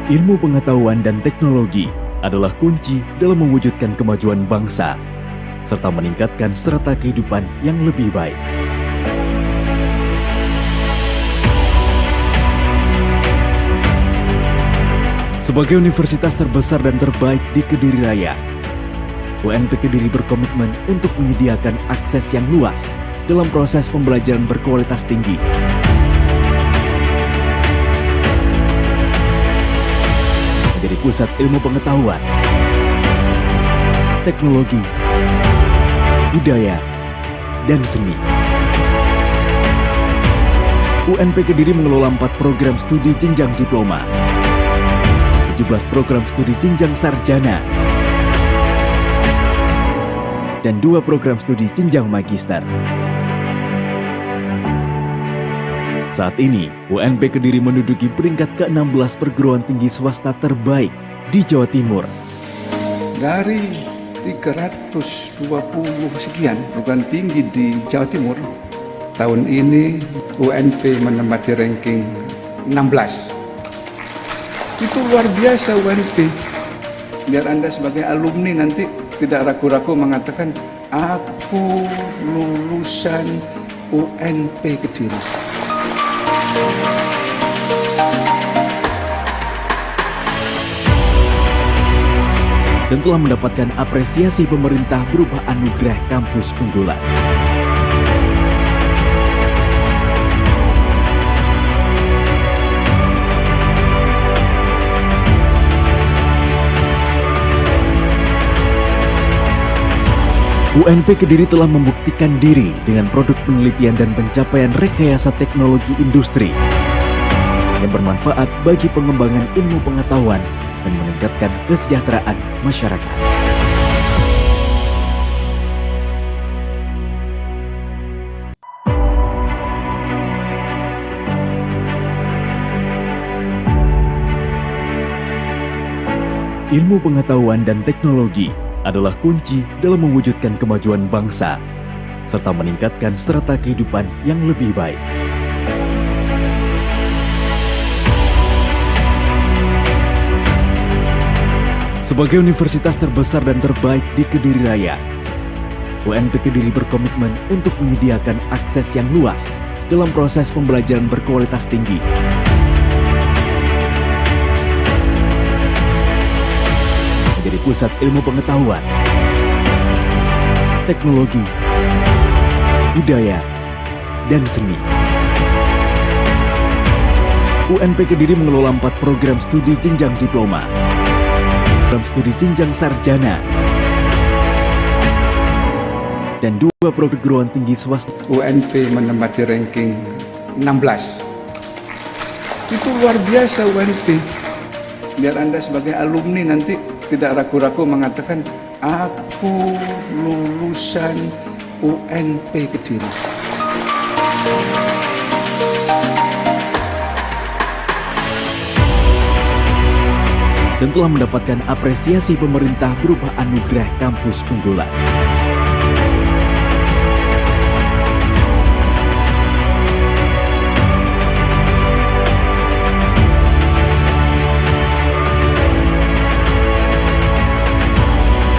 Ilmu pengetahuan dan teknologi adalah kunci dalam mewujudkan kemajuan bangsa, serta meningkatkan strata kehidupan yang lebih baik. Sebagai universitas terbesar dan terbaik di Kediri Raya, UNP Kediri berkomitmen untuk menyediakan akses yang luas dalam proses pembelajaran berkualitas tinggi. Menjadi pusat ilmu pengetahuan, teknologi, budaya, dan seni. UNP Kediri mengelola 4 program studi jenjang diploma, 17 program studi jenjang sarjana, dan 2 program studi jenjang magister. Saat ini, UNP Kediri menduduki peringkat ke-16 perguruan tinggi swasta terbaik di Jawa Timur. Dari 320 sekian perguruan tinggi di Jawa Timur, tahun ini UNP menempati ranking 16. Itu luar biasa UNP. Biar Anda sebagai alumni nanti tidak ragu-ragu mengatakan, aku lulusan UNP Kediri. Dan telah mendapatkan apresiasi pemerintah berupa anugerah kampus unggulan. UNP Kediri telah membuktikan diri dengan produk penelitian dan pencapaian rekayasa teknologi industri yang bermanfaat bagi pengembangan ilmu pengetahuan dan meningkatkan kesejahteraan masyarakat. Ilmu pengetahuan dan teknologi adalah kunci dalam mewujudkan kemajuan bangsa, serta meningkatkan strata kehidupan yang lebih baik. Sebagai universitas terbesar dan terbaik di Kediri Raya, UNP Kediri berkomitmen untuk menyediakan akses yang luas dalam proses pembelajaran berkualitas tinggi. Menjadi pusat ilmu pengetahuan, teknologi, budaya, dan seni. UNP Kediri mengelola 4 program studi jenjang diploma, program studi jenjang sarjana, dan 2 perguruan tinggi swasta. UNP menempati ranking 16. Itu luar biasa UNP. Biar Anda sebagai alumni nanti tidak ragu-ragu mengatakan, aku lulusan UNP Kediri. Dan telah mendapatkan apresiasi pemerintah berupa anugerah kampus unggulan.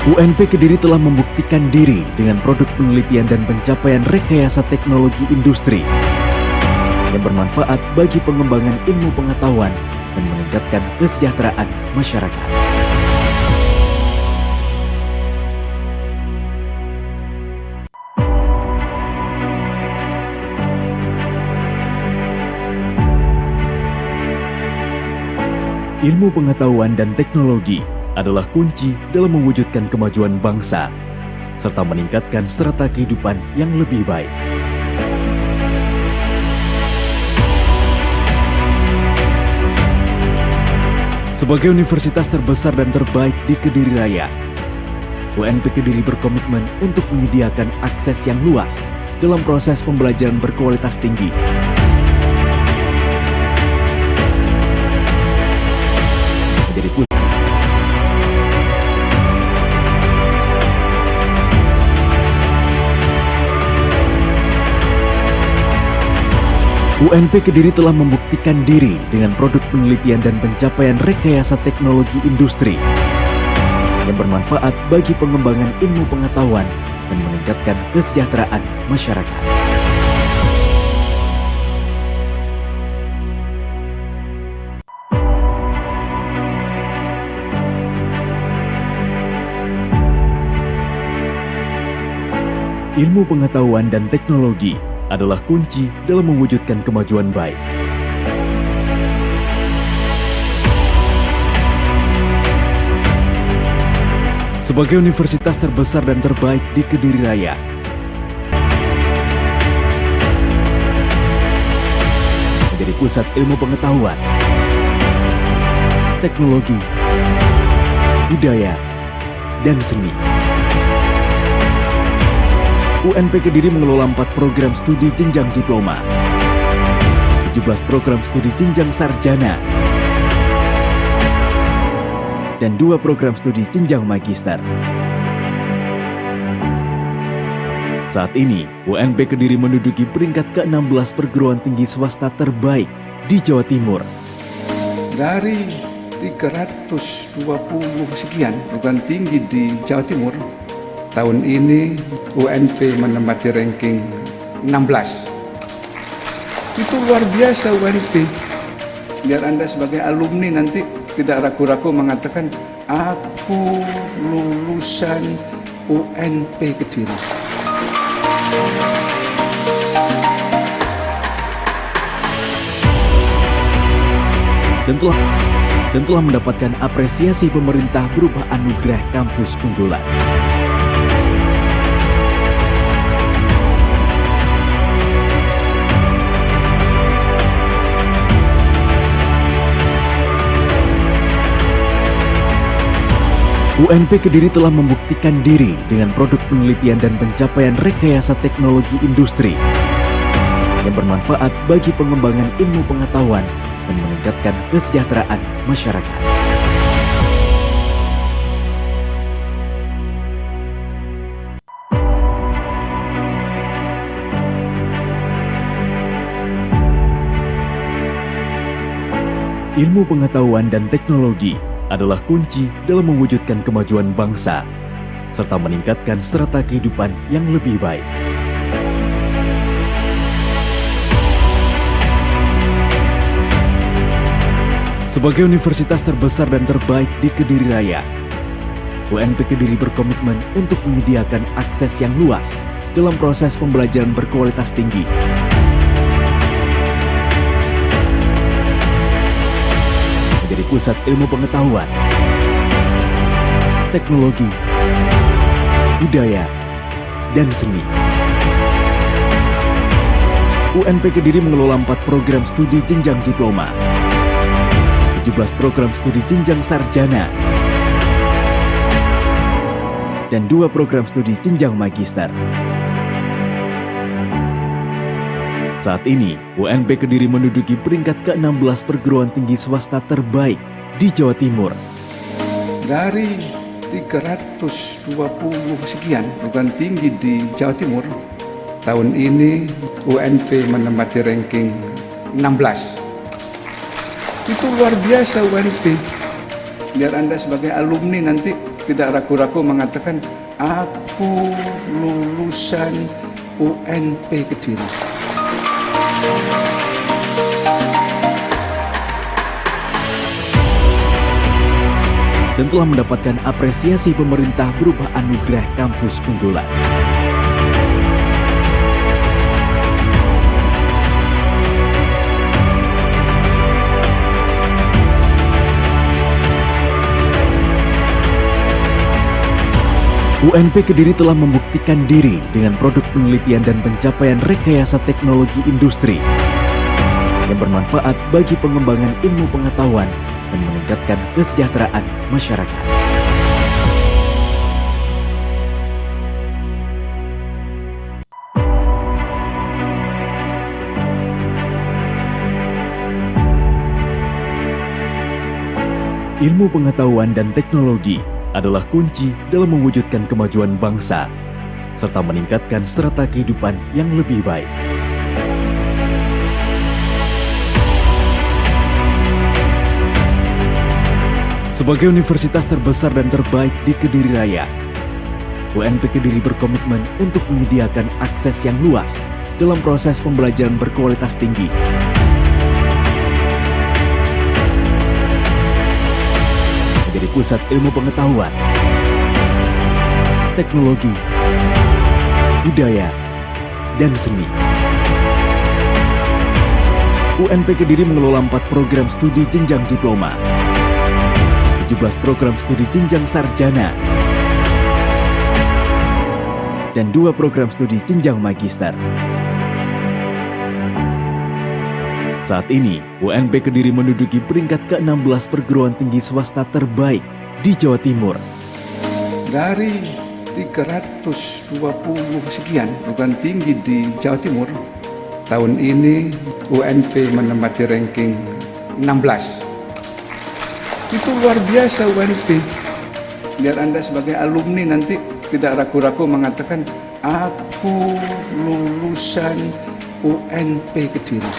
UNP Kediri telah membuktikan diri dengan produk penelitian dan pencapaian rekayasa teknologi industri yang bermanfaat bagi pengembangan ilmu pengetahuan dan meningkatkan kesejahteraan masyarakat. Ilmu pengetahuan dan teknologi adalah kunci dalam mewujudkan kemajuan bangsa, serta meningkatkan strata kehidupan yang lebih baik. Sebagai universitas terbesar dan terbaik di Kediri Raya, UNP Kediri berkomitmen untuk menyediakan akses yang luas dalam proses pembelajaran berkualitas tinggi. Menjadi UNP Kediri telah membuktikan diri dengan produk penelitian dan pencapaian rekayasa teknologi industri yang bermanfaat bagi pengembangan ilmu pengetahuan dan meningkatkan kesejahteraan masyarakat. Ilmu pengetahuan dan teknologi adalah kunci dalam mewujudkan kemajuan baik. Sebagai universitas terbesar dan terbaik di Kediri Raya, menjadi pusat ilmu pengetahuan, teknologi, budaya, dan seni. UNP Kediri mengelola 4 program studi jenjang diploma, 17 program studi jenjang sarjana, dan 2 program studi jenjang magister. Saat ini, UNP Kediri menduduki peringkat ke-16 perguruan tinggi swasta terbaik di Jawa Timur. Dari 320 sekian perguruan tinggi di Jawa Timur, tahun ini UNP menempati ranking 16. Itu luar biasa UNP. Biar Anda sebagai alumni nanti tidak ragu-ragu mengatakan, aku lulusan UNP Kediri. Dan telah mendapatkan apresiasi pemerintah berupa anugerah kampus unggulan. UNP Kediri telah membuktikan diri dengan produk penelitian dan pencapaian rekayasa teknologi industri yang bermanfaat bagi pengembangan ilmu pengetahuan dan meningkatkan kesejahteraan masyarakat. Ilmu pengetahuan dan teknologi adalah kunci dalam mewujudkan kemajuan bangsa, serta meningkatkan strata kehidupan yang lebih baik. Sebagai universitas terbesar dan terbaik di Kediri Raya, UNP Kediri berkomitmen untuk menyediakan akses yang luas dalam proses pembelajaran berkualitas tinggi. Menjadi pusat ilmu pengetahuan, teknologi, budaya, dan seni. UNP Kediri mengelola 4 program studi jenjang diploma, 17 program studi jenjang sarjana, dan 2 program studi jenjang magister. Saat ini, UNP Kediri menduduki peringkat ke-16 perguruan tinggi swasta terbaik di Jawa Timur. Dari 320 sekian perguruan tinggi di Jawa Timur, tahun ini UNP menempati ranking 16. Itu luar biasa UNP. Biar Anda sebagai alumni nanti tidak ragu-ragu mengatakan, aku lulusan UNP Kediri. Dan telah mendapatkan apresiasi pemerintah berupa anugerah kampus unggulan. UNP Kediri telah membuktikan diri dengan produk penelitian dan pencapaian rekayasa teknologi industri yang bermanfaat bagi pengembangan ilmu pengetahuan dan meningkatkan kesejahteraan masyarakat. Ilmu pengetahuan dan teknologi adalah kunci dalam mewujudkan kemajuan bangsa, serta meningkatkan strata kehidupan yang lebih baik. Sebagai universitas terbesar dan terbaik di Kediri Raya, UNP Kediri berkomitmen untuk menyediakan akses yang luas dalam proses pembelajaran berkualitas tinggi. Menjadi pusat ilmu pengetahuan, teknologi, budaya, dan seni. UNP Kediri mengelola 4 program studi jenjang diploma, 17 program studi jenjang sarjana, dan 2 program studi jenjang magister. Saat ini, UNP Kediri menduduki peringkat ke-16 perguruan tinggi swasta terbaik di Jawa Timur. Dari 320 sekian perguruan tinggi di Jawa Timur, tahun ini UNP menempati ranking 16. Itu luar biasa UNP. Biar Anda sebagai alumni nanti tidak ragu-ragu mengatakan, aku lulusan UNP Kediri.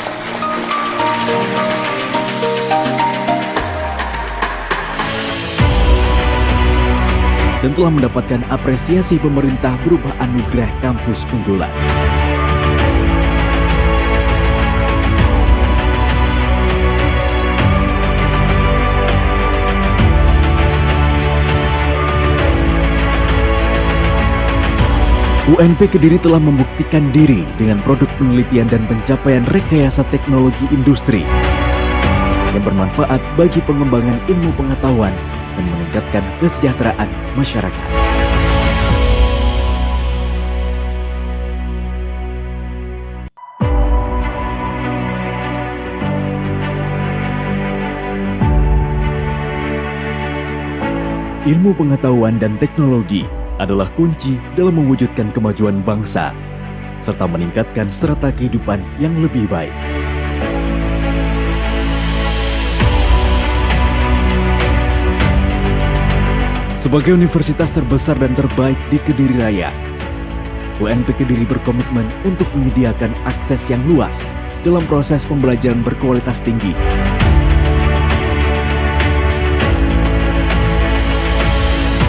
Dan telah mendapatkan apresiasi pemerintah berupa anugerah kampus unggulan. UNP Kediri telah membuktikan diri dengan produk penelitian dan pencapaian rekayasa teknologi industri yang bermanfaat bagi pengembangan ilmu pengetahuan dan meningkatkan kesejahteraan masyarakat. Ilmu pengetahuan dan teknologi adalah kunci dalam mewujudkan kemajuan bangsa, serta meningkatkan strata kehidupan yang lebih baik. Sebagai universitas terbesar dan terbaik di Kediri Raya, UNP Kediri berkomitmen untuk menyediakan akses yang luas dalam proses pembelajaran berkualitas tinggi.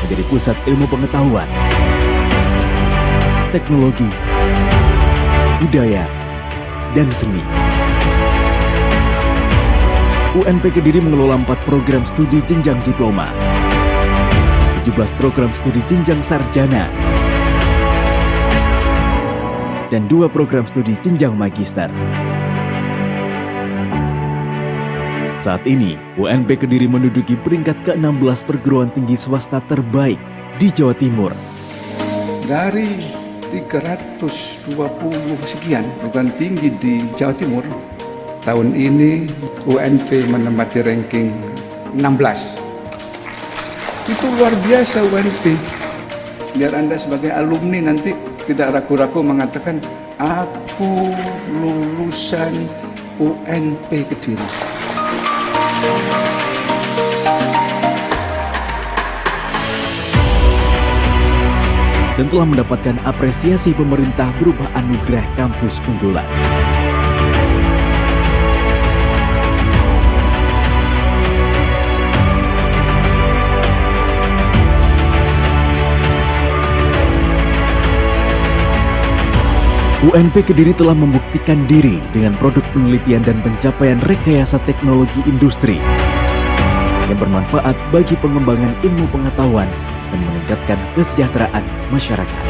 Menjadi pusat ilmu pengetahuan, teknologi, budaya, dan seni. UNP Kediri mengelola 4 program studi jenjang diploma, 17 program studi jenjang sarjana, dan 2 program studi jenjang magister. Saat ini, UNP Kediri menduduki peringkat ke-16 perguruan tinggi swasta terbaik di Jawa Timur. Dari 320 sekian perguruan tinggi di Jawa Timur, tahun ini UNP menempati ranking 16. Itu luar biasa UNP. Biar Anda sebagai alumni nanti tidak ragu-ragu mengatakan, aku lulusan UNP Kediri. Dan telah mendapatkan apresiasi pemerintah berupa anugerah kampus unggulan. UNP Kediri telah membuktikan diri dengan produk penelitian dan pencapaian rekayasa teknologi industri yang bermanfaat bagi pengembangan ilmu pengetahuan dan meningkatkan kesejahteraan masyarakat.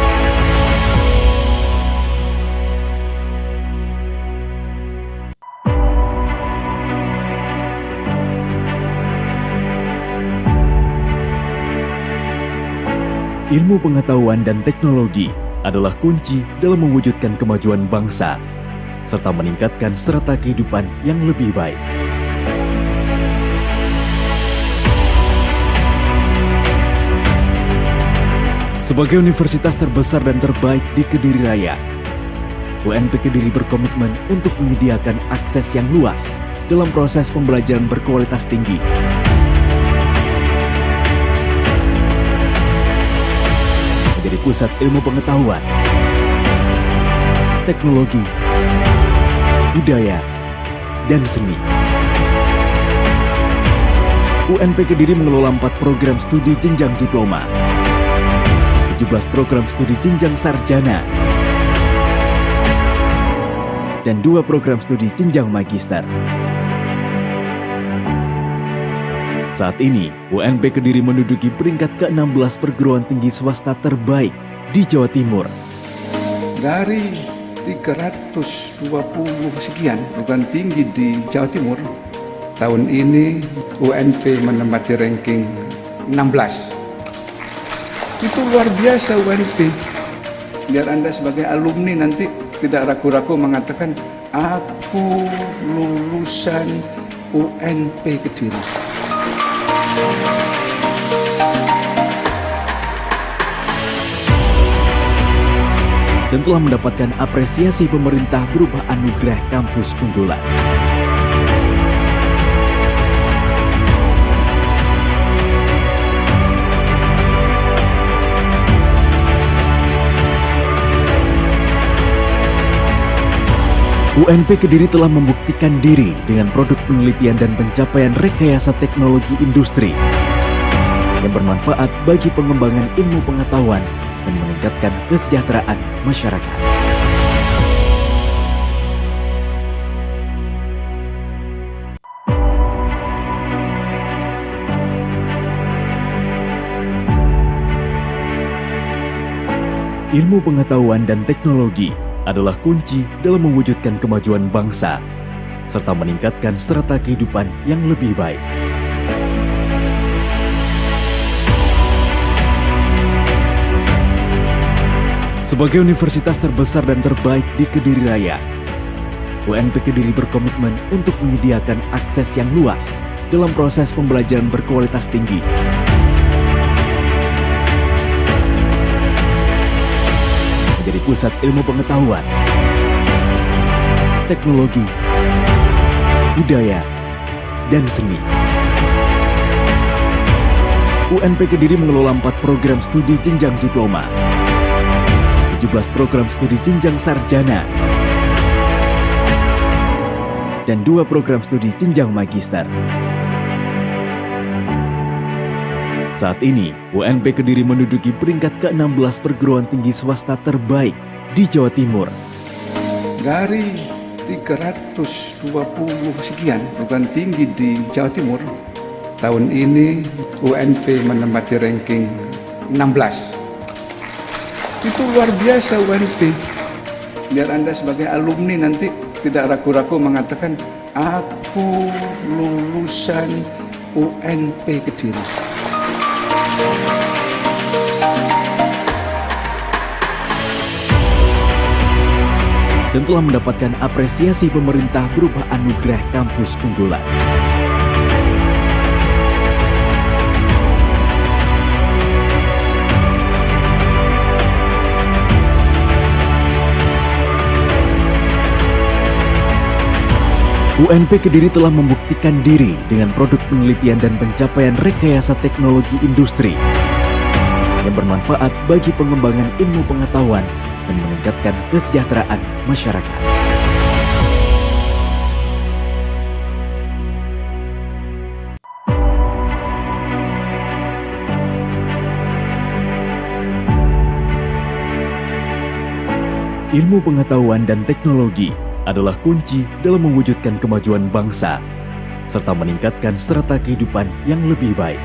Ilmu pengetahuan dan teknologi adalah kunci dalam mewujudkan kemajuan bangsa, serta meningkatkan strata kehidupan yang lebih baik. Sebagai universitas terbesar dan terbaik di Kediri Raya, UNP Kediri berkomitmen untuk menyediakan akses yang luas dalam proses pembelajaran berkualitas tinggi. Menjadi pusat ilmu pengetahuan, teknologi, budaya, dan seni. UNP Kediri mengelola 4 program studi jenjang diploma, 17 program studi jenjang sarjana, dan 2 program studi jenjang magister. Saat ini, UNP Kediri menduduki peringkat ke-16 perguruan tinggi swasta terbaik di Jawa Timur. Dari 320 sekian perguruan tinggi di Jawa Timur, tahun ini UNP menempati ranking 16. Itu luar biasa UNP. Biar Anda sebagai alumni nanti tidak ragu-ragu mengatakan, aku lulusan UNP Kediri. Dan telah mendapatkan apresiasi pemerintah berupa anugerah kampus unggulan. UNP Kediri telah membuktikan diri dengan produk penelitian dan pencapaian rekayasa teknologi industri yang bermanfaat bagi pengembangan ilmu pengetahuan dan meningkatkan kesejahteraan masyarakat. Ilmu pengetahuan dan teknologi adalah kunci dalam mewujudkan kemajuan bangsa, serta meningkatkan strata kehidupan yang lebih baik. Sebagai universitas terbesar dan terbaik di Kediri Raya, UNP Kediri berkomitmen untuk menyediakan akses yang luas dalam proses pembelajaran berkualitas tinggi. Menjadi pusat ilmu pengetahuan, teknologi, budaya, dan seni. UNP Kediri mengelola 4 program studi jenjang diploma, 17 program studi jenjang sarjana, dan 2 program studi jenjang magister. Saat ini, UNP Kediri menduduki peringkat ke-16 perguruan tinggi swasta terbaik di Jawa Timur. Dari 320 sekian perguruan tinggi di Jawa Timur, tahun ini UNP menempati ranking 16. Itu luar biasa UNP. Biar Anda sebagai alumni nanti tidak ragu-ragu mengatakan, aku lulusan UNP Kediri. Dan telah mendapatkan apresiasi pemerintah berupa anugerah kampus unggulan. UNP Kediri telah membuktikan diri dengan produk penelitian dan pencapaian rekayasa teknologi industri yang bermanfaat bagi pengembangan ilmu pengetahuan dan meningkatkan kesejahteraan masyarakat. Ilmu pengetahuan dan teknologi adalah kunci dalam mewujudkan kemajuan bangsa, serta meningkatkan strata kehidupan yang lebih baik.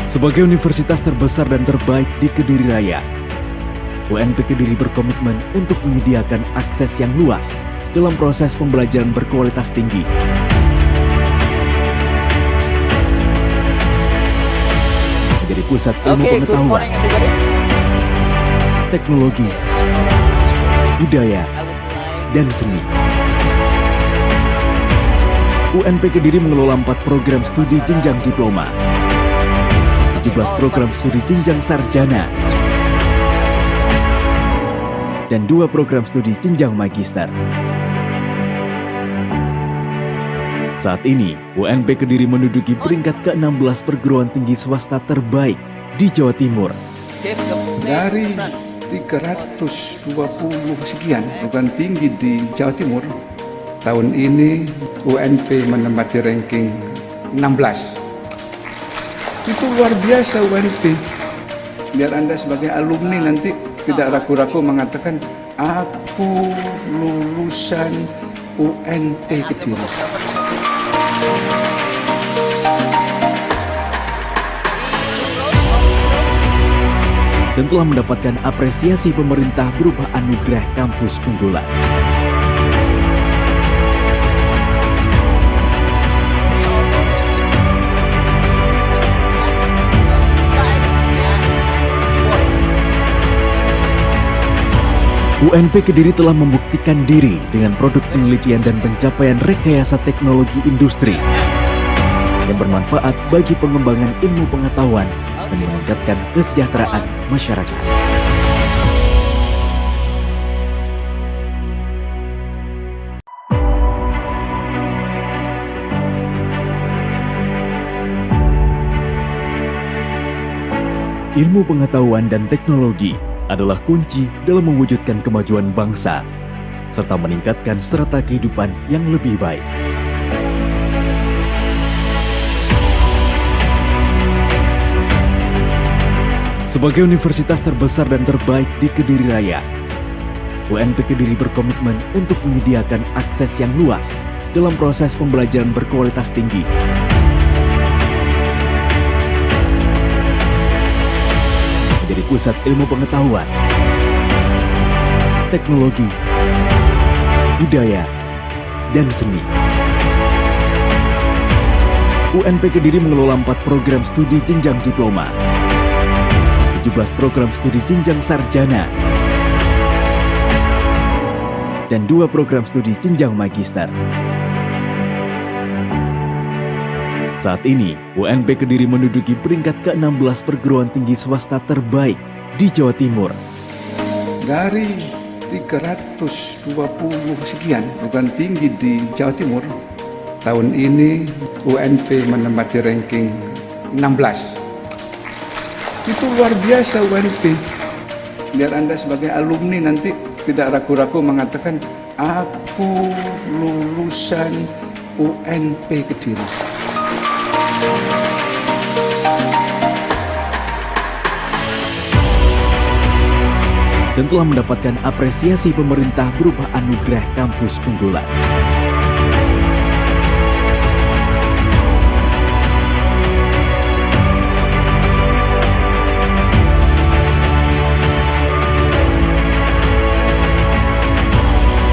Sebagai universitas terbesar dan terbaik di Kediri Raya, UNP Kediri berkomitmen untuk menyediakan akses yang luas dalam proses pembelajaran berkualitas tinggi. Menjadi pusat ilmu pengetahuan, teknologi, budaya, dan seni. UNP Kediri mengelola 4 program studi jenjang diploma, 17 program studi jenjang sarjana, dan 2 program studi jenjang magister. Saat ini, UNP Kediri menduduki peringkat ke-16 perguruan tinggi swasta terbaik di Jawa Timur. Dari 320 sekian, bukan tinggi di Jawa Timur. Tahun ini UNP menempati ranking 16. Itu luar biasa UNP. Biar Anda sebagai alumni nanti tidak ragu-ragu mengatakan, aku lulusan UNP Kediri. Dan telah mendapatkan apresiasi pemerintah berupa anugerah kampus unggulan. UNP Kediri telah membuktikan diri dengan produk penelitian dan pencapaian rekayasa teknologi industri yang bermanfaat bagi pengembangan ilmu pengetahuan dan meningkatkan kesejahteraan masyarakat. Ilmu pengetahuan dan teknologi adalah kunci dalam mewujudkan kemajuan bangsa, serta meningkatkan strata kehidupan yang lebih baik. Sebagai universitas terbesar dan terbaik di Kediri Raya, UNP Kediri berkomitmen untuk menyediakan akses yang luas dalam proses pembelajaran berkualitas tinggi. Menjadi pusat ilmu pengetahuan, teknologi, budaya, dan seni. UNP Kediri mengelola 4 program studi jenjang diploma, 17 program studi jenjang sarjana, dan 2 program studi jenjang magister. Saat ini, UNP Kediri menduduki peringkat ke-16 perguruan tinggi swasta terbaik di Jawa Timur. Dari 320 sekian, bukan tinggi di Jawa Timur, tahun ini UNP menempati ranking 16. Itu luar biasa UNP. Biar Anda sebagai alumni nanti tidak ragu-ragu mengatakan, aku lulusan UNP Kediri. Dan telah mendapatkan apresiasi pemerintah berupa anugerah kampus unggulan.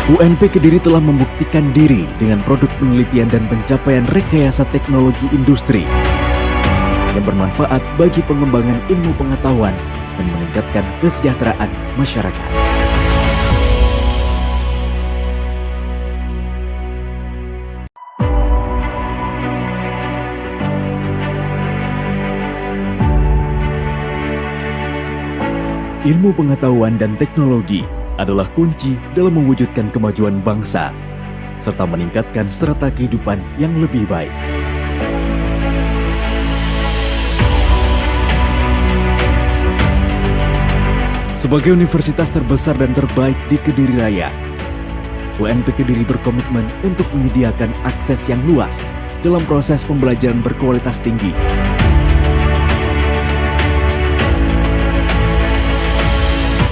UNP Kediri telah membuktikan diri dengan produk penelitian dan pencapaian rekayasa teknologi industri yang bermanfaat bagi pengembangan ilmu pengetahuan dan meningkatkan kesejahteraan masyarakat. Ilmu pengetahuan dan teknologi adalah kunci dalam mewujudkan kemajuan bangsa, serta meningkatkan strata kehidupan yang lebih baik. Sebagai universitas terbesar dan terbaik di Kediri Raya, UNP Kediri berkomitmen untuk menyediakan akses yang luas dalam proses pembelajaran berkualitas tinggi.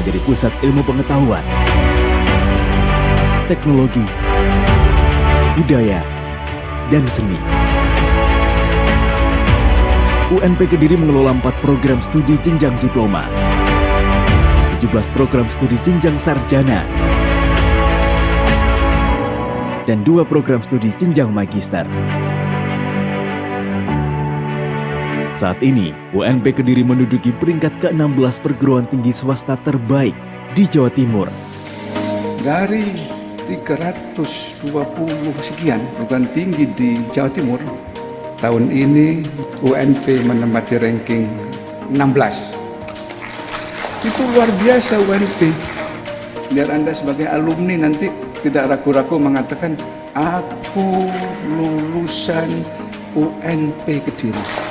Menjadi pusat ilmu pengetahuan, teknologi, budaya, dan seni. UNP Kediri mengelola 4 program studi jenjang diploma, 17 program studi jenjang sarjana, dan 2 program studi jenjang magister. Saat ini, UNP Kediri menduduki peringkat ke-16 perguruan tinggi swasta terbaik di Jawa Timur. Dari 320 sekian, bukan tinggi di Jawa Timur, tahun ini UNP menempati ranking 16. Itu luar biasa UNP. Biar Anda sebagai alumni nanti tidak ragu-ragu mengatakan, aku lulusan UNP Kediri.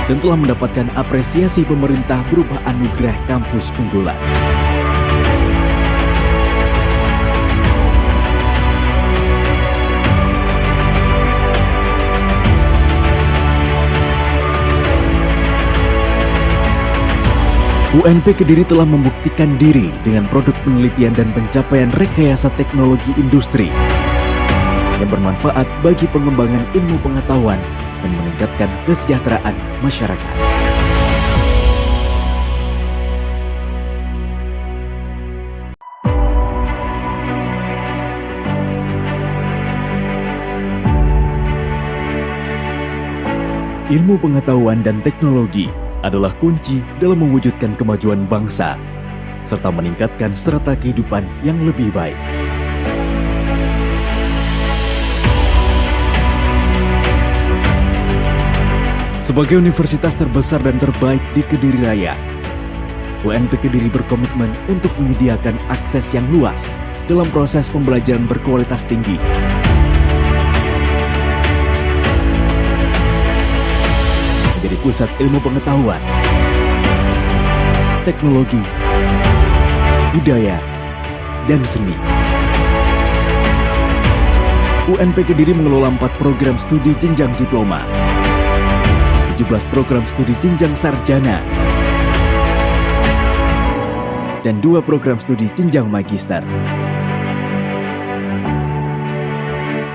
dan telah mendapatkan apresiasi pemerintah berupa anugerah kampus unggulan. UNP Kediri telah membuktikan diri dengan produk penelitian dan pencapaian rekayasa teknologi industri yang bermanfaat bagi pengembangan ilmu pengetahuan dan meningkatkan kesejahteraan masyarakat. Ilmu pengetahuan dan teknologi adalah kunci dalam mewujudkan kemajuan bangsa, serta meningkatkan strata kehidupan yang lebih baik. Sebagai universitas terbesar dan terbaik di Kediri Raya, UNP Kediri berkomitmen untuk menyediakan akses yang luas dalam proses pembelajaran berkualitas tinggi. Menjadi pusat ilmu pengetahuan, teknologi, budaya, dan seni. UNP Kediri mengelola 4 program studi jenjang diploma, 17 program studi jenjang sarjana, dan 2 program studi jenjang magister.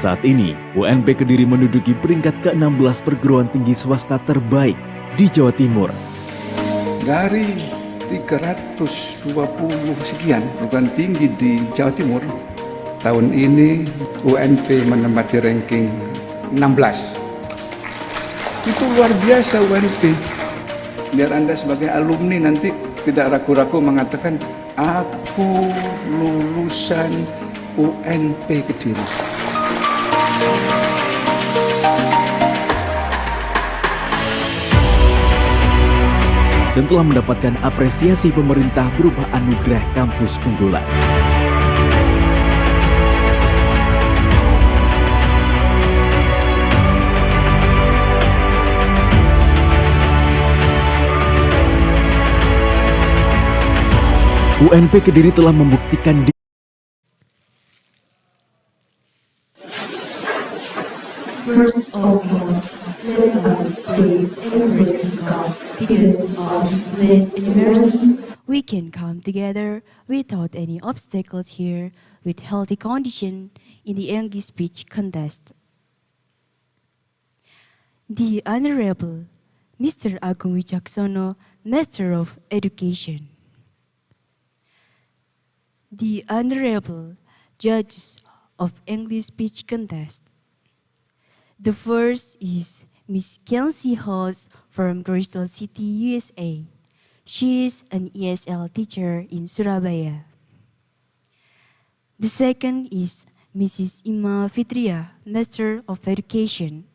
Saat ini, UNP Kediri menduduki peringkat ke-16 perguruan tinggi swasta terbaik di Jawa Timur. Dari 320 sekian perguruan tinggi di Jawa Timur, tahun ini UNP menempati ranking 16. Itu luar biasa UNP. Biar Anda sebagai alumni nanti tidak ragu-ragu mengatakan, aku lulusan UNP Kediri. Dan telah mendapatkan apresiasi pemerintah berupa anugerah kampus unggulan. UNP Kediri telah membuktikan First of all, let us pray and praise God, because of His blessed mercy, we can come together without any obstacles here, with healthy condition in the English speech contest. The Honorable Mr. Agung Wijaksono, Master of Education. The Honorable Judges of English Speech Contest. The first is Miss Kelsey Hoss from Crystal City, USA. She is an ESL teacher in Surabaya. The second is Mrs. Ima Fitria, Master of Education.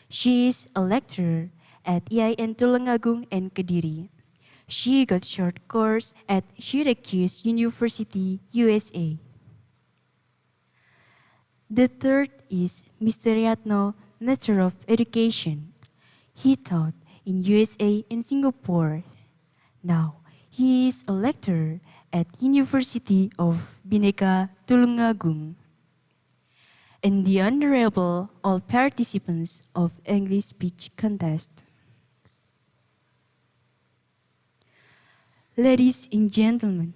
She is a lecturer at EIN Tulungagung and Kediri. She got short course at Syracuse University, USA. The third is Mr. Yatno, Master of Education. He taught in USA and Singapore. Now, he is a lecturer at University of Bhinneka Tulungagung. And the Honorable all participants of English Speech Contest. Ladies and gentlemen,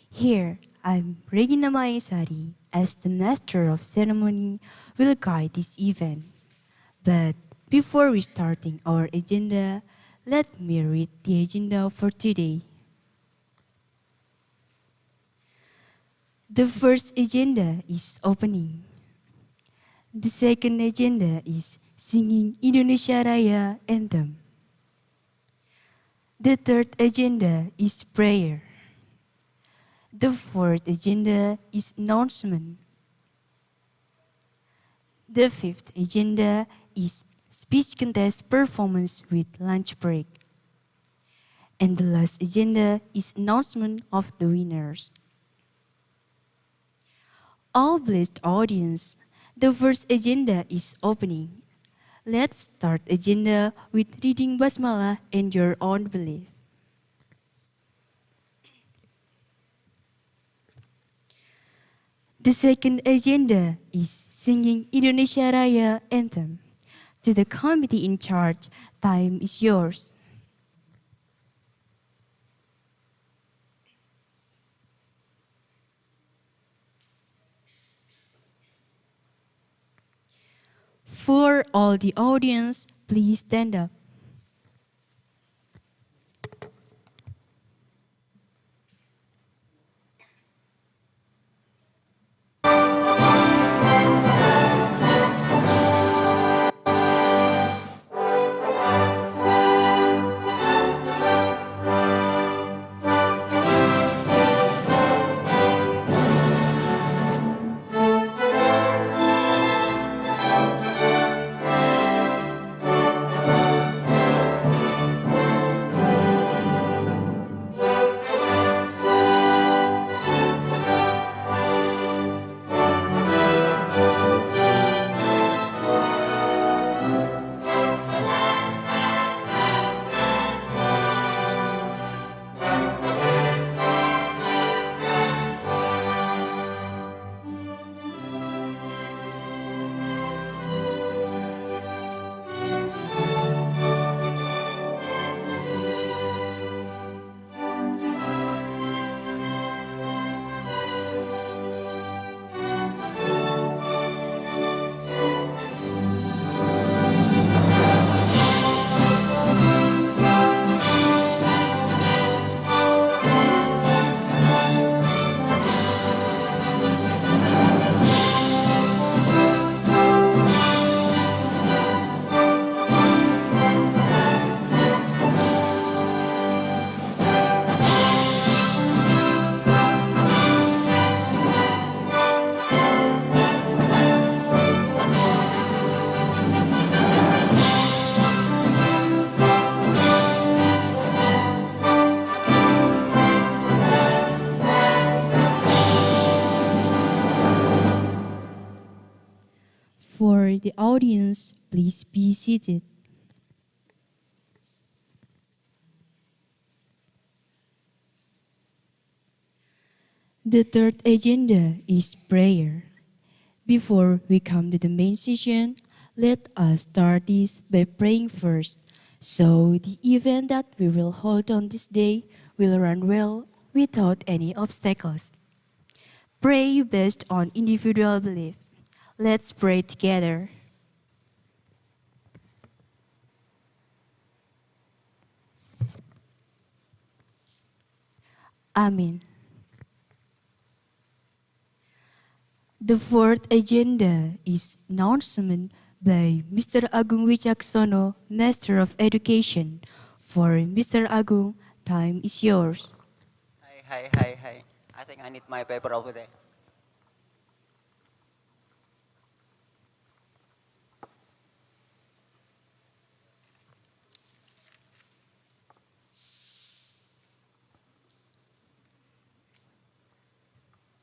here I'm Regina Maesari as the Master of Ceremony will guide this event. But before we starting our agenda, let me read the agenda for today. The first agenda is opening. The second agenda is singing Indonesia Raya anthem. The third agenda is prayer. The fourth agenda is announcement. The fifth agenda is speech contest performance with lunch break. And the last agenda is announcement of the winners. All blessed audience, the first agenda is opening. Let's start agenda with reading Basmala and your own belief. The second agenda is singing Indonesia Raya anthem. To the committee in charge, time is yours. For all the audience, please stand up. For the audience, please be seated. The third agenda is prayer. Before we come to the main session, let us start this by praying first, so the event that we will hold on this day will run well without any obstacles. Pray based on individual belief. Let's pray together. Amen. The fourth agenda is announcement by Mr. Agung Wicaksono, Master of Education. For Mr. Agung, time is yours. Hi. I think I need my paper over there.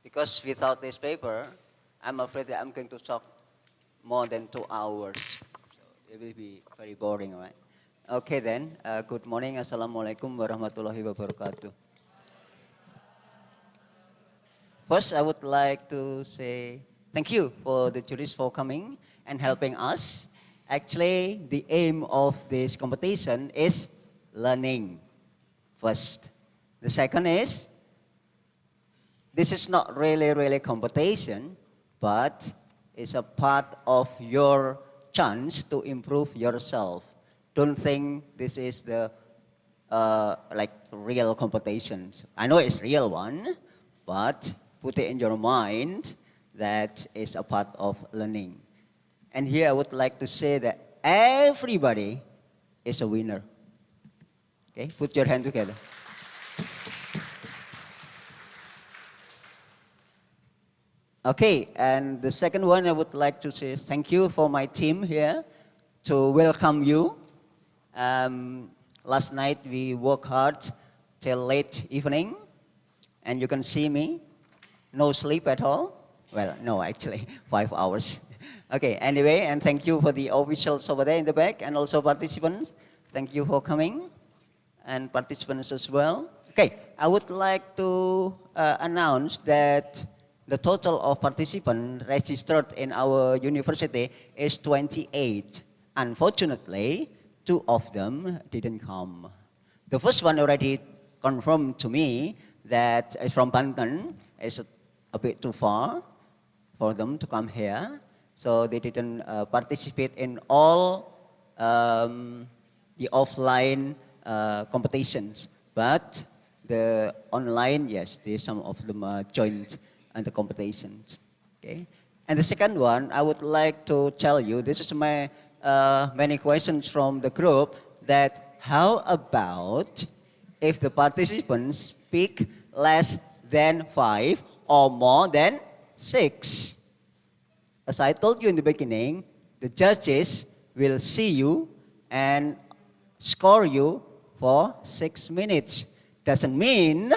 Because without this paper, I'm afraid that I'm going to talk more than 2 hours. So it will be very boring, right? Okay then, good morning. Assalamualaikum warahmatullahi wabarakatuh. First, I would like to say thank you for the judges for coming and helping us. Actually, the aim of this competition is learning first. The second is, this is not really competition, but it's a part of your chance to improve yourself. Don't think this is the like real competition. I know it's real one, but put it in your mind that is a part of learning. And here I would like to say that everybody is a winner. Okay, put your hand together. Okay, and the second one, I would like to say thank you for my team here to welcome you. Last night we worked hard till late evening, and you can see me, no sleep at all. Well, no, actually, 5 hours. Okay, anyway, and thank you for the officials over there in the back and also participants. Thank you for coming and participants as well. Okay, I would like to announce that the total of participants registered in our university is 28. Unfortunately, 2 of them didn't come. The first one already confirmed to me that is from Banten. It's a bit too far for them to come here. So they didn't participate in all the offline competitions. But the online, yes, some of them joined in the competitions. Okay. And the second one, I would like to tell you, this is my many questions from the group, that how about if the participants speak less than 5 or more than 6? As I told you in the beginning, the judges will see you and score you for 6 minutes. Doesn't mean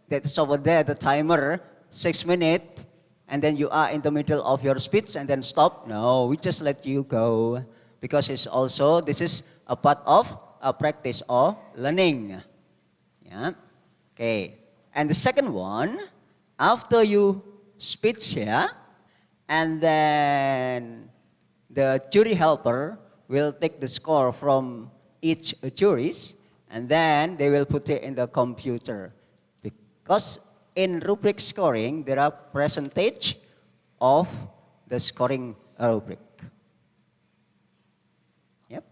that it's over there, the timer, 6 minutes, and then you are in the middle of your speech and then stop. No, we just let you go. Because it's also, this is a part of a practice or learning. Yeah. Okay. And the second one, after you speech here, and then the jury helper will take the score from each juries, and then they will put it in the computer. Because in rubric scoring, there are percentage of the scoring rubric. Yep.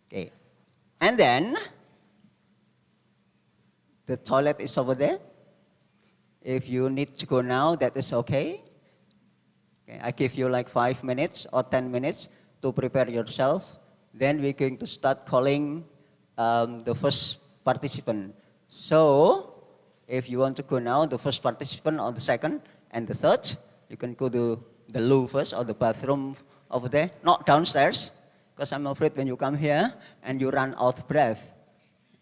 Okay. And then the toilet is over there. If you need to go now, that is okay. Okay, I give you like 5 minutes or 10 minutes to prepare yourself. Then we're going to start calling the first participant. So, if you want to go now, the first participant or the second and the third, you can go to the loo first or the bathroom over there, not downstairs, because I'm afraid when you come here and you run out of breath.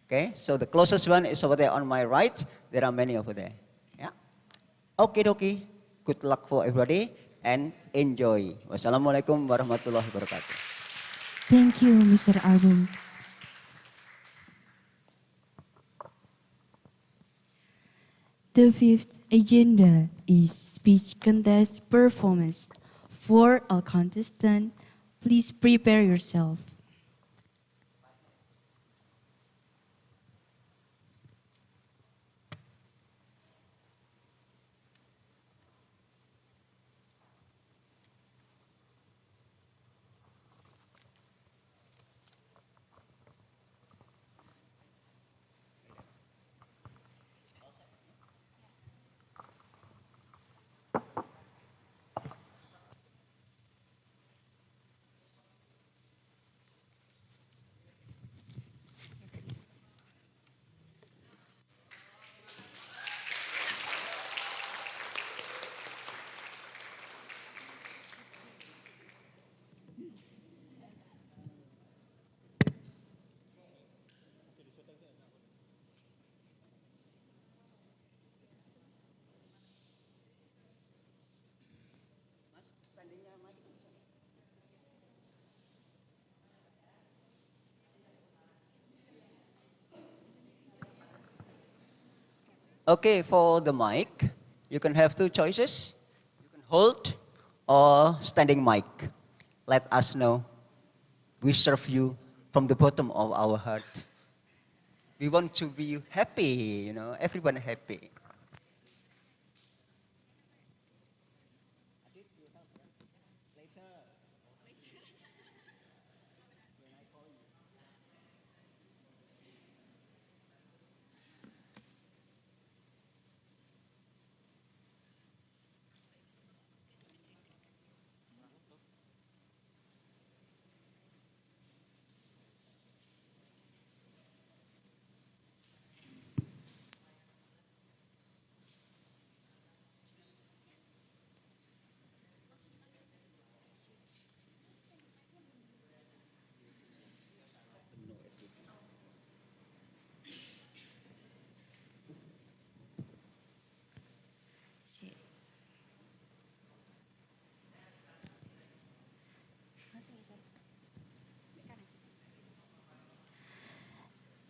Okay, so the closest one is over there on my right. There are many over there. Yeah. Okay, dokie. Good luck for everybody and enjoy. Wassalamualaikum warahmatullahi wabarakatuh. Thank you, Mr. Agung. The fifth agenda is speech contest performance. For all contestants, please prepare yourself. Okay, for the mic, you can have 2 choices. You can hold or standing mic. Let us know. We serve you from the bottom of our heart. We want to be happy, everyone happy.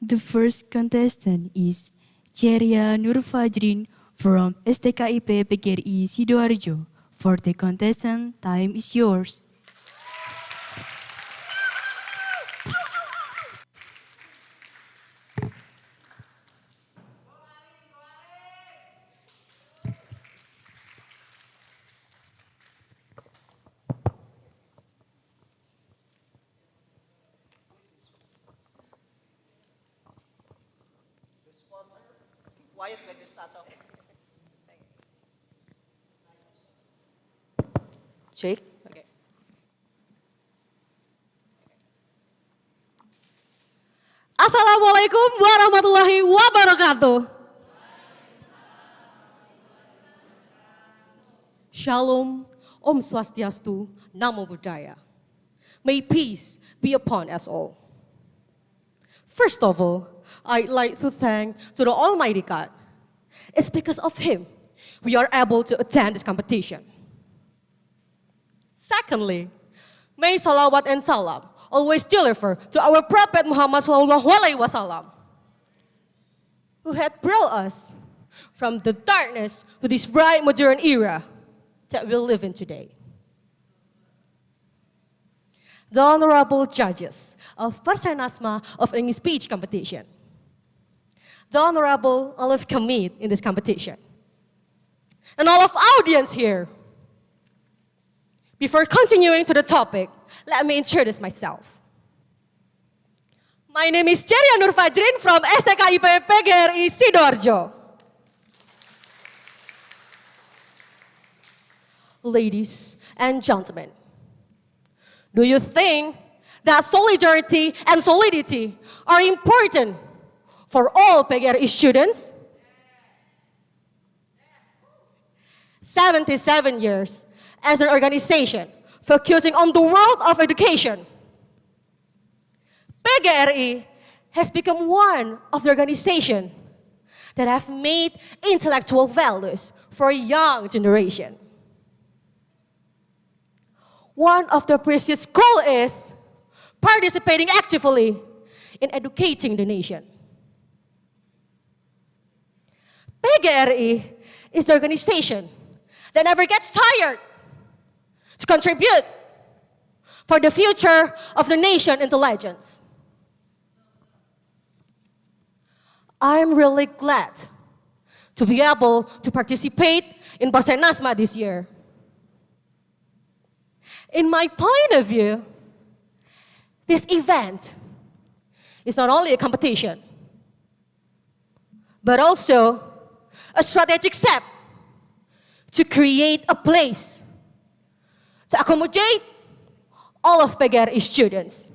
The first contestant is Ceria Nurfajrin from STKIP PGRI Sidoarjo. For the contestant, time is yours. Quiet when you start off. Jake? Okay. Assalamualaikum warahmatullahi wabarakatuh. Shalom, Om Swastiastu, Namo Buddhaya. May peace be upon us all. First of all, I'd like to thank to the Almighty God. It's because of Him we are able to attend this competition. Secondly, may salawat and salam always deliver to our Prophet Muhammad Sallallahu Alaihi Wasallam, who had brought us from the darkness to this bright modern era that we live in today. The honorable judges of PORSENASMA of English speech competition, the honorable Olive Committee in this competition, and all of audience here. Before continuing to the topic, let me introduce myself. My name is Ceria Nurfajrin from STKIP PGRI Sidoarjo. Ladies and gentlemen, do you think that solidarity and solidity are important for all PGRI students? 77 years as an organization focusing on the world of education, PGRI has become one of the organizations that have made intellectual values for a young generation. One of the precious goals is participating actively in educating the nation. PGRI is the organization that never gets tired to contribute for the future of the nation intelligence. I'm really glad to be able to participate in PORSENASMA this year. In my point of view, this event is not only a competition, but also a strategic step to create a place to accommodate all of PGRI students.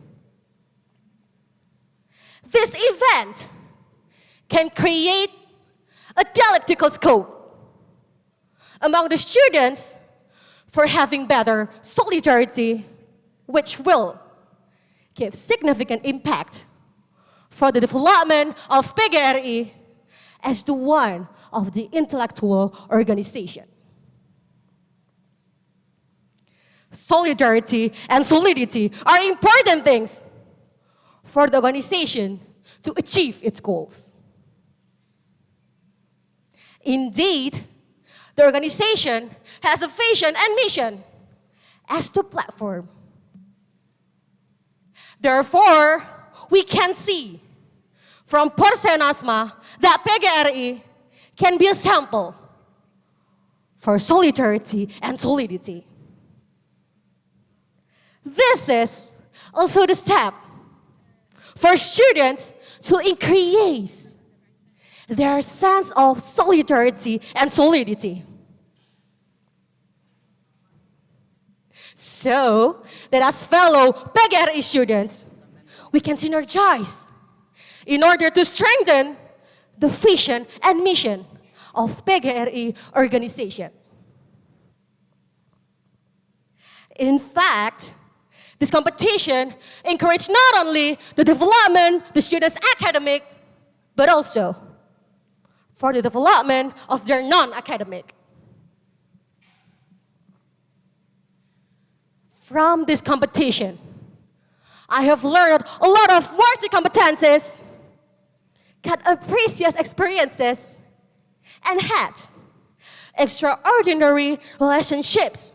This event can create a dialectical scope among the students for having better solidarity, which will give significant impact for the development of PGRI as the one of the intellectual organization. Solidarity and solidity are important things for the organization to achieve its goals. Indeed, the organization has a vision and mission as the platform. Therefore, we can see from PORSENASMA that PGRI can be a sample for solidarity and solidity. This is also the step for students to increase their sense of solidarity and solidity. So that as fellow PGRI students, we can synergize in order to strengthen the vision and mission of PGRI organization. In fact, this competition encourages not only the development of the students' academic, but also for the development of their non-academic. From this competition, I have learned a lot of worthy competencies got a precious experiences, and had extraordinary relationships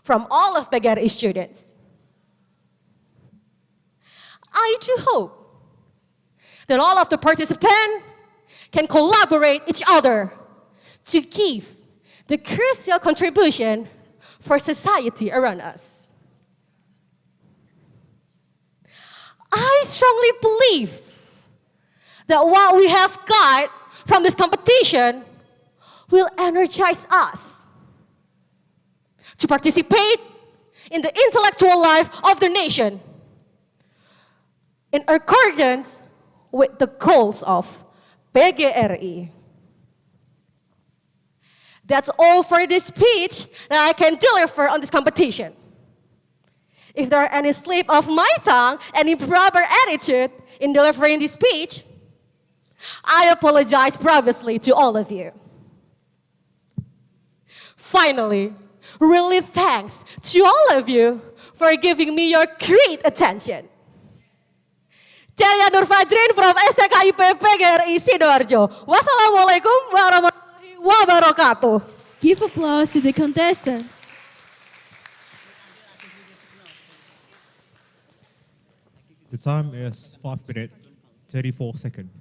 from all of PGRI students. I do hope that all of the participants can collaborate each other to give the crucial contribution for society around us. I strongly believe that what we have got from this competition will energize us to participate in the intellectual life of the nation in accordance with the goals of PGRI. That's all for this speech that I can deliver on this competition. If there are any slip of my tongue, any improper attitude in delivering this speech, I apologize profusely to all of you. Finally, really thanks to all of you for giving me your great attention. Celia Nur Fajrin from STKIP PGRI Sidoarjo. Wassalamualaikum warahmatullahi wabarakatuh. Give applause to the contestant. The time is 5 minutes, 34 seconds.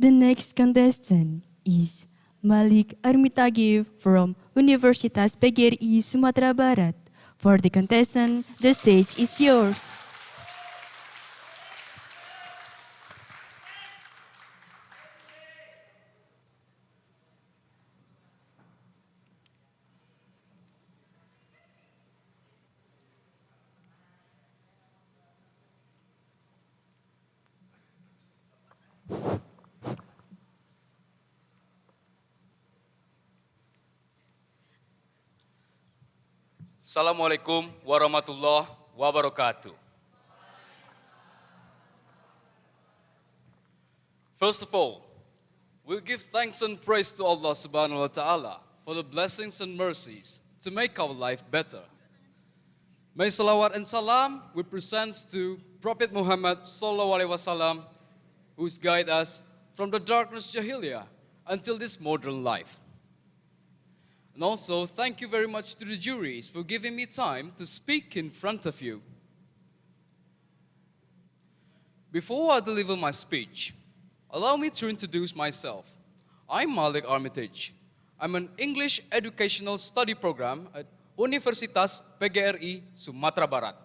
The next contestant is Malik Armitagif from Universitas PGRI Sumatera Barat. For the contestant, the stage is yours. Assalamualaikum warahmatullahi wabarakatuh. First of all, we give thanks and praise to Allah subhanahu wa ta'ala for the blessings and mercies to make our life better. May salawat and salam we present to Prophet Muhammad sallallahu alaihi wasallam, who has guided us from the darkness jahiliyah until this modern life. And also, thank you very much to the juries for giving me time to speak in front of you. Before I deliver my speech, allow me to introduce myself. I'm Malik Armitage. I'm an English educational study program at Universitas PGRI Sumatera Barat.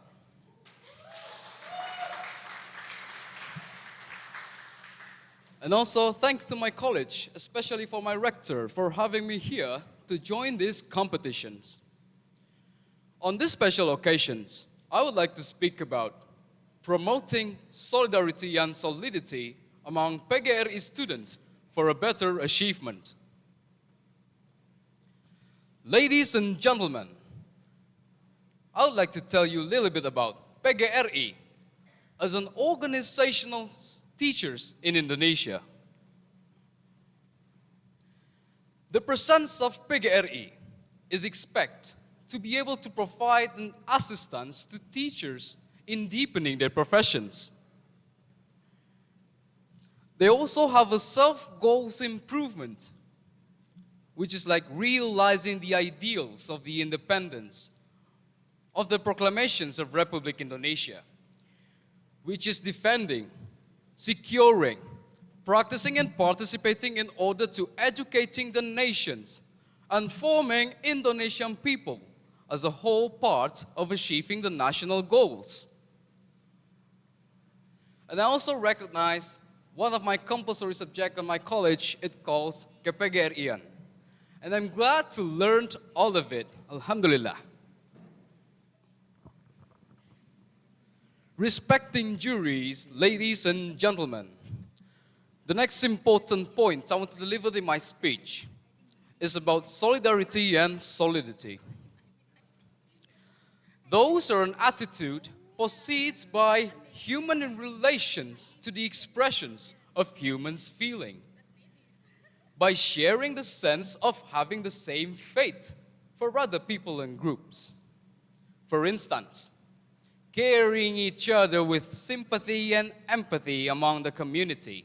And also, thanks to my college, especially for my rector, for having me here to join these competitions. On these special occasions, I would like to speak about promoting solidarity and solidity among PGRI students for a better achievement. Ladies and gentlemen, I would like to tell you a little bit about PGRI as an organizational teachers in Indonesia. The presence of PGRI is expected to be able to provide an assistance to teachers in deepening their professions. They also have a self-goals improvement which is like realizing the ideals of the independence, of the proclamations of Republic Indonesia, which is defending, securing, practicing and participating in order to educating the nations and forming Indonesian people as a whole part of achieving the national goals. And I also recognize one of my compulsory subjects on my college, it calls PGRI. And I'm glad to learn all of it, alhamdulillah. Respecting juries, ladies and gentlemen, the next important point I want to deliver in my speech is about solidarity and solidity. Those are an attitude proceeds by human in relations to the expressions of humans' feeling, by sharing the sense of having the same fate for other people and groups. For instance, carrying each other with sympathy and empathy among the community.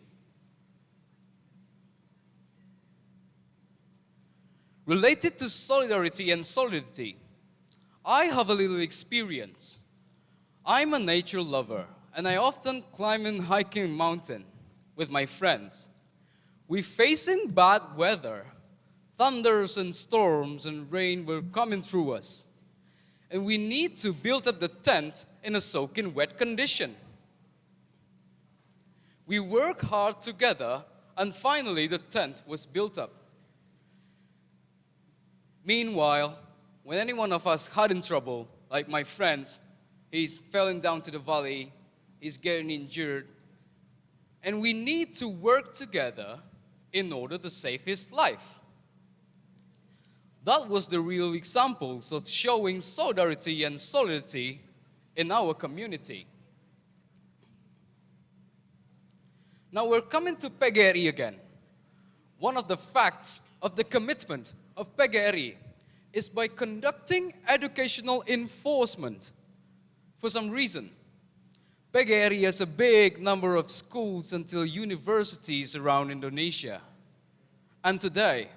Related to solidarity and solidity, I have a little experience. I'm a nature lover, and I often climb and hiking mountain with my friends. We facing bad weather. Thunders and storms and rain were coming through us. And we need to build up the tent in a soaking wet condition. We work hard together, and finally the tent was built up. Meanwhile, when any one of us had in trouble, like my friends, he's falling down to the valley, he's getting injured, and we need to work together in order to save his life. That was the real examples of showing solidarity and solidity in our community. Now we're coming to PGRI again. One of the facts of the commitment of PGRI is by conducting educational enforcement. For some reason, PGRI has a big number of schools until universities around Indonesia. And today,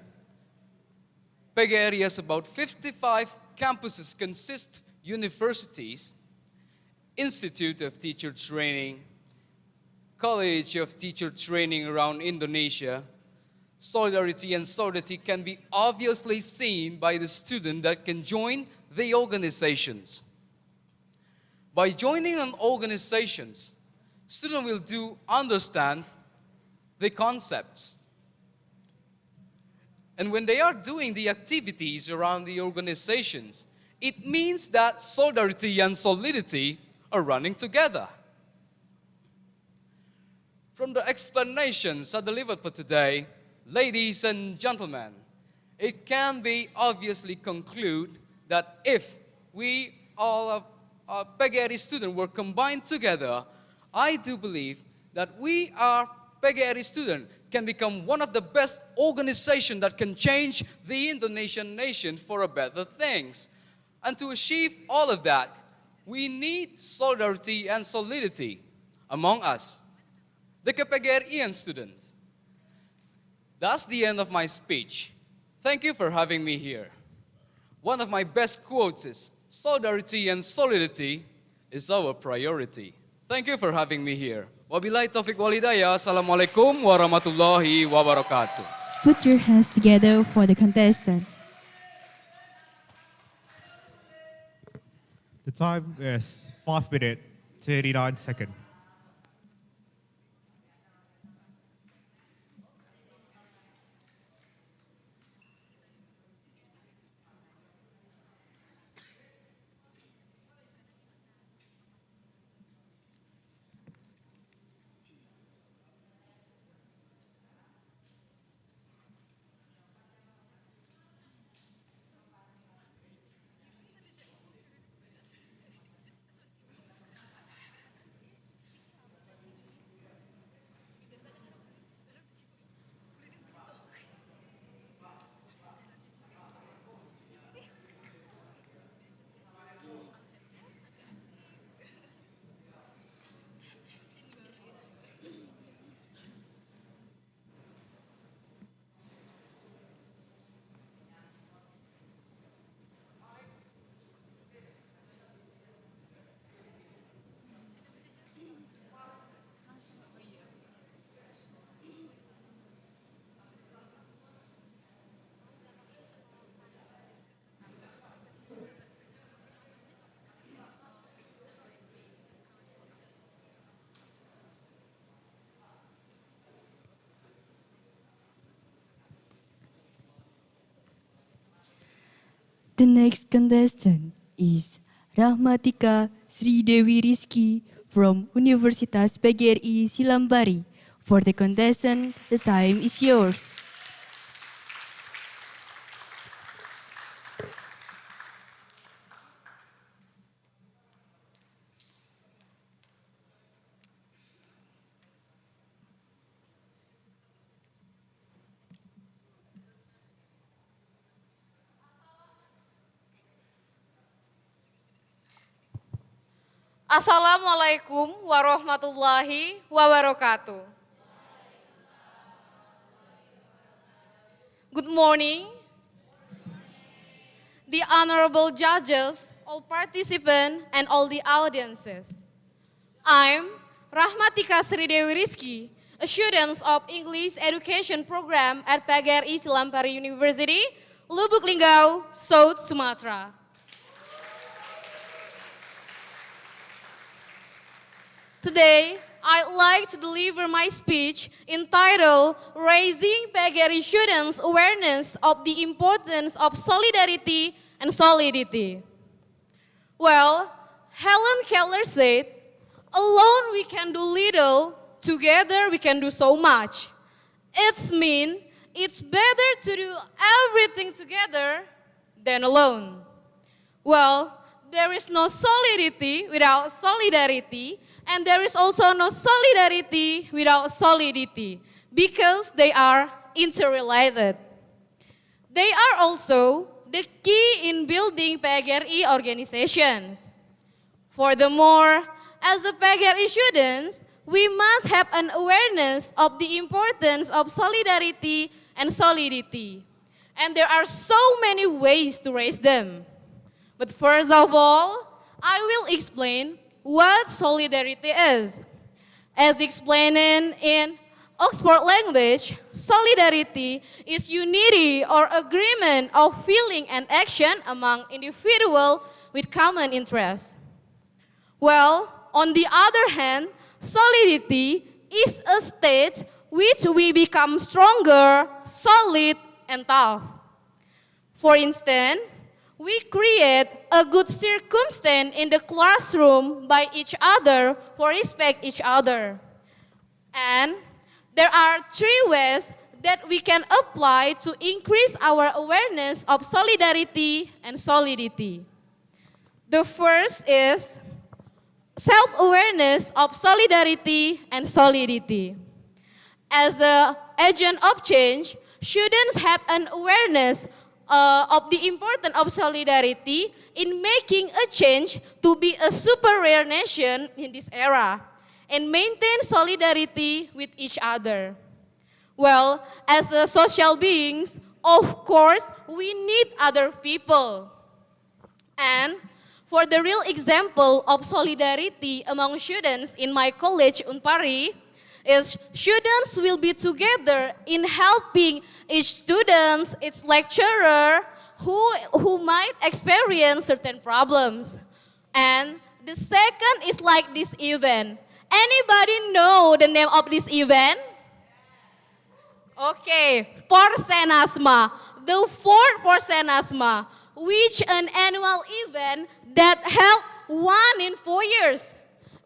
PGRI has about 55 campuses consist universities, Institute of Teacher Training, College of Teacher Training around Indonesia. Solidarity and solidity can be obviously seen by the student that can join the organizations. By joining an organizations, student will understand the concepts. And when they are doing the activities around the organizations, it means that solidarity and solidity are running together. From the explanations I delivered for today, ladies and gentlemen, it can be obviously conclude that if we all of our PGRI students were combined together, I do believe that we are PGRI students can become one of the best organizations that can change the Indonesian nation for a better things. And to achieve all of that, we need solidarity and solidity among us, the PGRI students. That's the end of my speech. Thank you for having me here. One of my best quotes is, solidarity and solidity is our priority. Thank you for having me here. Wabillahi taufiq walhidayah. Assalamualaikum warahmatullahi wabarakatuh. Put your hands together for the contestant. The time is 5 minutes, 39 seconds. The next contestant is Rahmatika Sri Dewi Rizky from Universitas PGRI Silambari. For the contestant, the time is yours. Assalamualaikum warahmatullahi wabarakatuh. Good morning, the honorable judges, all participants, and all the audiences. I'm Rahmatika Sri Dewi Rizky, a student of English Education Program at PGRI Silambari University, Lubuk Linggau, South Sumatra. Today, I'd like to deliver my speech entitled Raising PGRI Students' Awareness of the Importance of Solidarity and Solidity. Well, Helen Keller said, alone we can do little, together we can do so much. It's better to do everything together than alone. Well, there is no solidity without solidarity, and there is also no solidarity without solidity, because they are interrelated. They are also the key in building PGRI organizations. Furthermore, as the PGRI students, we must have an awareness of the importance of solidarity and solidity. And there are so many ways to raise them. But first of all, I will explain what solidarity is. As explained in Oxford language, solidarity is unity or agreement of feeling and action among individuals with common interests. Well, on the other hand, solidity is a state which we become stronger, solid, and tough. For instance, we create a good circumstance in the classroom by each other for respect each other. And there are 3 ways that we can apply to increase our awareness of solidarity and solidity. The first is self-awareness of solidarity and solidity. As an agent of change, students have an awareness of the importance of solidarity in making a change to be a superior nation in this era and maintain solidarity with each other. Well, as a social beings, of course, we need other people. And for the real example of solidarity among students in my college, Unpari, is students will be together in helping each student, its lecturer, who might experience certain problems. And the second is like this event. Anybody know the name of this event? Okay, PORSENASMA, the 4th PORSENASMA, which an annual event that held 1 in 4 years.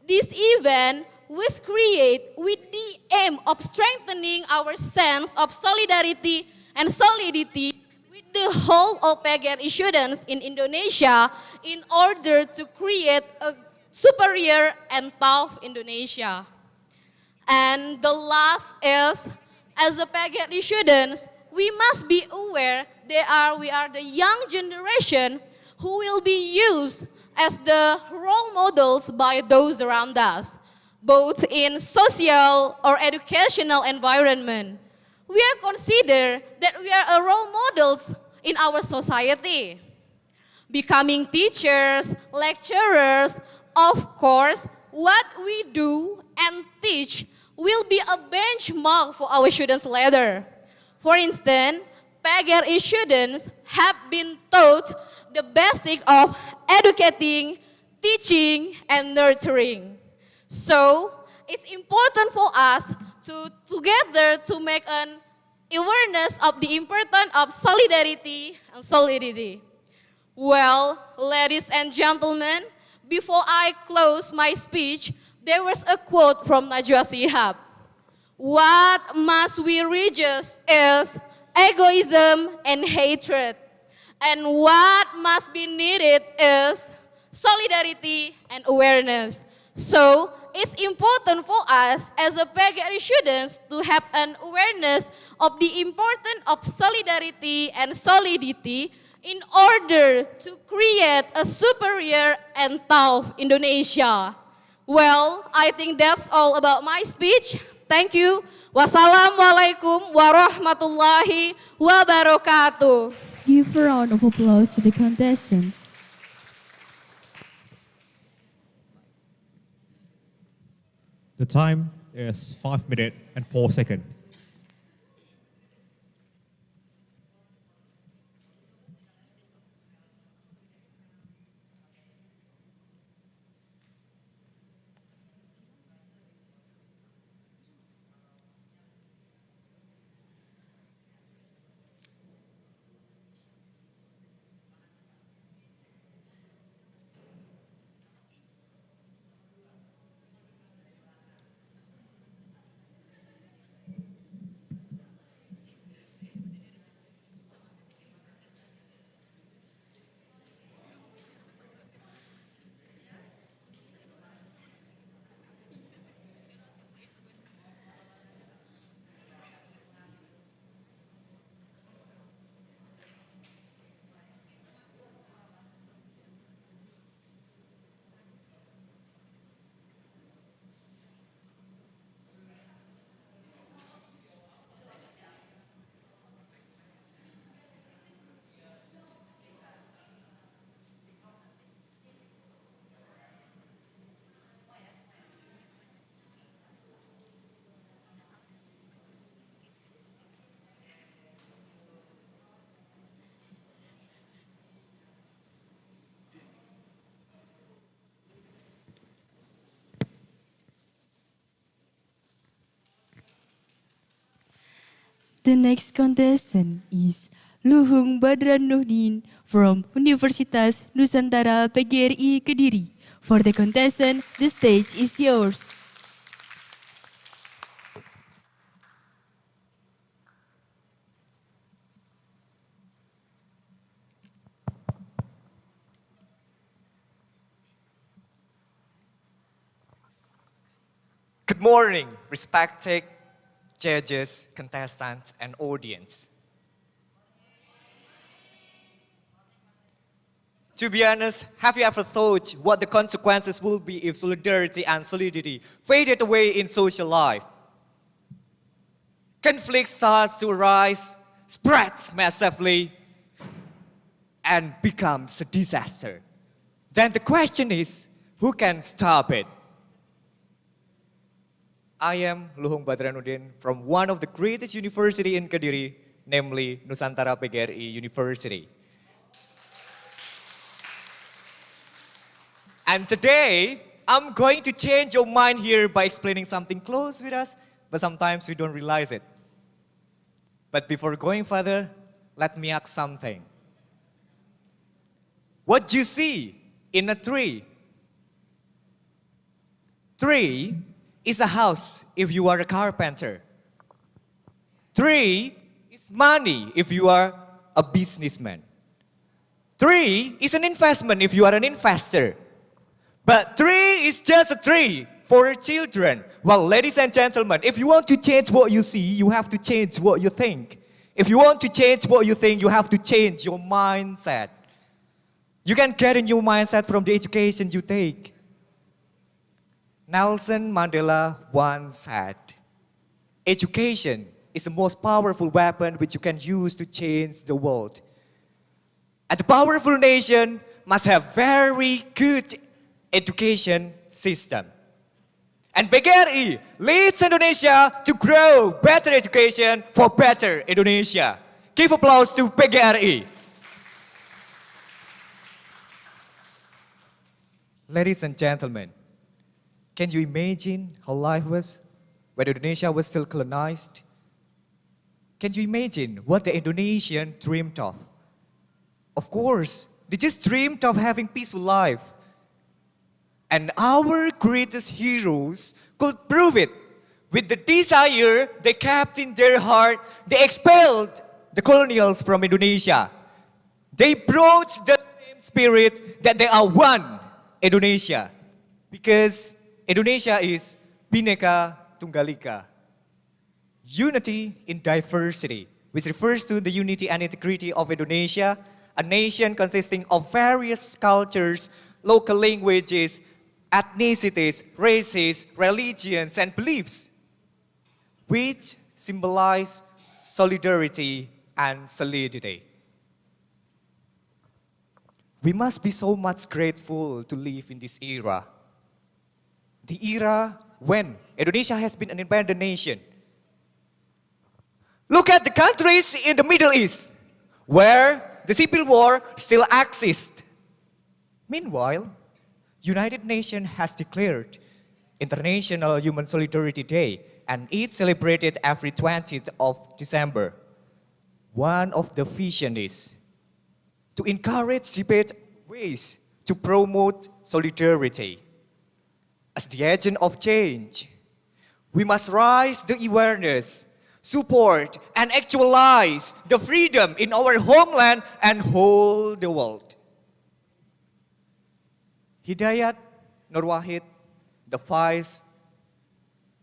This event was created with the aim of strengthening our sense of solidarity and solidity with the whole of PGRI students in Indonesia in order to create a superior and tough Indonesia. And the last is, as a PGRI students, we must be aware we are the young generation who will be used as the role models by those around us, both in social or educational environment. We are considered that we are role models in our society. Becoming teachers, lecturers, of course, what we do and teach will be a benchmark for our students later. For instance, PGRI students have been taught the basic of educating, teaching, and nurturing. So, it's important for us to together to make an awareness of the importance of solidarity and solidity. Well, ladies and gentlemen, before I close my speech, there was a quote from Najwa Shihab. What must we resist is egoism and hatred. And what must be needed is solidarity and awareness. So, it's important for us as a PGRI students to have an awareness of the importance of solidarity and solidity in order to create a superior and tough Indonesia. Well, I think that's all about my speech. Thank you. Wassalamualaikum warahmatullahi wabarakatuh. Give a round of applause to the contestant. The time is 5 minutes and 4 seconds. The next contestant is Luhung Badran from Universitas Nusantara PGRI Kediri. For the contestant, the stage is yours. Good morning, respected judges, contestants, and audience. To be honest, have you ever thought what the consequences will be if solidarity and solidity faded away in social life? Conflict starts to arise, spreads massively, and becomes a disaster. Then the question is, who can stop it? I am Luhung Badranudin from one of the greatest university in Kediri, namely Nusantara PGRI University. And today, I'm going to change your mind here by explaining something close with us, but sometimes we don't realize it. But before going further, let me ask something. What do you see in a tree? Tree is a house if you are a carpenter. Tree is money if you are a businessman. Tree is an investment if you are an investor. But tree is just a tree for children. Well, ladies and gentlemen, if you want to change what you see, you have to change what you think. If you want to change what you think, you have to change your mindset. You can get a new mindset from the education you take. Nelson Mandela once said, education is the most powerful weapon which you can use to change the world. A powerful nation must have very good education system. And PGRI leads Indonesia to grow better education for better Indonesia. Give applause to PGRI. Ladies and gentlemen, can you imagine how life was when Indonesia was still colonized? Can you imagine what the Indonesian dreamed of? Of course, They just dreamed of having peaceful life. And our greatest heroes could prove it. With the desire they kept in their heart, they expelled the colonials from Indonesia. They brought the same spirit that they are one Indonesia. Because Indonesia is Bhinneka Tunggal Ika. Unity in diversity, which refers to the unity and integrity of Indonesia, a nation consisting of various cultures, local languages, ethnicities, races, religions, and beliefs, which symbolize solidarity and solidity. We must be so much grateful to live in this era. The era when Indonesia has been an independent nation. Look at the countries in the Middle East, where the civil war still exists. Meanwhile, United Nations has declared International Human Solidarity Day, and it's celebrated every 20th of December. One of the vision is to encourage debate ways to promote solidarity. As the agent of change, we must raise the awareness, support, and actualize the freedom in our homeland and whole the world. Hidayat Nur Wahid, the Vice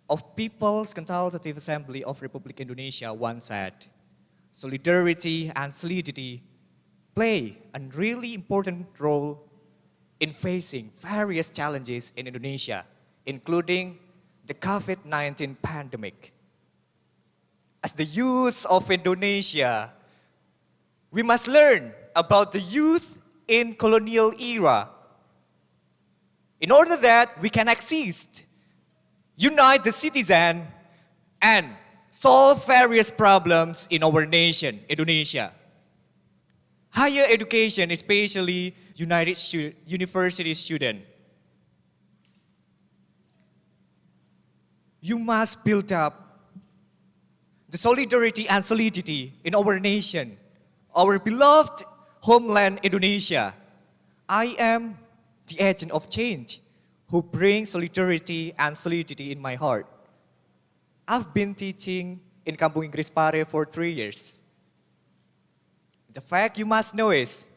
of People's Consultative Assembly of Republic Indonesia, once said, solidarity and solidity play a really important role in facing various challenges in Indonesia, including the COVID-19 pandemic. As the youths of Indonesia, we must learn about the youth in colonial era in order that we can exist, unite the citizen, and solve various problems in our nation, Indonesia. Higher education, especially university student. You must build up the solidarity and solidity in our nation, our beloved homeland, Indonesia. I am the agent of change who brings solidarity and solidity in my heart. I've been teaching in Kampung Inggris Pare for 3 years. The fact you must know is,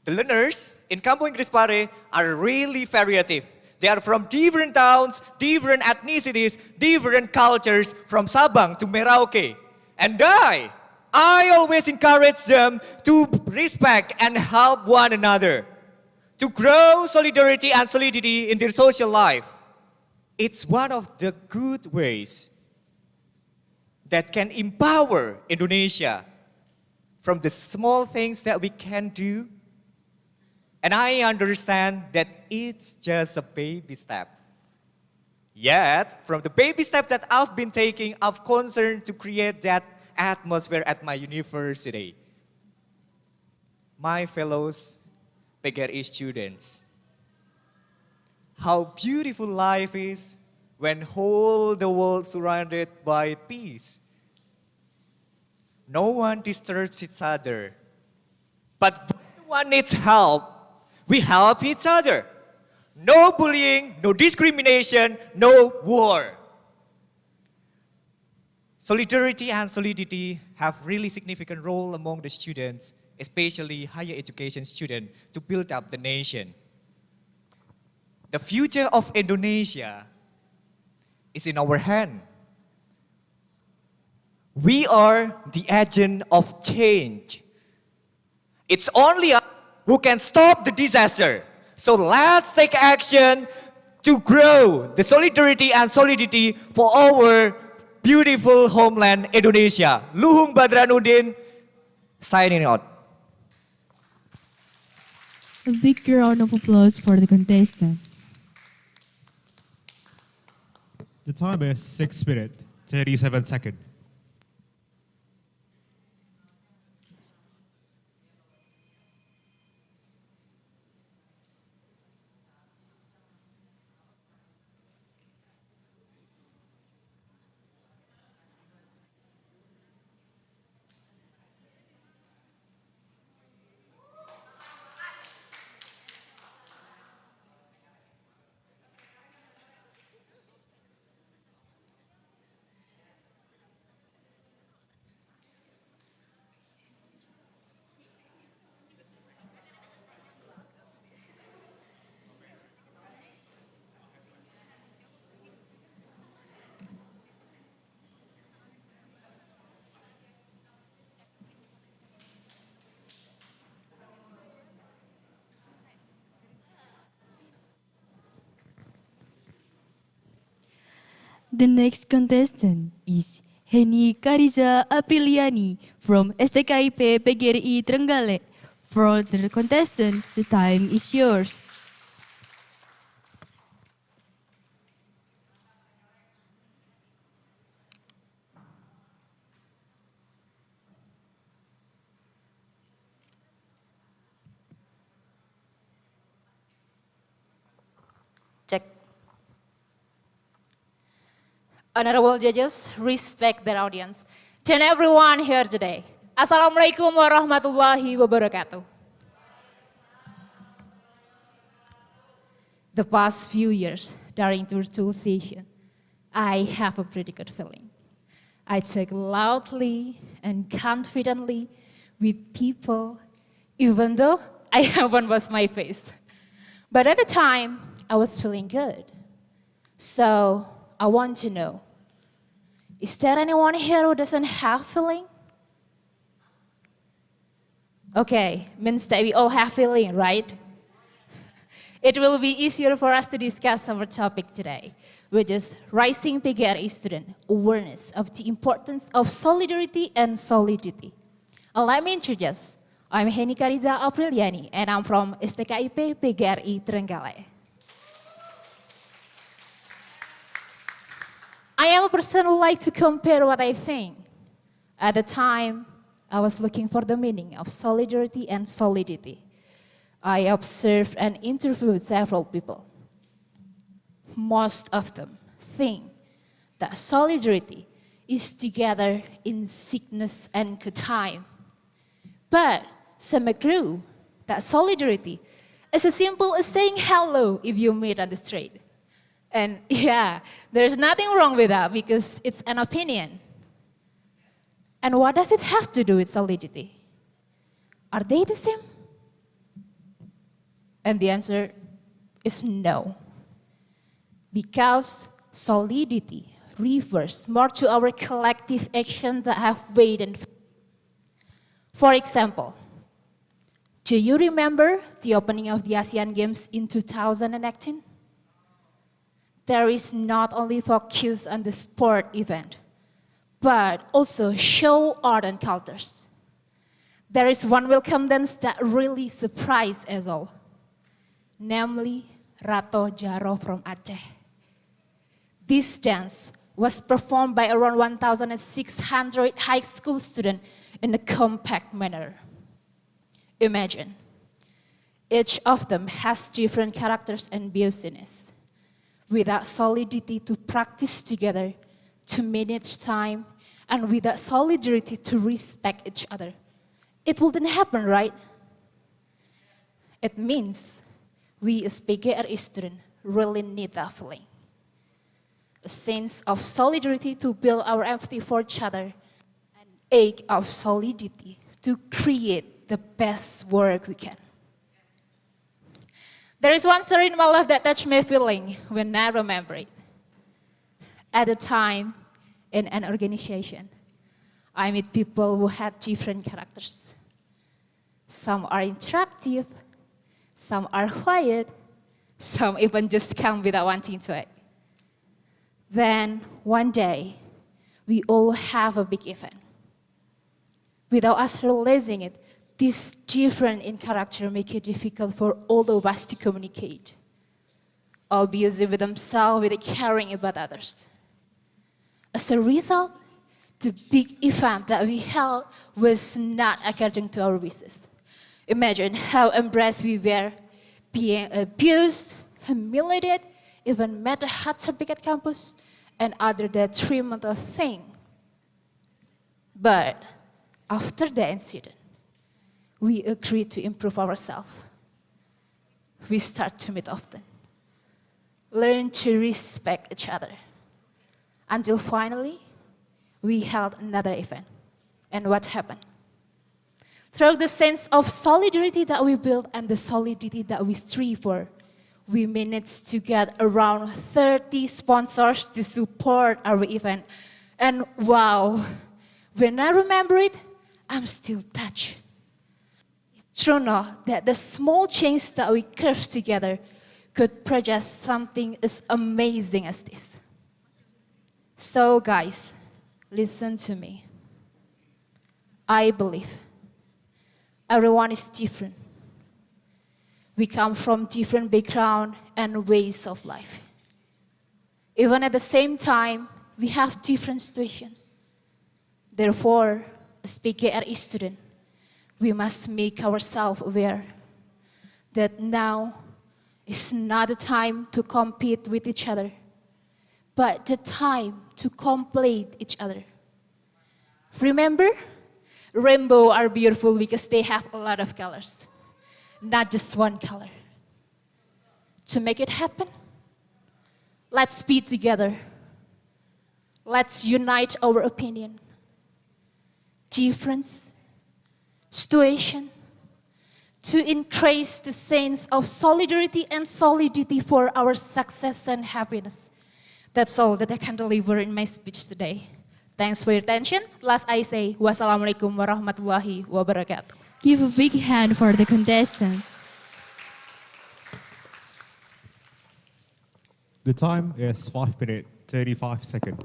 the learners in Kampung Inggris Pare are really variative. They are from different towns, different ethnicities, different cultures, from Sabang to Merauke. And I always encourage them to respect and help one another, to grow solidarity and solidity in their social life. It's one of the good ways that can empower Indonesia from the small things that we can do. And I understand that it's just a baby step. Yet, from the baby steps that I've been taking, I'm concerned to create that atmosphere at my university. My fellows PGRI students, how beautiful life is when whole the world surrounded by peace. No one disturbs each other. But when one needs help, we help each other. No bullying, no discrimination, no war. Solidarity and solidity have really significant role among the students, especially higher education students, to build up the nation. The future of Indonesia is in our hand. We are the agent of change. It's only us who can stop the disaster. So let's take action to grow the solidarity and solidity for our beautiful homeland, Indonesia. Luhung Badranudin, signing out. A big round of applause for the contestant. The time is 6 minutes, 37 seconds. The next contestant is Heni Kariza Apriliani from STKIP PGRI Tanggal. For the contestant, the time is yours. Check. Honorable judges, respect their audience, and everyone here today. Assalamualaikum warahmatullahi wabarakatuh. The past few years during the virtual session, I have a pretty good feeling. I talk loudly and confidently with people, even though I haven't washed my face. But at the time, I was feeling good. So I want to know, is there anyone here who doesn't have feeling? Okay, means that we all have feeling, right? It will be easier for us to discuss our topic today, which is rising PGRI student awareness of the importance of solidarity and solidity. Let me introduce. I'm Heni Kariza Apriliani, and I'm from STKIP PGRI Tanggal. I am a person who likes to compare what I think. At the time, I was looking for the meaning of solidarity and solidity. I observed and interviewed several people. Most of them think that solidarity is together in sickness and good time. But some agree that solidarity is as simple as saying hello if you meet on the street. And yeah, there's nothing wrong with that because it's an opinion. And what does it have to do with solidity? Are they the same? And the answer is no. Because solidity refers more to our collective action that have weight and. For example, do you remember the opening of the Asian Games in 2018? There is not only focus on the sport event, but also show art and cultures. There is one welcome dance that really surprised us all, namely Rato Jaro from Aceh. This dance was performed by around 1,600 high school students in a compact manner. Imagine, each of them has different characters and business. Without solidity to practice together, to manage time, and without solidarity to respect each other, it wouldn't happen, right? It means we as PGRI students really need that feeling. A sense of solidarity to build our empathy for each other, an ache of solidity to create the best work we can. There is one story in my life that touched my feeling when I remember it. At the time, in an organization, I meet people who had different characters. Some are interactive, some are quiet, some even just come without wanting to act. Then, one day, we all have a big event. Without us realizing it, this difference in character make it difficult for all of us to communicate. All busy with themselves without caring about others. As a result, the big event that we held was not according to our wishes. Imagine how embarrassed we were, being abused, humiliated, even met a hot topic at campus, and other detrimental thing. But after the incident, we agreed to improve ourselves. We start to meet often, learn to respect each other, until finally, we held another event. And what happened? Through the sense of solidarity that we built and the solidity that we strive for, we managed to get around 30 sponsors to support our event. And wow, when I remember it, I'm still touched. It's true now that the small change that we curved together could produce something as amazing as this. So guys, listen to me. I believe everyone is different. We come from different background and ways of life. Even at the same time, we have different situations. Therefore, as PGRI student, we must make ourselves aware that now is not the time to compete with each other, but the time to complete each other. Remember, rainbow are beautiful because they have a lot of colors, not just one color. To make it happen, let's be together. Let's unite our opinion, difference, situation, to increase the sense of solidarity and solidity for our success and happiness. That's all that I can deliver in my speech today. Thanks for your attention. Last I say, wassalamualaikum warahmatullahi wabarakatuh. Give a big hand for the contestant. The time is 5 minutes, 35 seconds.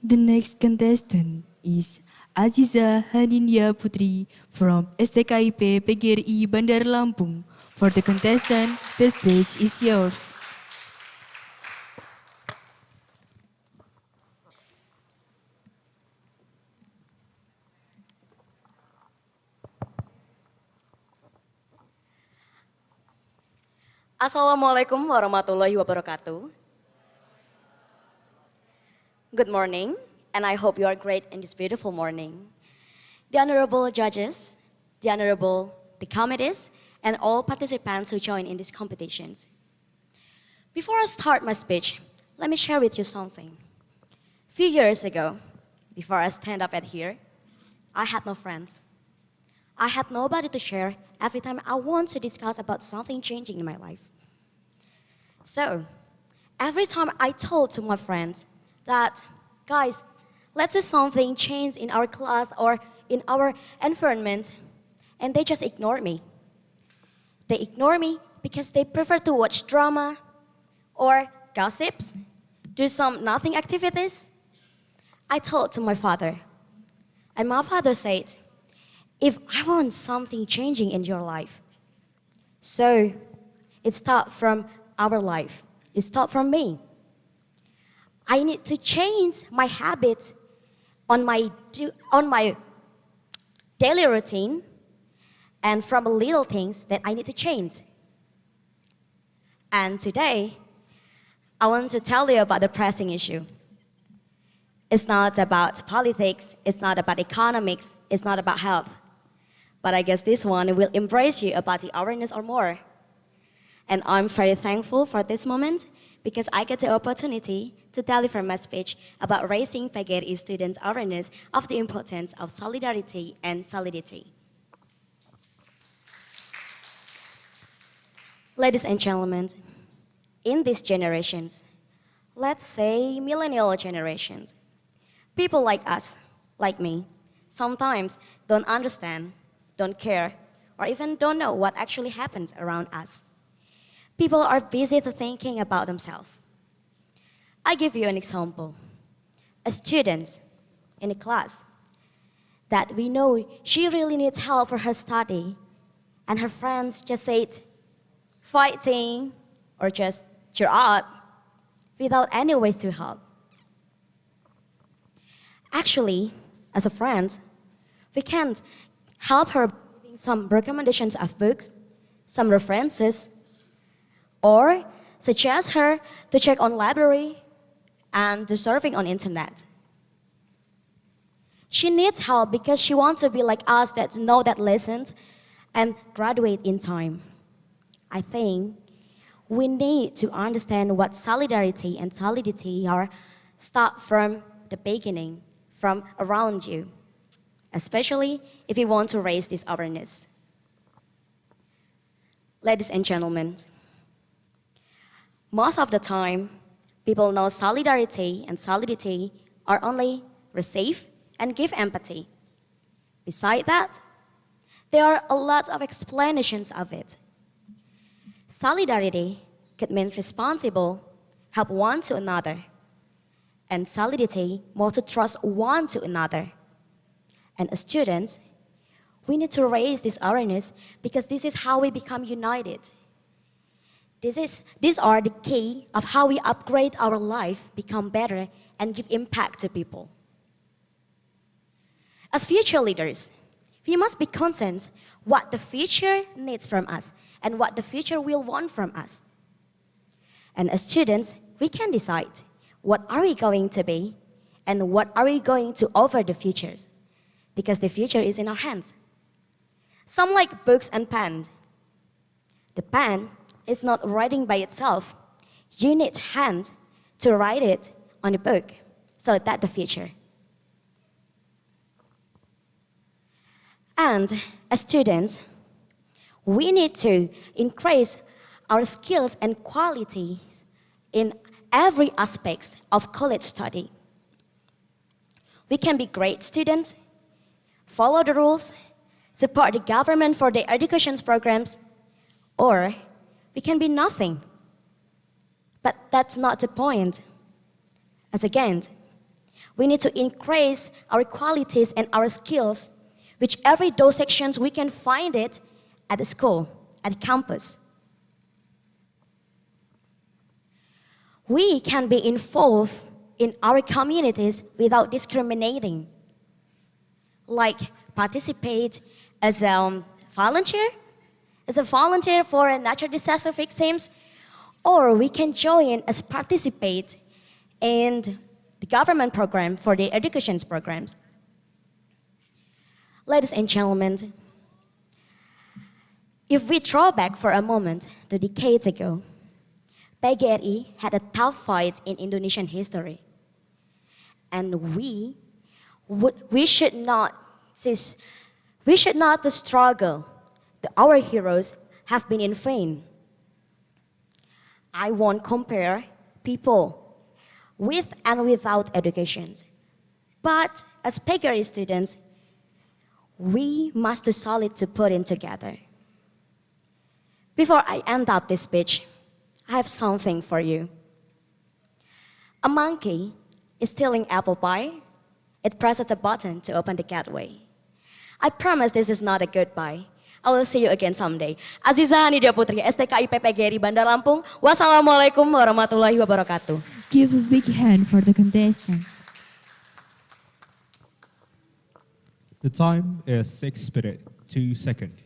The next contestant is Aziza Haninia Putri from STKIP PGRI Bandar Lampung. For the contestant, the stage is yours. Assalamualaikum warahmatullahi wabarakatuh. Good morning, and I hope you are great in this beautiful morning. The honorable judges, the committees, and all participants who join in these competitions. Before I start my speech, let me share with you something. A few years ago, before I stand up at here, I had no friends. I had nobody to share every time I want to discuss about something changing in my life. So, every time I told to my friends that, guys, let's do something change in our class or in our environment, and they just ignore me. They ignore me because they prefer to watch drama or gossips, do some nothing activities. I told to my father, and my father said, if I want something changing in your life, so it starts from our life, it starts from me. I need to change my habits on my daily routine and from little things that I need to change. And today, I want to tell you about the pressing issue. It's not about politics, it's not about economics, it's not about health. But I guess this one will embrace you about the awareness or more. And I'm very thankful for this moment because I get the opportunity to deliver my speech about raising PGRI students' awareness of the importance of solidarity and solidity. Ladies and gentlemen, in these generations, let's say millennial generations, people like us, like me, sometimes don't understand, don't care, or even don't know what actually happens around us. People are busy thinking about themselves. I give you an example. A student in a class that we know she really needs help for her study, and her friends just said, fighting, or just cheer up, without any ways to help. Actually, as a friend, we can help her giving some recommendations of books, some references, or suggest her to check on library and do surfing on internet. She needs help because she wants to be like us that know that lessons and graduate in time. I think we need to understand what solidarity and solidity are. Start from the beginning, from around you, especially if you want to raise this awareness. Ladies and gentlemen, most of the time, people know solidarity and solidity are only receive and give empathy. Besides that, there are a lot of explanations of it. Solidarity could mean responsible, help one to another, and solidity more to trust one to another. And as students, we need to raise this awareness because this is how we become united. These are the key of how we upgrade our life, become better, and give impact to people. As future leaders, we must be concerned what the future needs from us and what the future will want from us. And as students, we can decide what are we going to be and what are we going to offer the futures, because the future is in our hands. Some like books and pen. The pen is not writing by itself. You need hands to write it on the book, so that's the future. And as students, we need to increase our skills and qualities in every aspect of college study. We can be great students, follow the rules, support the government for their education programs, or we can be nothing. But that's not the point. As again, we need to increase our qualities and our skills, whichever those sections we can find it at the school, at the campus. We can be involved in our communities without discriminating, like participate as a volunteer for natural disaster victims, or we can join as participate in the government program for the education programs. Ladies and gentlemen, if we draw back for a moment to decades ago, PGRI had a tough fight in Indonesian history. And we should not struggle. Our heroes have been in vain. I won't compare people with and without education. But as PGRI students, we must do solid to put in together. Before I end up this speech, I have something for you. A monkey is stealing apple pie. It presses a button to open the gateway. I promise this is not a goodbye. I will see you again someday. Aziza Hanidia Putri, STKIP PGRI Bandar Lampung. Wassalamualaikum warahmatullahi wabarakatuh. Give a big hand for the contestant. The time is 6 minutes, 2 seconds.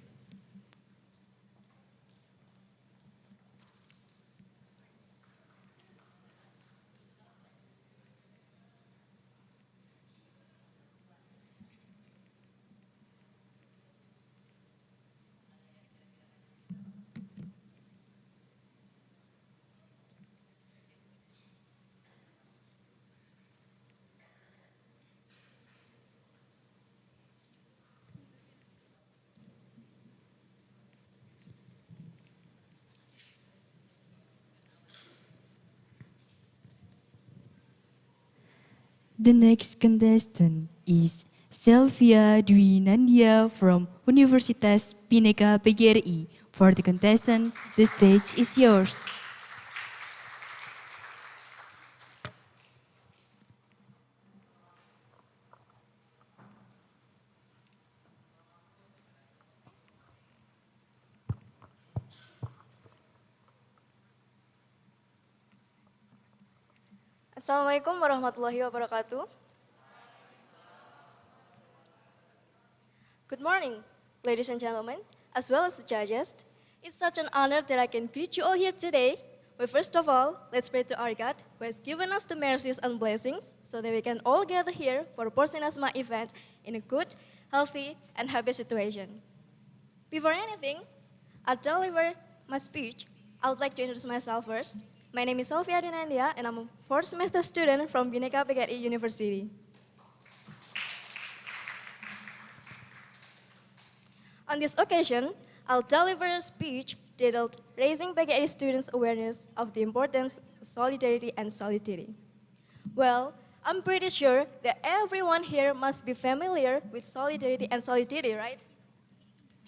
The next contestant is Selvia Dwi Nandia from Universitas Bhinneka PGRI. For the contestant, the stage is yours. Assalamualaikum warahmatullahi wabarakatuh. Good morning, ladies and gentlemen, as well as the judges. It's such an honor that I can greet you all here today. But first of all, let's pray to our God, who has given us the mercies and blessings so that we can all gather here for a PORSENASMA event in a good, healthy, and happy situation. Before anything, I'll deliver my speech. I would like to introduce myself first. My name is Sylvia Dinandia, and I'm a fourth semester student from Bhinneka PGRI University. On this occasion, I'll deliver a speech titled Raising PGRI Students' Awareness of the Importance of Solidarity and Solidity. Well, I'm pretty sure that everyone here must be familiar with solidarity and solidity, right?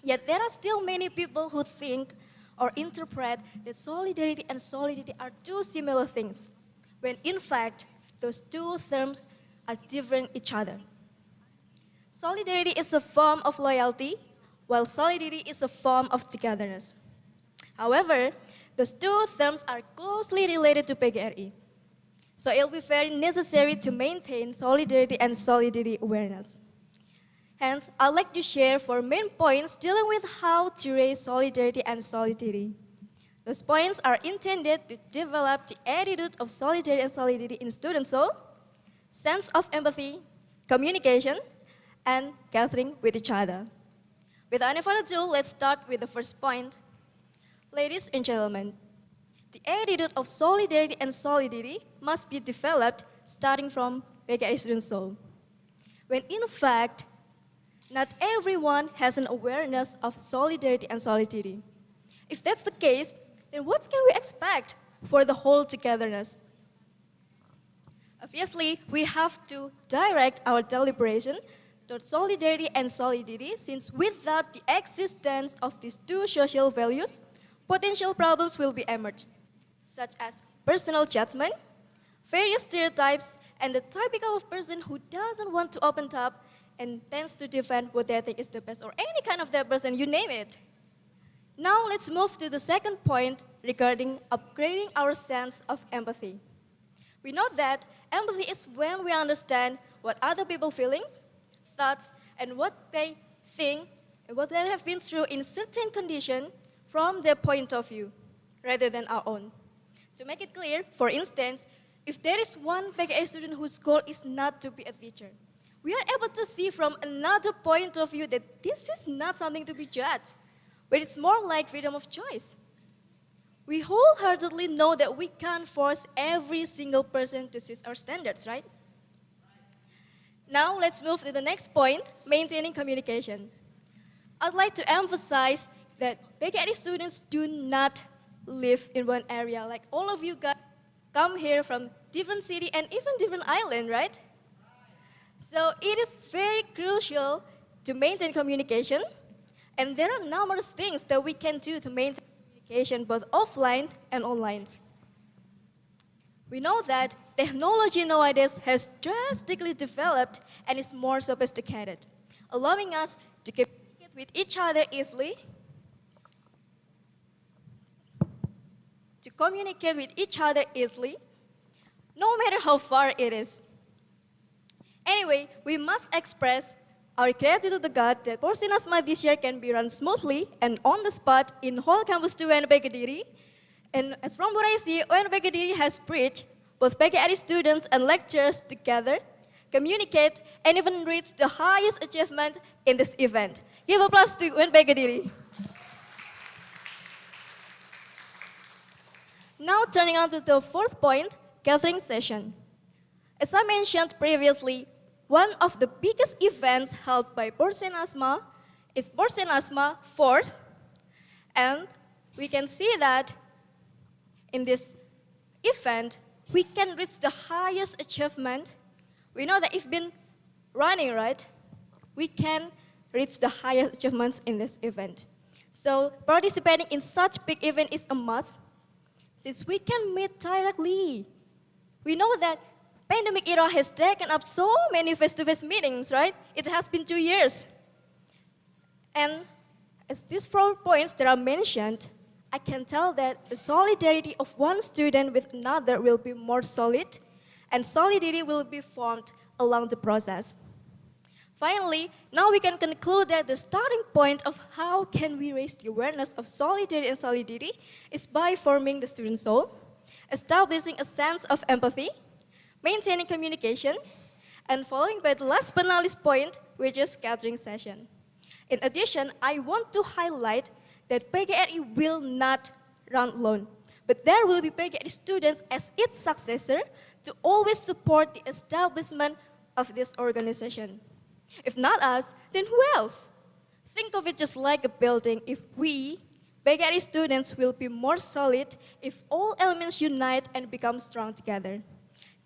Yet there are still many people who think or interpret that solidarity and solidity are two similar things, when in fact, those two terms are different each other. Solidarity is a form of loyalty, while solidity is a form of togetherness. However, those two terms are closely related to PGRI. So it will be very necessary to maintain solidarity and solidity awareness. Hence, I'd like to share 4 main points dealing with how to raise solidarity and solidity. Those points are intended to develop the attitude of solidarity and solidity in students' soul, sense of empathy, communication, and gathering with each other. Without any further ado, let's start with the first point. Ladies and gentlemen, the attitude of solidarity and solidity must be developed starting from PGRI students' soul. When in fact, not everyone has an awareness of solidarity and solidity. If that's the case, then what can we expect for the whole togetherness? Obviously, we have to direct our deliberation toward solidarity and solidity, since without the existence of these two social values, potential problems will be emerged, such as personal judgment, various stereotypes, and the typical of person who doesn't want to open up and tends to defend what they think is the best, or any kind of that person, you name it. Now let's move to the second point regarding upgrading our sense of empathy. We know that empathy is when we understand what other people's feelings, thoughts, and what they think, and what they have been through in certain condition from their point of view, rather than our own. To make it clear, for instance, if there is one PGRI student whose goal is not to be a teacher, we are able to see from another point of view that this is not something to be judged, but it's more like freedom of choice. We wholeheartedly know that we can't force every single person to suit our standards, right? Now let's move to the next point, maintaining communication. I'd like to emphasize that PGRI students do not live in one area. Like all of you guys come here from different city and even different island, right? So it is very crucial to maintain communication, and there are numerous things that we can do to maintain communication both offline and online. We know that technology nowadays has drastically developed and is more sophisticated, allowing us to communicate with each other easily, no matter how far it is. Anyway, we must express our gratitude to God that PORSENASMA this year can be run smoothly and on the spot in whole Campus 2 UNP Kediri. And as from what I see, UNP Kediri has bridged both PGRI students and lecturers together, communicate, and even reach the highest achievement in this event. Give applause to UNP Kediri. Now turning on to the fourth point, gathering session. As I mentioned previously, one of the biggest events held by PORSENASMA is PORSENASMA 4th, and we can see that in this event, we can reach the highest achievement. We know that if been running, right, we can reach the highest achievements in this event. So participating in such big event is a must, since we can meet directly. We know that pandemic era has taken up so many face-to-face meetings, right? It has been 2 years. And as these 4 points that are mentioned, I can tell that the solidarity of one student with another will be more solid, and solidity will be formed along the process. finally, now we can conclude that the starting point of how can we raise the awareness of solidarity and solidity is by forming the student soul, establishing a sense of empathy, maintaining communication, and following by the last but not least point, which is gathering session. In addition, I want to highlight that PGRI will not run alone, but there will be PGRI students as its successor to always support the establishment of this organization. If not us, then who else? Think of it just like a building. If we, PGRI students, will be more solid if all elements unite and become strong together.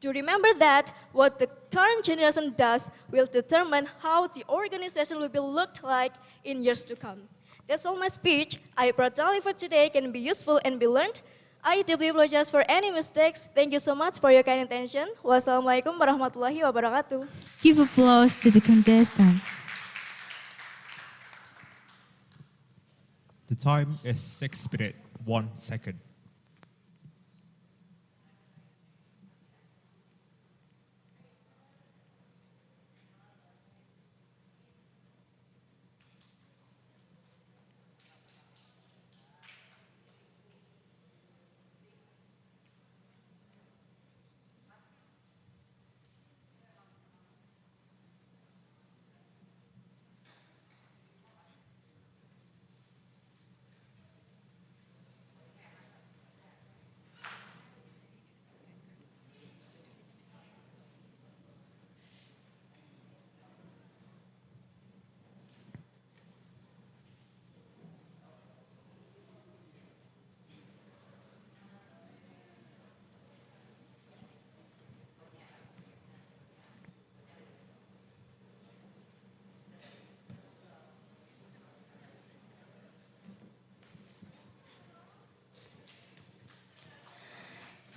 To remember that what the current generation does will determine how the organization will be looked like in years to come. That's all my speech. I pray for today can be useful and be learned. I deeply apologize for any mistakes. Thank you so much for your kind attention. Wassalamualaikum warahmatullahi wabarakatuh. Give applause to the contestant. The time is 6 minutes, 1 second.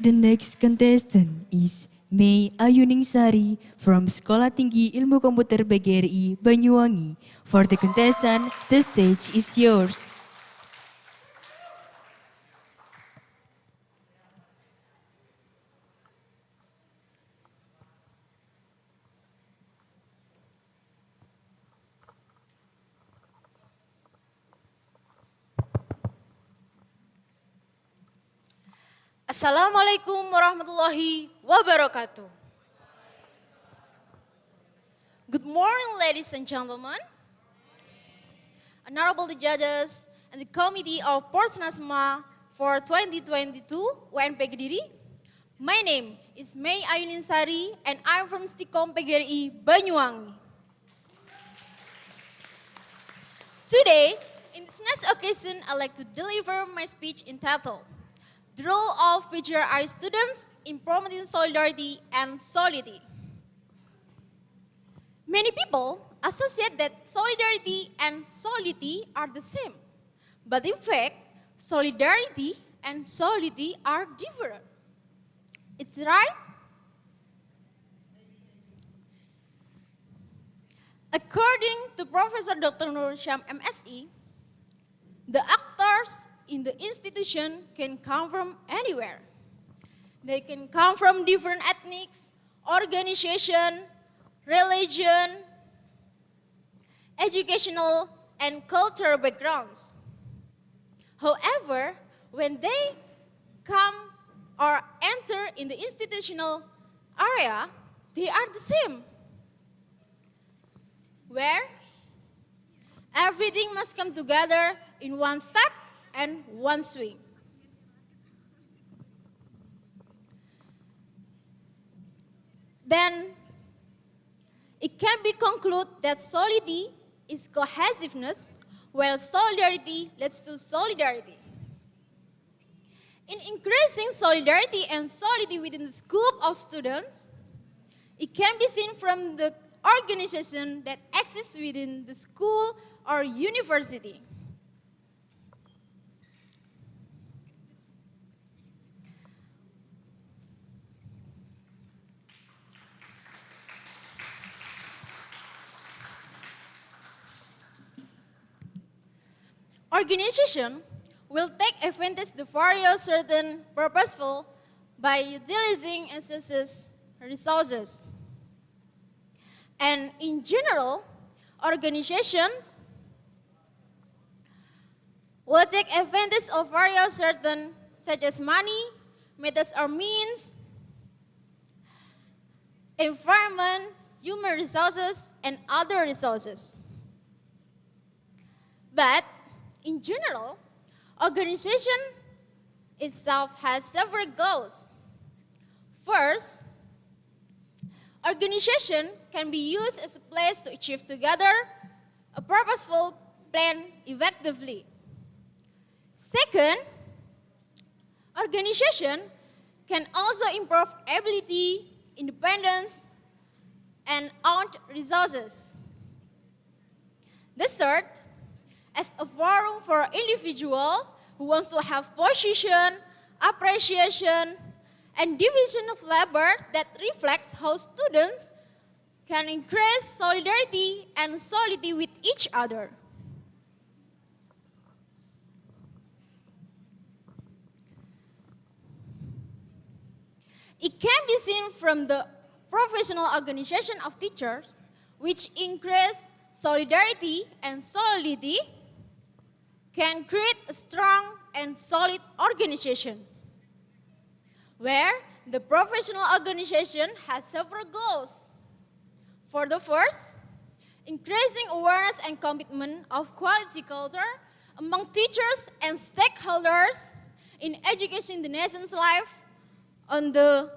The next contestant is Mei Ayuningsari from Sekolah Tinggi Ilmu Komputer PGRI Banyuwangi. For the contestant, the stage is yours. Assalamualaikum warahmatullahi wabarakatuh. Good morning, ladies and gentlemen, honorable judges, and the committee of PORSENASMA for 2022 UNP Kediri. My name is Mei Ayuningsari, and I'm from Stikom PGRI Banyuwangi. Today, in this next occasion, I'd like to deliver my speech entitled The Role of PGRI Students in Promoting Solidarity and Solidity. Many people associate that solidarity and solidity are the same. But in fact, solidarity and solidity are different. It's right? According to Professor Dr. Nur Syam MSI, the actors in the institution can come from anywhere. They can come from different ethnics, organization, religion, educational, and cultural backgrounds. However, when they come or enter in the institutional area, they are the same. Where everything must come together in one step and one swing. Then it can be concluded that solidity is cohesiveness, while solidarity leads to solidarity. In increasing solidarity and solidity within the group of students, it can be seen from the organization that exists within the school or university. Organization will take advantage of various certain purposeful by utilizing SS's resources. And in general, organizations will take advantage of various certain, such as money, methods or means, environment, human resources, and other resources. But in general, organization itself has several goals. First, organization can be used as a place to achieve together a purposeful plan effectively. Second, organization can also improve ability, independence, and own resources. The third, as a forum for individual who wants to have position, appreciation, and division of labor that reflects how students can increase solidarity and solidity with each other. It can be seen from the professional organization of teachers, which increase solidarity and solidity, can create a strong and solid organization, where the professional organization has several goals. For the first, increasing awareness and commitment of quality culture among teachers and stakeholders in education the nation's life on the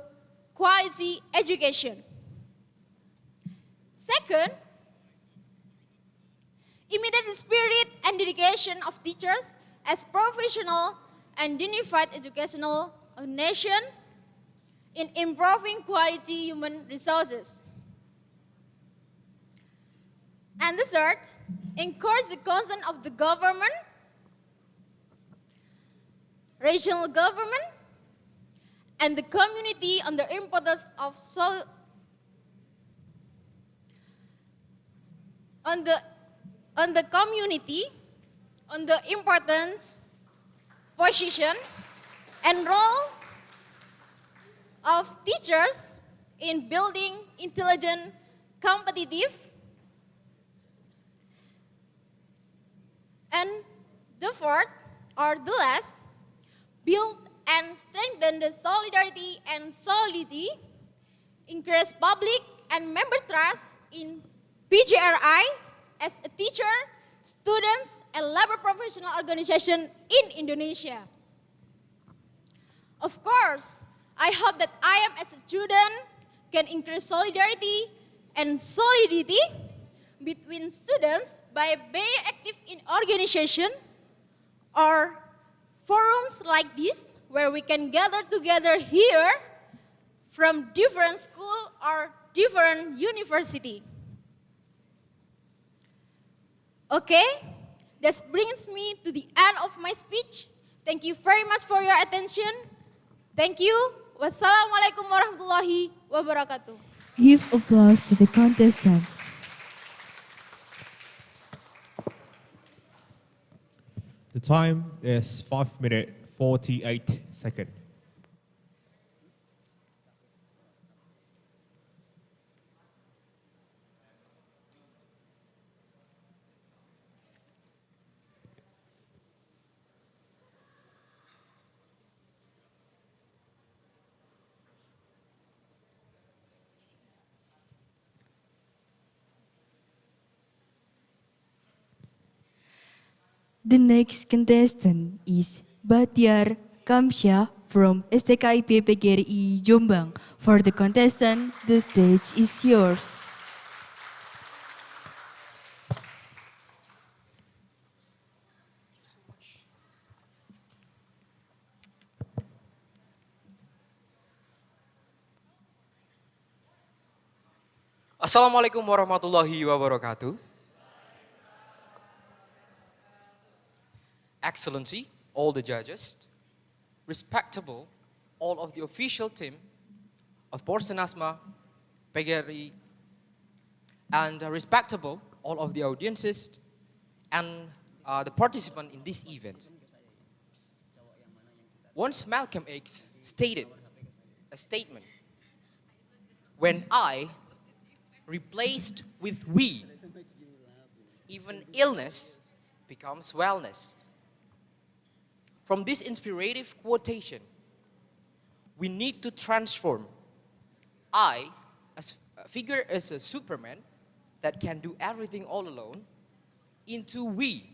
quality education. Second, imitate the spirit and dedication of teachers as professional and dignified educational nation in improving quality human resources. And the third, encourage the concern of the government, regional government, and the community on the importance of on the community, on the importance, position, and role of teachers in building intelligent, competitive, and the fourth, or the last, build and strengthen the solidarity and solidity, increase public and member trust in PGRI as a teacher, students, and labor professional organization in Indonesia. Of course, I hope that I am as a student can increase solidarity and solidity between students by being active in organization or forums like this, where we can gather together here from different school or different university. Okay, that brings me to the end of my speech. Thank you very much for your attention. Thank you. Wassalamualaikum warahmatullahi wabarakatuh. Give applause to the contestant. The time is 5 minutes 48 seconds. The next contestant is Batiar Kamsya from STKIP PGRI Jombang. For the contestant, the stage is yours. Assalamualaikum warahmatullahi wabarakatuh. Excellency, all the judges, respectable, all of the official team of PORSENASMA, PGRI, and respectable, all of the audiences and the participants in this event. Once Malcolm X stated a statement, when I replaced with we, even illness becomes wellness. From this inspirative quotation, we need to transform I as a figure as a Superman that can do everything all alone into we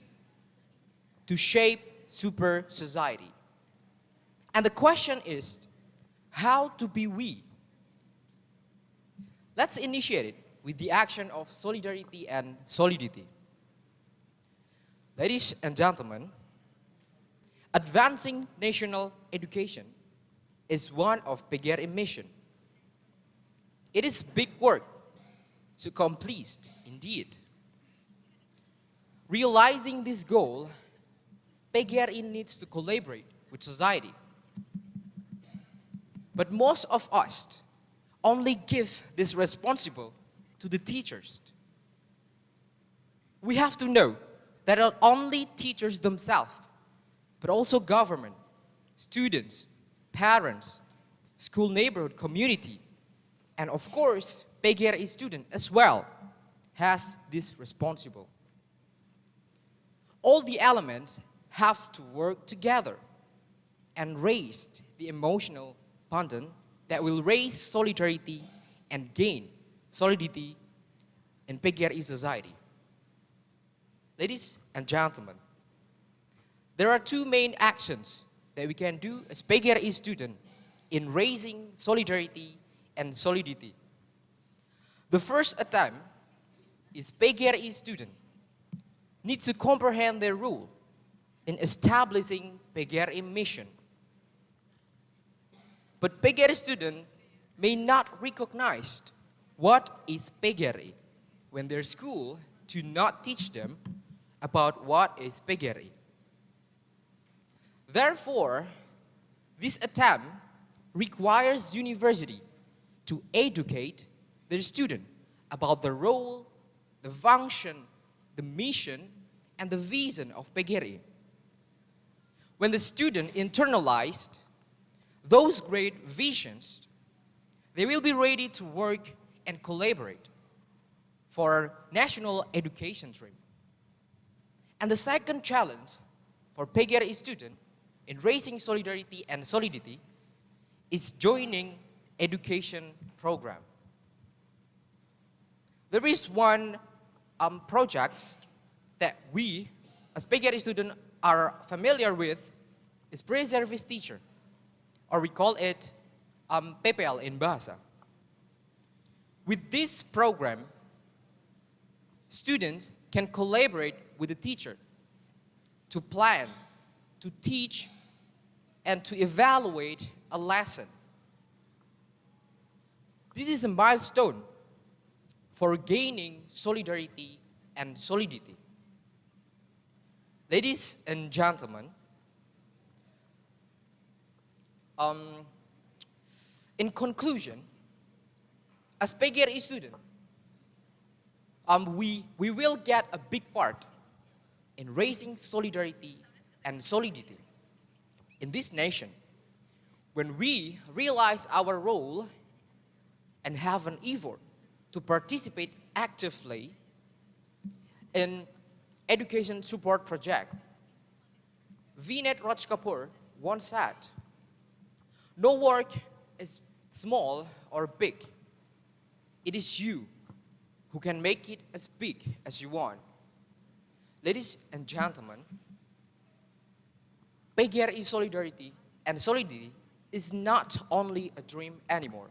to shape super society. And the question is, how to be we? Let's initiate it with the action of solidarity and solidity. Ladies and gentlemen, advancing national education is one of PGRI mission. It is big work to complete, indeed. Realizing this goal, PGRI needs to collaborate with society. But most of us only give this responsible to the teachers. We have to know that not only teachers themselves, but also government, students, parents, school neighborhood community, and of course, PGRI student as well, has this responsible. All the elements have to work together and raise the emotional bond that will raise solidarity and gain solidity in PGRI society. Ladies and gentlemen, there are two main actions that we can do as PGRI student in raising solidarity and solidity. The first attempt is PGRI student need to comprehend their role in establishing PGRI mission. But PGRI student may not recognize what is PGRI when their school do not teach them about what is PGRI. Therefore, this attempt requires university to educate their student about the role, the function, the mission, and the vision of PGRI. When the student internalized those great visions, they will be ready to work and collaborate for national education dream. And the second challenge for PGRI student in raising solidarity and solidity is joining education program. There is one project that we as PGRI student are familiar with, is pre-service teacher, or we call it PPL in Bahasa. With this program, students can collaborate with the teacher to plan, to teach, and to evaluate a lesson. This is a milestone for gaining solidarity and solidity. Ladies and gentlemen, in conclusion, as PGRI student, we will get a big part in raising solidarity and solidity in this nation when we realize our role and have an effort to participate actively in education support project. Vinet Raj Kapoor once said, "No work is small or big. It is you who can make it as big as you want." Ladies and gentlemen, PGRI solidarity and solidity is not only a dream anymore.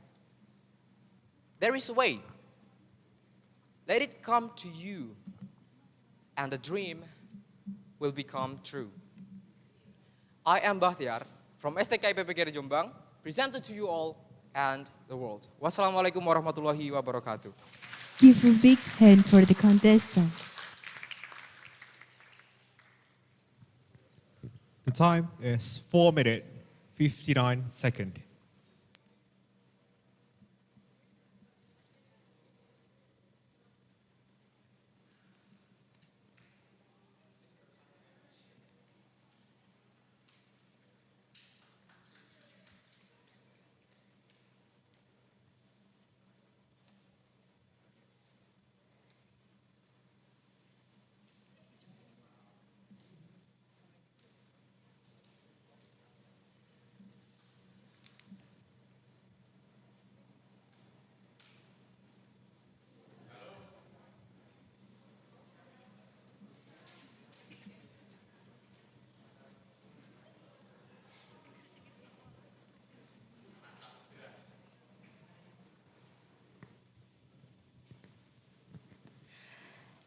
There is a way. Let it come to you, and the dream will become true. I am Bahtiar from STKIP PGRI Jombang, presented to you all and the world. Wassalamualaikum warahmatullahi wabarakatuh. Give a big hand for the contestant. The time is 4 minutes, 59 seconds.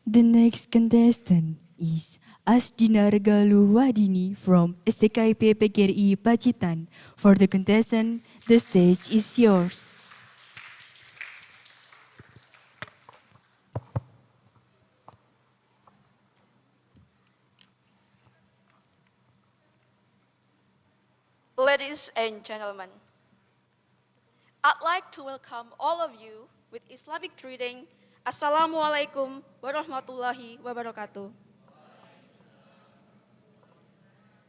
The next contestant is Asdina Regalu Wadini from STKIP PGRI Pacitan. For the contestant, the stage is yours. Ladies and gentlemen, I'd like to welcome all of you with Islamic greeting. Assalamualaikum warahmatullahi wabarakatuh.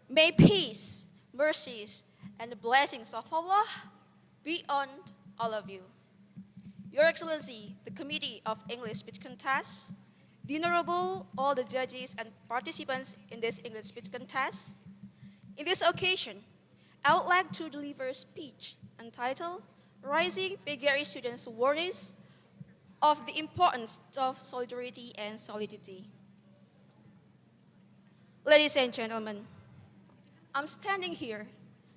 May peace, mercies, and the blessings of Allah be on all of you. Your Excellency, the Committee of English Speech Contest, the Honorable all the judges and participants in this English Speech Contest. In this occasion, I would like to deliver a speech entitled Rising PGRI Students' Awareness of the Importance of Solidarity and Solidity. Ladies and gentlemen, I'm standing here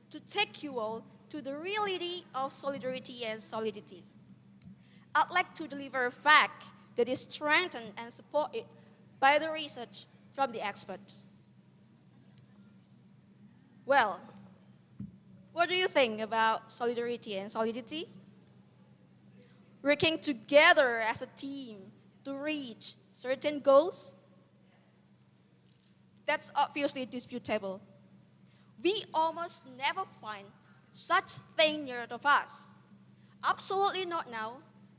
to take you all to the reality of solidarity and solidity. I'd like to deliver a fact that is strengthened and supported by the research from the experts. Well, what do you think about solidarity and solidity? Working together as a team to reach certain goals? That's obviously disputable. We almost never find such thing near of us. Absolutely not now,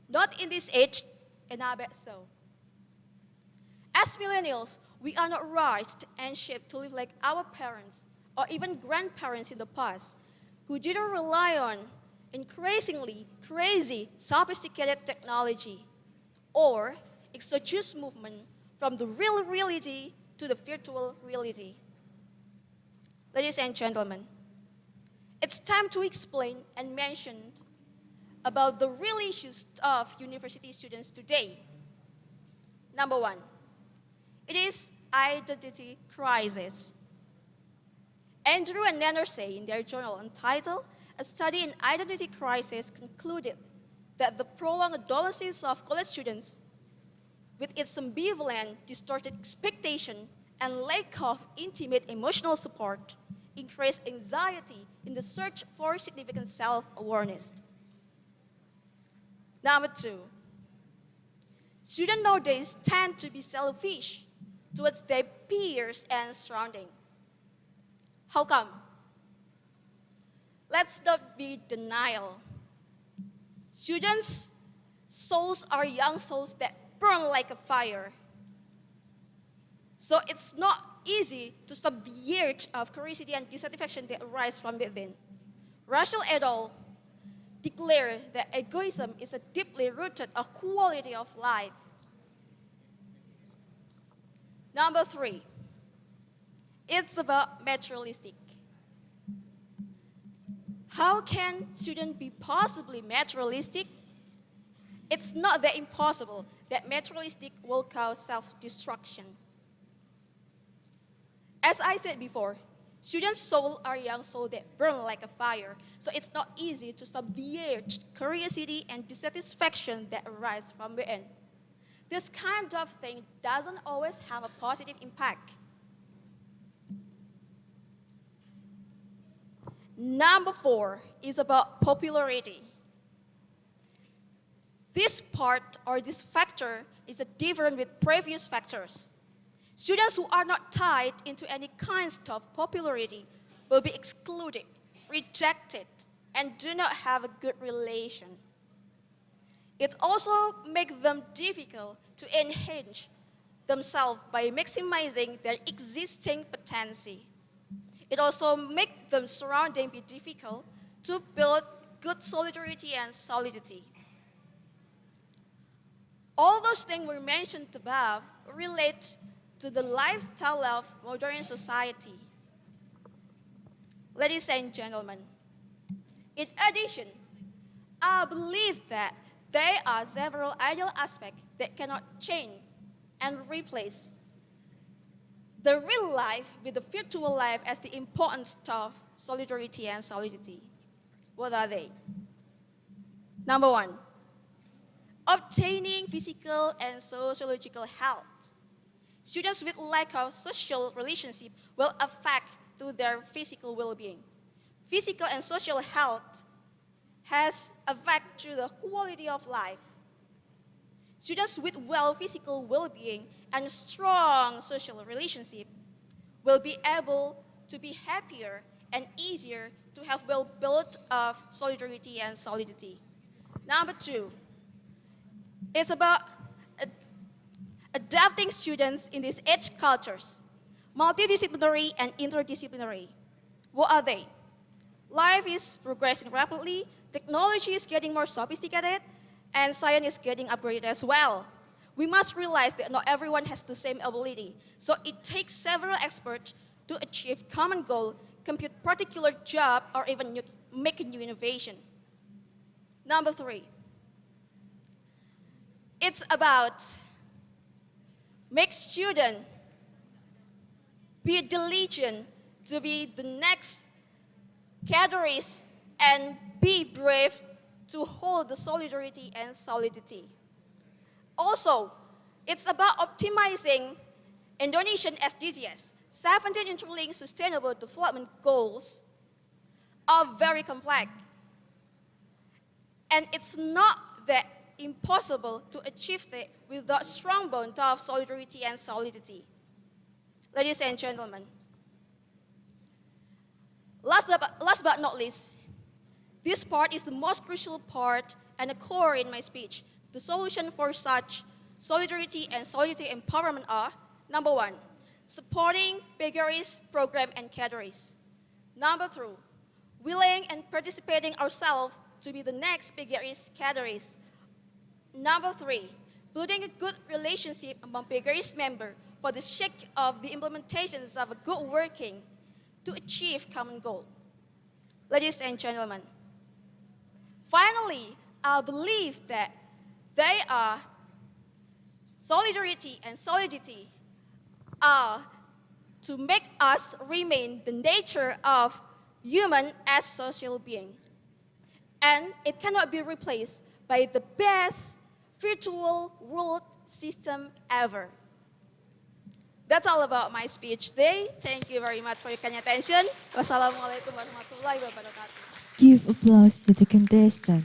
not in this age, and I bet so. As millennials, we are not raised and shaped to live like our parents or even grandparents in the past, who didn't rely on increasingly crazy, sophisticated technology or exogenous movement from the real reality to the virtual reality. Ladies and gentlemen, it's time to explain and mention about the real issues of university students today. Number one, it is identity crisis. Andrew and Nanner say in their journal entitled A Study in Identity Crisis concluded that the prolonged adolescence of college students, with its ambivalent, distorted expectation and lack of intimate emotional support, increased anxiety in the search for significant self-awareness. Number two, students nowadays tend to be selfish towards their peers and surroundings. How come? Let's not be denial. Students' souls are young souls that burn like a fire. So it's not easy to stop the urge of curiosity and dissatisfaction that arise from within. Russell et al. Declare that egoism is a deeply rooted quality of life. Number three, it's about materialistic. How can students be possibly materialistic? It's not that impossible that materialistic will cause self-destruction. As I said before, students' souls are young souls that burn like a fire, so it's not easy to stop the urge, curiosity, and dissatisfaction that arise from within. This kind of thing doesn't always have a positive impact. Number four is about popularity. This part or this factor is different with previous factors. Students who are not tied into any kind of popularity will be excluded, rejected, and do not have a good relation. It also makes them difficult to enhance themselves by maximizing their existing potential. It also makes them surrounding be difficult to build good solidarity and solidity. All those things we mentioned above relate to the lifestyle of modern society. Ladies and gentlemen, in addition, I believe that there are several ideal aspects that cannot change and replace the real life with the virtual life as the importance of solidarity and solidity. What are they? Number one, obtaining physical and sociological health. Students with lack of social relationship will affect to their physical well-being. Physical and social health has effect to the quality of life. Students with well physical well-being and strong social relationship will be able to be happier and easier to have well built of solidarity and solidity. Number 2, it's about adapting students in these age cultures, multidisciplinary and interdisciplinary. What are they? Life is progressing rapidly, technology is getting more sophisticated, and science is getting upgraded as well. We must realize that not everyone has the same ability, so it takes several experts to achieve common goal, compute particular job, or even make a new innovation. Number 3, it's about make students be diligent to be the next Kediris and be brave to hold the solidarity and solidity. Also, it's about optimizing Indonesian SDGs. 17 interlinked sustainable development goals are very complex. And it's not that impossible to achieve it without strong bond of solidarity and solidity. Ladies and gentlemen, last but not least, this part is the most crucial part and a core in my speech. The solution for such solidarity and solidity empowerment are, number 1, supporting PGRI's program and Kediris. Number 2, willing and participating ourselves to be the next PGRI's Kediris. Number 3, building a good relationship among PGRI's members for the sake of the implementations of a good working to achieve common goal. Ladies and gentlemen, finally, I believe that they are solidarity and solidity are to make us remain the nature of human as social being. And it cannot be replaced by the best virtual world system ever. That's all about my speech today. Thank you very much for your kind attention. Wassalamualaikum warahmatullahi wabarakatuh. Give applause to the contestant.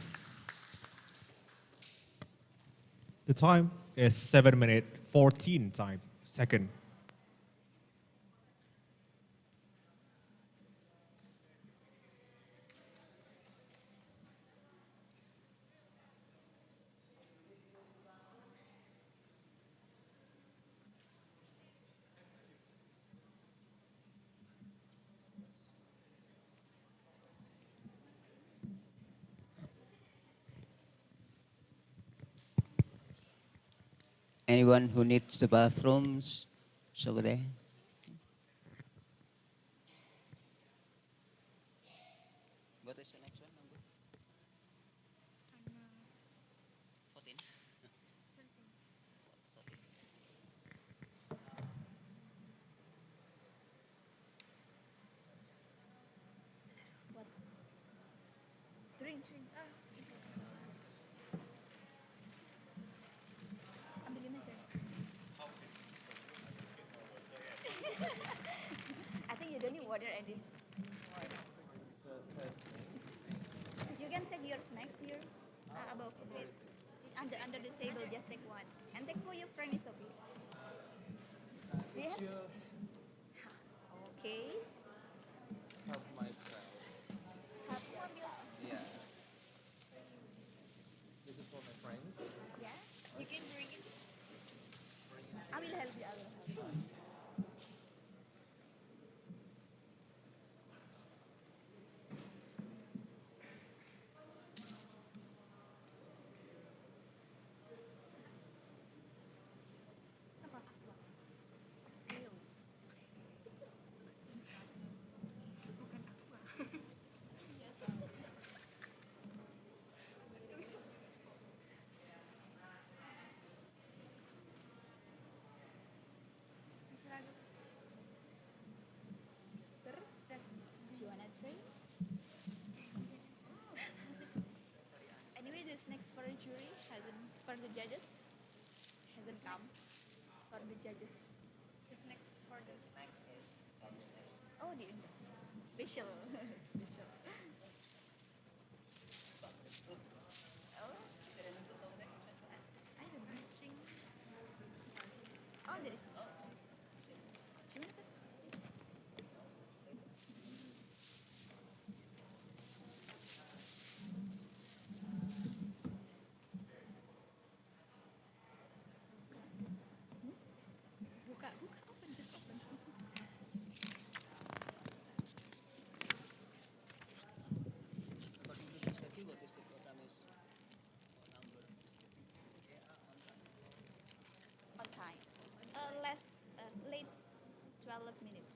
The time is 7 minutes 14 seconds. Anyone who needs the bathrooms, it's over there. What is the next one? Number 14. Drink. Ambilin aja. I think you don't need water, Eddie. You can take your snacks here, above a bit. Under the table, just take one. And take for your friend is okay. Do you have? Okay. Help myself. Help yourself. Yeah. This is for my friends. Yeah, you can bring it. I will help you. for the judges hasn't come. For the judges, the snack for the snack is downstairs. Oh, the special, special. Oh, I don't think. Oh, there is. Gimana sih? Buka, open, just open. According to the schedule, what is the program is number? On time. Less late 12 minutes.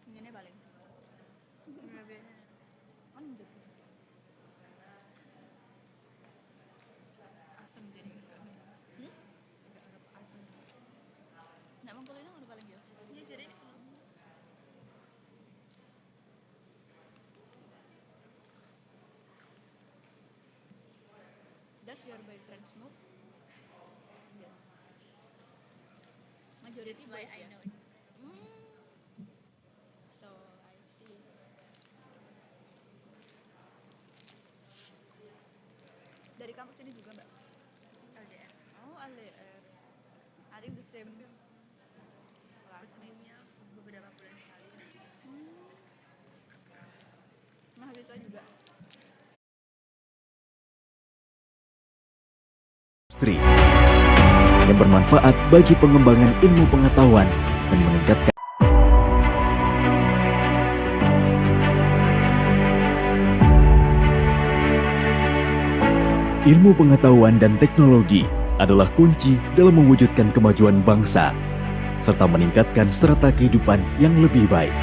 Ini paling. Mantap. Asam jadi. Agak asam. Nak mengkuliah udah paling ya. Iya jadi. Does your boyfriend smoke? Yes. Majority boys I know. So I see. Dari kampus ini juga, Mbak? LDR. Oh, LDR. I think the same. Kelasnya beberapa bulan sekali. Mahasiswa juga. Industri yang bermanfaat bagi pengembangan ilmu pengetahuan dan meningkatkan ilmu pengetahuan dan teknologi adalah kunci dalam mewujudkan kemajuan bangsa serta meningkatkan strata kehidupan yang lebih baik.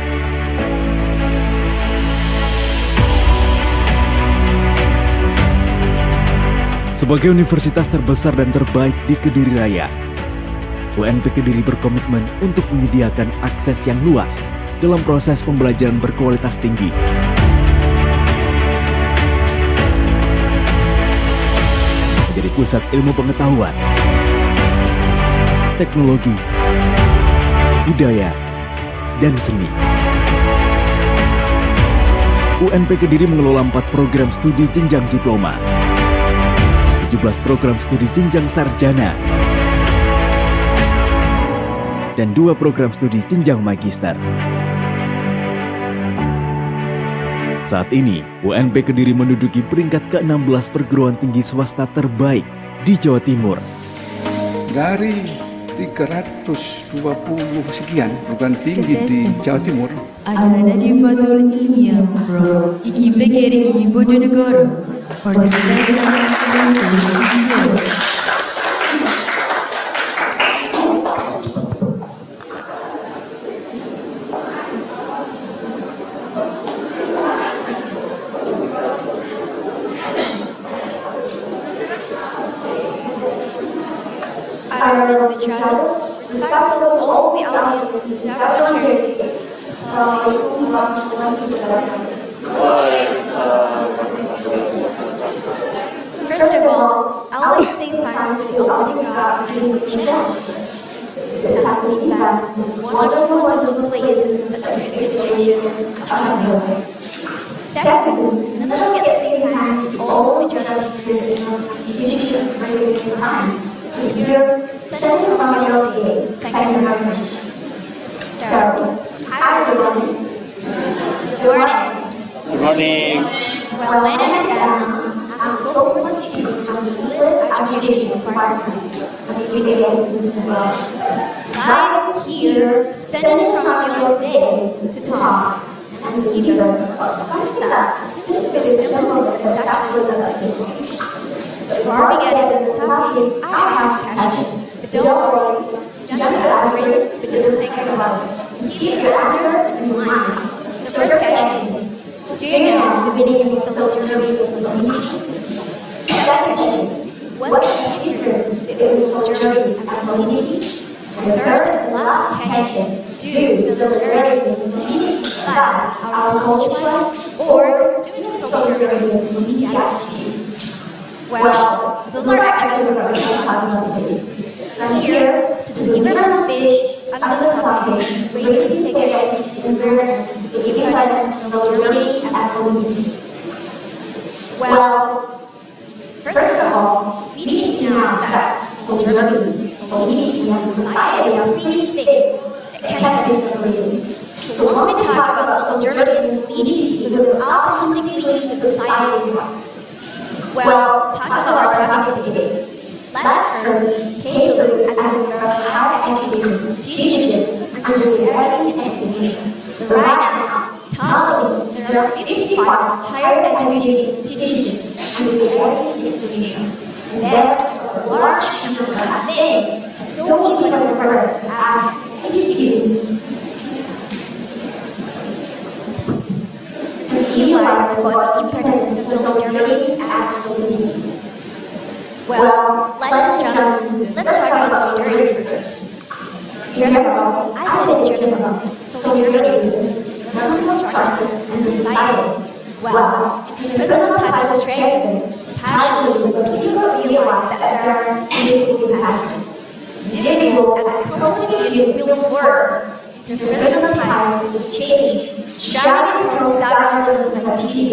Sebagai universitas terbesar dan terbaik di Kediri Raya, UNP Kediri berkomitmen untuk menyediakan akses yang luas dalam proses pembelajaran berkualitas tinggi. Menjadi pusat ilmu pengetahuan, teknologi, budaya, dan seni. UNP Kediri mengelola 4 program studi jenjang diploma, 17 program studi jenjang sarjana, dan 2 program studi jenjang magister. Saat ini, UNP Kediri menduduki peringkat ke-16 perguruan tinggi swasta terbaik di Jawa Timur. Dari 320 sekian perguruan tinggi di Jawa Timur, ada Nadifatul Ilmiah from PGRI Bojonegoro for the best the judges, respectful of all the audiences who have here. Assalamualaikum warahmatullahi wabarakatuh. First of all, I would like to say thanks to Almighty God for giving me the chance to have me back in this wonderful, wonderful place in such a good situation. Second, another way to say thanks to all the judges in this institution for giving me time to hear sending from your day. Thank you very much. So, hi everyone. Good morning. morning. Well, my name is Anna. I'm a sophomore student from the English Education Department of the Universitas. I'm here standing in front of you today to talk and give you something that seems to be simple but is actually not simple. Before we get into the topic, I have some questions. But don't worry, you don't have to answer it, but just think about it. Keep your answer in mind. So first question. Do you know the meaning of social justice? Second question, what is the difference between solidarity and solidity? And third and last question, do solidarity and solidity that our culture or do solidarity and solidity attitudes? Well, those are actually what we're talking about today. So I'm here to deliver a speech under the topic raising PGRI's awareness to the importance of solidarity and solidity. Well, first of all, we need to know that solidarity, solidity, and society are three things that cannot be separated. So when we talk about solidarity and solidity, we will authentically the society part. Well, talk about our topic today. Let's first take a look at the number of higher education institutions under the PGRI and education. Right now, totally, there are 55 higher education institutions under the PGRI and education. And that's a large number of things, so important for us as 80 students. To realize what importance of solidarity as solidity. Well, ladies and gentlemen, let's talk about solidarity first. General, I said general, solidarity is economic structures and society. Well, interpersonal types of strengthen, especially when people realize that there are interdependent. Individuals and collectively build forward. Interpersonal ties exchange, sharing from thousands of activity.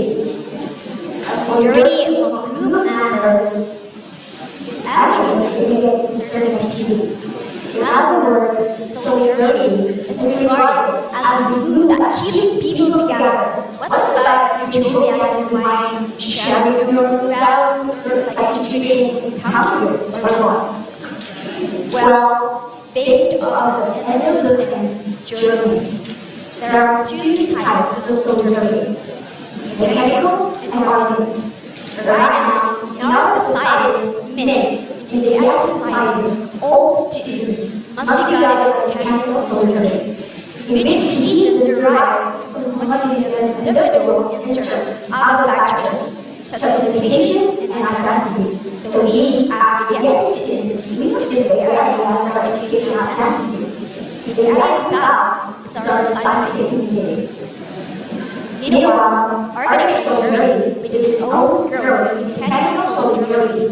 Solidarity among group members advocates against certain activity. In other words, solidarity is regarded as the glue that keeps people together. What the fact mutually identifying, sharing your values, or like contributing, comfort, or what? Well, based on the evolution journey, there are two types of solidarity: mechanical and organic. Right now, in our societies, myths in the IT societies, all students must be guided by mechanical solidarity, which is derived from one of the individual's interests, other factors, such as education and identity. So we, as PGRI students, we must use the area as our educational identity. The area itself is our scientific community. Meanwhile, organic solidarity, which is own growing mechanical solidarity,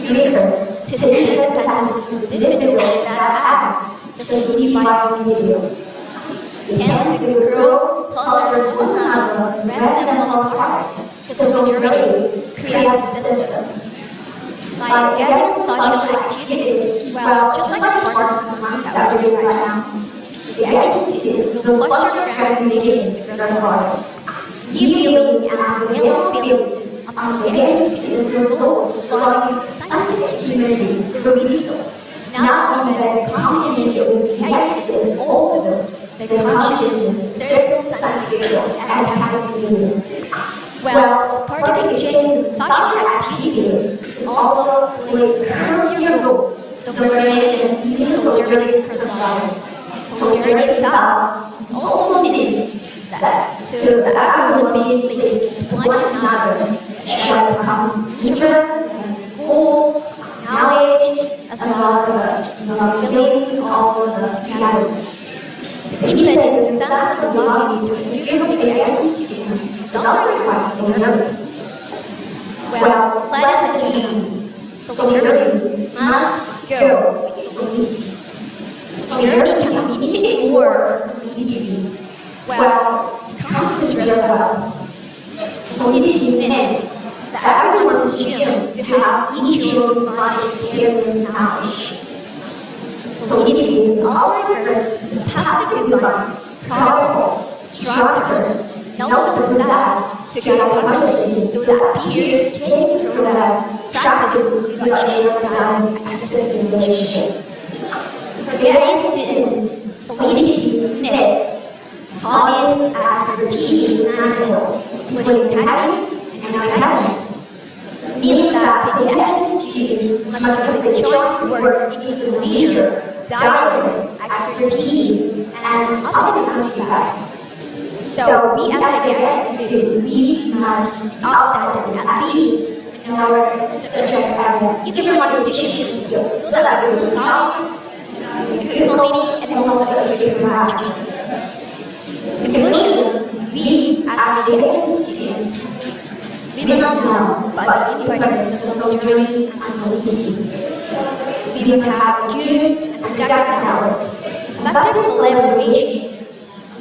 refers to the independence of individuals that have the solidified individual. Hence, we grow closer to one another rather than fall apart. The solidarity creates a system. By getting social activities, well, just like the PORSENASMA that we're doing right now, the ITCs will foster friendly relations across borders. Giving and available feeling among the ITCs will those belonging to the scientific community through research. Not only that the combination with the ITCs also the consciousness, certain scientific fields, and academic feeling. Well, supporting exchanges of social activities is also playing a crucial role in the liberation of human solidarity across societies. Solidarity itself also means that to everyone being linked to one another, share common interests, goals, knowledge, as well as the feeling also the togetherness. Even in the sense of belonging to a new community institutions is also required solidarity. Well, ladies and gentlemen, solidarity must go with solidity. Solidarity can be needed more than solidity. Well, Kampus is well. Solidity means that everyone is assumed to have equal knowledge, experience, and knowledge. Solidity also refers to specific designs, protocols, structures, knowledge possess to guide conversations so that peers can improve practices without jeopardizing existing relationship. For various students, solidity, solid expertise and skills, including academic and non-academic, means that PGRI students must put the joint work into leisure, diligence, expertise, and academic aspect. So we as PGRI students, we must be outstanding at least in our subject area, even in leadership skills, so that we will solve good quality and also a good margin. In conclusion, we as PGRI students, we must know about the importance of solidarity and solidity. We must have good and productive knowledge, effective collaboration.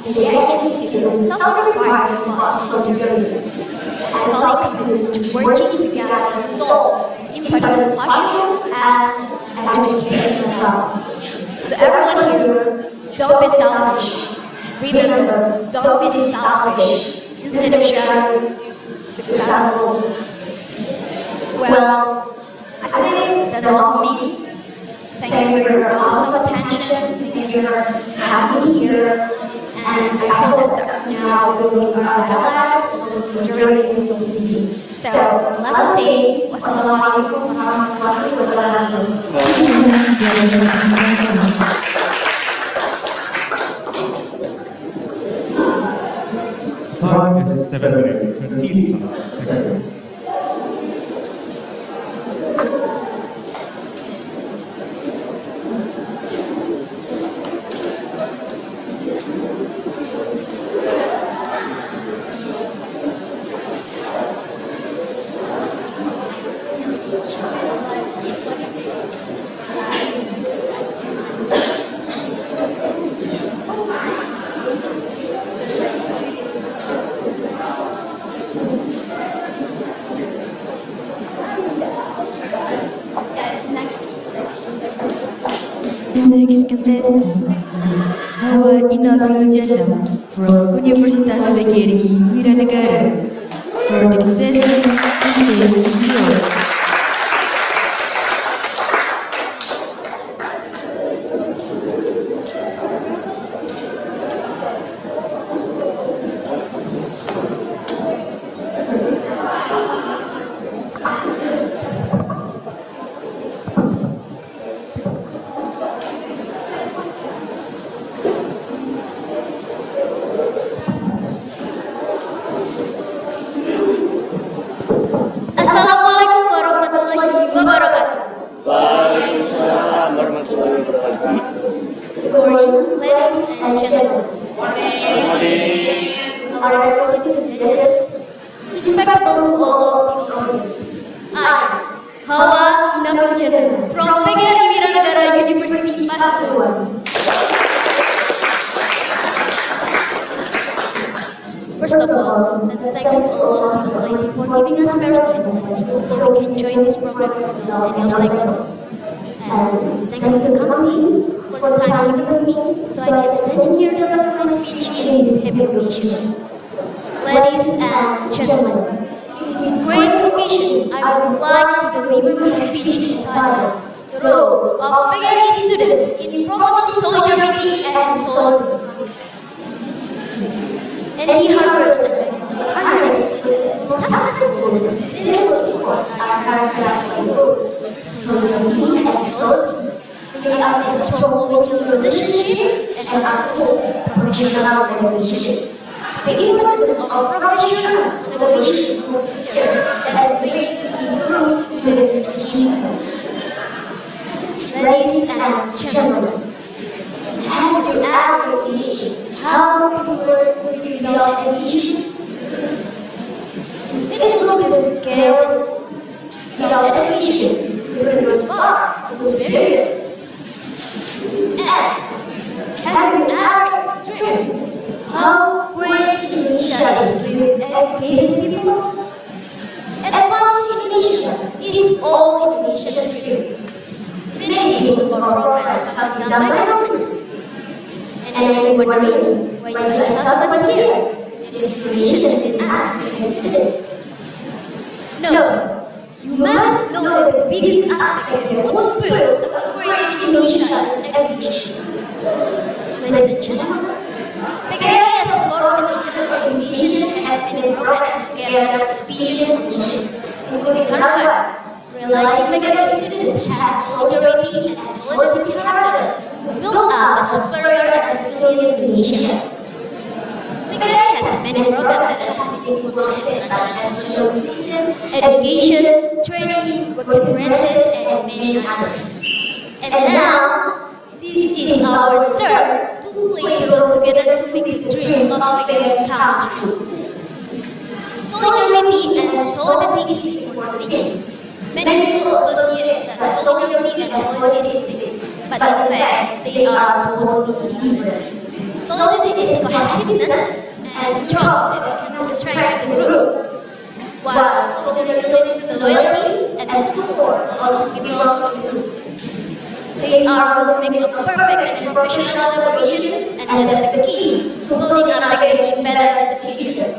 The PGRI students also requires about solidarity and solid commitment to working together to solve important social and educational problems. So everyone here, don't be selfish. Remember, don't be selfish. Instead of sharing successful. Well, I think that's all for me. Thank you for your awesome attention. Thank you for having me here. And I hope that now we will have a security and safety. So let's say, wassalamualaikum warahmatullahi wabarakatuh. Time is 7 minutes, 20 seconds. The next contestant is Hawa Inafil Jannah from Universitas PGRI Wiranegara. For the contestant, the stage is yours. Assalamualaikum warahmatullahi wabarakatuh. Waalaikumsalam warahmatullahi wabarakatuh. Good morning, ladies and gentlemen. Our exclusive guests, respectable to all of the audience. I, Hawa Inafil Jannah from PGRI Wiranegara University, Pasuruan. First of all, let's thank Allah Almighty for giving us mercy and blessing so we can join this program without any obstacles. And thanks to the committee for the time given to me so I can stand here and deliver my speech in this happy occasion. Ladies and gentlemen, in this great occasion, I would like to deliver my speech entitled The Role of PGRI Students in Promoting Solidarity and Society. Any hard works successful and sustainable efforts are characterized by both solidarity and society. They are a strong mutual relationship and a good professional relationship. The importance of professional negotiation for teachers as a way to improve students' achievements. Ladies and gentlemen, have you ever imagined how to work without education? We can look at scales without education, we can go far in this period. And have you ever dreamed how great Indonesia is with educated people? Advanced Indonesia is all Indonesians dream. Many people programs have been done by government. And then you wondering why you are talking here. It discrimination within us as students. No, you must know that the biggest aspect of what built a great Indonesia's education. Ladies and gentlemen, PGRI as a foreign education organization has been in progress together with speech and vision, including hardware, realizing PGRI students have solidarity and solidity character, build up a superior and resilient Indonesia. PGRI has many programs that have been implemented such as socialization, education, training, work conferences, and many others. And now, this is our turn to play the role together to make the dreams of PGRI come true. Solidarity and solidarity is important things. Many people associate that solidarity and solidarity is the same, but in fact, they are totally different. Solidarity is cohesiveness and strong that can strengthen the group, while solidarity is the loyalty and the support of the people of the group. They are going to make a perfect and professional collaboration, and that's the key to building up PGRI better in the future.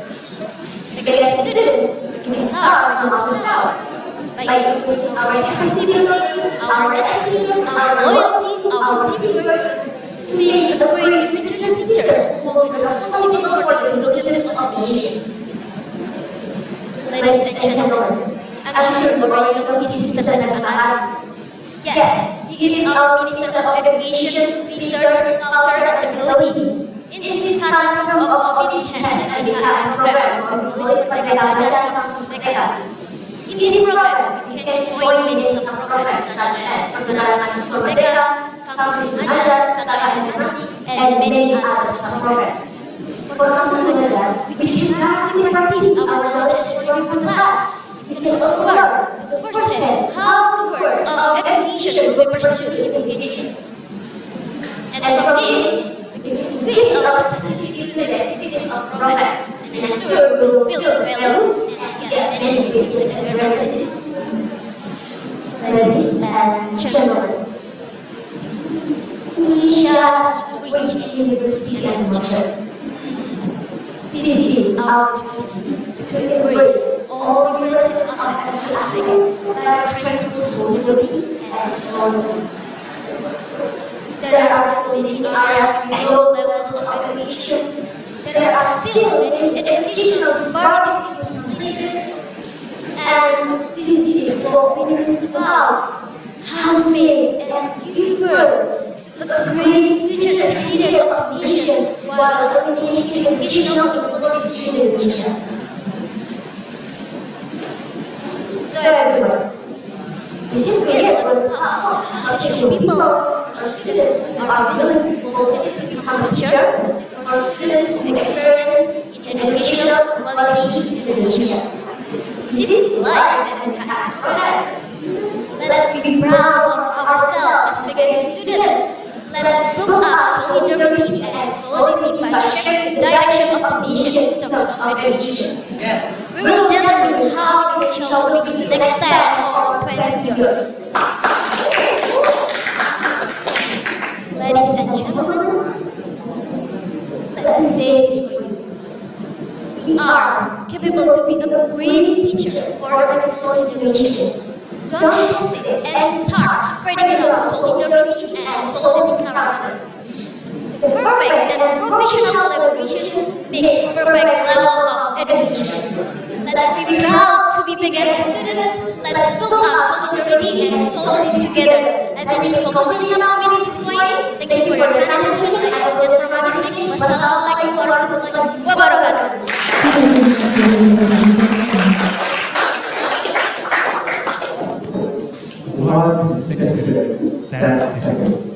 PGRI students can start from ourselves by increasing our accessibility, our attitude, our loyalty, our teamwork, to be a great future teachers who will be responsible for the intelligence of the nation. Ladies and gentlemen, I'm sure you already know his Mr. Tanggal. Yes, he is our Minister of Education, Research, Culture, and Technology. In his current term of office, he has an IDI program called Kampus. In this program, you can join many programs such as Organisasi Merdeka, Kampus and many other programs. For Kampus we can actively practice our knowledge during class. We can also learn firsthand how the work of education will be pursued in the future. And from this, we can increase our capacity to the activities of program, and I'm sure we will build value and get many business experiences. Ladies and gentlemen, Indonesia's rich university and culture. This is our duty to embrace all the varieties of every aspect that strengthens solidarity and solidarity. There are still many areas with low levels of education. There are still many educational disparities in some places, and this is what we need to about how to make and give birth to a great future leader of the nation while eliminating educational inequality in Indonesia. So everyone, we can create a powerful association of people or students who are willing to volunteer to become a teacher, or students who experience in educational quality in Indonesia. This is life and impact product. Let's be proud of ourselves as PGRI students. Let's build up solidarity and solidity by sharing the direction of the nation in terms of education. We will determine how we shall look in the next 10 or 20 years. Ladies and gentlemen, let me say this way. We are capable to be a great teacher for our next generation. Don't hesitate and start spreading around solidarity and solidarity character. The perfect and professional collaboration makes perfect level of education. Let's be proud to be PGRI students. Let's build up solidarity and solidarity together. And then it's completely enough meeting this point. Thank you for your attention. I will just promise listening. Wassalamualaikum warahmatullahi wabarakatuh. One second, 10 seconds.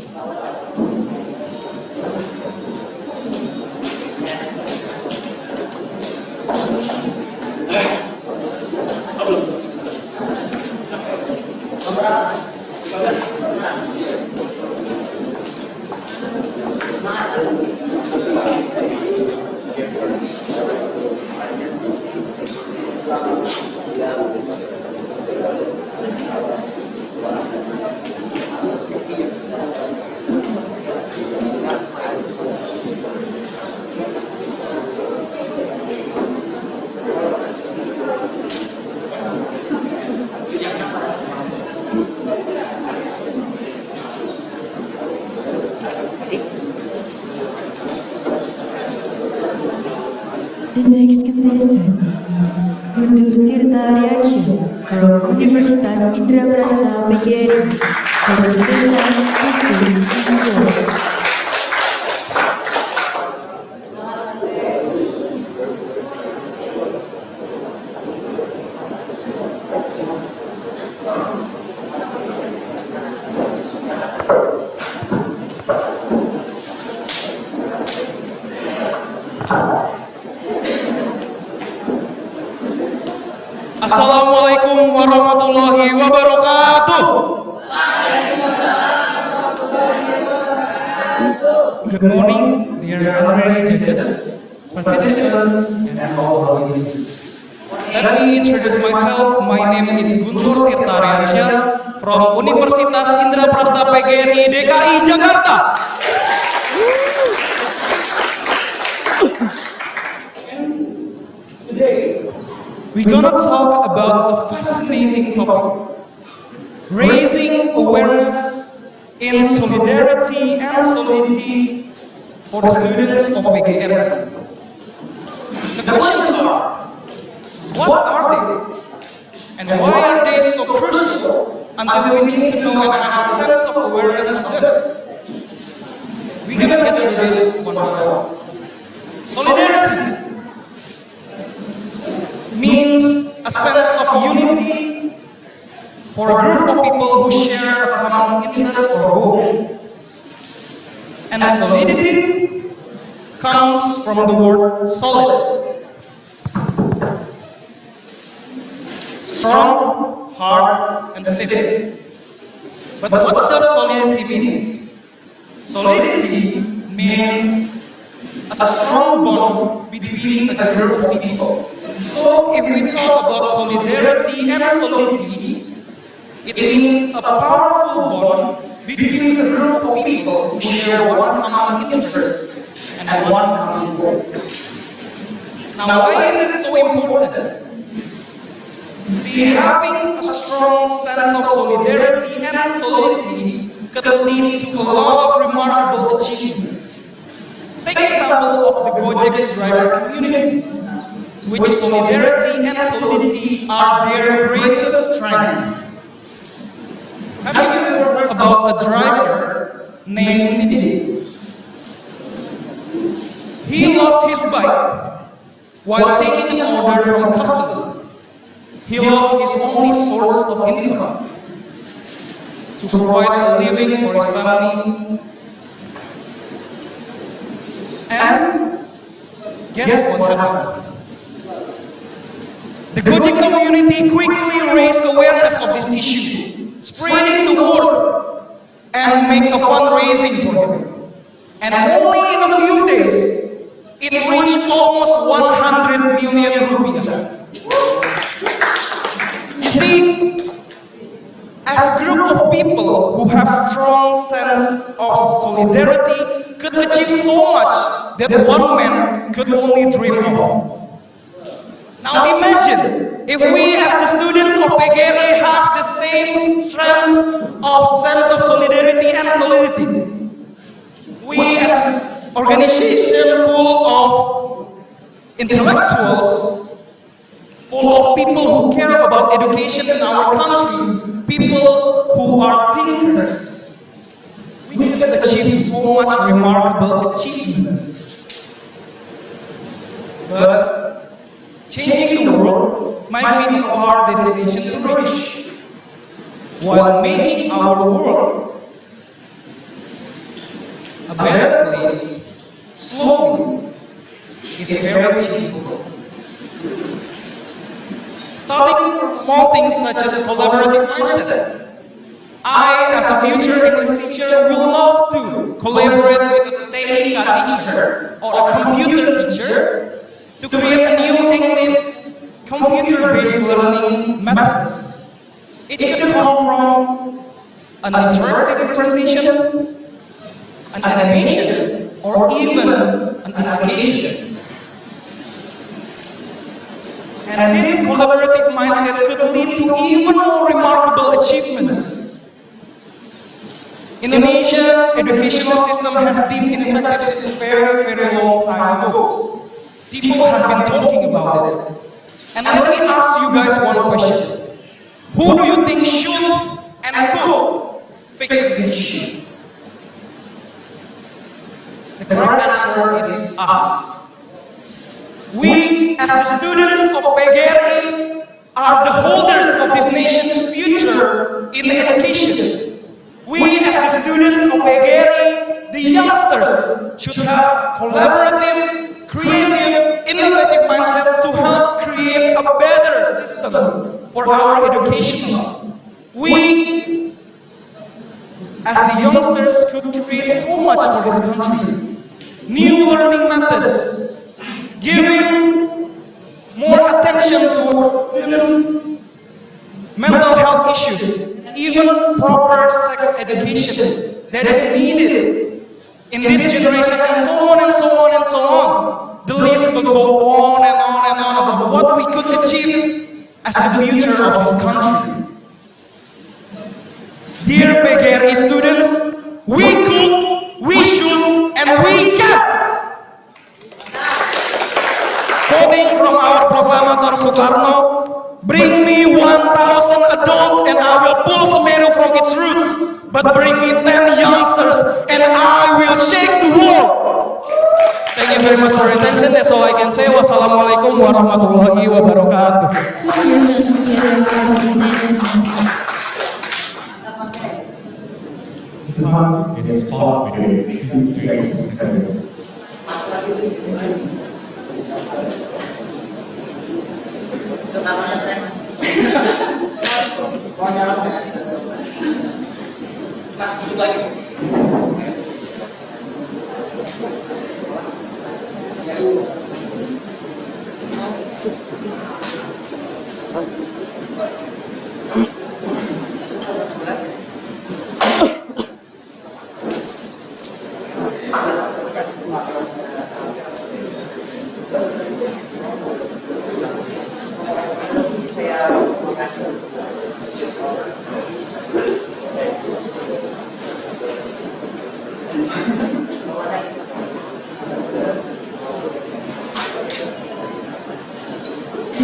destined is Guntur Tirta Riansyah from Universitas Indraprasta PGRI for the contestant is yours. Assalamualaikum warahmatullahi wabarakatuh. Good morning, dear honorary judges, participants, and all audiences. Let me introduce myself. My name is Guntur Tirta Riansyah from Universitas Indraprasta PGRI DKI Jakarta. Today, we're gonna talk about a fascinating topic: raising awareness in solidarity and solidity for the students of PGRI. The questions are, what are they? And why are they so crucial until we need to know and have a sense of awareness of them? We're gonna get through this one by one. Solidarity means a sense of unity for a group of people who share a common interest or goal. And solidity comes from the word solid. Strong, hard, and steady. But what does solidity mean? Solidity means a strong bond between a group of people. So if we talk about solidarity and solidity, it means a powerful bond between a group of people who share one common interest and one common goal. Now, why is it so important? See, having a strong sense of solidarity and solidity could lead to a lot of remarkable achievements. Take example of the Gojek driver community, which solidarity and solidity are their greatest strength. Have you ever heard about a driver named Sidney? He lost his bike while taking an order from a customer. He lost his only source of income to provide a living for his family. And guess what happened? The Gojek community quickly raised awareness of this issue, spreading the word and make a fundraising for him. And only in a few days, it reached almost 100 million rupiah. You see, as a group of people who have strong sense of solidarity could achieve so much that one man could only dream of. Now imagine if we as the students of PGRI have the same strength of sense of solidarity and solidity. We as an organization full of intellectuals, full of people who care about education in our country, people who are thinkers, we can achieve so much remarkable achievements. But changing the world might be a far destination to reach, while making our world a better place slowly is very achievable. Starting from small things such as collaborative mindset. I, as a future English teacher, would love to collaborate with a technica teacher or a computer teacher to create a new English computer-based learning methods. It could come from an interactive presentation, an animation, or even an application. And this collaborative mindset could lead to even more remarkable achievements. Indonesian educational system has been ineffective since a very long time ago. People have been talking about it. And let me ask you guys one question. Who do you think should and could fix this issue? The correct answer is us. We, as the students of PGRI, are the holders of this nation's future in education. We, as the students of PGRI, the youngsters, should have collaborative, creative, innovative mindset to help create a better system for our education. We, as the youngsters, could create so much for this country. New learning methods, giving more attention to students' mental health issues, even proper sex education that is needed in this generation, and so on and so on and so on. The list will go on and on and on about what we could achieve as the future of this country. Dear PGRI students, we could, we should, and we can. Quoting from our proclamator Soekarno, bring me 1,000 adults and I will pull Semeru from its roots, but bring me 10 youngsters and I will shake the world. Thank you very much for your attention. That's all I can say. Wassalamualaikum warahmatullahi wabarakatuh. The time is 5 minutes, 57.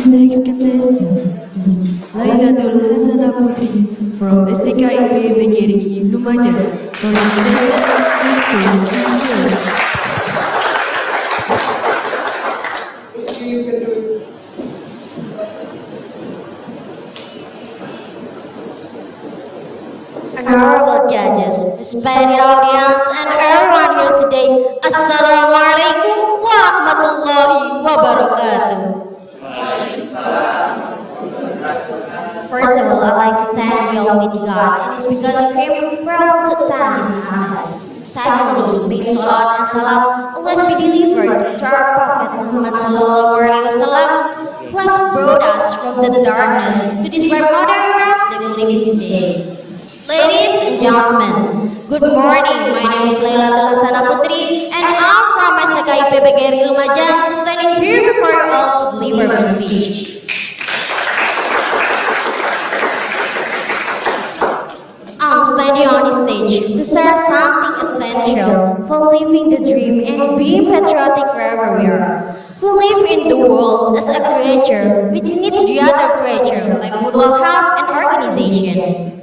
Next contestant is Lailatul Hasanah Putri from STKIP PGRI Lumajang. For the contestant, Honorable judges, respected audience, and everyone here today, Assalamualaikum warahmatullahi wabarakatuh. First of all, I'd like to thank the Almighty God. It is because of Him we're able to attend this class. Secondly, may salat and salam always be delivered to our Prophet Muhammad sallallahu alaihi wasallam, who has brought us from the darkness to this bright modern era that we live in today. Ladies and gentlemen, good morning. My name is Lailatul Hasanah Putri, and I'm from STKIP PGRI Lumajang, standing here before you all to deliver my speech. I'm standing on the stage to share something essential for living the dream and being patriotic wherever we are. We live in the world as a creature which needs the other creature like mutual help and organization.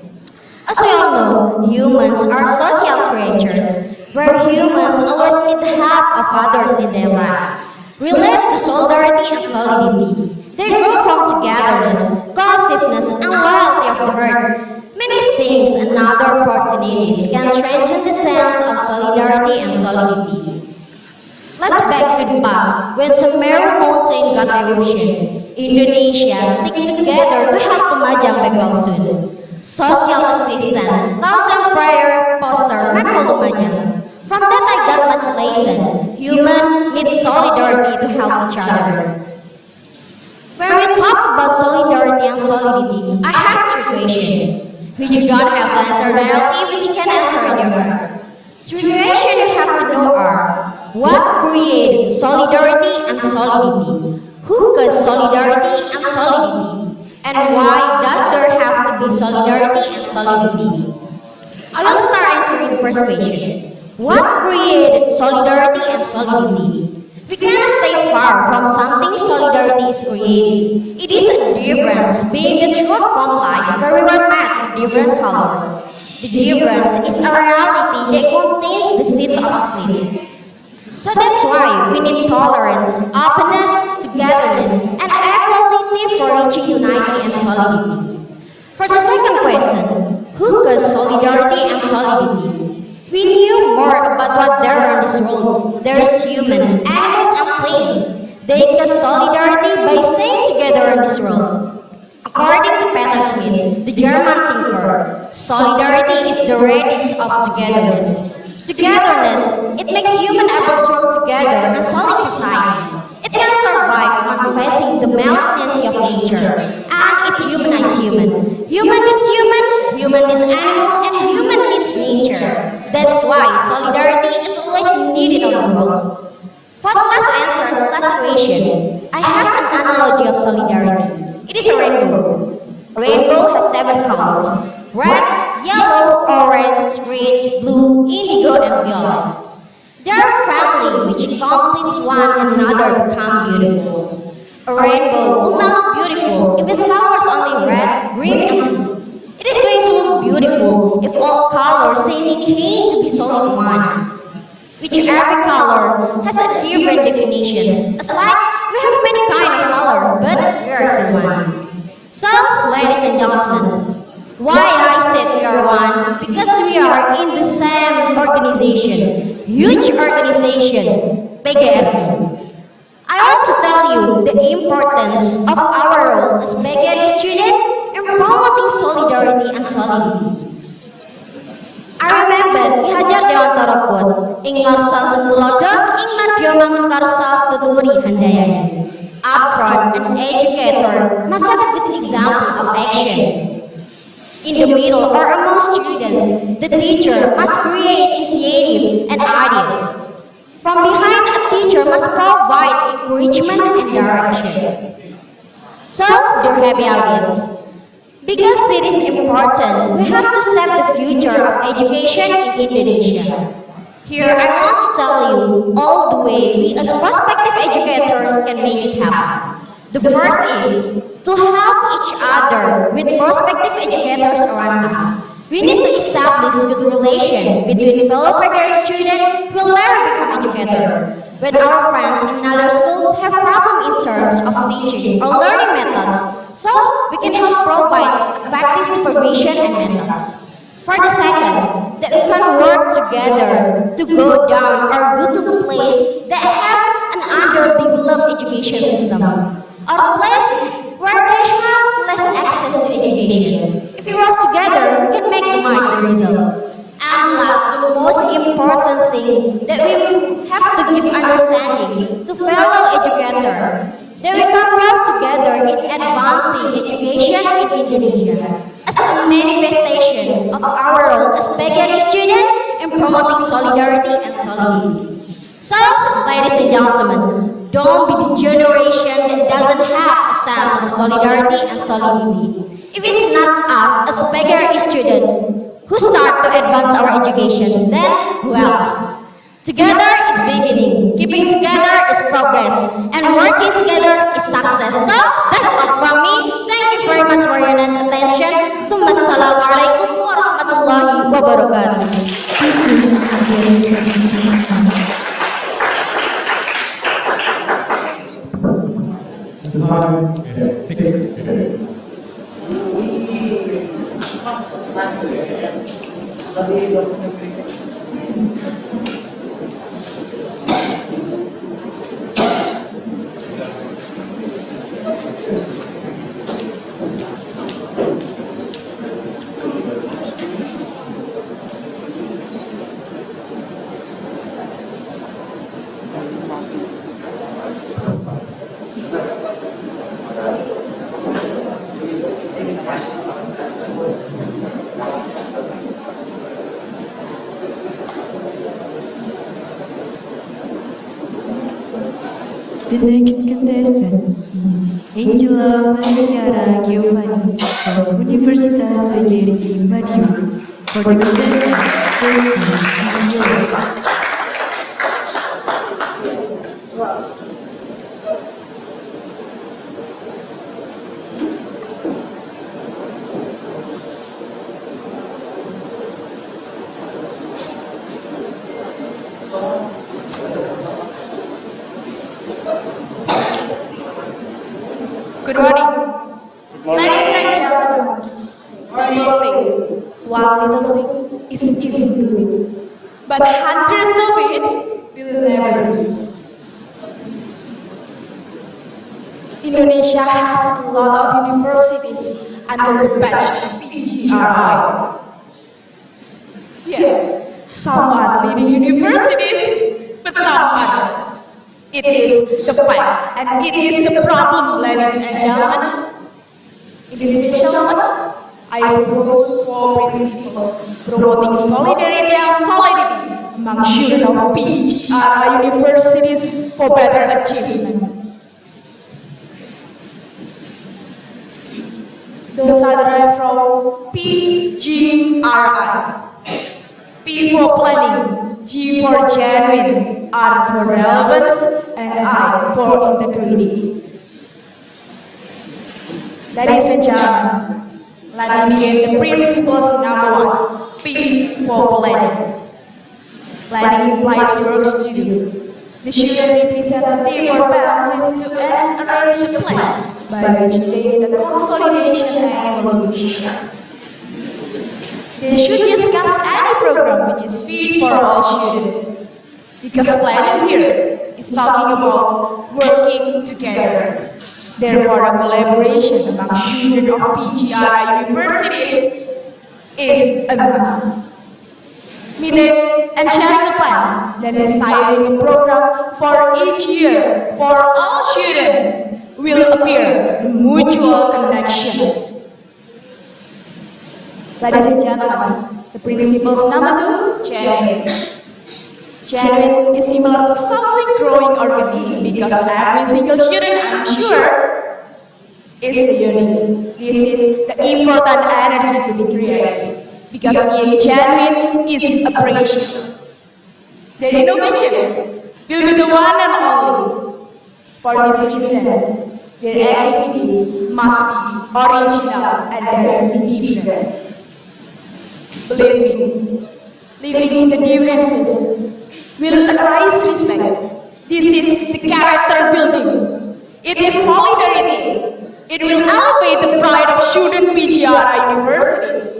As we all know, humans are social creatures, where humans always need the help of others in their lives. Relate to solidarity and solidity. They grow from togetherness, cohesiveness, and loyalty of the heart. Many things and other opportunities can strengthen the sense of solidarity and solidity. Let's back to the past, when Semeru mountain got eruption. Indonesia stick together to help Lumajang back well soon. Social assistance, thousand prayer poster meant for Lumajang. From that I got much lesson. Human need solidarity to help each other. When we talk about solidarity and solidity, I have three questions, which you don't have to answer directly, which you can answer in your heart. Three questions you have to know are: what created solidarity and solidity? Who caused solidarity and solidity? And why does there have to be solidarity and solidity? I will start answering the first question. What created solidarity and solidity? We cannot stay far from something solidarity is creating. It is a difference being the truth from life where we were met in different color. The difference is a reality that contains the seeds of split. So that's why we need tolerance, openness, togetherness, and equality for reaching unity and solidity. For the second question, who caused solidarity and solidity? We knew more about what there are in this world. There is human, animal, and plant. They cause solidarity by staying together in this world. According to Peter Smith, the German thinker, solidarity is the radius of togetherness. Togetherness, it makes human able to work together in solid society. It can survive on facing the mountains of nature, and it humanizes human. Human needs human, human needs animal, and human needs nature. That's why solidarity is always needed on the world. For the last answer, last question, I have an analogy of solidarity. It is a rainbow. Rainbow has 7 colors: red, yellow, orange, green, blue, indigo, and violet. They are family which completes one another become beautiful. A rainbow will not look beautiful if its colors only red, green, and blue. It is going to look beautiful if all colors say in hate to be solid one. Which every color has a different definition. It's like we have many kind of color, but here is one. So, ladies and gentlemen, why I said we are one? Because we are in the same organization, huge organization, PGRI. I want to tell you the importance of our role as PGRI student in promoting solidarity and solidity. I remember Hajar Dewantara quote, ing ngarsa setulodo ing nadya mangun karsa tuturi handayani. Upfront, an educator must set a good example of action. In the middle or among students, the teacher must create initiative and ideas. From behind, a teacher must provide encouragement and direction. So, dear happy audience, because it is important, we have to set the future of education in Indonesia. Here I want to tell you all the way we as prospective educators can make it happen. The first is to help each other with prospective educators around us. We need to establish good relation between fellow PGRI students who will later become educators. When our friends in other schools have problems in terms of teaching or learning methods, so we can help provide effective supervision and methods. For the second, that we can work together to go down or go to the place that have an underdeveloped education system, or a place where they have less access to education. If we work together, we can maximize the result. And last, the most important thing that we have to give understanding to fellow educators, that we can work together in advancing education in Indonesia as a manifestation of our role as PGRI student in promoting solidarity and solidity. So, ladies and gentlemen, don't be the generation that doesn't have a sense of solidarity and solidity. If it's not us as PGRI student who start to advance our education, then who else? Together is beginning, keeping together is progress, and working together is success. So, that's all from me. Thank you very much for your nice attention. Assalamualaikum warahmatullahi wabarakatuh. The time is 6:00. The next contestant is Angela Mariana Giovanni from Universitas PGRI Madiun. For the contestant, the stage is yours. People say one little thing is easy to do, but hundreds of it will never do. Indonesia has a lot of universities under the badge of PGRI. Yeah, some are leading universities, but some others. It is the fact, and it is the problem, ladies and gentlemen. In this special moment, I propose 4 principles promoting solidarity and solidity among students of PGRI universities for better achievement. Those are derived from PGRI. P for planning, G for genuine, R for relevance, and I for integrity. Ladies and gentlemen, let me begin the principles number 1, P for planning. Planning implies work to do. The student representative or parents to arrange a plan by which they the consolidation and evolution. They should discuss any program which is fit for all students. Because planning here is talking about working together. Therefore, a collaboration among students of PGRI universities is a must. Meeting and sharing the plans, then deciding a program for each year for all students will appear the mutual connection. Ladies and gentlemen, the principles number 2, genuine. Genuine is similar to something growing organic because every single student, I'm sure, is unique. This is the important energy to be created. Because being genuine is precious. The innovation will be the one and only. For this reason, their activities must be original and different. Believe me, living in the differences will arise respect. This is the character building. It is solidarity. It will elevate the pride of student PGRI universities.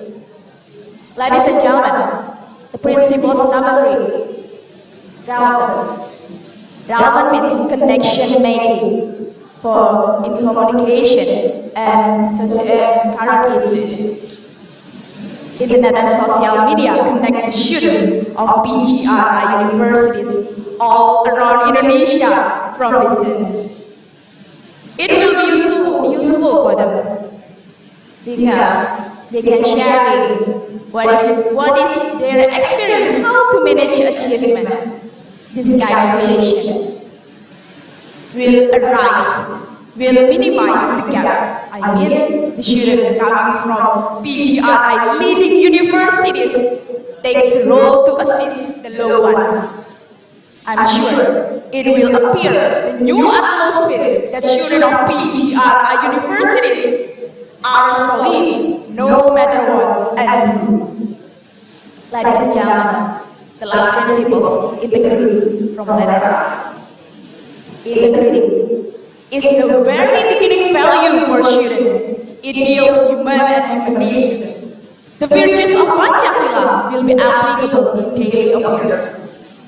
Ladies and gentlemen, the principles number 3, relevance. Relevant means connection making for in communication and social current issues. Internet and social media connect the students of PGRI universities all around Indonesia from distance. It will be useful for them because they can share what is their experience, how to manage achievement. This kind of relation will arise, will minimize the gap. I mean, the students coming from PGRI leading universities take the role to assist the low ones. I'm sure it will appear the new atmosphere that students of PGRI universities are solid no matter what and who. Ladies and gentlemen, the last principles, integrity from letter R. Integrity is the very beginning value for students. It deals human and humanism. The virtues of Pancasila will be applicable in daily affairs.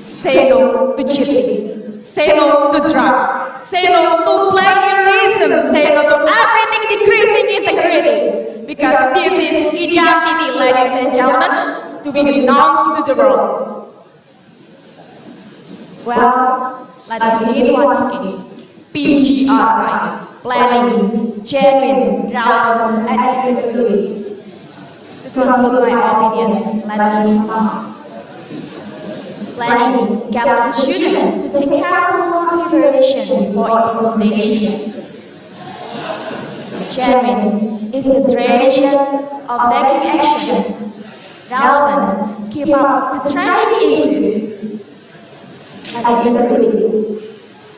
Say no to cheating. Say no to drugs. Say no to plagiarism. Say no to everything decreasing integrity. Because this is identity, ladies and gentlemen, to be denounced to the world. Well, let us see it once again. PGRI, planning, genuine, relevance, and integrity. To conclude my opinion, let me sum up. Planning gets the student to take careful consideration before implementation. Genuine is the tradition of taking action. Relevance keep up the trending issues. And integrity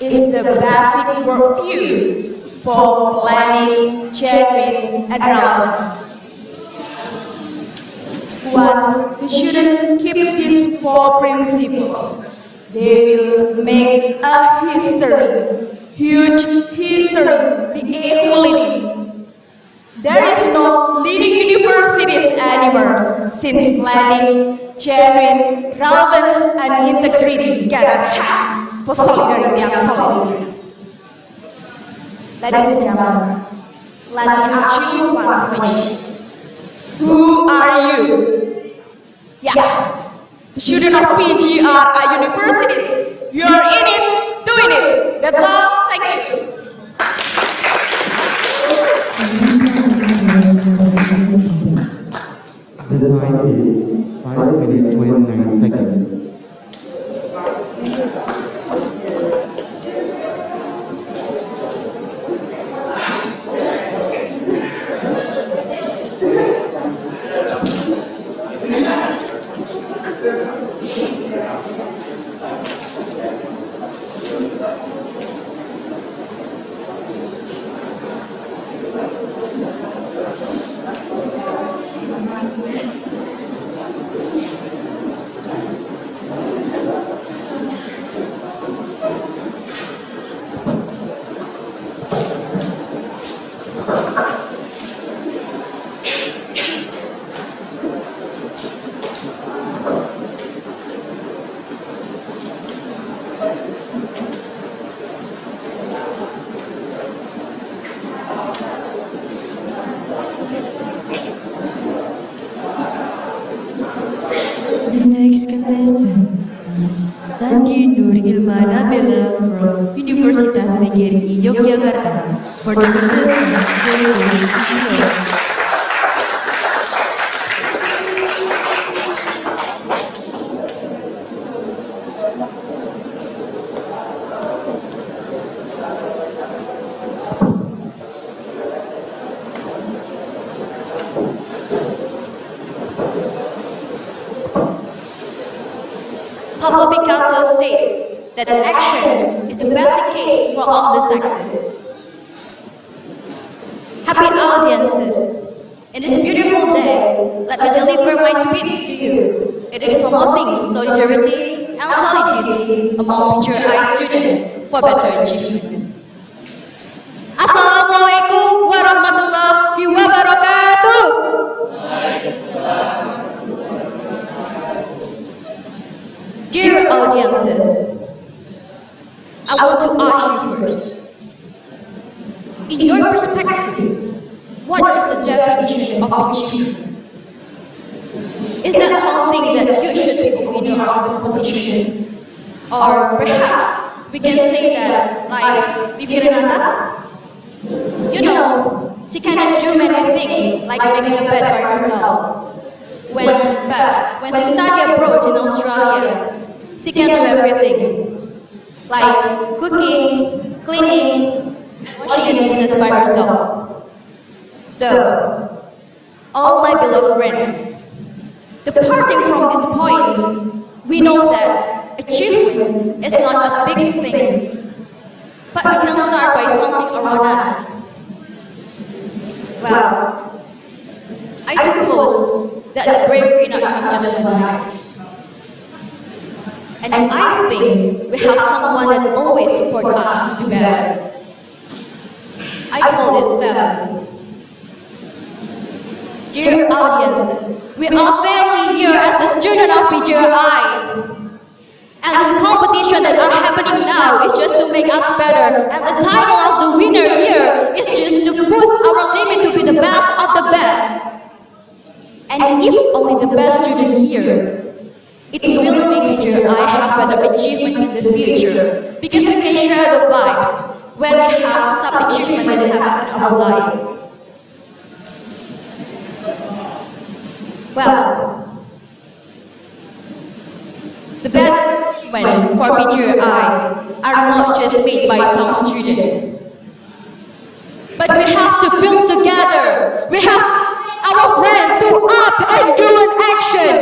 is the basic worldview for planning, genuine, and relevance. Once the students keep these 4 principles, they will make a history, huge history, the equality. There is no leading universities anymore since planning, genuine, relevance, and integrity get enhanced for solidarity and solidarity. Ladies and gentlemen, let me ask you one question. Who are you? Yes, the student of PGRI universities. You are in it, doing it. That's all. Thank you. The time is 5 minutes 29 seconds. The next contestant is Sandi Nur Ilmana Bella from Universitas PGRI Yogyakarta for the contestant Juni. Pablo Picasso said that action is the basic key for all the success. Happy audiences, in this beautiful day, let me deliver my speech to you. It is promoting solidarity and solidity among PGRI students for better achievement. Assalamualaikum warahmatullahi wabarakatuh. Dear audiences, I want to ask you first, in your perspective, what is the definition of achievement? Is that something that you should be a winner of competition? Or perhaps we can say that like Viviana, you know, she cannot do many things like making a bed by herself. But when she studied abroad in Australia, she can do everything, like cooking, cleaning, washing the dishes by herself. So, all my beloved friends, departing from this point, we know that achievement is not a big thing, but we can start by something around us. Well, I suppose that the bravery not come just overnight. And I think we have someone that always supports us to do better. I call it family. Dear audiences, we are family here as a student of PGRI. And this competition that are happening now is just to make us better. And the title of the winner here is just to push our limit to be the best of the best. And if only the best student here, it will make PGRI have better achievement in the future, because we can share the vibes when we have some achievement that happen in our life. Well, the better achievement for PGRI are not just made by some students, but we have to build together. We have to our friends to up and do an action.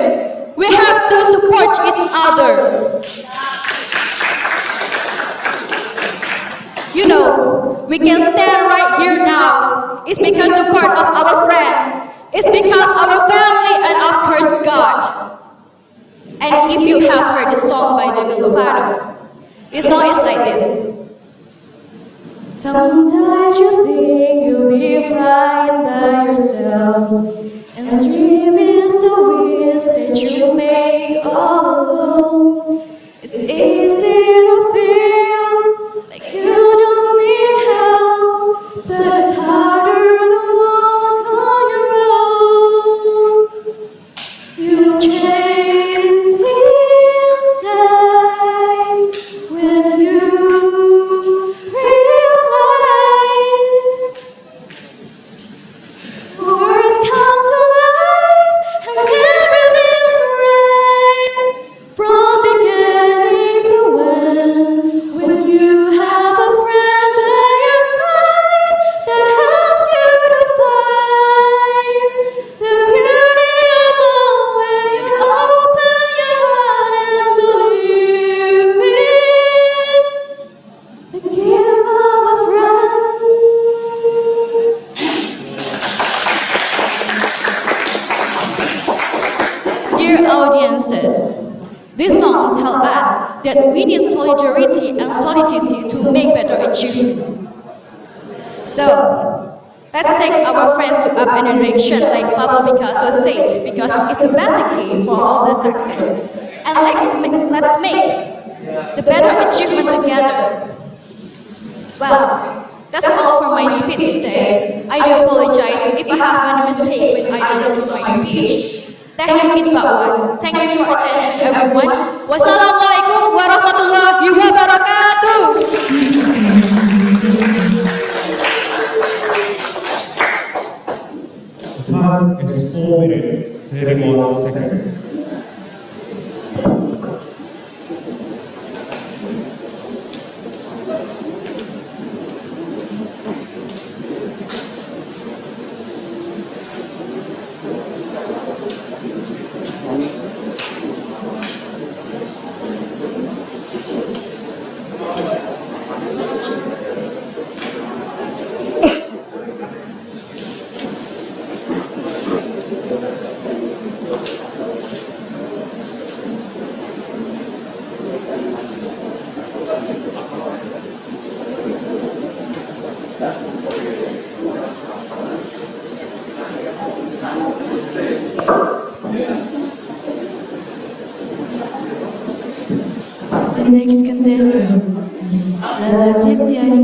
We have to support each other. You know, we can stand right here now. It's because of support of our friends. It's because our family and of course God. And if you have heard the song by Demi Lovato, this song is like this. Sometimes you think you'll be fine. by yourself, and dream is the wish that you make all alone. It's easy to feel like you don't need help, but it's harder to walk on your own. You chase me inside when you realize words come to life and everything's right from beginning to end. When you have a friend by your side that helps you to find the beauty of all when you open your heart and believe in the gift of a friend. Dear audiences, this song tells us that we need solidarity and solidity to make better achievement. So, let's take our friends to up in a direction like Pablo Picasso said, because it's the basic key for all the success. And let's make the better achievement together. Well, that's all for my speech today. I do apologize if I have any mistake when I deliver my speech. Thank you, Kid Bakwan. Thank you for attention, everyone. Wassalamualaikum warahmatullahi wabarakatuh. The time is 4 minutes, 31 seconds. The next contestant is Lala Septiani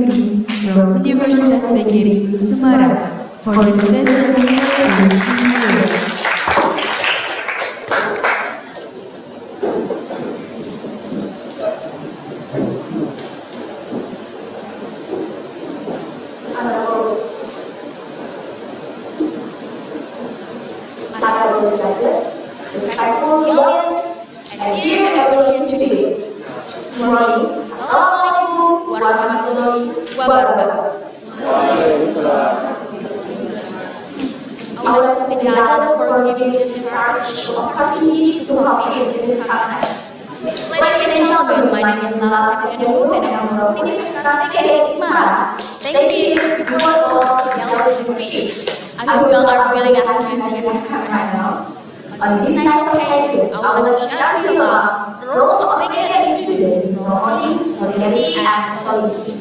from Universitas PGRI, Semarang, for the contestant stage. Honorable judges, respectful audience, and dear everyone today. Good morning. Assalamualaikum warahmatullahi wabarakatuh. I would like to thank the judges for giving me this special opportunity to compete in this contest. Ladies and gentlemen, my name is Nala Septiani and I'm from Universitas PGRI Semarang. Thank you for all the yellow speech. I hope you all are feeling as amazing as I am right now. On this nice occasion, I would like to share with you about the role of PGRI student in promoting solidarity and solidity.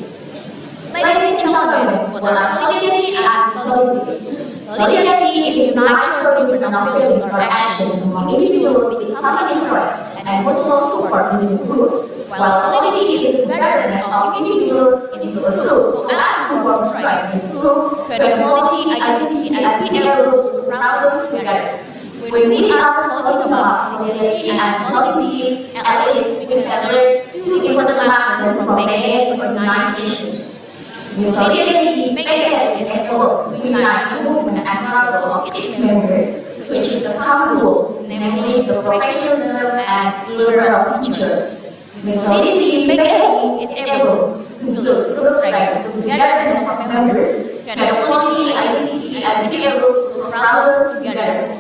Ladies and gentlemen, what are solidarity and solidity? Solidarity is a natural human feelings or action among individuals with common interests and mutual support within the group, while solidity is the togetherness of individuals into a group so as to foster the group, credibility, identity, and be able to surround together. When we are talking about solidarity and solidity, at least we can learn two important lessons from the organization. With solidarity, PGRI is able to unite the movement and struggle of its members to achieve the common goals, namely the professionalism and delivery of teachers. With solidity, PGRI is able to build group strength, togetherness of members, credibility, identity, and be able to surround us together.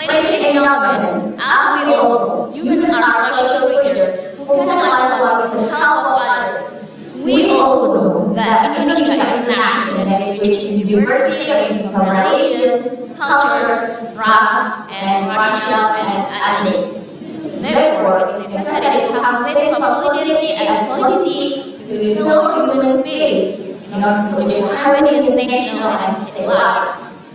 Ladies and gentlemen, as we all know, humans are social creatures who cannot live with the help of others. We also know that Indonesia is a nation that is rich in diversity of religion, cultures, race, and racial and ethnics. Therefore, it is necessary to have a sense of solidarity and solidity to fulfill human spirit in order to live harmonious national and state lives.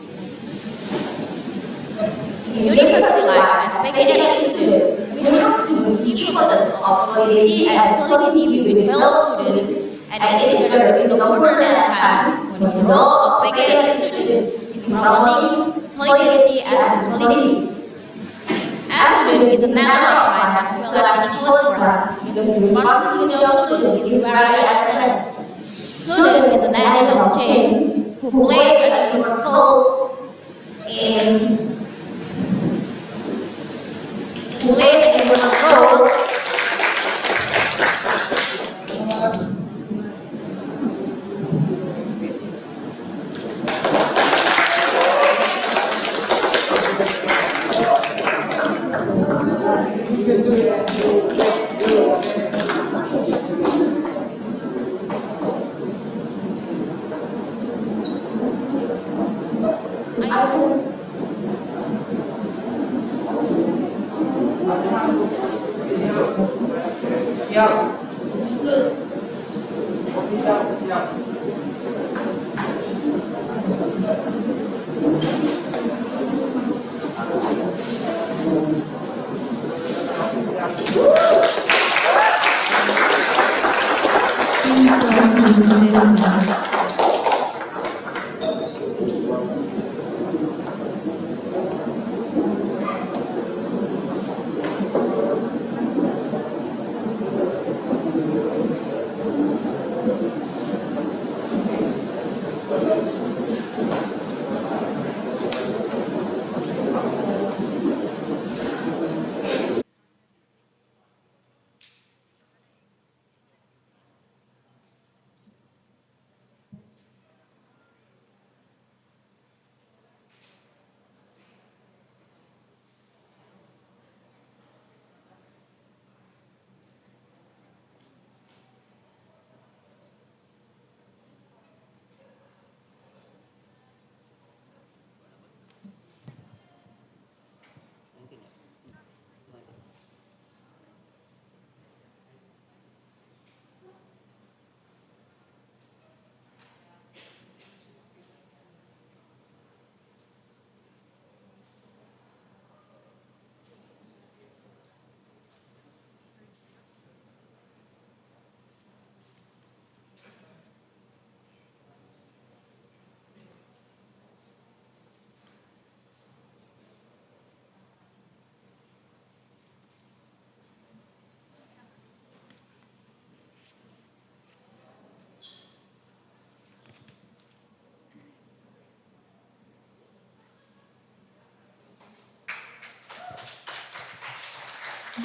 university life as PGRI students, we have to the importance of solidarity and solidity between fellow students, and it is very important at times when the role of PGRI students in promoting solidarity and solidity. As a student is a matter of pride as well as mutual trust, because the responsibility of students is very evident. Student is an agent of change who play an important role in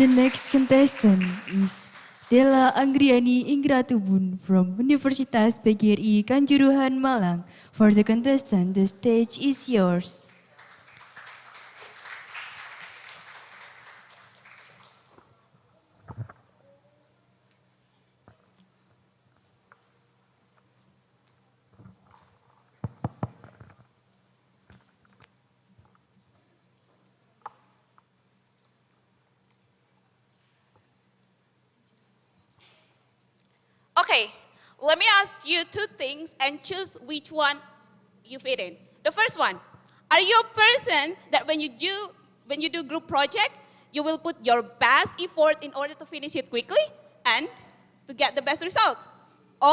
The next contestant is Della Anggriani Ingratubun from Universitas PGRI Kanjuruhan Malang. For the contestant, the stage is yours. Okay, let me ask you two things and choose which one you fit in. The first one, are you a person that when you do group project, you will put your best effort in order to finish it quickly and to get the best result? Or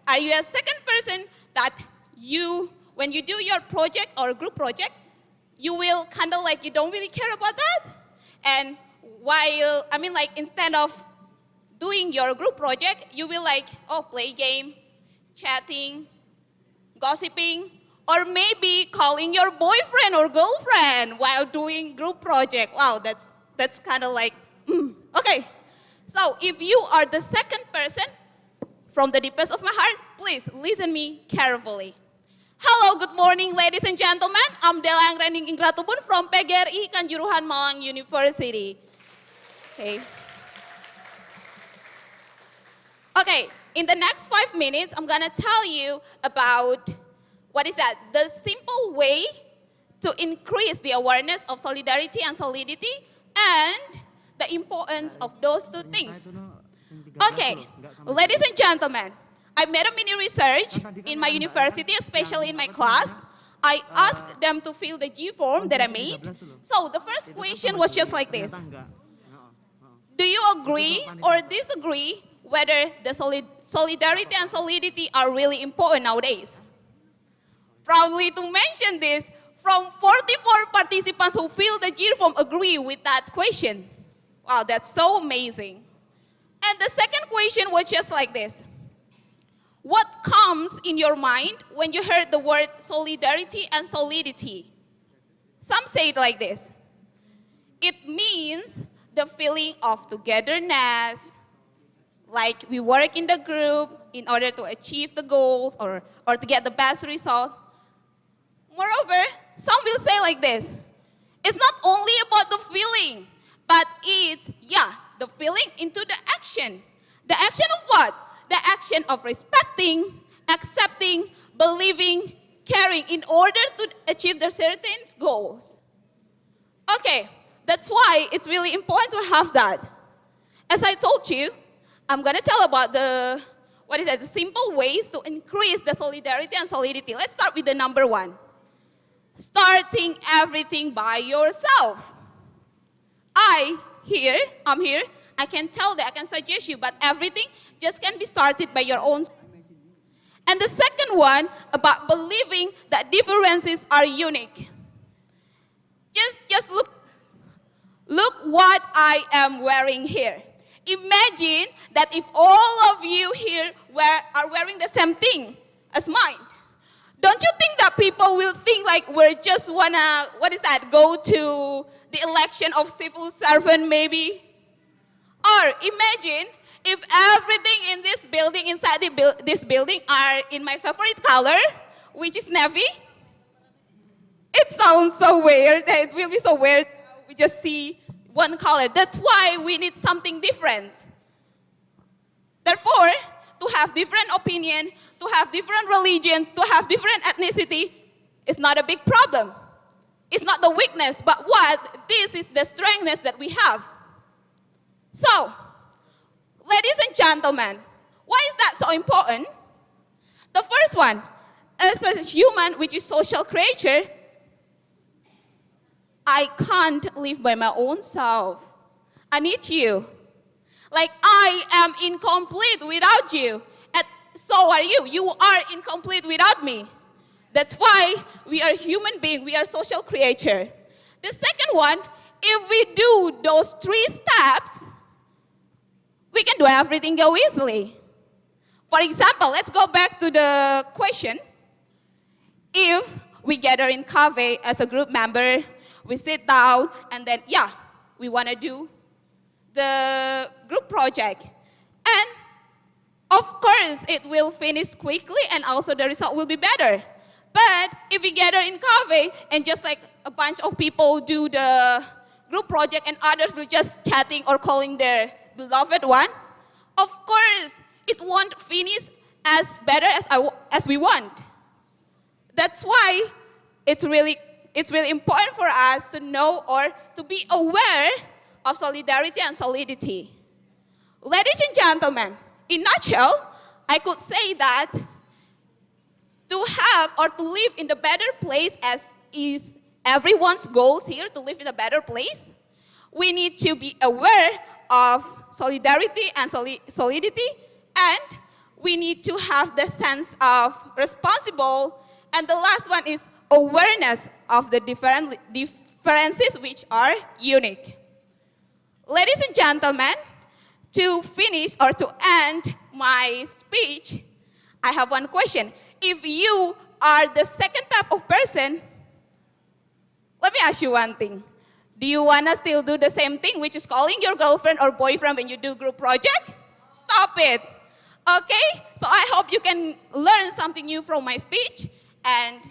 are you a second person that when you do your project or group project, you will kind of like you don't really care about that? And instead of doing your group project, you will play game, chatting, gossiping, or maybe calling your boyfriend or girlfriend while doing group project. Wow, that's kind of like, Okay, so if you are the second person, from the deepest of my heart, please listen me carefully. Hello, good morning, ladies and gentlemen. I'm Della Anggriani Ingratubun from PGRI Kanjuruhan Malang University. Okay, in the next 5 minutes, I'm gonna tell you about the simple way to increase the awareness of solidarity and solidity and the importance of those two things. Okay, ladies and gentlemen, I made a mini research in my university, especially in my class. I asked them to fill the G form that I made. So the first question was just like this. Do you agree or disagree whether the solidarity and solidity are really important nowadays? Proudly to mention this, from 44 participants who filled the G form agree with that question. Wow, that's so amazing. And the second question was just like this. What comes in your mind when you heard the word solidarity and solidity? Some say it like this. It means the feeling of togetherness, like we work in the group in order to achieve the goals or to get the best result. Moreover, some will say like this. It's not only about the feeling, but it's, the feeling into the action. The action of what? The action of respecting, accepting, believing, caring in order to achieve the certain goals. Okay, that's why it's really important to have that. As I told you, I'm going to tell about the simple ways to increase the solidarity and solidity. Let's start with the number one. Starting everything by yourself. I'm here, I can tell that, I can suggest you, but everything just can be started by your own. And the second one, about believing that differences are unique. Just look what I am wearing here. Imagine that if all of you here are wearing the same thing as mine. Don't you think that people will think like we're just wanna, go to the election of civil servant maybe? Or imagine if everything in this building, inside this building are in my favorite color, which is navy. It sounds so weird, it will be so weird. We just see one color. That's why we need something different. Therefore, to have different opinion, to have different religions, to have different ethnicity is not a big problem. It's not the weakness, but this is the strength that we have. So, ladies and gentlemen, why is that so important? The first one, as a human, which is social creature, I can't live by my own self. I need you. Like I am incomplete without you. And so are you. You are incomplete without me. That's why we are human beings. We are social creature. The second one, if we do those 3 steps, we can do everything go easily. For example, let's go back to the question. If we gather in cafe as a group member, we sit down and then, we want to do the group project. And of course, it will finish quickly and also the result will be better. But if we gather in cafe and just like a bunch of people do the group project and others will just chatting or calling their beloved one, of course, it won't finish as better as we want. That's why it's really important for us to know or to be aware of solidarity and solidity. Ladies and gentlemen, in a nutshell, I could say that to have or to live in the better place as is everyone's goals here, to live in a better place, we need to be aware of solidarity and solidity, and we need to have the sense of responsible, and the last one is awareness of the differences which are unique. Ladies and gentlemen, to finish or to end my speech, I have one question. If you are the second type of person, let me ask you one thing. Do you want to still do the same thing, which is calling your girlfriend or boyfriend when you do group project? Stop it. Okay? So I hope you can learn something new from my speech, and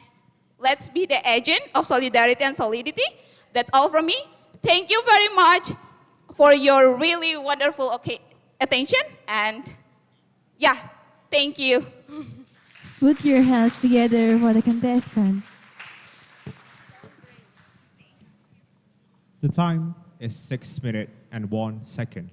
let's be the agent of solidarity and solidity. That's all from me. Thank you very much for your really wonderful attention, and thank you. Put your hands together for the contestant. The time is 6 minutes and 1 second.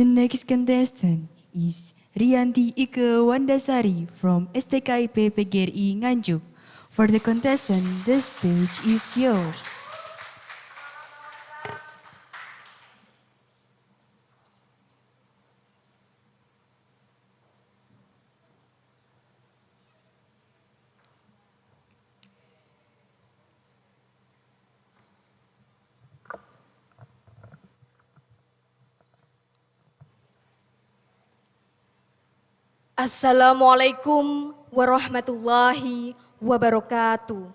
The next contestant is Rianti Ike Wandasari from STKIP PGRI Nganjuk. For the contestant, the stage is yours. Assalamualaikum warahmatullahi wabarakatuh.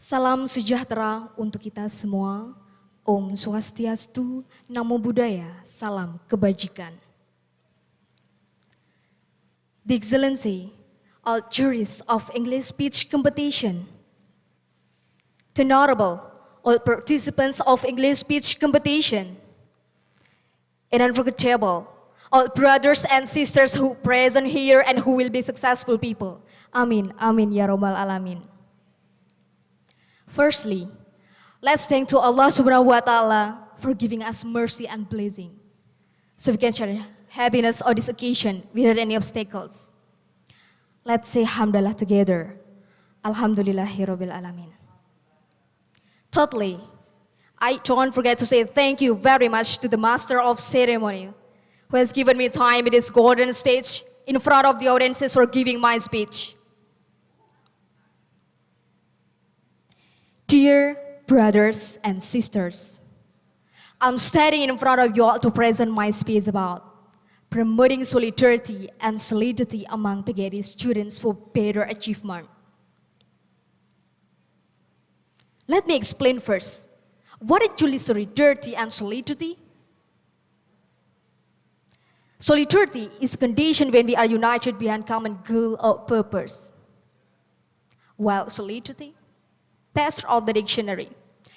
Salam sejahtera untuk kita semua. Om Swastiastu, Namo Buddhaya, salam kebajikan. The Excellency, all jurists of English speech competition. The Honorable, all participants of English speech competition. And unforgettable, all brothers and sisters who present here and who will be successful people. Amin, amin, ya Rabbal Alamin. Firstly, let's thank to Allah Subhanahu wa Ta'ala for giving us mercy and blessing, so we can share happiness on this occasion without any obstacles. Let's say Alhamdulillah together. Alhamdulillahirabbil alamin. Thirdly, I don't forget to say thank you very much to the master of ceremony who has given me time in this golden stage in front of the audiences for giving my speech. Dear brothers and sisters, I'm standing in front of you all to present my speech about promoting solidarity and solidity among PGRI students for better achievement. Let me explain first. What is truly solidarity and solidity? Solidarity is a condition when we are united behind common goal or purpose. While solidity, passed out the dictionary,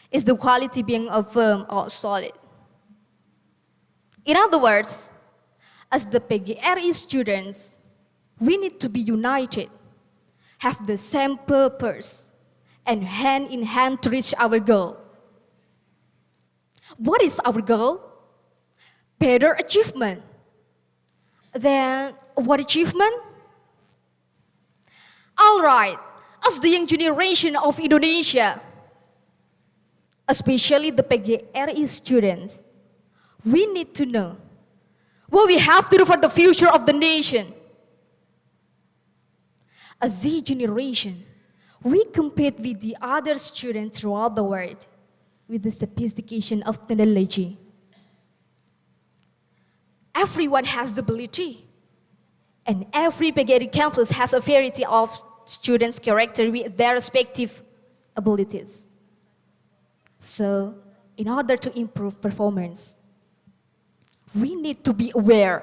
is the quality being firm or solid. In other words, as the PGRI students, we need to be united, have the same purpose, and hand in hand to reach our goal. What is our goal? Better achievement. Then, what achievement? All right, as the young generation of Indonesia, especially the PGRI students, we need to know what we have to do for the future of the nation. As the generation, we compete with the other students throughout the world with the sophistication of technology. Everyone has the ability, and every PGRI campus has a variety of students' character with their respective abilities. So, in order to improve performance, we need to be aware,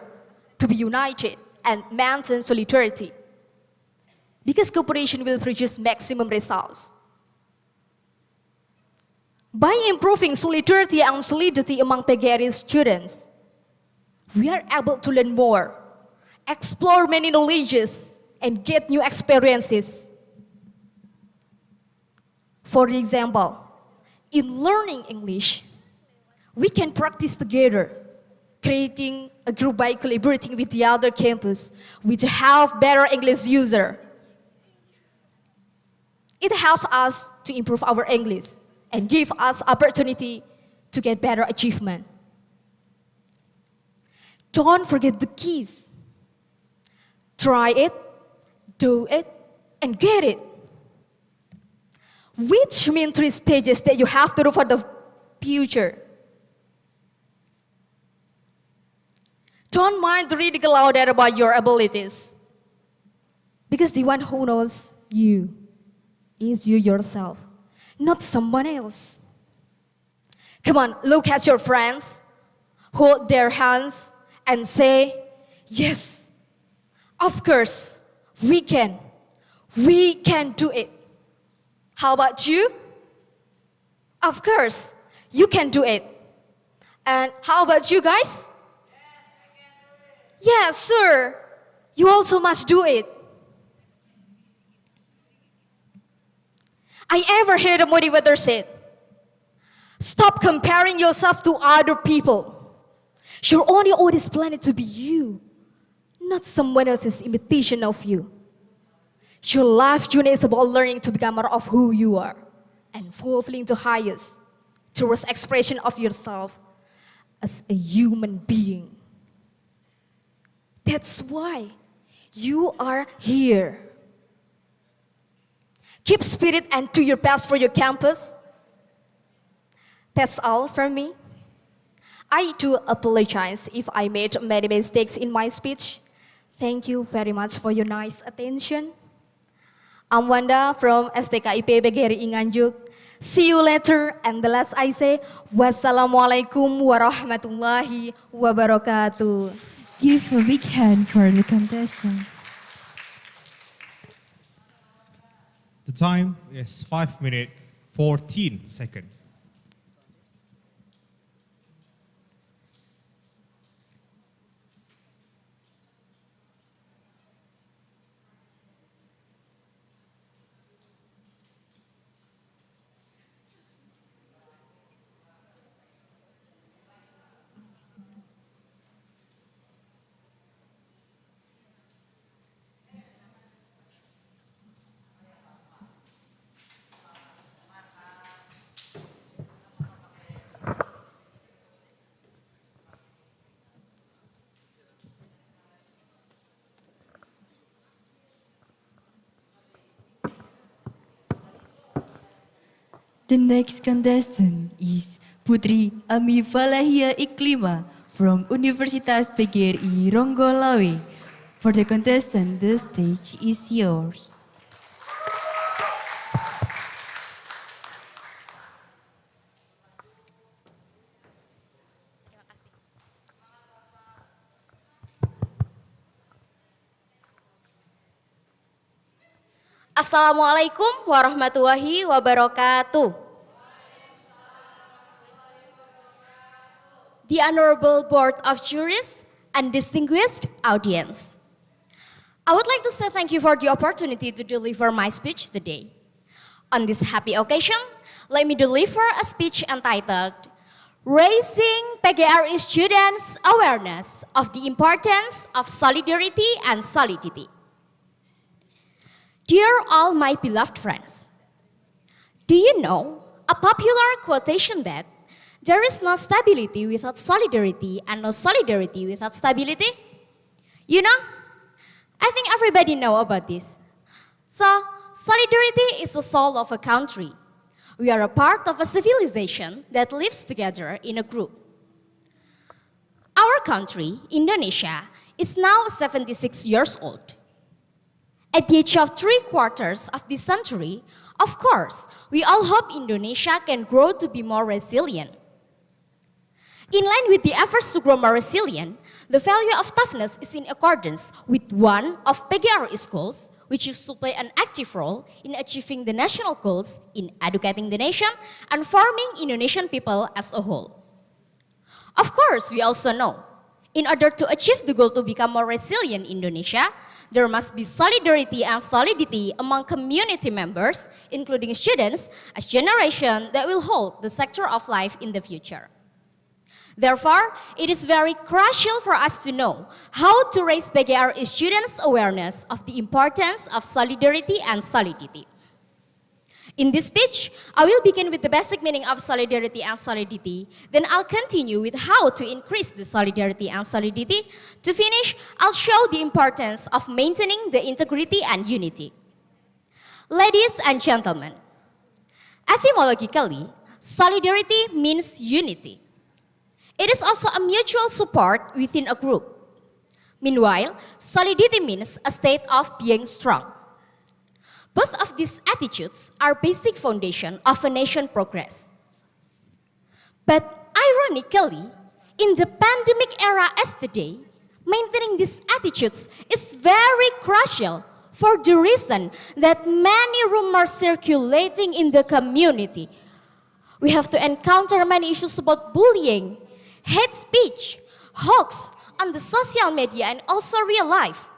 to be united, and maintain solidarity, because cooperation will produce maximum results. By improving solidarity and solidity among PGRI students, we are able to learn more, explore many knowledges, and get new experiences. For example, in learning English, we can practice together, creating a group by collaborating with the other campus, which have better English user. It helps us to improve our English and give us opportunity to get better achievement. Don't forget the keys. Try it, do it, and get it. Which mean 3 stages that you have to do for the future. Don't mind the ridicule out there about your abilities, because the one who knows you is you yourself, not someone else. Come on, look at your friends, hold their hands, and say, yes, of course, we can do it. How about you? Of course, you can do it. And how about you guys? Yes, sir, you also must do it. I ever heard a motivator say, Stop comparing yourself to other people. You're only on this planet to be you, not someone else's imitation of you. Your life journey is about learning to become more of who you are and fulfilling the highest, truest expression of yourself as a human being. That's why you are here. Keep spirit and do your best for your campus. That's all from me. I do apologize if I made many mistakes in my speech. Thank you very much for your nice attention. I'm Wanda from STKIP PGRI Nganjuk. See you later, and the last I say, wassalamualaikum warahmatullahi wabarakatuh. Give a big hand for the contestant. The time is 5 minutes 14 seconds. The next contestant is Putri Ami Falahia Iklima from Universitas PGRI Ronggolawe. For the contestant, the stage is yours. Assalamualaikum warahmatullahi wabarakatuh. The Honorable Board of Jurists and distinguished audience. I would like to say thank you for the opportunity to deliver my speech today. On this happy occasion, let me deliver a speech entitled Raising PGRI Students' Awareness of the Importance of Solidarity and Solidity. Dear all my beloved friends, do you know a popular quotation that there is no stability without solidarity and no solidarity without stability? You know, I think everybody know about this. So, solidarity is the soul of a country. We are a part of a civilization that lives together in a group. Our country, Indonesia, is now 76 years old. At the age of 3/4 of this century, of course, we all hope Indonesia can grow to be more resilient. In line with the efforts to grow more resilient, the value of toughness is in accordance with one of PGRI's goals, which is to play an active role in achieving the national goals in educating the nation and forming Indonesian people as a whole. Of course, we also know, in order to achieve the goal to become more resilient Indonesia, there must be solidarity and solidity among community members, including students, as generation that will hold the sector of life in the future. Therefore, it is very crucial for us to know how to raise PGRI students' awareness of the importance of solidarity and solidity. In this speech, I will begin with the basic meaning of solidarity and solidity. Then I'll continue with how to increase the solidarity and solidity. To finish, I'll show the importance of maintaining the integrity and unity. Ladies and gentlemen, etymologically, solidarity means unity. It is also a mutual support within a group. Meanwhile, solidity means a state of being strong. Both of these attitudes are basic foundation of a nation progress. But ironically, in the pandemic era as today, maintaining these attitudes is very crucial for the reason that many rumors circulating in the community. We have to encounter many issues about bullying, hate speech, hoax on the social media and also real life.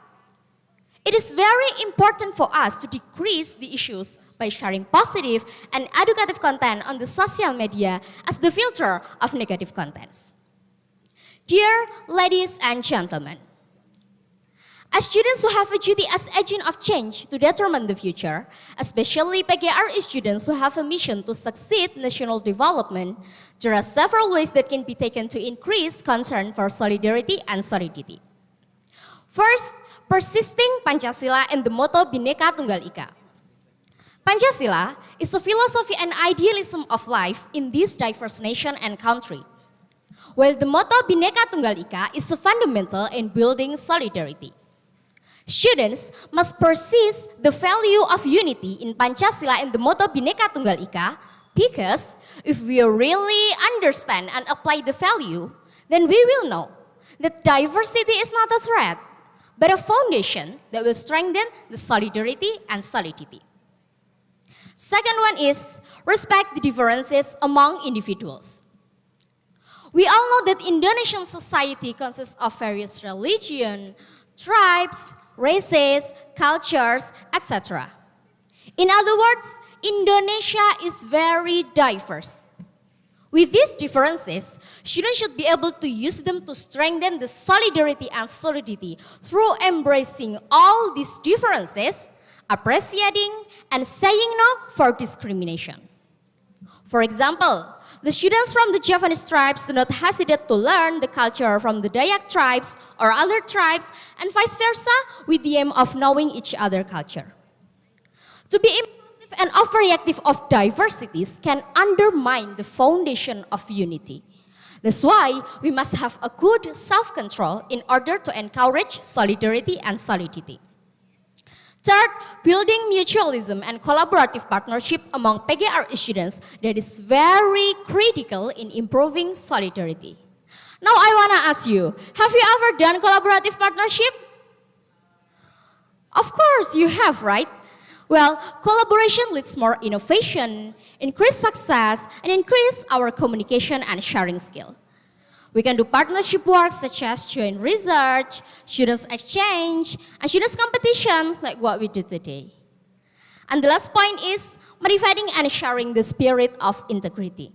It is very important for us to decrease the issues by sharing positive and educative content on the social media as the filter of negative contents. Dear ladies and gentlemen, as students who have a duty as agent of change to determine the future, especially PGRI students who have a mission to succeed national development, there are several ways that can be taken to increase concern for solidarity and solidity. First, persisting Pancasila and the motto Bhinneka Tunggal Ika. Pancasila is a philosophy and idealism of life in this diverse nation and country, while the motto Bhinneka Tunggal Ika is fundamental in building solidarity. Students must persist the value of unity in Pancasila and the motto Bhinneka Tunggal Ika because if we really understand and apply the value, then we will know that diversity is not a threat, but a foundation that will strengthen the solidarity and solidity. Second one is respect the differences among individuals. We all know that Indonesian society consists of various religions, tribes, races, cultures, etc. In other words, Indonesia is very diverse. With these differences, students should be able to use them to strengthen the solidarity and solidity through embracing all these differences, appreciating and saying no for discrimination. For example, the students from the Javanese tribes do not hesitate to learn the culture from the Dayak tribes or other tribes and vice versa with the aim of knowing each other's culture. To be impulsive and overreactive of diversities can undermine the foundation of unity. That's why we must have a good self-control in order to encourage solidarity and solidity. Third, building mutualism and collaborative partnership among PGRI students that is very critical in improving solidarity. Now I want to ask you, have you ever done collaborative partnership? Of course you have, right? Well, collaboration leads more innovation, increase success, and increase our communication and sharing skill. We can do partnership work such as joint research, students exchange, and students competition like what we do today. And the last point is motivating and sharing the spirit of integrity.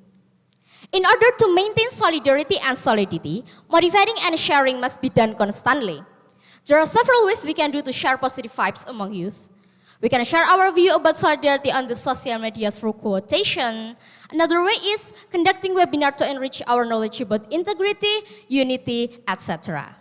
In order to maintain solidarity and solidity, motivating and sharing must be done constantly. There are several ways we can do to share positive vibes among youth. We can share our view about solidarity on the social media through quotation. Another way is conducting webinar to enrich our knowledge about integrity, unity, etc.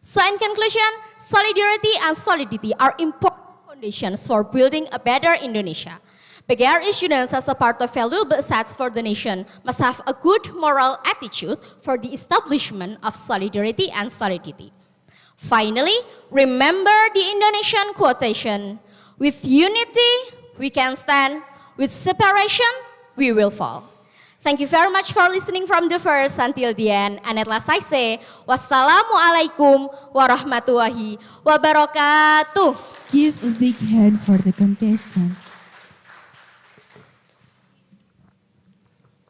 So in conclusion, solidarity and solidity are important foundations for building a better Indonesia. PGRI students as a part of valuable assets for the nation must have a good moral attitude for the establishment of solidarity and solidity. Finally, remember the Indonesian quotation, with unity we can stand, with separation we will fall. Thank you very much for listening from the first until the end. And at last I say, wassalamualaikum warahmatullahi wabarakatuh. Give a big hand for the contestant.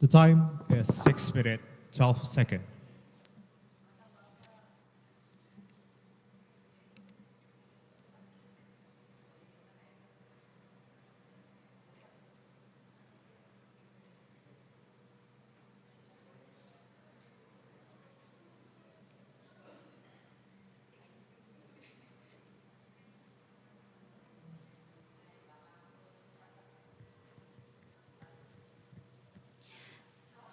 The time is 6 minutes, 12 seconds.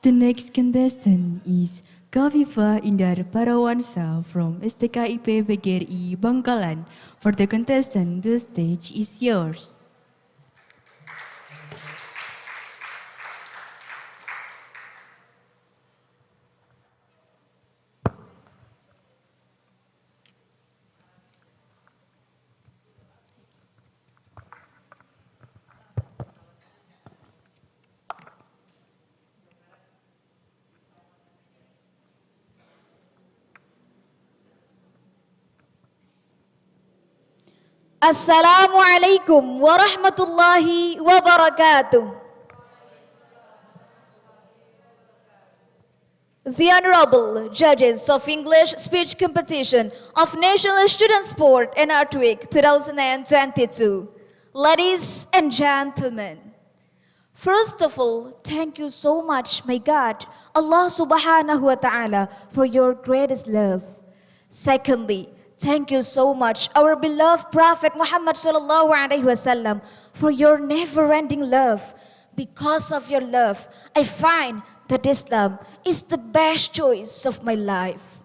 The next contestant is Kavifa Indar Parawansa from STKIP PGRI Bangkalan. For the contestant, the stage is yours. Assalamualaikum warahmatullahi wabarakatuh. The Honorable Judges of English Speech Competition of National Student Sport and Art Week 2022. Ladies and gentlemen, first of all, thank you so much, my God, Allah subhanahu wa ta'ala, for your greatest love. Secondly, thank you so much, our beloved Prophet Muhammad sallallahu alaihi wasallam, for your never-ending love. Because of your love, I find that Islam is the best choice of my life.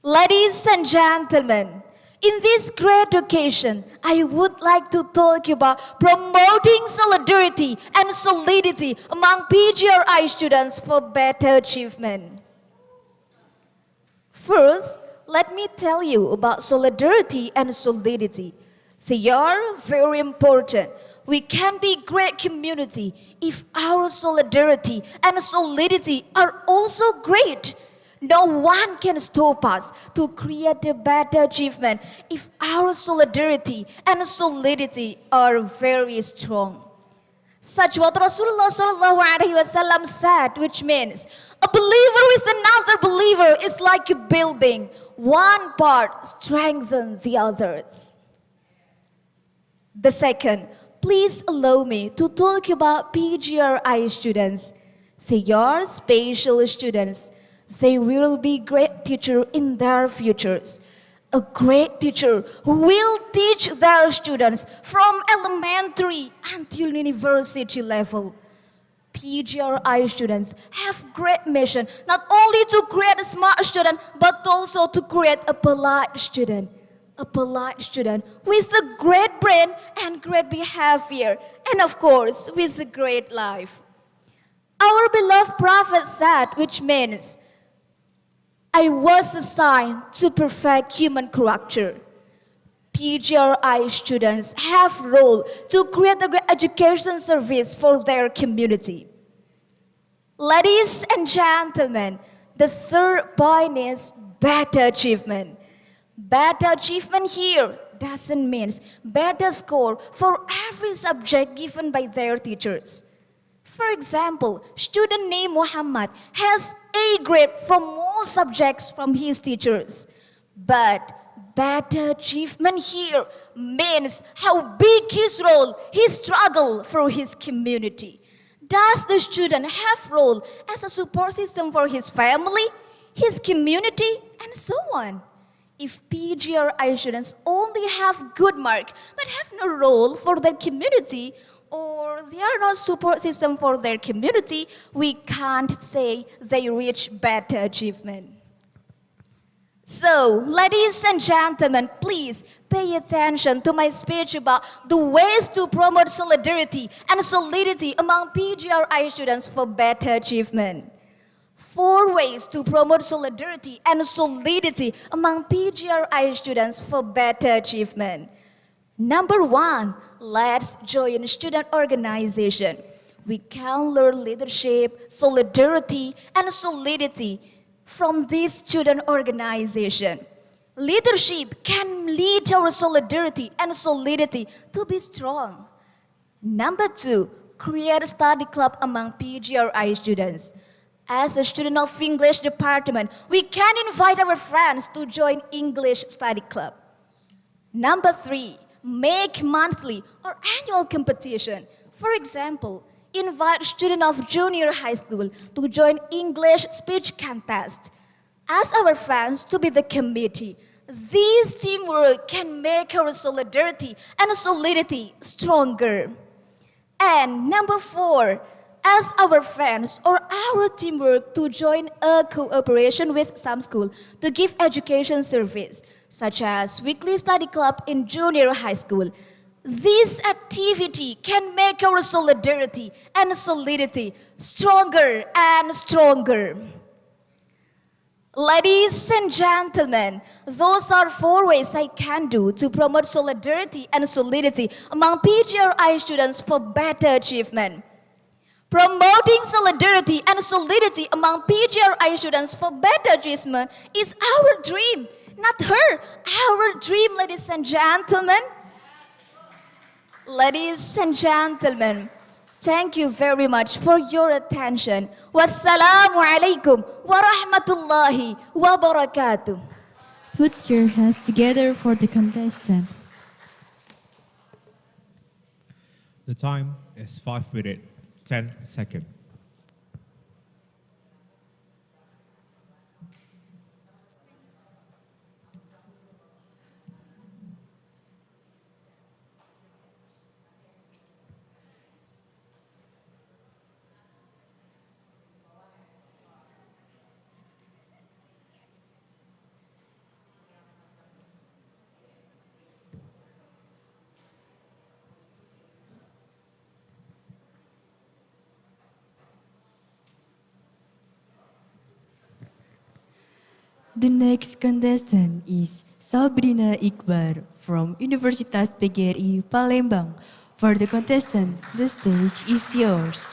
Ladies and gentlemen, in this great occasion, I would like to talk about promoting solidarity and solidity among PGRI students for better achievement. First, let me tell you about solidarity and solidity. They are very important. We can be a great community if our solidarity and solidity are also great. No one can stop us to create a better achievement if our solidarity and solidity are very strong. Such what Rasulullah sallallahu alaihi wasallam said, which means a believer with another believer is like a building. One part strengthens the others. The second, please allow me to talk about PGRI students. They are special students. They will be great teachers in their futures. A great teacher who will teach their students from elementary until university level. PGRI students have great mission, not only to create a smart student, but also to create a polite student. A polite student with a great brain and great behavior, and of course, with a great life. Our beloved Prophet said, which means, I was assigned to perfect human character. PGRI students have a role to create a great education service for their community. Ladies and gentlemen, the third point is better achievement. Better achievement here doesn't mean better score for every subject given by their teachers. For example, student named Muhammad has A grade from all subjects from his teachers. But better achievement here means how big his role, his struggle for his community. Does the student have role as a support system for his family, his community, and so on? If PGRI students only have good mark but have no role for their community, or they are not support system for their community, we can't say they reach better achievement. So, ladies and gentlemen, please pay attention to my speech about the ways to promote solidarity and solidity among PGRI students for better achievement. 4 ways to promote solidarity and solidity among PGRI students for better achievement. Number 1, let's join student organization. We can learn leadership, solidarity, and solidity from this student organization. Leadership can lead our solidarity and solidity to be strong. Number 2, create a study club among PGRI students. As a student of English department, we can invite our friends to join English study club. Number 3, make monthly or annual competition. For example, invite students of junior high school to join English speech contest. Ask our friends to be the committee. This teamwork can make our solidarity and solidity stronger. And number 4, ask our friends or our teamwork to join a cooperation with some school to give education service, such as weekly study club in junior high school. This activity can make our solidarity and solidity stronger and stronger. Ladies and gentlemen, those are 4 ways I can do to promote solidarity and solidity among PGRI students for better achievement. Promoting solidarity and solidity among PGRI students for better achievement is our dream, not her, our dream, ladies and gentlemen. Ladies and gentlemen, thank you very much for your attention. Wassalamu alaikum wa rahmatullahi wa barakatuh. Put your hands together for the contestant. The time is 5 minutes, 10 seconds. The next contestant is Sabrina Iqbar from Universitas PGRI Palembang. For the contestant, the stage is yours.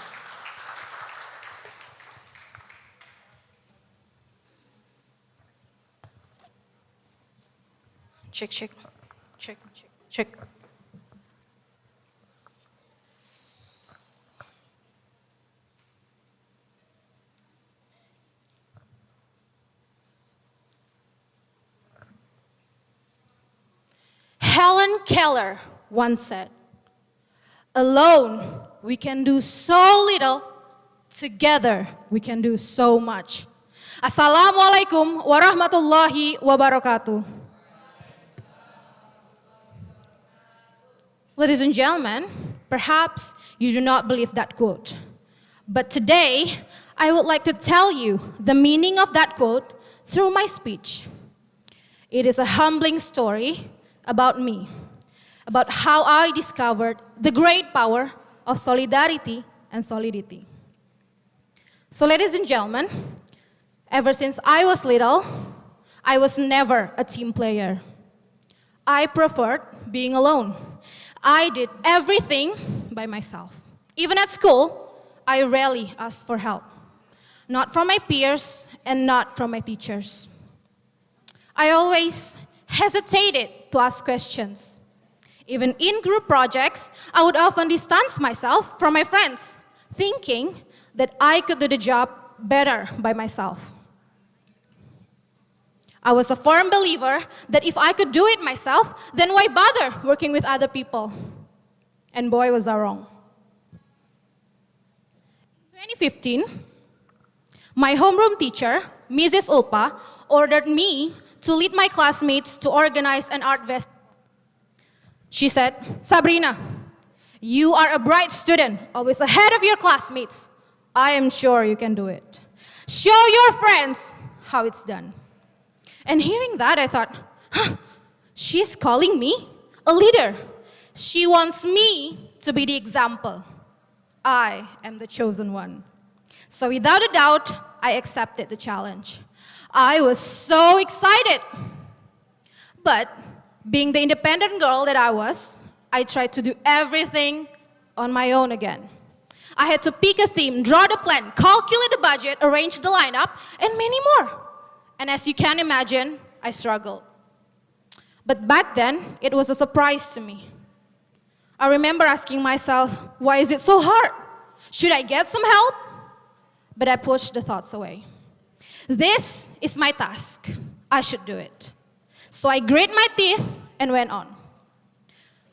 Check, check, check, check, check. Helen Keller once said, "Alone we can do so little, together we can do so much." Assalamualaikum warahmatullahi wabarakatuh. Ladies and gentlemen, perhaps you do not believe that quote. But today, I would like to tell you the meaning of that quote through my speech. It is a humbling story about me, about how I discovered the great power of solidarity and solidity. So ladies and gentlemen, ever since I was little, I was never a team player. I preferred being alone. I did everything by myself. Even at school, I rarely asked for help. Not from my peers and not from my teachers. I always hesitated to ask questions. Even in group projects, I would often distance myself from my friends, thinking that I could do the job better by myself. I was a firm believer that if I could do it myself, then why bother working with other people? And boy, was I wrong. In 2015, my homeroom teacher, Mrs. Ulpa, ordered me to lead my classmates to organize an art festival. She said, "Sabrina, you are a bright student, always ahead of your classmates. I am sure you can do it. Show your friends how it's done." And hearing that, I thought, she's calling me a leader. She wants me to be the example. I am the chosen one. So without a doubt, I accepted the challenge. I was so excited. But being the independent girl that I was, I tried to do everything on my own again. I had to pick a theme, draw the plan, calculate the budget, arrange the lineup, and many more. And as you can imagine, I struggled. But back then, it was a surprise to me. I remember asking myself, why is it so hard? Should I get some help? But I pushed the thoughts away. This is my task. I should do it. So I grit my teeth and went on.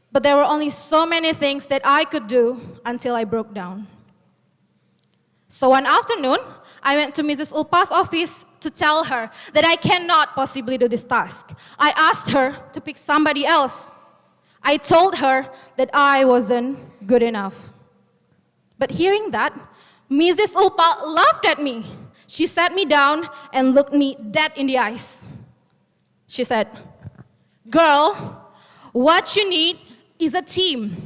But there were only so many things that I could do until I broke down. So one afternoon, I went to Mrs. Ulpa's office to tell her that I cannot possibly do this task. I asked her to pick somebody else. I told her that I wasn't good enough. But hearing that, Mrs. Ulpa laughed at me. She sat me down and looked me dead in the eyes. She said, "Girl, what you need is a team.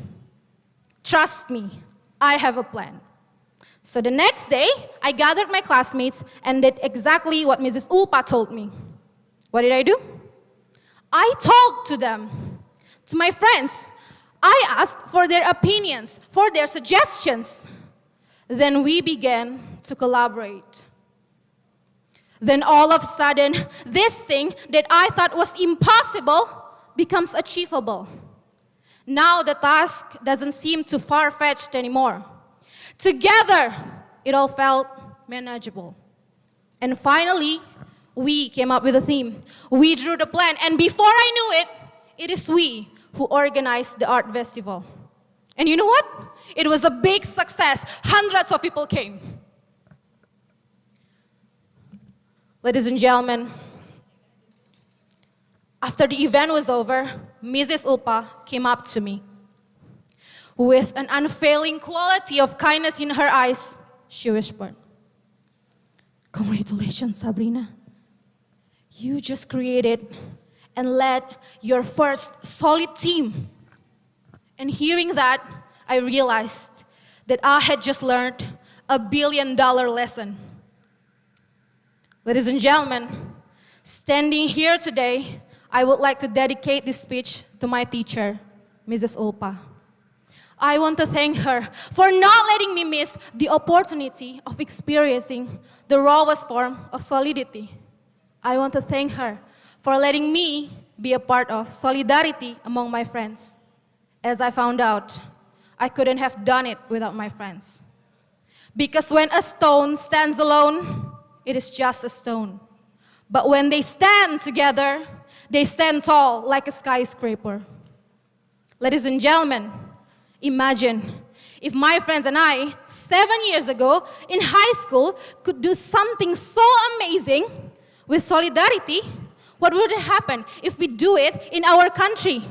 Trust me, I have a plan." So the next day, I gathered my classmates and did exactly what Mrs. Ulpa told me. What did I do? I talked to them, to my friends. I asked for their opinions, for their suggestions. Then we began to collaborate. Then all of a sudden, this thing that I thought was impossible becomes achievable. Now the task doesn't seem too far-fetched anymore. Together, it all felt manageable. And finally, we came up with a theme. We drew the plan, and before I knew it, it is we who organized the art festival. And you know what? It was a big success. Hundreds of people came. Ladies and gentlemen, after the event was over, Mrs. Ulpa came up to me. With an unfailing quality of kindness in her eyes, she whispered, "Congratulations, Sabrina. You just created and led your first solid team." And hearing that, I realized that I had just learned a $1 billion lesson. Ladies and gentlemen, standing here today, I would like to dedicate this speech to my teacher, Mrs. Ulpa. I want to thank her for not letting me miss the opportunity of experiencing the rawest form of solidity. I want to thank her for letting me be a part of solidarity among my friends. As I found out, I couldn't have done it without my friends. Because when a stone stands alone, it is just a stone. But when they stand together, they stand tall like a skyscraper. Ladies and gentlemen, imagine if my friends and I, 7 years ago in high school, could do something so amazing with solidarity. What would happen if we do it in our country?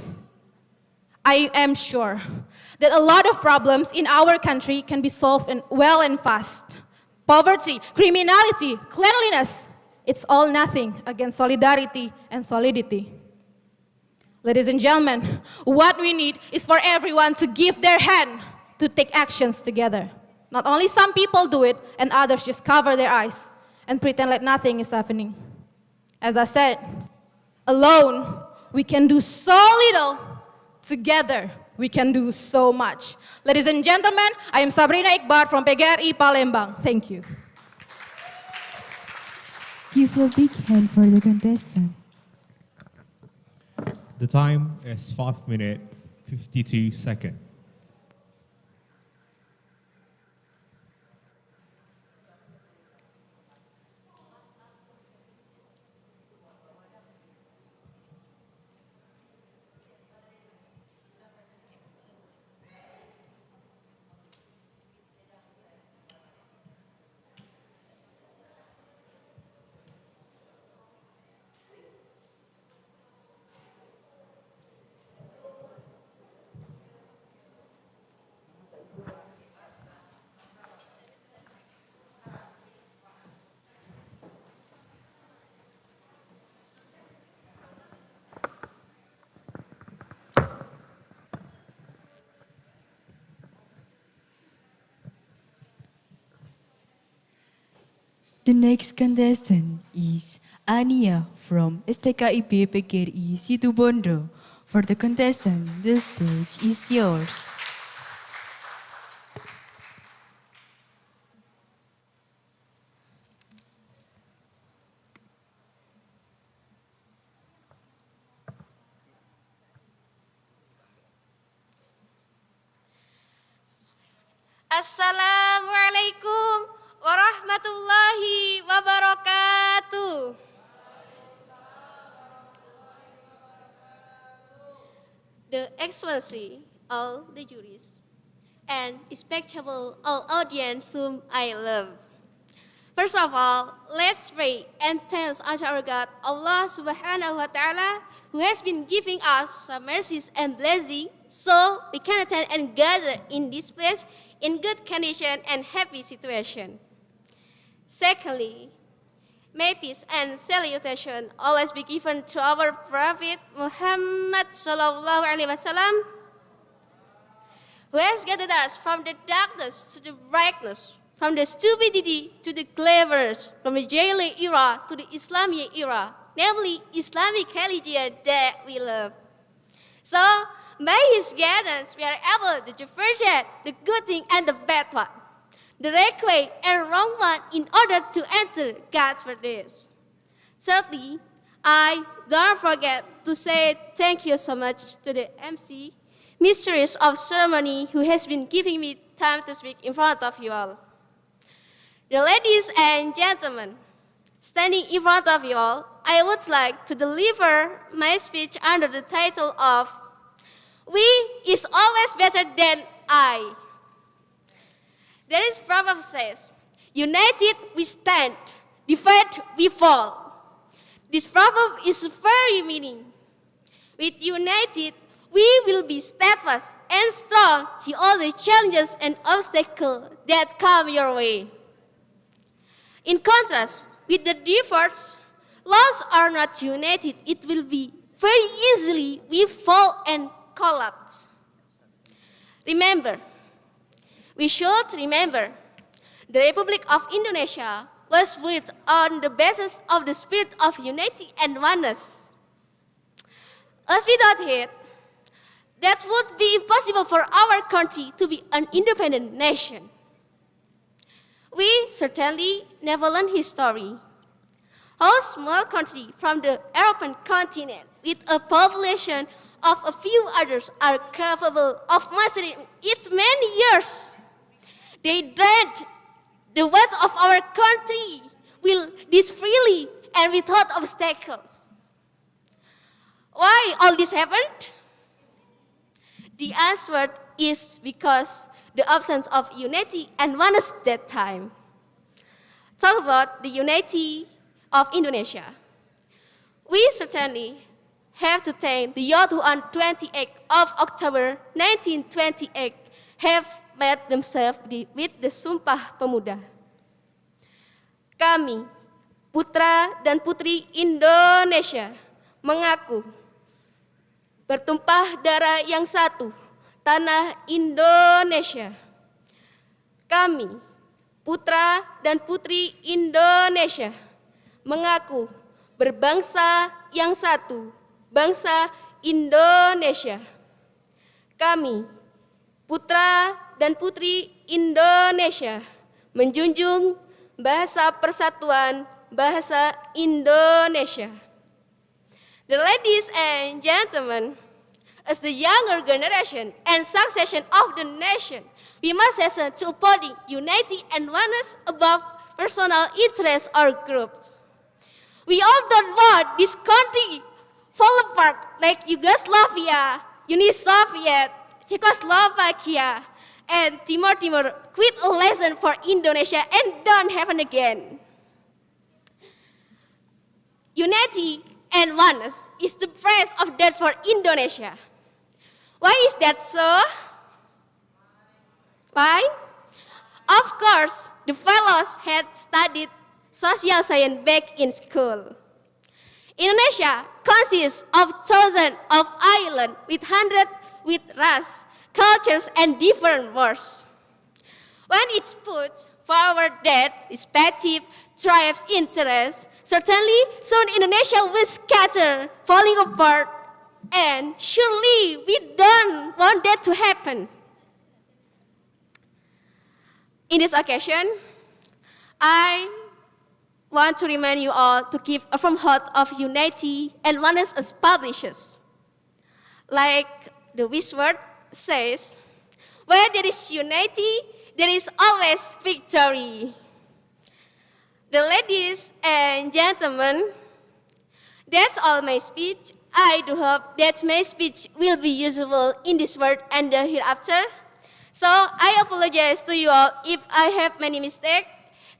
I am sure that a lot of problems in our country can be solved well and fast. Poverty, criminality, cleanliness, it's all nothing against solidarity and solidity. Ladies and gentlemen, what we need is for everyone to give their hand to take actions together. Not only some people do it and others just cover their eyes and pretend like nothing is happening. As I said, alone we can do so little, together we can do so much. Ladies and gentlemen, I am Sabrina Iqbal from PGRI Palembang. Thank you. Give a big hand for the contestant. The time is 5 minutes, 52 seconds. The next contestant is Ania from STKIB PGRI Situbondo. For the contestant, the stage is yours. Assalamualaikum warahmatullahi wabarakatuh. The Excellency, all the juries, and respectable all audience whom I love. First of all, let's pray and thanks unto our God, Allah subhanahu wa ta'ala, who has been giving us some mercies and blessings, so we can attend and gather in this place in good condition and happy situation. Secondly, may peace and salutation always be given to our Prophet Muhammad sallallahu alaihi wasallam, who has gathered us from the darkness to the brightness, from the stupidity to the cleverness, from the Jahili era to the Islamic era, namely Islamic religion that we love. So, by his guidance, we are able to differentiate the good thing and the bad one, the right way and wrong one, in order to enter God's paradise. Thirdly, I don't forget to say thank you so much to the MC, Mistress of Ceremony, who has been giving me time to speak in front of you all. The ladies and gentlemen, standing in front of you all, I would like to deliver my speech under the title of "We is always better than I. There is proverb says, united we stand, divided we fall. This proverb is very meaning. With united, we will be steadfast and strong in all the challenges and obstacles that come your way. In contrast, with the divorce, laws are not united. It will be very easily we fall and collapse. We should remember, the Republic of Indonesia was built on the basis of the spirit of unity and oneness. As without it, that would be impossible for our country to be an independent nation. We certainly never learn history. How small country from the European continent with a population of a few others are capable of mastering its many years. They dread the wealth of our country will this freely and without obstacles. Why all this happened? The answer is because the absence of unity and oneness that time. Talk about the unity of Indonesia. We certainly have to thank the youth who on 28th of October 1928 have made themselves with the Sumpah Pemuda. Kami, putra dan putri Indonesia, mengaku bertumpah darah yang satu, tanah Indonesia. Kami, putra dan putri Indonesia, mengaku berbangsa yang satu, bangsa Indonesia. Kami, putra dan putri Indonesia, menjunjung bahasa persatuan, bahasa Indonesia. The ladies and gentlemen, as the younger generation and succession of the nation, we must hasten to upholding unity and oneness above personal interests or groups. We all don't want this country fall apart like Yugoslavia, Uni Soviet, Czechoslovakia, and Timor quit a lesson for Indonesia and don't happen again. Unity and oneness is the price of death for Indonesia. Why is that so? Why? Of course, the fellows had studied social science back in school. Indonesia consists of thousands of islands with hundreds with race, cultures, and different words. When it's put forward that respective tribes' interests, certainly soon Indonesia will scatter, falling apart, and surely we don't want that to happen. In this occasion, I want to remind you all to keep a firm hold of unity and oneness as publishers. Like the wish word says, where there is unity, there is always victory. The ladies and gentlemen, that's all my speech. I do hope that my speech will be useful in this world and the hereafter. So I apologize to you all if I have many mistakes.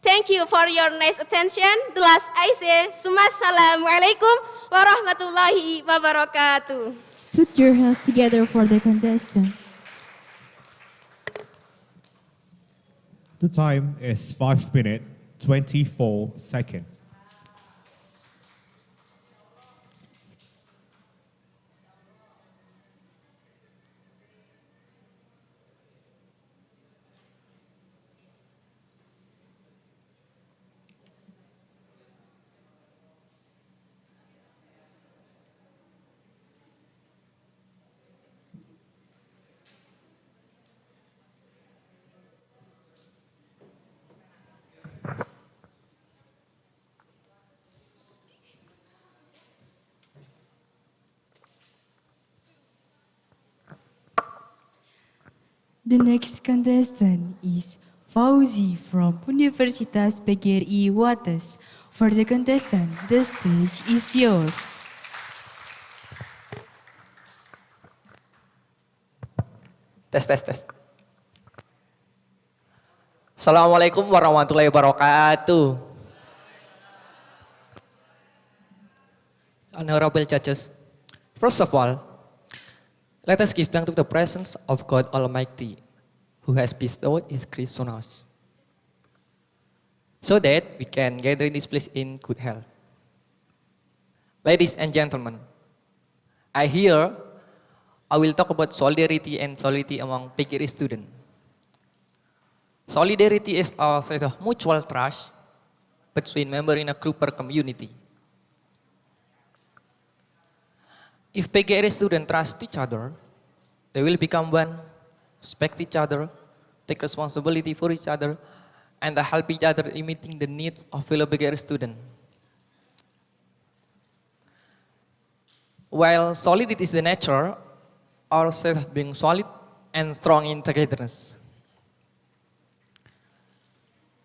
Thank you for your nice attention. The last I say, Assalamualaikum warahmatullahi wabarakatuh. Put your hands together for the contestant. The time is 5 minutes, 24 seconds. The next contestant is Fauzi from Universitas PGRI Wates. For the contestant, the stage is yours. Tes. Assalamualaikum warahmatullahi wabarakatuh. Honorable judges, first of all, let us give thanks to the presence of God Almighty, who has bestowed His grace on us, so that we can gather in this place in good health. Ladies and gentlemen, I will talk about solidarity and solidity among PGRI students. Solidarity is a state of mutual trust between members in a group or community. If PGRI students trust each other, they will become one, respect each other, take responsibility for each other, and help each other in meeting the needs of fellow PGRI students. While solidity is the nature, our self being solid and strong in togetherness,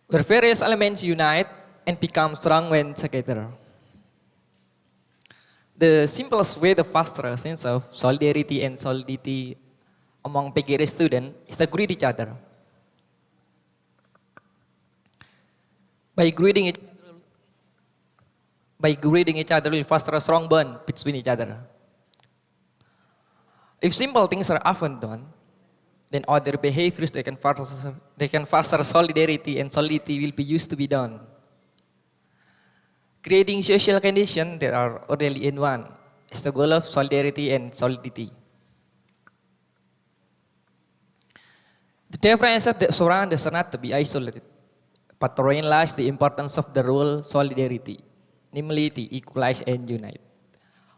where various elements unite and become strong when together. The simplest way to foster a sense of solidarity and solidity among PGRI students is to greet each other. By greeting each other, we foster a strong bond between each other. If simple things are often done, then other behaviors they can foster solidarity, and solidity will be used to be done. Creating social conditions that are orderly in one is the goal of solidarity and solidity. The differences that surround us are not to be isolated, but to realize the importance of the role solidarity, namely to equalize and unite.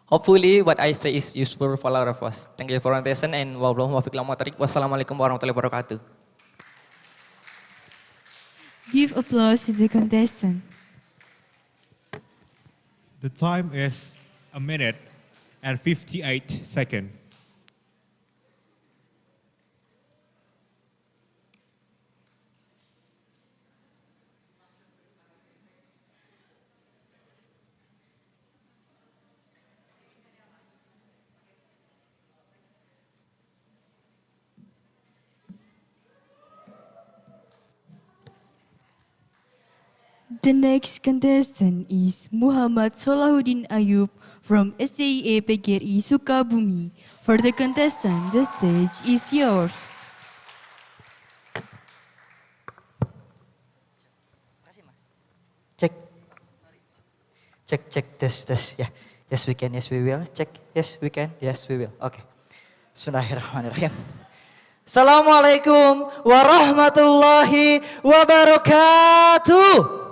Hopefully what I say is useful for all of us. Thank you for your attention, and wassalamualaikum warahmatullahi wabarakatuh. Give applause to the contestant. The time is 1 minute and 58 seconds. The next contestant is Muhammad Solahuddin Ayub from SDIE PGRI Sukabumi. For the contestant, the stage is yours. Check, test, yeah. Yes, we can, yes, we will. Check, yes, we can, yes, we will. Okay. Bismillahirrahmanirrahim. Assalamualaikum warahmatullahi wabarakatuh.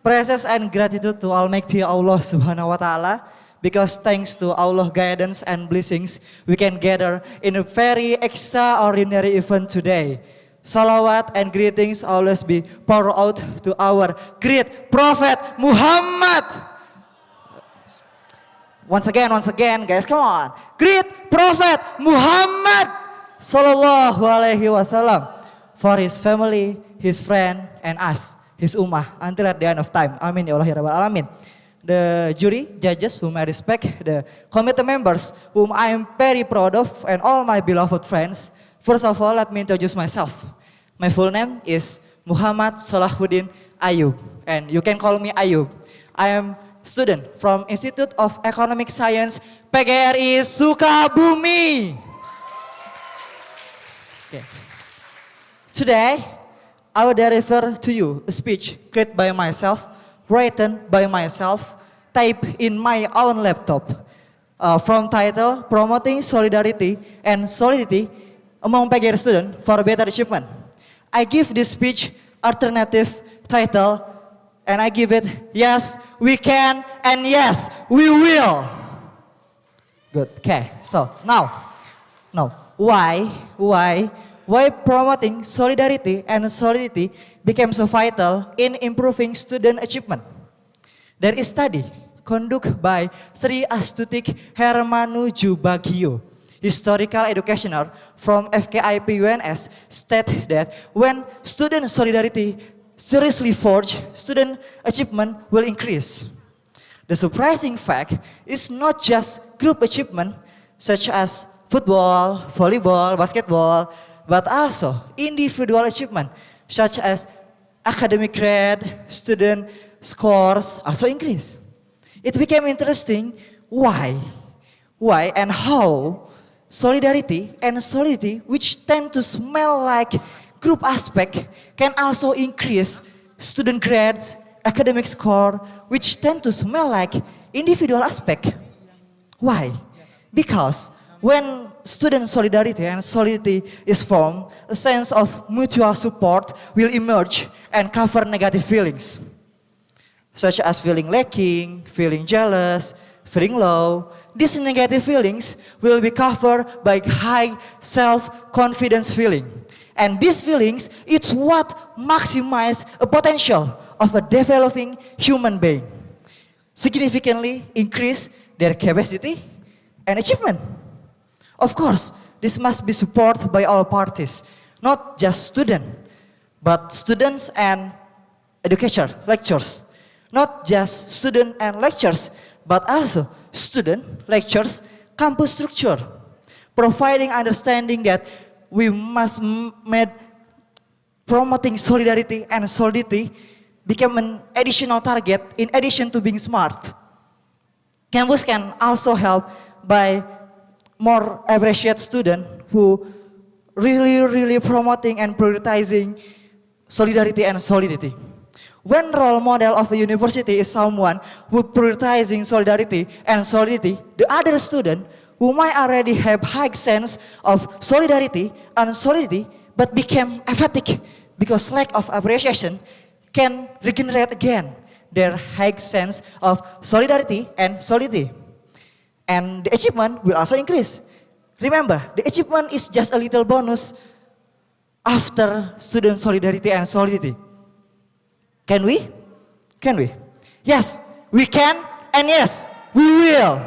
Praises and gratitude to Almighty Allah Subhanahu wa Ta'ala, because thanks to Allah's guidance and blessings, we can gather in a very extraordinary event today. Salawat and greetings always be poured out to our great Prophet Muhammad. Once again, guys, come on. Great Prophet Muhammad Sallallahu Alaihi Wasallam, for his family, his friend, and us, his ummah, until at the end of time. Amin ya Allah ya Rabbal Alamin. The jury, judges whom I respect, the committee members whom I am very proud of, and all my beloved friends. First of all, let me introduce myself. My full name is Muhammad Solahuddin Ayub, and you can call me Ayub. I am student from Institute of Economic Science, PGRI Sukabumi. Okay. Today, I will deliver to you a speech created by myself, written by myself, typed in my own laptop, from title Promoting Solidarity and Solidity Among PGRI Students for Better Achievement. I give this speech alternative title, and I give it Yes, We Can, and Yes, We Will. Good, okay, so now, why promoting solidarity and solidity became so vital in improving student achievement? There is study conducted by Sri Astutik Hermanuju Bagio, historical educator from FKIP UNS, state that when student solidarity seriously forged, student achievement will increase. The surprising fact is not just group achievement such as football, volleyball, basketball, but also individual achievement, such as academic grade, student scores also increase. It became interesting why and how solidarity and solidity, which tend to smell like group aspect, can also increase student grades, academic score, which tend to smell like individual aspect. Why? Because when student solidarity and solidity is formed, a sense of mutual support will emerge and cover negative feelings, such as feeling lacking, feeling jealous, feeling low. These negative feelings will be covered by high self-confidence feeling. And these feelings, it's what maximize a potential of a developing human being, significantly increase their capacity and achievement. Of course, this must be supported by all parties, not just students, but students and education, lecturers. Not just students and lecturers, but also student, lecturers, campus structure, providing understanding that we must make promoting solidarity and solidity become an additional target in addition to being smart. Campus can also help by more appreciate students who really promoting and prioritizing solidarity and solidity. When role model of a university is someone who prioritizing solidarity and solidity, the other student who might already have high sense of solidarity and solidity but became apathetic because lack of appreciation can regenerate again their high sense of solidarity and solidity. And the achievement will also increase. Remember, the achievement is just a little bonus after student solidarity and solidity. Can we? Can we? Yes, we can, and yes, we will.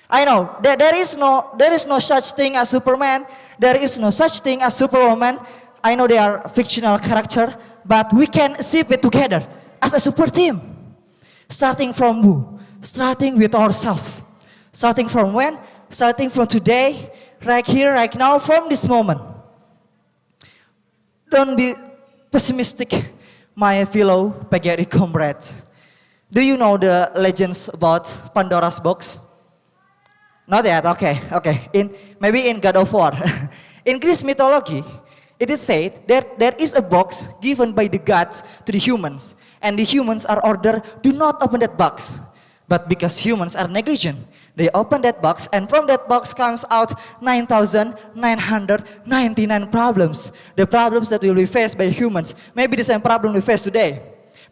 I know that there is no such thing as Superman. There is no such thing as Superwoman. I know they are fictional character, but we can achieve it together as a super team. Starting from who? Starting with ourselves. Starting from when? Starting from today, right here, right now, from this moment. Don't be pessimistic, my fellow PGRI comrades. Do you know the legends about Pandora's box? Not yet, okay. Maybe in God of War. In Greek mythology, it is said that there is a box given by the gods to the humans, and the humans are ordered, do not open that box. But because humans are negligent, they open that box, and from that box comes out 9,999 problems. The problems that will be faced by humans may be the same problem we face today.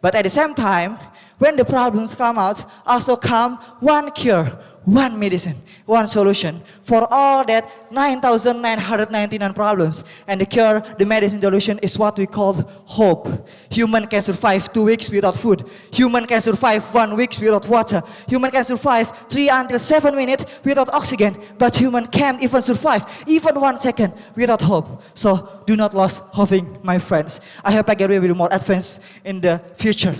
But at the same time, when the problems come out, also come one cure, one medicine, one solution for all that 9,999 problems. And the cure, the medicine solution is what we call hope. Human can survive 2 weeks without food. Human can survive 1 week without water. Human can survive 3 until 7 minutes without oxygen. But human can't even survive even 1 second without hope. So do not lose hoping, my friends. I hope PGRI will be more advanced in the future.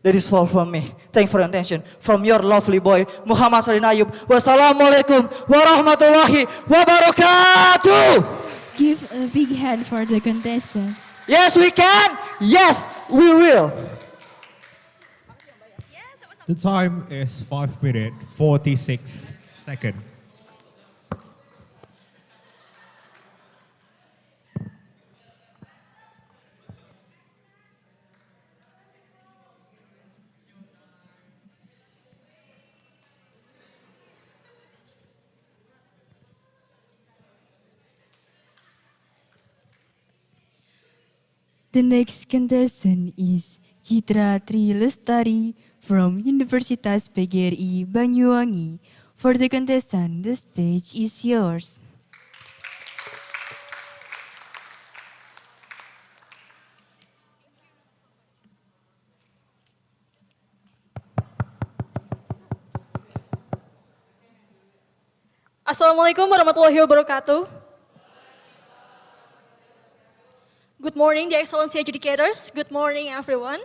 That is all from me. Thank you for your attention. From your lovely boy, Muhammad Salin Ayub. Wassalamualaikum warahmatullahi wabarakatuh. Give a big hand for the contestant. Yes, we can. Yes, we will. The time is 5 minutes, 46 seconds. The next contestant is Citra Tri Lestari from Universitas PGRI Banyuwangi. For the contestant, the stage is yours. Assalamualaikum warahmatullahi wabarakatuh. Good morning, the Excellency Educators. Good morning, everyone.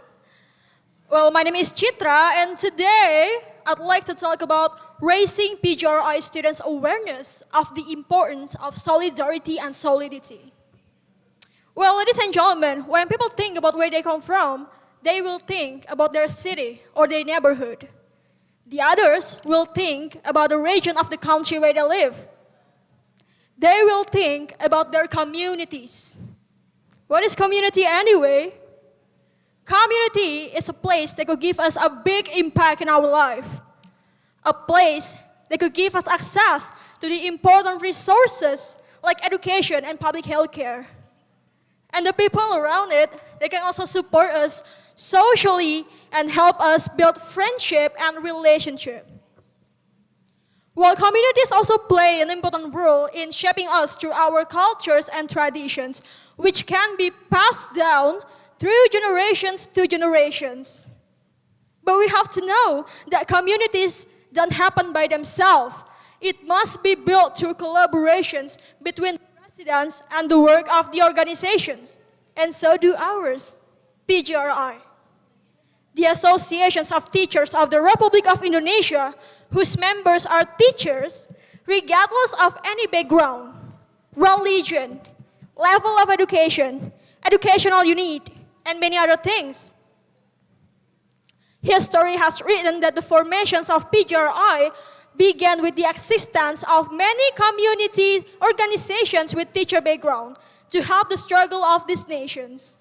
Well, my name is Citra, and today I'd like to talk about raising PGRI students' awareness of the importance of solidarity and solidity. Well, ladies and gentlemen, when people think about where they come from, they will think about their city or their neighborhood. The others will think about the region of the country where they live. They will think about their communities. What is community anyway? Community is a place that could give us a big impact in our life. A place that could give us access to the important resources like education and public health care. And the people around it, they can also support us socially and help us build friendship and relationship. While communities also play an important role in shaping us through our cultures and traditions, which can be passed down through generations to generations. But we have to know that communities don't happen by themselves. It must be built through collaborations between residents and the work of the organizations. And so do ours, PGRI. The Associations of Teachers of the Republic of Indonesia, whose members are teachers, regardless of any background, religion, level of education, educational unit, and many other things. History has written that the formations of PGRI began with the existence of many community organizations with teacher background to help the struggle of these nations.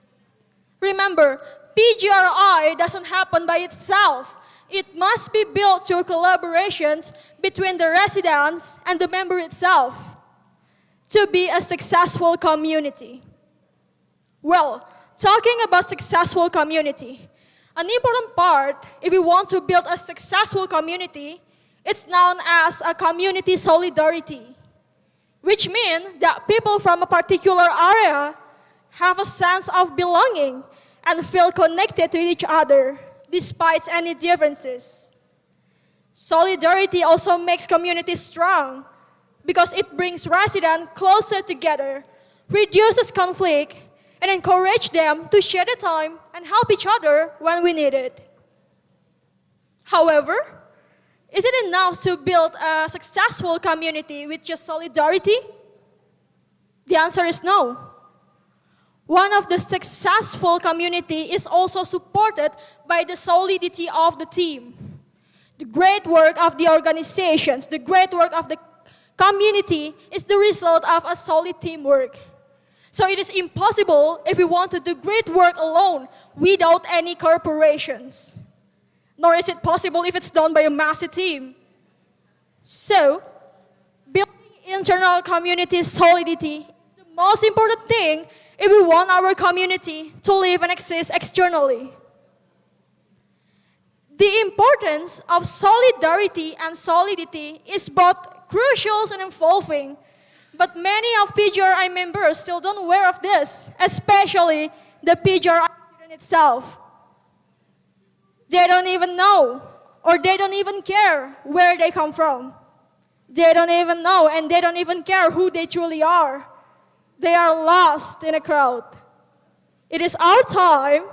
Remember, PGRI doesn't happen by itself. It must be built through collaborations between the residents and the member itself to be a successful community. Well, talking about successful community, an important part, if we want to build a successful community, it's known as a community solidarity, which means that people from a particular area have a sense of belonging and feel connected to each other despite any differences. Solidarity also makes communities strong because it brings residents closer together, reduces conflict, and encourages them to share the time and help each other when we need it. However, is it enough to build a successful community with just solidarity? The answer is no. One of the successful community is also supported by the solidity of the team. The great work of the organizations, the great work of the community is the result of a solid teamwork. So it is impossible if we want to do great work alone without any corporations. Nor is it possible if it's done by a massive team. So, building internal community solidity is the most important thing if we want our community to live and exist externally. The importance of solidarity and solidity is both crucial and involving, but many of PGRI members still don't aware of this, especially the PGRI student itself. They don't even know, or they don't even care where they come from. They don't even know, and they don't even care who they truly are. They are lost in a crowd. It is our time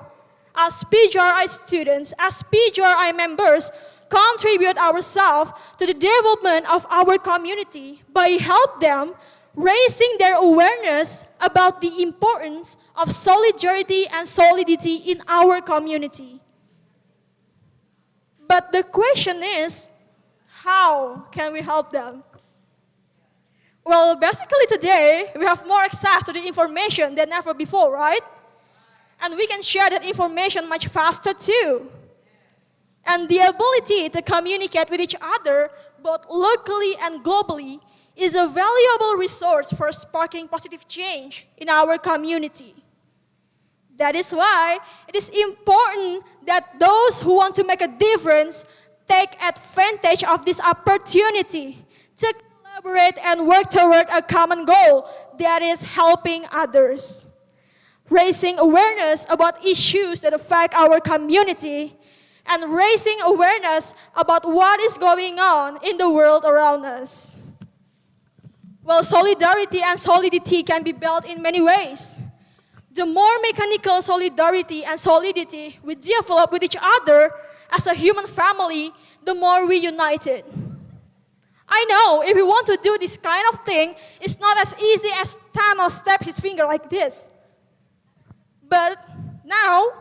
as PGRI students, as PGRI members, contribute ourselves to the development of our community by help them raising their awareness about the importance of solidarity and solidity in our community. But the question is, how can we help them? Well, basically today, we have more access to the information than ever before, right? And we can share that information much faster too. And the ability to communicate with each other, both locally and globally, is a valuable resource for sparking positive change in our community. That is why it is important that those who want to make a difference take advantage of this opportunity to collaborate and work toward a common goal, that is helping others. Raising awareness about issues that affect our community and raising awareness about what is going on in the world around us. Well, solidarity and solidity can be built in many ways. The more mechanical solidarity and solidity we develop with each other as a human family, the more we united. I know if we want to do this kind of thing, it's not as easy as Thanos snap his finger like this. But now,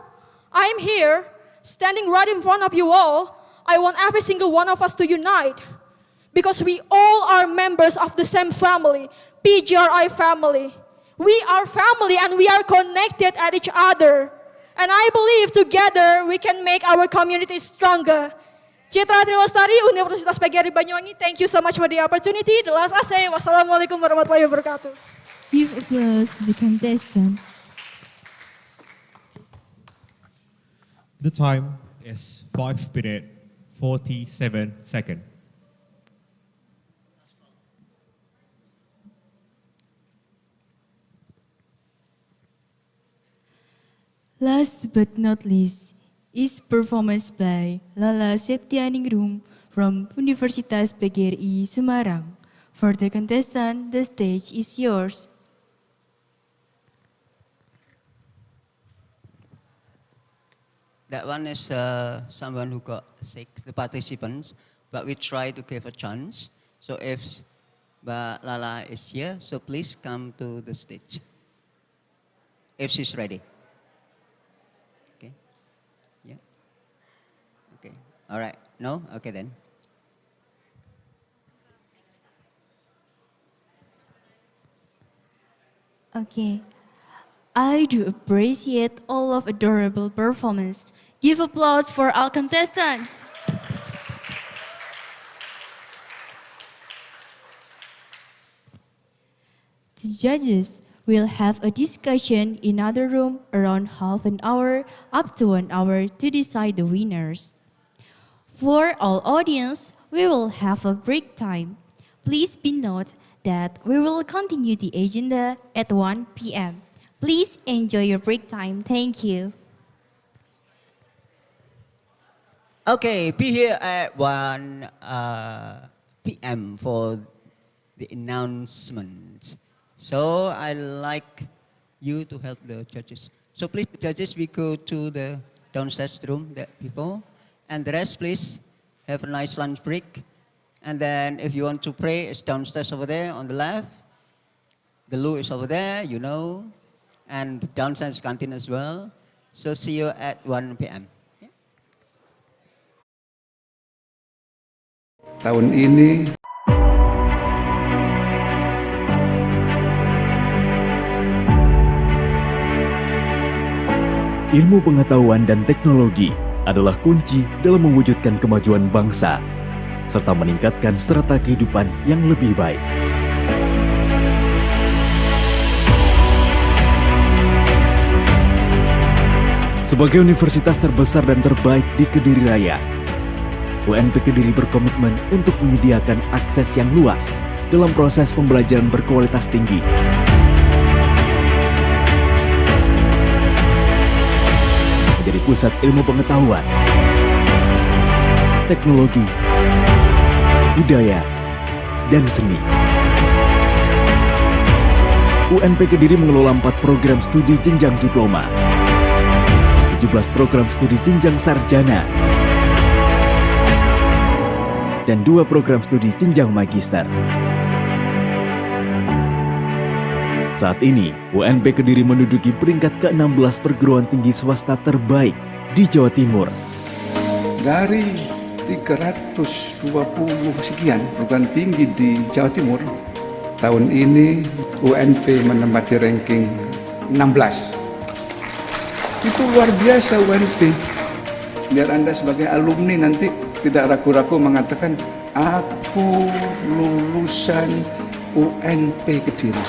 I'm here, standing right in front of you all. I want every single one of us to unite. Because we all are members of the same family, PGRI family. We are family and we are connected at each other. And I believe together we can make our community stronger. Citra Trilestari, Universitas PGRI Banyuwangi, thank you so much for the opportunity. The last I say, wassalamualaikum warahmatullahi wabarakatuh. Give applause to the contestant. The time is 5 minutes 47 seconds. Last but not least is performance by Lala Septianingrum from Universitas PGRI Semarang. For the contestant, the stage is yours. That one is someone who got sick, the participants, but we try to give a chance. So if Mbak Lala is here, so please come to the stage. If she's ready. Okay. Yeah. Okay. All right. No? Okay then. Okay. I do appreciate all of adorable performance. Give applause for all contestants. The judges will have a discussion in another room around half an hour up to 1 hour to decide the winners. For all audience, we will have a break time. Please be note that we will continue the agenda at 1 p.m. Please enjoy your break time. Thank you. Okay, be here at 1 p.m. for the announcement. So I'd like you to help the judges. So please, judges, we go to the downstairs room that before. And the rest, please, have a nice lunch break. And then if you want to pray, it's downstairs over there on the left. The loo is over there, you know. And the downstairs canteen as well. So see you at 1 p.m. Tahun ini ilmu pengetahuan dan teknologi adalah kunci dalam mewujudkan kemajuan bangsa serta meningkatkan strata kehidupan yang lebih baik. Sebagai universitas terbesar dan terbaik di Kediri Raya, UNP Kediri berkomitmen untuk menyediakan akses yang luas dalam proses pembelajaran berkualitas tinggi. Menjadi pusat ilmu pengetahuan, teknologi, budaya, dan seni. UNP Kediri mengelola 4 program studi jenjang diploma, 17 program studi jenjang sarjana, dan 2 program studi jenjang magister. Saat ini, UNP Kediri menduduki peringkat ke-16 perguruan tinggi swasta terbaik di Jawa Timur. dari 320 sekian perguruan tinggi di Jawa Timur, tahun ini UNP menempati ranking 16. Itu luar biasa UNP. Biar Anda sebagai alumni nanti tidak ragu-ragu mengatakan, aku lulusan UNP Kediri.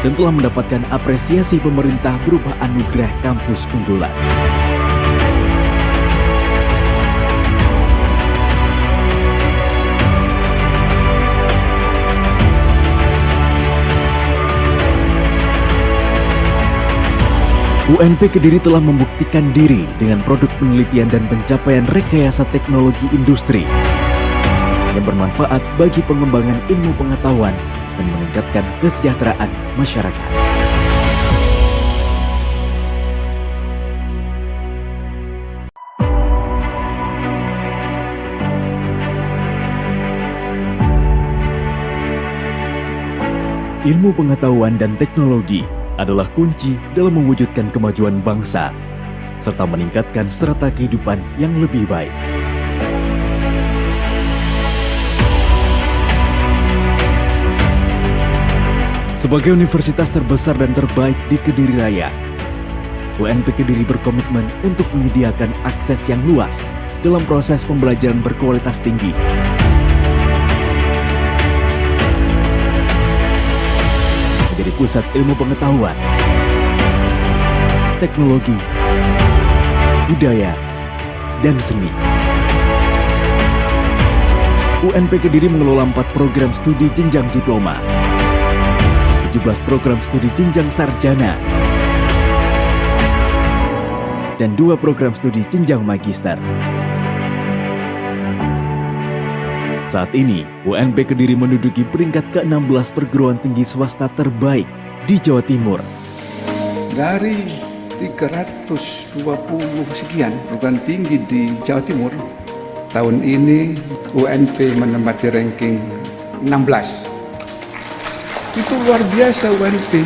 Dan telah mendapatkan apresiasi pemerintah berupa anugerah kampus unggulan. UNP Kediri telah membuktikan diri dengan produk penelitian dan pencapaian rekayasa teknologi industri yang bermanfaat bagi pengembangan ilmu pengetahuan dan meningkatkan kesejahteraan masyarakat. Ilmu pengetahuan dan teknologi adalah kunci dalam mewujudkan kemajuan bangsa, serta meningkatkan strata kehidupan yang lebih baik. Sebagai universitas terbesar dan terbaik di Kediri Raya, UNP Kediri berkomitmen untuk menyediakan akses yang luas dalam proses pembelajaran berkualitas tinggi. Menjadi pusat ilmu pengetahuan, teknologi, budaya, dan seni. UNP Kediri mengelola 4 program studi jenjang diploma, 17 program studi jenjang sarjana, dan 2 program studi jenjang magister. Saat ini, UNP Kediri menduduki peringkat ke-16 perguruan tinggi swasta terbaik di Jawa Timur. Dari 320 sekian perguruan tinggi di Jawa Timur, tahun ini UNP menempati ranking 16. Itu luar biasa UNP.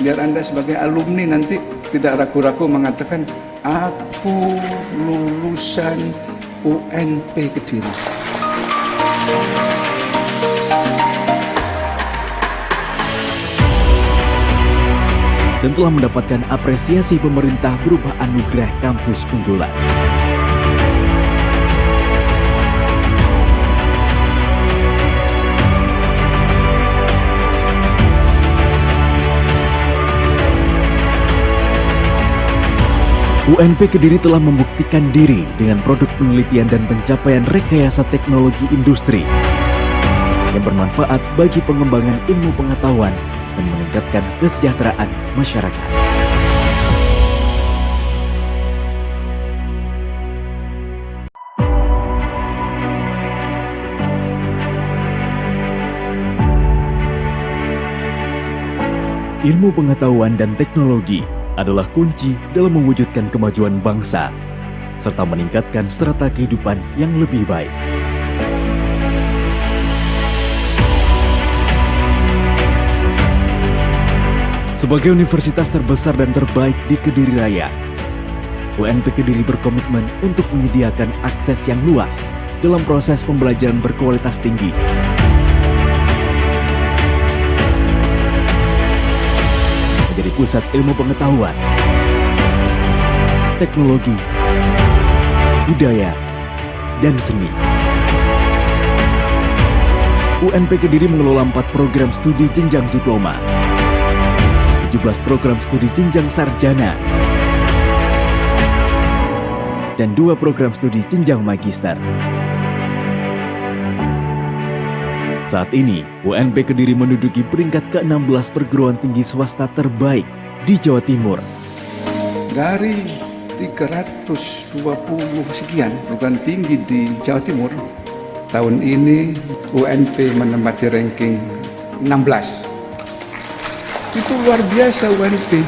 Biar Anda sebagai alumni nanti tidak ragu-ragu mengatakan, aku lulusan UNP Kediri. Dan telah mendapatkan apresiasi pemerintah berupa anugerah kampus unggulan. UNP Kediri telah membuktikan diri dengan produk penelitian dan pencapaian rekayasa teknologi industri yang bermanfaat bagi pengembangan ilmu pengetahuan dan meningkatkan kesejahteraan masyarakat. Ilmu pengetahuan dan teknologi adalah kunci dalam mewujudkan kemajuan bangsa, serta meningkatkan strata kehidupan yang lebih baik. Sebagai universitas terbesar dan terbaik di Kediri Raya, UNP Kediri berkomitmen untuk menyediakan akses yang luas dalam proses pembelajaran berkualitas tinggi. Menjadi pusat ilmu pengetahuan, teknologi, budaya, dan seni. UNP Kediri mengelola 4 program studi jenjang diploma, 17 program studi jenjang sarjana, dan 2 program studi jenjang magister. Saat ini, UNP Kediri menduduki peringkat ke-16 perguruan tinggi swasta terbaik di Jawa Timur. Dari 320 sekian perguruan tinggi di Jawa Timur, tahun ini UNP menempati ranking 16. Itu luar biasa UNP.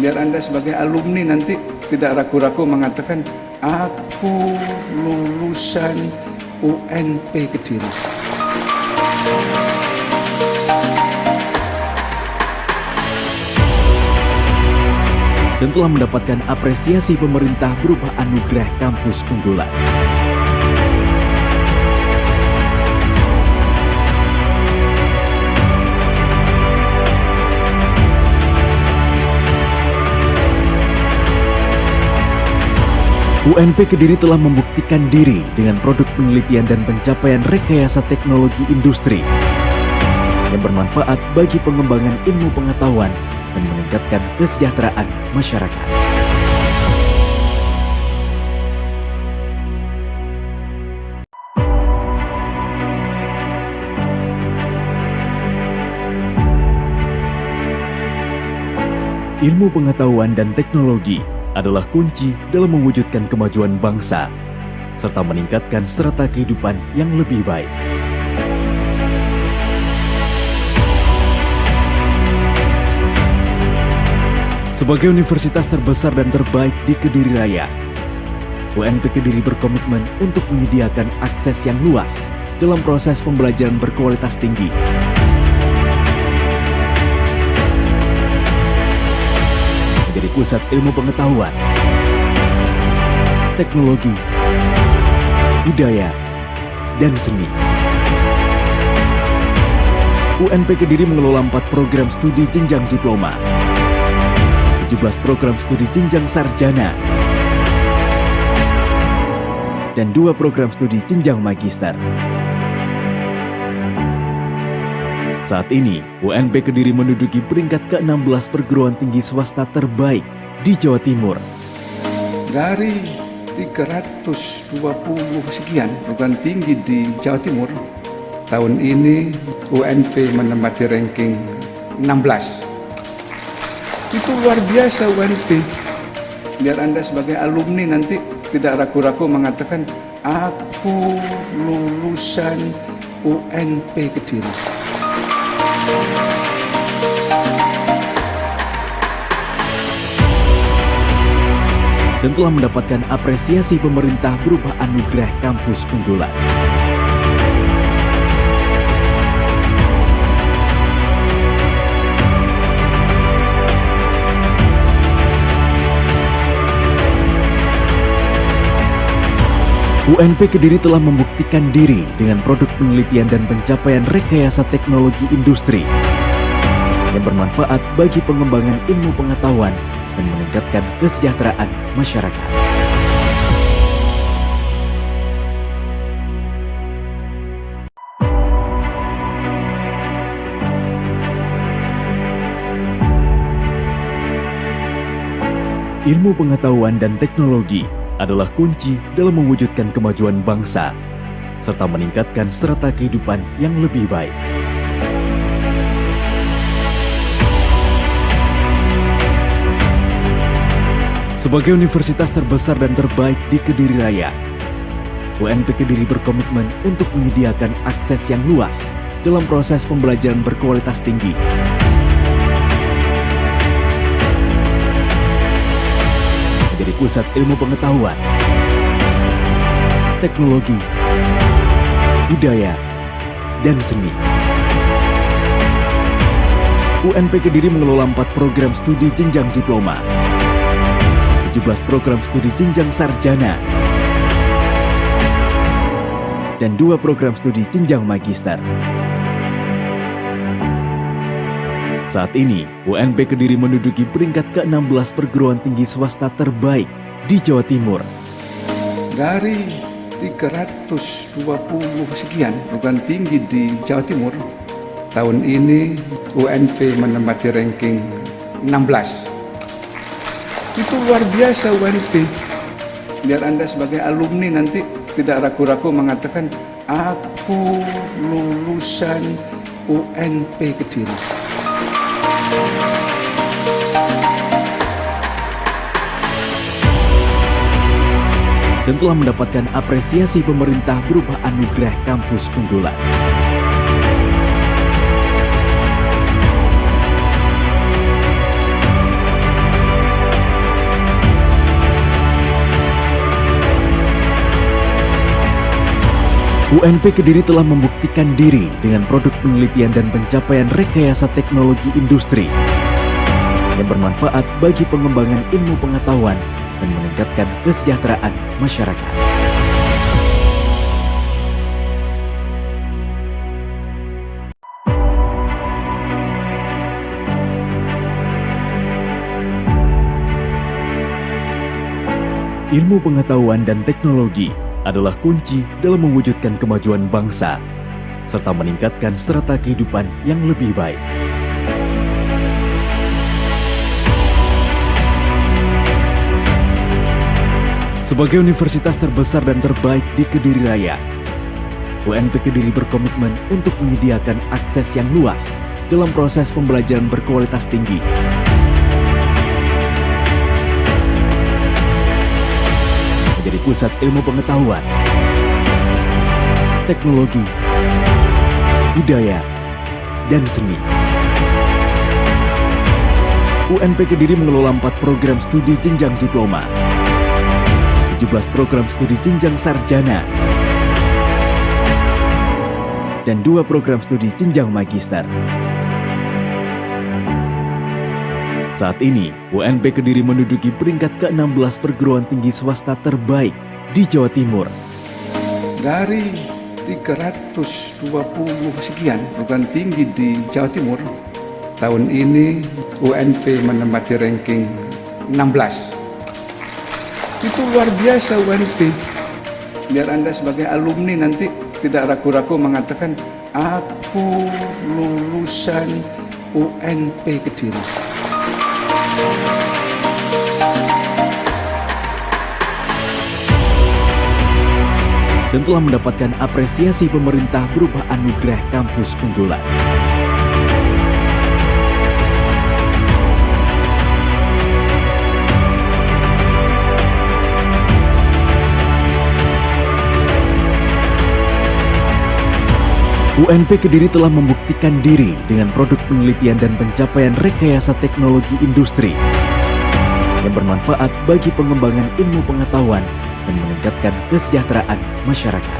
Biar Anda sebagai alumni nanti tidak ragu-ragu mengatakan, aku lulusan UNP Kediri. Dan telah mendapatkan apresiasi pemerintah berupa anugerah kampus unggulan. UNP Kediri telah membuktikan diri dengan produk penelitian dan pencapaian rekayasa teknologi industri yang bermanfaat bagi pengembangan ilmu pengetahuan dan meningkatkan kesejahteraan masyarakat. Ilmu pengetahuan dan teknologi adalah kunci dalam mewujudkan kemajuan bangsa, serta meningkatkan strata kehidupan yang lebih baik. Sebagai universitas terbesar dan terbaik di Kediri Raya, UNP Kediri berkomitmen untuk menyediakan akses yang luas dalam proses pembelajaran berkualitas tinggi. menjadi pusat ilmu pengetahuan, teknologi, budaya, dan seni. UNP Kediri mengelola 4 program studi jenjang diploma, 17 program studi jenjang sarjana, dan 2 program studi jenjang magister. Saat ini, UNP Kediri menduduki peringkat ke-16 perguruan tinggi swasta terbaik di Jawa Timur. Dari 320 sekian perguruan tinggi di Jawa Timur, tahun ini UNP menempati ranking 16. Itu luar biasa UNP. Biar Anda sebagai alumni nanti tidak ragu-ragu mengatakan, aku lulusan UNP Kediri. Dan telah mendapatkan apresiasi pemerintah berupa anugerah kampus unggulan. UNP Kediri telah membuktikan diri dengan produk penelitian dan pencapaian rekayasa teknologi industri yang bermanfaat bagi pengembangan ilmu pengetahuan dan meningkatkan kesejahteraan masyarakat. Ilmu pengetahuan dan teknologi adalah kunci dalam mewujudkan kemajuan bangsa serta meningkatkan strata kehidupan yang lebih baik. Sebagai universitas terbesar dan terbaik di Kediri Raya, UNP Kediri berkomitmen untuk menyediakan akses yang luas dalam proses pembelajaran berkualitas tinggi. Menjadi pusat ilmu pengetahuan, teknologi, budaya, dan seni. UNP Kediri mengelola 4 program studi jenjang diploma, 17 program studi jenjang sarjana, dan 2 program studi jenjang magister. Saat ini, UNP Kediri menduduki peringkat ke-16 perguruan tinggi swasta terbaik di Jawa Timur. Dari 320 sekian perguruan tinggi di Jawa Timur, tahun ini UNP menempati ranking 16. Itu luar biasa UNP. Biar Anda sebagai alumni nanti tidak ragu-ragu mengatakan, aku lulusan UNP Kediri. Dan telah mendapatkan apresiasi pemerintah berupa anugerah kampus unggulan. UNP Kediri telah membuktikan diri dengan produk penelitian dan pencapaian rekayasa teknologi industri yang bermanfaat bagi pengembangan ilmu pengetahuan dan meningkatkan kesejahteraan masyarakat. Ilmu pengetahuan dan teknologi adalah kunci dalam mewujudkan kemajuan bangsa serta meningkatkan strata kehidupan yang lebih baik. Sebagai universitas terbesar dan terbaik di Kediri Raya, UNP Kediri berkomitmen untuk menyediakan akses yang luas dalam proses pembelajaran berkualitas tinggi. Menjadi pusat ilmu pengetahuan, teknologi, budaya, dan seni. UNP Kediri mengelola 4 program studi jenjang diploma, 17 program studi jenjang sarjana, dan 2 program studi jenjang magister. Saat ini, UNP Kediri menduduki peringkat ke-16 perguruan tinggi swasta terbaik di Jawa Timur. Dari 320 sekian perguruan tinggi di Jawa Timur, tahun ini UNP menempati ranking 16. Itu luar biasa UNP. Biar Anda sebagai alumni nanti tidak ragu-ragu mengatakan, aku lulusan UNP Kediri. Dan telah mendapatkan apresiasi pemerintah berupa anugerah kampus unggulan. UNP Kediri telah membuktikan diri dengan produk penelitian dan pencapaian rekayasa teknologi industri yang bermanfaat bagi pengembangan ilmu pengetahuan dan meningkatkan kesejahteraan masyarakat.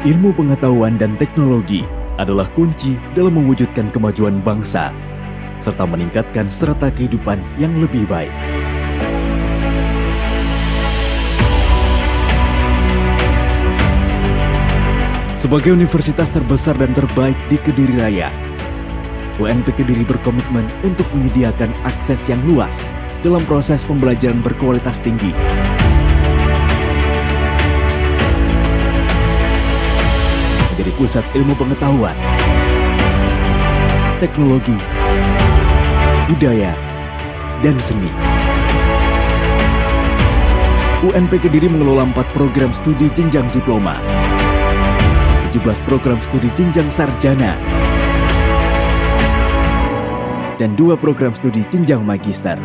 Ilmu pengetahuan dan teknologi adalah kunci dalam mewujudkan kemajuan bangsa, serta meningkatkan strata kehidupan yang lebih baik. Sebagai universitas terbesar dan terbaik di Kediri Raya, UNP Kediri berkomitmen untuk menyediakan akses yang luas dalam proses pembelajaran berkualitas tinggi. Menjadi pusat ilmu pengetahuan, teknologi, budaya, dan seni. UNP Kediri mengelola 4 program studi jenjang diploma, 17 program studi jenjang sarjana, dan 2 program studi jenjang magister.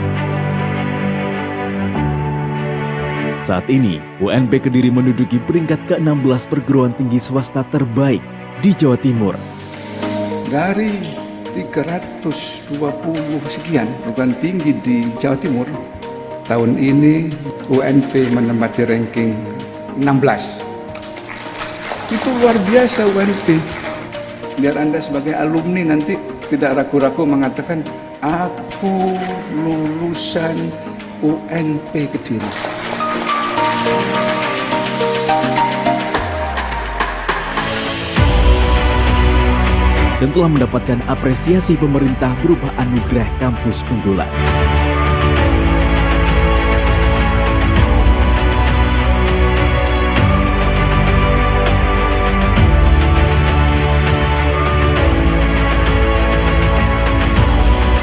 Saat ini, UNP Kediri menduduki peringkat ke-16 perguruan tinggi swasta terbaik di Jawa Timur. Dari 320 sekian perguruan tinggi di Jawa Timur, tahun ini UNP menempati ranking 16. Itu luar biasa UNP. Biar Anda sebagai alumni nanti tidak ragu-ragu mengatakan, aku lulusan UNP Kediri. Dan telah mendapatkan apresiasi pemerintah berupa anugerah kampus unggulan.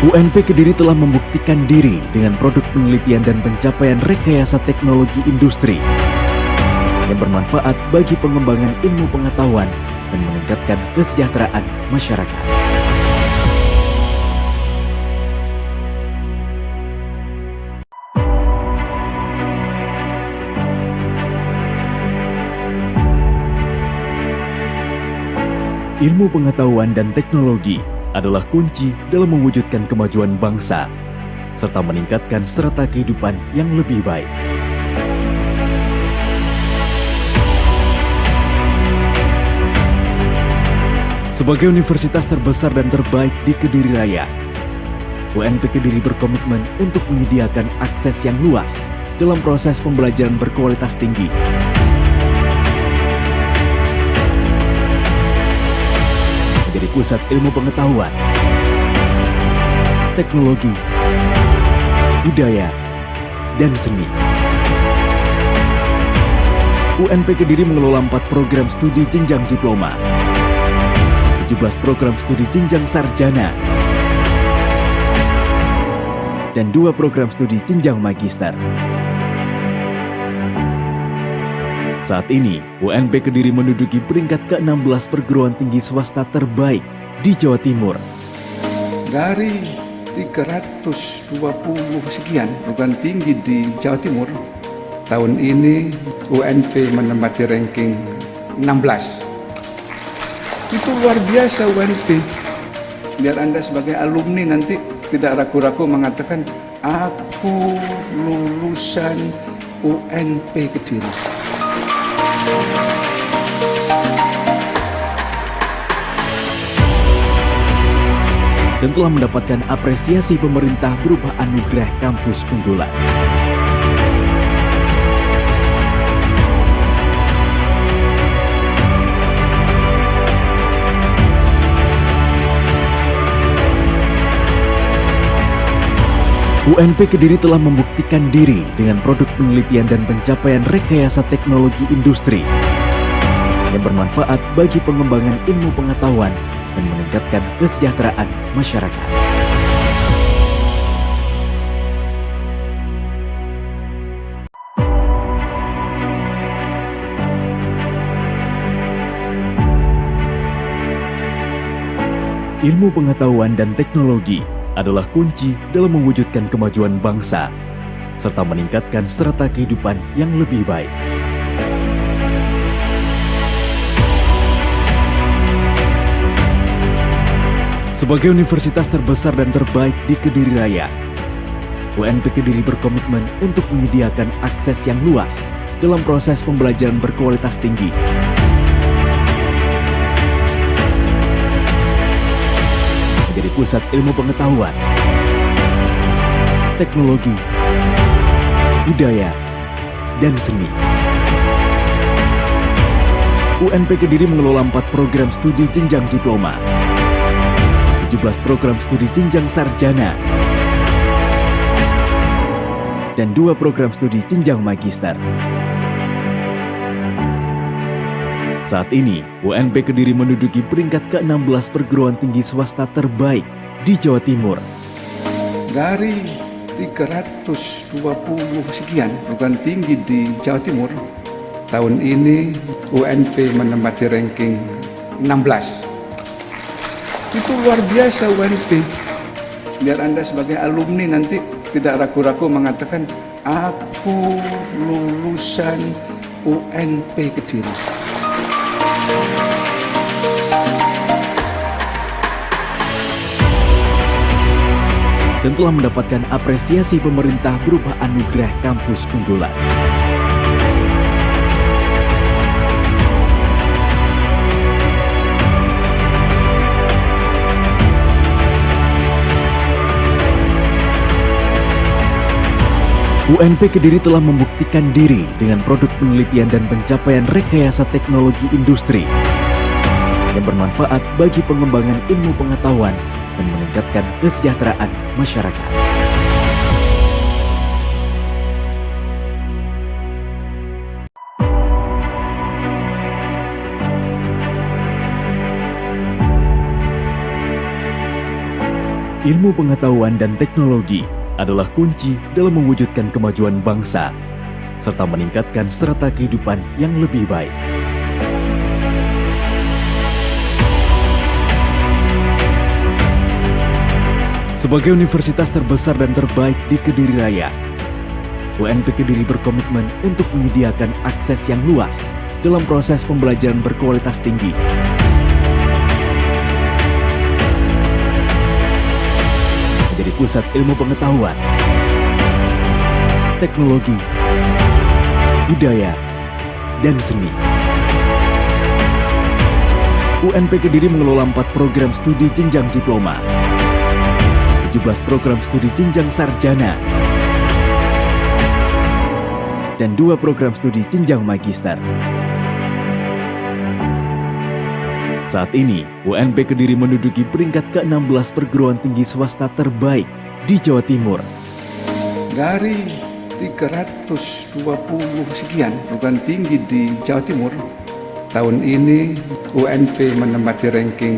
UNP Kediri telah membuktikan diri dengan produk penelitian dan pencapaian rekayasa teknologi industri yang bermanfaat bagi pengembangan ilmu pengetahuan dan meningkatkan kesejahteraan masyarakat. Ilmu pengetahuan dan teknologi adalah kunci dalam mewujudkan kemajuan bangsa, serta meningkatkan strata kehidupan yang lebih baik. Sebagai universitas terbesar dan terbaik di Kediri Raya, UNP Kediri berkomitmen untuk menyediakan akses yang luas dalam proses pembelajaran berkualitas tinggi. Menjadi pusat ilmu pengetahuan, teknologi, budaya, dan seni. UNP Kediri mengelola 4 program studi jenjang diploma, 17 program studi jenjang sarjana, dan 2 program studi jenjang magister. Saat ini, UNP Kediri menduduki peringkat ke-16 perguruan tinggi swasta terbaik di Jawa Timur. Dari 320 sekian perguruan tinggi di Jawa Timur, tahun ini UNP menempati ranking 16. Itu luar biasa UNP. Biar Anda sebagai alumni nanti tidak ragu-ragu mengatakan, aku lulusan UNP Kediri. Dan telah mendapatkan apresiasi pemerintah berupa anugerah kampus unggulan. UNP Kediri telah membuktikan diri dengan produk penelitian dan pencapaian rekayasa teknologi industri yang bermanfaat bagi pengembangan ilmu pengetahuan dan meningkatkan kesejahteraan masyarakat. Ilmu pengetahuan dan teknologi adalah kunci dalam mewujudkan kemajuan bangsa, serta meningkatkan strata kehidupan yang lebih baik. Sebagai universitas terbesar dan terbaik di Kediri Raya, UNP Kediri berkomitmen untuk menyediakan akses yang luas dalam proses pembelajaran berkualitas tinggi. Menjadi pusat ilmu pengetahuan, teknologi, budaya, dan seni. UNP Kediri mengelola 4 program studi jenjang diploma, 17 program studi jenjang sarjana, dan 2 program studi jenjang magister. Saat ini, UNP Kediri menduduki peringkat ke-16 perguruan tinggi swasta terbaik di Jawa Timur. Dari 320 sekian perguruan tinggi di Jawa Timur, tahun ini UNP menempati ranking 16. Itu luar biasa UNP. Biar Anda sebagai alumni nanti tidak ragu-ragu mengatakan, aku lulusan UNP Kediri. Dan telah mendapatkan apresiasi pemerintah berupa anugerah kampus unggulan. UNP Kediri telah membuktikan diri dengan produk penelitian dan pencapaian rekayasa teknologi industri yang bermanfaat bagi pengembangan ilmu pengetahuan dan meningkatkan kesejahteraan masyarakat. Ilmu pengetahuan dan teknologi adalah kunci dalam mewujudkan kemajuan bangsa, serta meningkatkan strata kehidupan yang lebih baik. Sebagai universitas terbesar dan terbaik di Kediri Raya, UNP Kediri berkomitmen untuk menyediakan akses yang luas dalam proses pembelajaran berkualitas tinggi. Menjadi pusat ilmu pengetahuan, teknologi, budaya, dan seni. UNP Kediri mengelola 4 program studi jenjang diploma, 17 program studi jenjang sarjana, dan 2 program studi jenjang magister. Saat ini, UNP Kediri menduduki peringkat ke-16 perguruan tinggi swasta terbaik di Jawa Timur. Dari 320 sekian perguruan tinggi di Jawa Timur, tahun ini UNP menempati ranking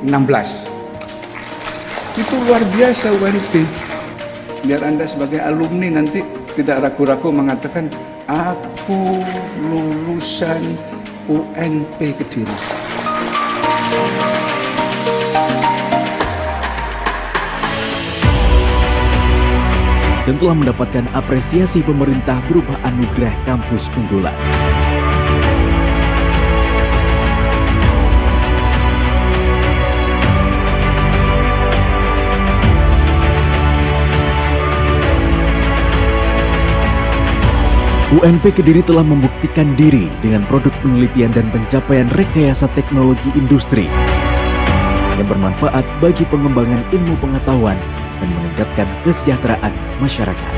16. Itu luar biasa UNP. Biar Anda sebagai alumni nanti tidak ragu-ragu mengatakan, aku lulusan UNP Kediri. Dan telah mendapatkan apresiasi pemerintah berupa anugerah kampus unggulan. UNP Kediri telah membuktikan diri dengan produk penelitian dan pencapaian rekayasa teknologi industri yang bermanfaat bagi pengembangan ilmu pengetahuan dan meningkatkan kesejahteraan masyarakat.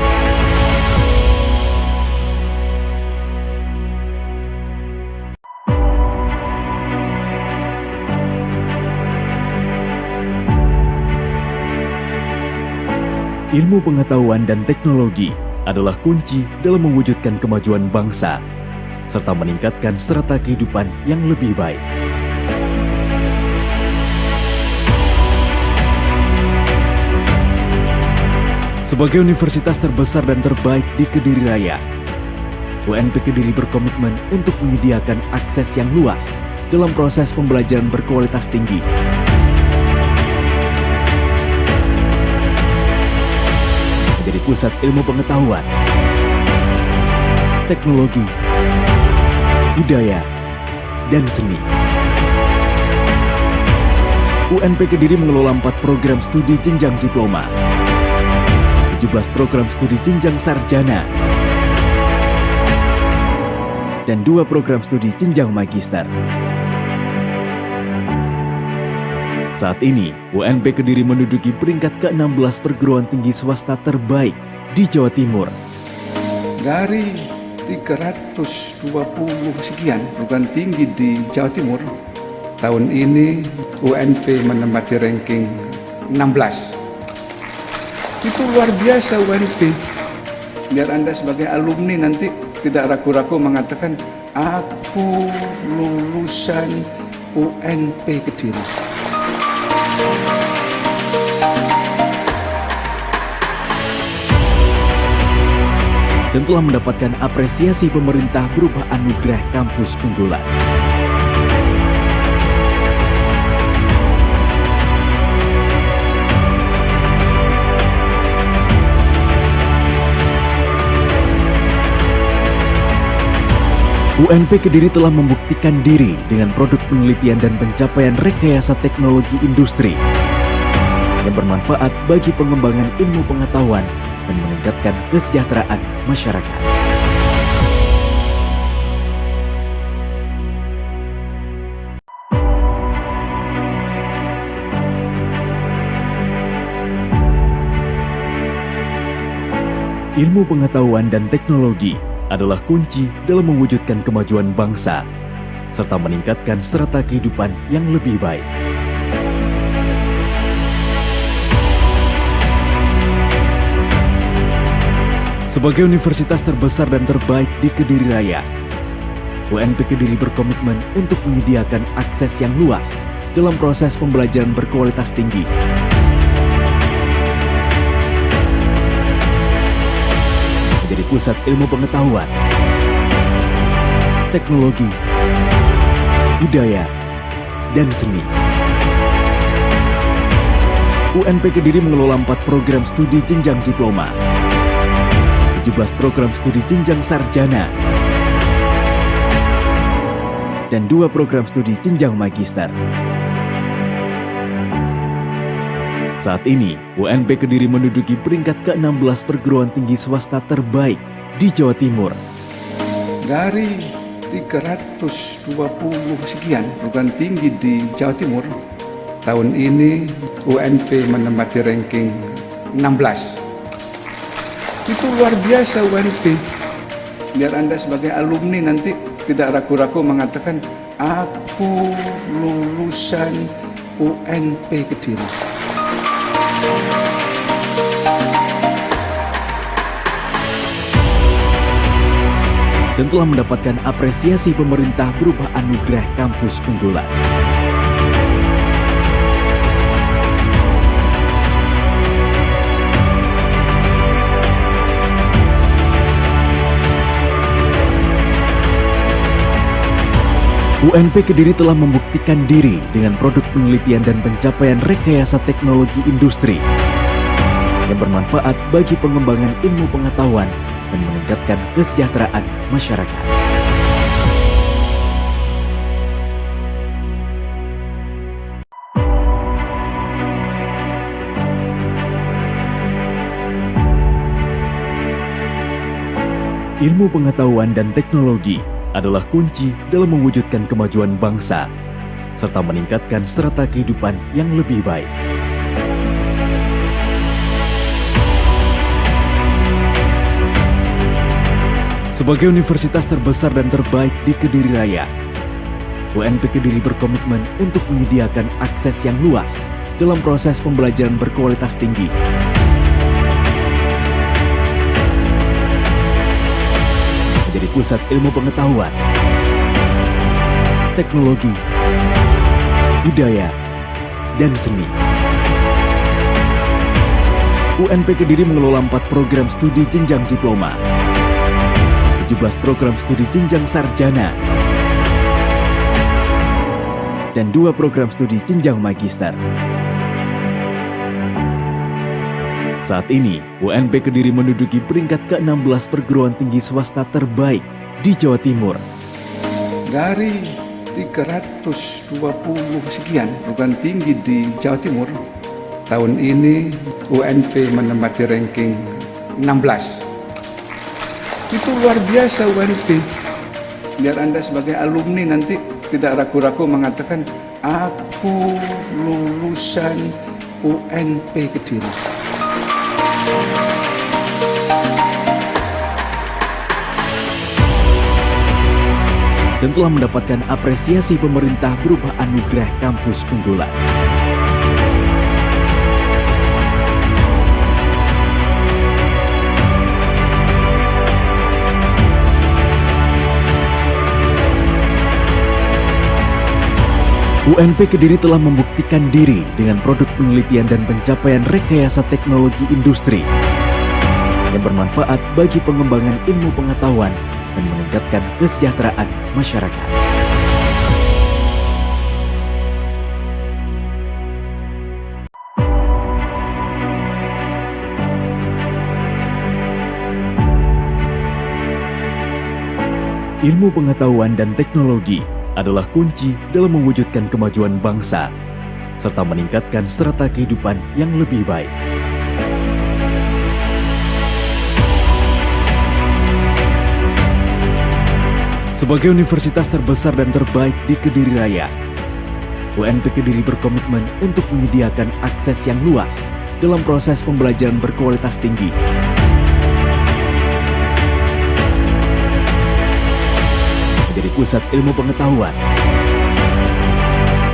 Ilmu pengetahuan dan teknologi adalah kunci dalam mewujudkan kemajuan bangsa, serta meningkatkan strata kehidupan yang lebih baik. Sebagai universitas terbesar dan terbaik di Kediri Raya, UNP Kediri berkomitmen untuk menyediakan akses yang luas dalam proses pembelajaran berkualitas tinggi. Menjadi pusat ilmu pengetahuan, teknologi, budaya, dan seni. UNP Kediri mengelola 4 program studi jenjang diploma, 17 program studi jenjang sarjana, dan 2 program studi jenjang magister. Saat ini, UNP Kediri menduduki peringkat ke-16 perguruan tinggi swasta terbaik di Jawa Timur. Dari 320 sekian perguruan tinggi di Jawa Timur, tahun ini UNP menempati ranking 16. Itu luar biasa UNP. Biar Anda sebagai alumni nanti tidak ragu-ragu mengatakan, aku lulusan UNP Kediri. Dan telah mendapatkan apresiasi pemerintah berupa anugerah kampus unggulan. UNP Kediri telah membuktikan diri dengan produk penelitian dan pencapaian rekayasa teknologi industri yang bermanfaat bagi pengembangan ilmu pengetahuan dan meningkatkan kesejahteraan masyarakat. Ilmu pengetahuan dan teknologi adalah kunci dalam mewujudkan kemajuan bangsa, serta meningkatkan strata kehidupan yang lebih baik. Sebagai universitas terbesar dan terbaik di Kediri Raya, UNP Kediri berkomitmen untuk menyediakan akses yang luas dalam proses pembelajaran berkualitas tinggi. Menjadi pusat ilmu pengetahuan, teknologi, budaya, dan seni. UNP Kediri mengelola 4 program studi jenjang diploma, 17 program studi jenjang sarjana, dan 2 program studi jenjang magister. Saat ini, UNP Kediri menduduki peringkat ke-16 perguruan tinggi swasta terbaik di Jawa Timur. Dari 320 sekian perguruan tinggi di Jawa Timur, tahun ini UNP menempati ranking 16. Itu luar biasa UNP. Biar Anda sebagai alumni nanti tidak ragu-ragu mengatakan, aku lulusan UNP Kediri. Dan telah mendapatkan apresiasi pemerintah berupa anugerah kampus unggulan. UNP Kediri telah membuktikan diri dengan produk penelitian dan pencapaian rekayasa teknologi industri yang bermanfaat bagi pengembangan ilmu pengetahuan dan meningkatkan kesejahteraan masyarakat. Ilmu pengetahuan dan teknologi adalah kunci dalam mewujudkan kemajuan bangsa, serta meningkatkan strata kehidupan yang lebih baik. Sebagai universitas terbesar dan terbaik di Kediri Raya, UNP Kediri berkomitmen untuk menyediakan akses yang luas dalam proses pembelajaran berkualitas tinggi. Menjadi pusat ilmu pengetahuan, teknologi, budaya, dan seni. UNP Kediri mengelola 4 program studi jenjang diploma, 17 program studi jenjang sarjana, dan 2 program studi jenjang magister. Saat ini, UNP Kediri menduduki peringkat ke-16 perguruan tinggi swasta terbaik di Jawa Timur. Dari 320 sekian perguruan tinggi di Jawa Timur, tahun ini UNP menempati ranking 16. Itu luar biasa UNP. Biar Anda sebagai alumni nanti tidak ragu-ragu mengatakan, aku lulusan UNP Kediri. Dan telah mendapatkan apresiasi pemerintah berupa anugerah kampus unggulan. UNP Kediri telah membuktikan diri dengan produk penelitian dan pencapaian rekayasa teknologi industri yang bermanfaat bagi pengembangan ilmu pengetahuan dan meningkatkan kesejahteraan masyarakat. Ilmu pengetahuan dan teknologi adalah kunci dalam mewujudkan kemajuan bangsa, serta meningkatkan strata kehidupan yang lebih baik. Sebagai universitas terbesar dan terbaik di Kediri Raya, UNP Kediri berkomitmen untuk menyediakan akses yang luas dalam proses pembelajaran berkualitas tinggi. Menjadi pusat ilmu pengetahuan,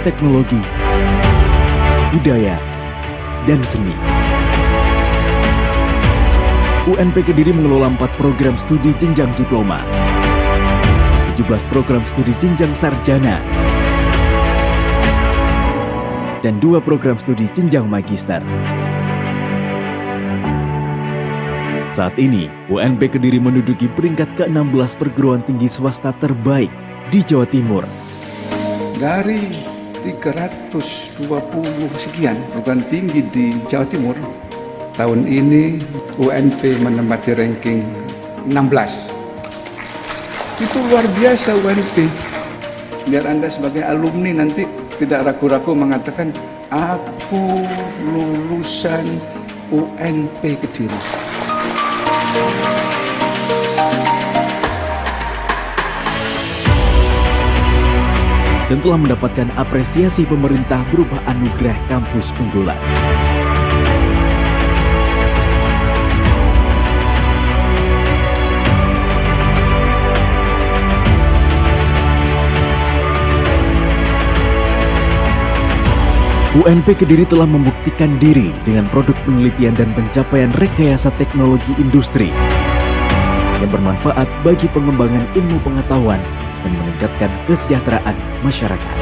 teknologi, budaya, dan seni. UNP Kediri mengelola 4 program studi jenjang diploma, 17 program studi jenjang sarjana, dan 2 program studi jenjang magister. Saat ini, UNP Kediri menduduki peringkat ke-16 perguruan tinggi swasta terbaik di Jawa Timur. Dari 320 sekian perguruan tinggi di Jawa Timur, tahun ini UNP menempati ranking 16. Itu luar biasa UNP. Biar Anda sebagai alumni nanti tidak ragu-ragu mengatakan, aku lulusan UNP Kediri. Dan telah mendapatkan apresiasi pemerintah berupa anugerah kampus unggulan. UNP Kediri telah membuktikan diri dengan produk penelitian dan pencapaian rekayasa teknologi industri yang bermanfaat bagi pengembangan ilmu pengetahuan dan meningkatkan kesejahteraan masyarakat.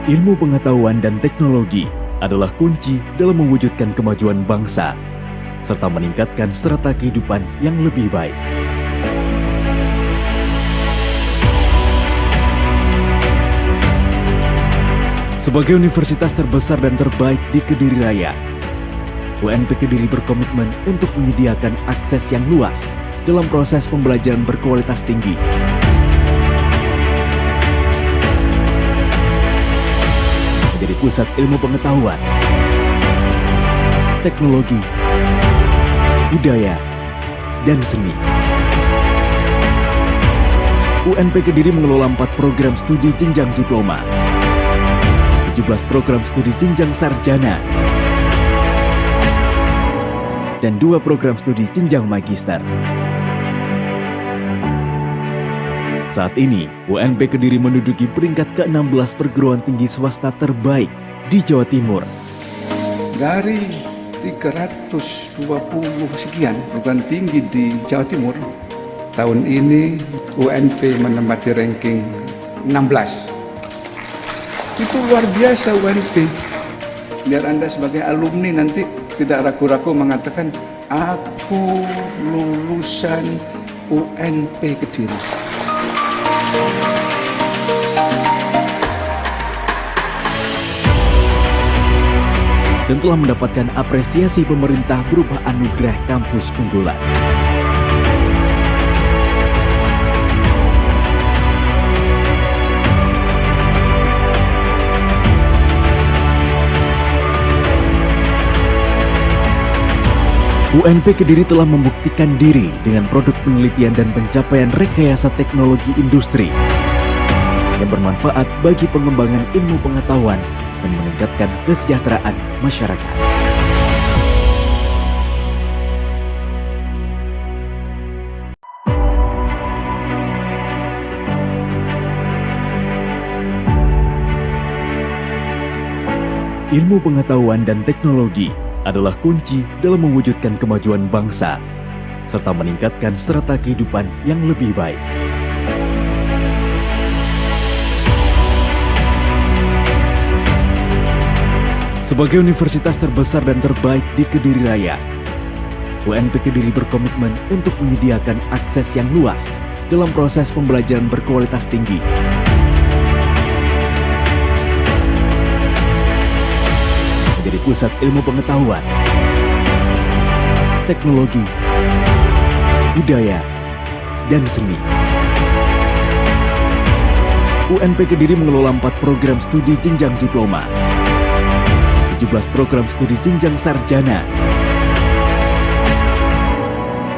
Ilmu pengetahuan dan teknologi adalah kunci dalam mewujudkan kemajuan bangsa, serta meningkatkan strata kehidupan yang lebih baik. Sebagai universitas terbesar dan terbaik di Kediri Raya, UNP Kediri berkomitmen untuk menyediakan akses yang luas dalam proses pembelajaran berkualitas tinggi. Pusat Ilmu Pengetahuan, Teknologi, Budaya, dan Seni. UNP Kediri mengelola 4 program studi jenjang diploma, 17 program studi jenjang sarjana, dan 2 program studi jenjang magister. Saat ini, UNP Kediri menduduki peringkat ke-16 perguruan tinggi swasta terbaik di Jawa Timur. Dari 320 sekian perguruan tinggi di Jawa Timur, tahun ini UNP menempati ranking 16. Itu luar biasa UNP. Biar Anda sebagai alumni nanti tidak ragu-ragu mengatakan, aku lulusan UNP Kediri. Dan telah mendapatkan apresiasi pemerintah berupa anugerah kampus unggulan. UNP Kediri telah membuktikan diri dengan produk penelitian dan pencapaian rekayasa teknologi industri yang bermanfaat bagi pengembangan ilmu pengetahuan dan meningkatkan kesejahteraan masyarakat. Ilmu pengetahuan dan teknologi adalah kunci dalam mewujudkan kemajuan bangsa serta meningkatkan strata kehidupan yang lebih baik. Sebagai universitas terbesar dan terbaik di Kediri Raya, UNP Kediri berkomitmen untuk menyediakan akses yang luas dalam proses pembelajaran berkualitas tinggi. Menjadi pusat ilmu pengetahuan, teknologi, budaya, dan seni. UNP Kediri mengelola 4 program studi jenjang diploma, 17 program studi jenjang sarjana,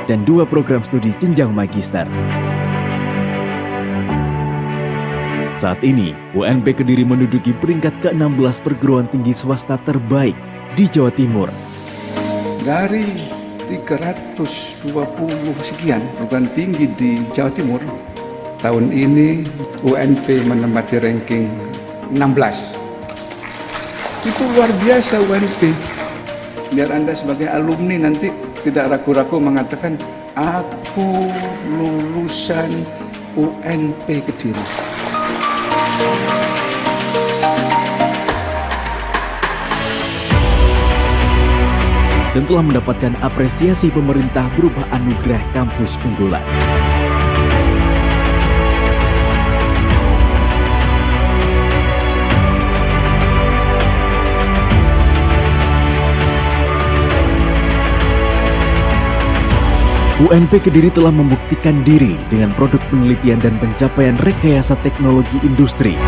dan 2 program studi jenjang magister. Saat ini, UNP Kediri menduduki peringkat ke-16 perguruan tinggi swasta terbaik di Jawa Timur. Dari 320 sekian perguruan tinggi di Jawa Timur, tahun ini UNP menempati ranking 16. Itu luar biasa UNP. Biar Anda sebagai alumni nanti tidak ragu-ragu mengatakan, aku lulusan UNP Kediri. Dan telah mendapatkan apresiasi pemerintah berupa anugerah kampus unggulan. UNP Kediri telah membuktikan diri dengan produk penelitian dan pencapaian rekayasa teknologi industri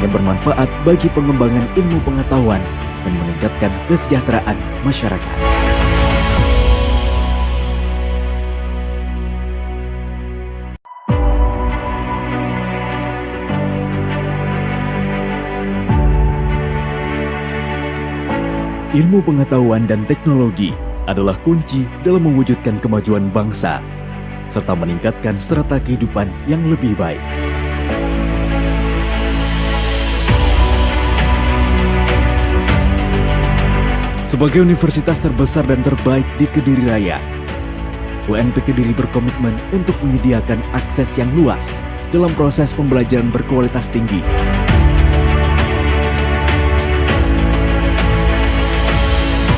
yang bermanfaat bagi pengembangan ilmu pengetahuan dan meningkatkan kesejahteraan masyarakat. Ilmu pengetahuan dan teknologi adalah kunci dalam mewujudkan kemajuan bangsa serta meningkatkan strata kehidupan yang lebih baik. Sebagai universitas terbesar dan terbaik di Kediri Raya, UNP Kediri berkomitmen untuk menyediakan akses yang luas dalam proses pembelajaran berkualitas tinggi.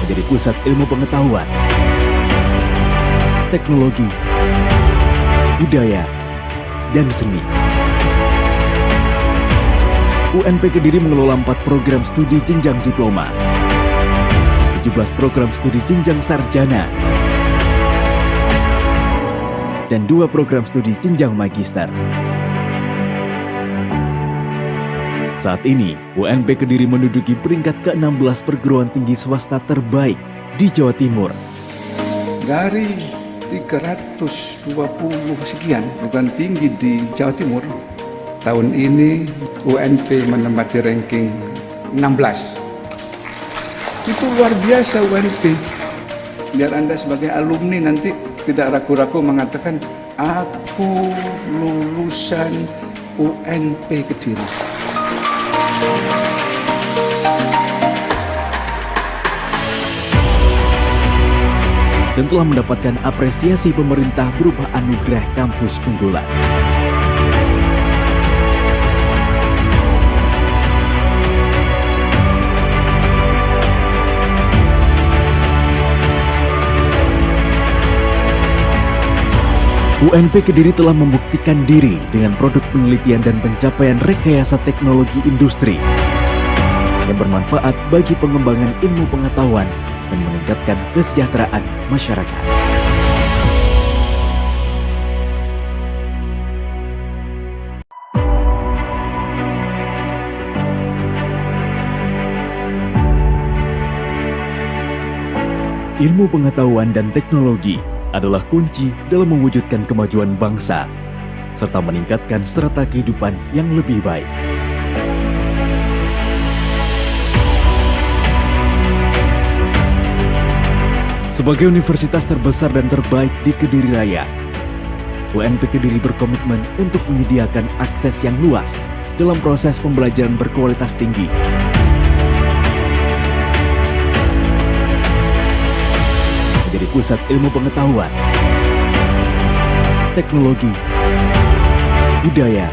Menjadi pusat ilmu pengetahuan, teknologi, budaya, dan seni. UNP Kediri mengelola 4 program studi jenjang diploma, 17 program studi jenjang sarjana, dan 2 program studi jenjang magister. Saat ini, UNP Kediri menduduki peringkat ke-16 perguruan tinggi swasta terbaik di Jawa Timur. Dari 320 sekian perguruan tinggi di Jawa Timur, tahun ini UNP menempati ranking 16. Itu luar biasa UNP. Biar Anda sebagai alumni nanti tidak ragu-ragu mengatakan, aku lulusan UNP Kediri. Dan telah mendapatkan apresiasi pemerintah berupa anugerah kampus unggulan. UNP Kediri telah membuktikan diri dengan produk penelitian dan pencapaian rekayasa teknologi industri yang bermanfaat bagi pengembangan ilmu pengetahuan dan meningkatkan kesejahteraan masyarakat. Ilmu pengetahuan dan teknologi adalah kunci dalam mewujudkan kemajuan bangsa, serta meningkatkan strata kehidupan yang lebih baik. Sebagai universitas terbesar dan terbaik di Kediri Raya, UNP Kediri berkomitmen untuk menyediakan akses yang luas dalam proses pembelajaran berkualitas tinggi. Menjadi pusat ilmu pengetahuan, teknologi, budaya,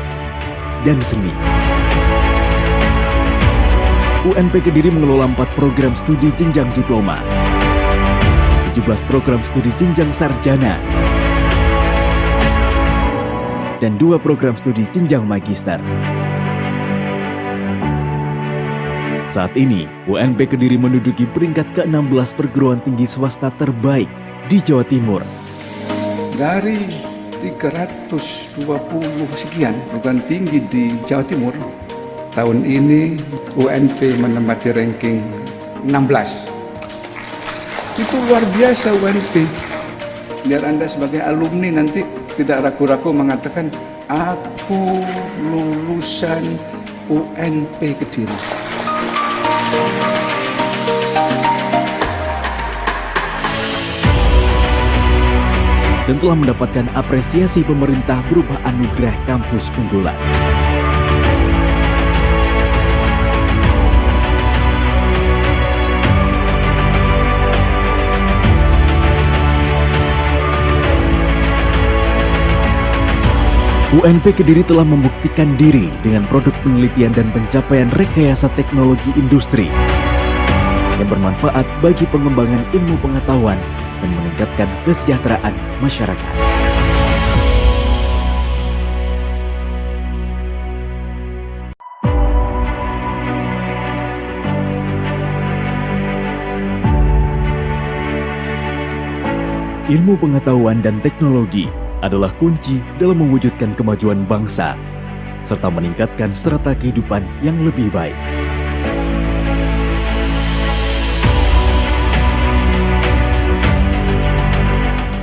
dan seni. UNP Kediri mengelola 4 program studi jenjang diploma, 17 program studi jenjang sarjana, dan 2 program studi jenjang magister. Saat ini, UNP Kediri menduduki peringkat ke-16 perguruan tinggi swasta terbaik di Jawa Timur. Dari 320 sekian perguruan tinggi di Jawa Timur, tahun ini UNP menempati ranking 16. Itu luar biasa UNP. Biar Anda sebagai alumni nanti tidak ragu-ragu mengatakan, aku lulusan UNP Kediri. Dan telah mendapatkan apresiasi pemerintah berupa anugerah kampus unggulan. UNP Kediri telah membuktikan diri dengan produk penelitian dan pencapaian rekayasa teknologi industri yang bermanfaat bagi pengembangan ilmu pengetahuan dan meningkatkan kesejahteraan masyarakat. Ilmu pengetahuan dan teknologi adalah kunci dalam mewujudkan kemajuan bangsa, serta meningkatkan strata kehidupan yang lebih baik.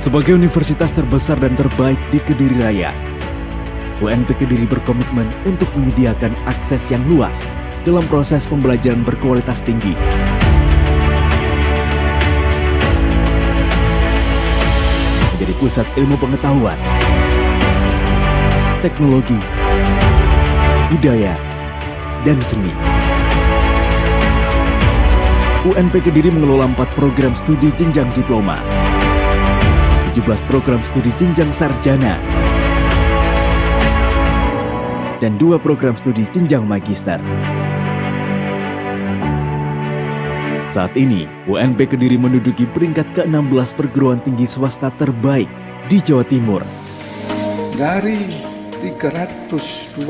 Sebagai universitas terbesar dan terbaik di Kediri Raya, UNP Kediri berkomitmen untuk menyediakan akses yang luas dalam proses pembelajaran berkualitas tinggi. Menjadi pusat ilmu pengetahuan, teknologi, budaya, dan seni. UNP Kediri mengelola 4 program studi jenjang diploma, 17 program studi jenjang sarjana, dan 2 program studi jenjang magister. Saat ini, UNP Kediri menduduki peringkat ke-16 perguruan tinggi swasta terbaik di Jawa Timur. Dari 320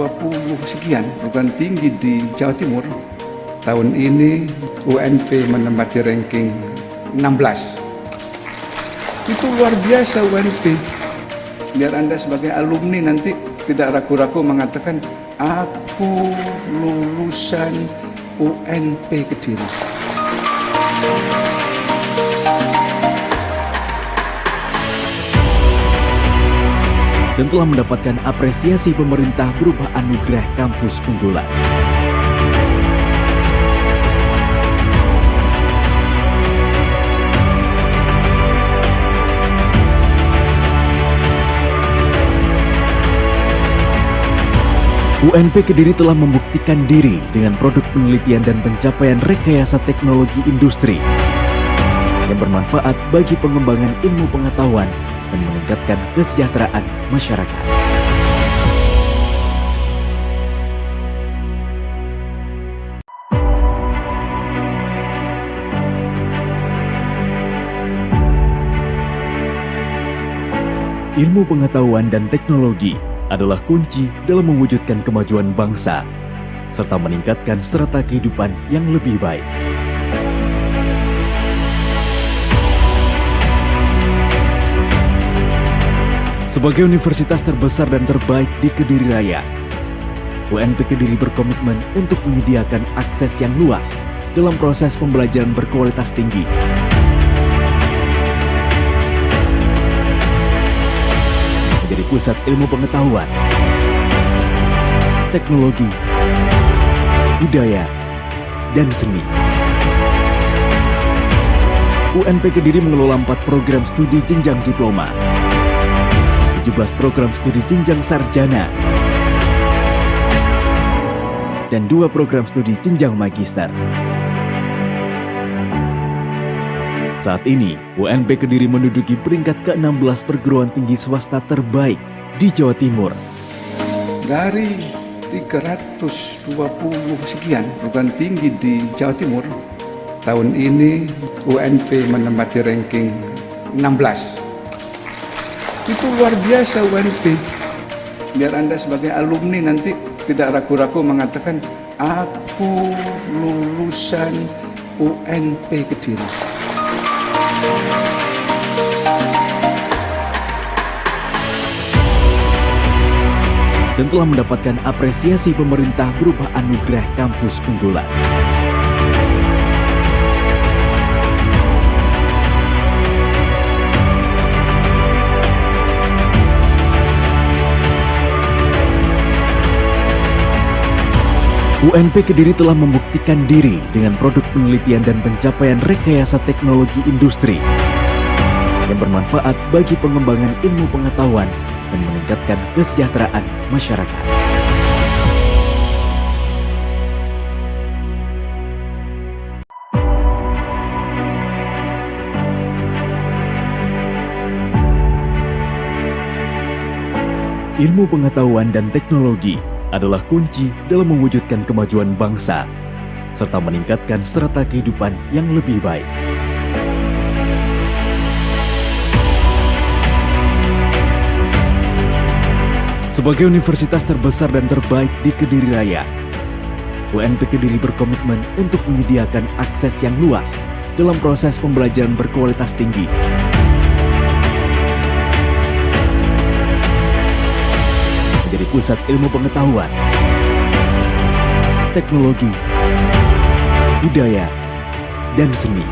sekian perguruan tinggi di Jawa Timur, tahun ini UNP menempati ranking 16. Itu luar biasa UNP. Biar Anda sebagai alumni nanti tidak ragu-ragu mengatakan, aku lulusan UNP Kediri. Dan telah mendapatkan apresiasi pemerintah berupa anugerah kampus unggulan. UNP Kediri telah membuktikan diri dengan produk penelitian dan pencapaian rekayasa teknologi industri yang bermanfaat bagi pengembangan ilmu pengetahuan dan meningkatkan kesejahteraan masyarakat. Ilmu pengetahuan dan teknologi adalah kunci dalam mewujudkan kemajuan bangsa serta meningkatkan strata kehidupan yang lebih baik. Sebagai universitas terbesar dan terbaik di Kediri Raya, UNP Kediri berkomitmen untuk menyediakan akses yang luas dalam proses pembelajaran berkualitas tinggi. Menjadi pusat ilmu pengetahuan, teknologi, budaya, dan seni. UNP Kediri mengelola 4 program studi jenjang diploma, 17 program studi jenjang sarjana, dan 2 program studi jenjang magister. Saat ini, UNP Kediri menduduki peringkat ke-16 perguruan tinggi swasta terbaik di Jawa Timur. Dari 320 sekian perguruan tinggi di Jawa Timur, tahun ini UNP menempati ranking 16. Itu luar biasa UNP. Biar Anda sebagai alumni nanti tidak ragu-ragu mengatakan, aku lulusan UNP Kediri. Dan telah mendapatkan apresiasi pemerintah berupa anugerah kampus unggulan. UNP Kediri telah membuktikan diri dengan produk penelitian dan pencapaian rekayasa teknologi industri yang bermanfaat bagi pengembangan ilmu pengetahuan dan meningkatkan kesejahteraan masyarakat. Ilmu pengetahuan dan teknologi adalah kunci dalam mewujudkan kemajuan bangsa serta meningkatkan strata kehidupan yang lebih baik. Sebagai universitas terbesar dan terbaik di Kediri Raya, UNP Kediri berkomitmen untuk menyediakan akses yang luas dalam proses pembelajaran berkualitas tinggi. Menjadi pusat ilmu pengetahuan, teknologi, budaya, dan seni.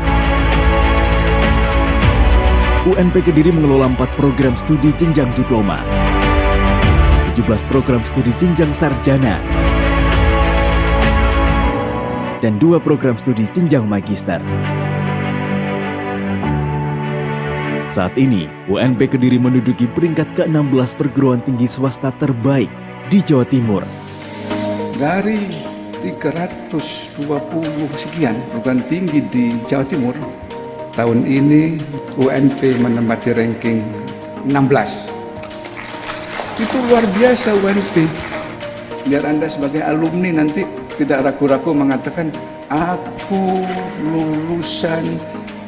UNP Kediri mengelola 4 program studi jenjang diploma, 17 program studi jenjang sarjana, dan 2 program studi jenjang magister. Saat ini, UNP Kediri menduduki peringkat ke-16 perguruan tinggi swasta terbaik di Jawa Timur. Dari 320 sekian perguruan tinggi di Jawa Timur, tahun ini UNP menempati ranking 16. Itu luar biasa UNP. Biar Anda sebagai alumni nanti tidak ragu-ragu mengatakan, aku lulusan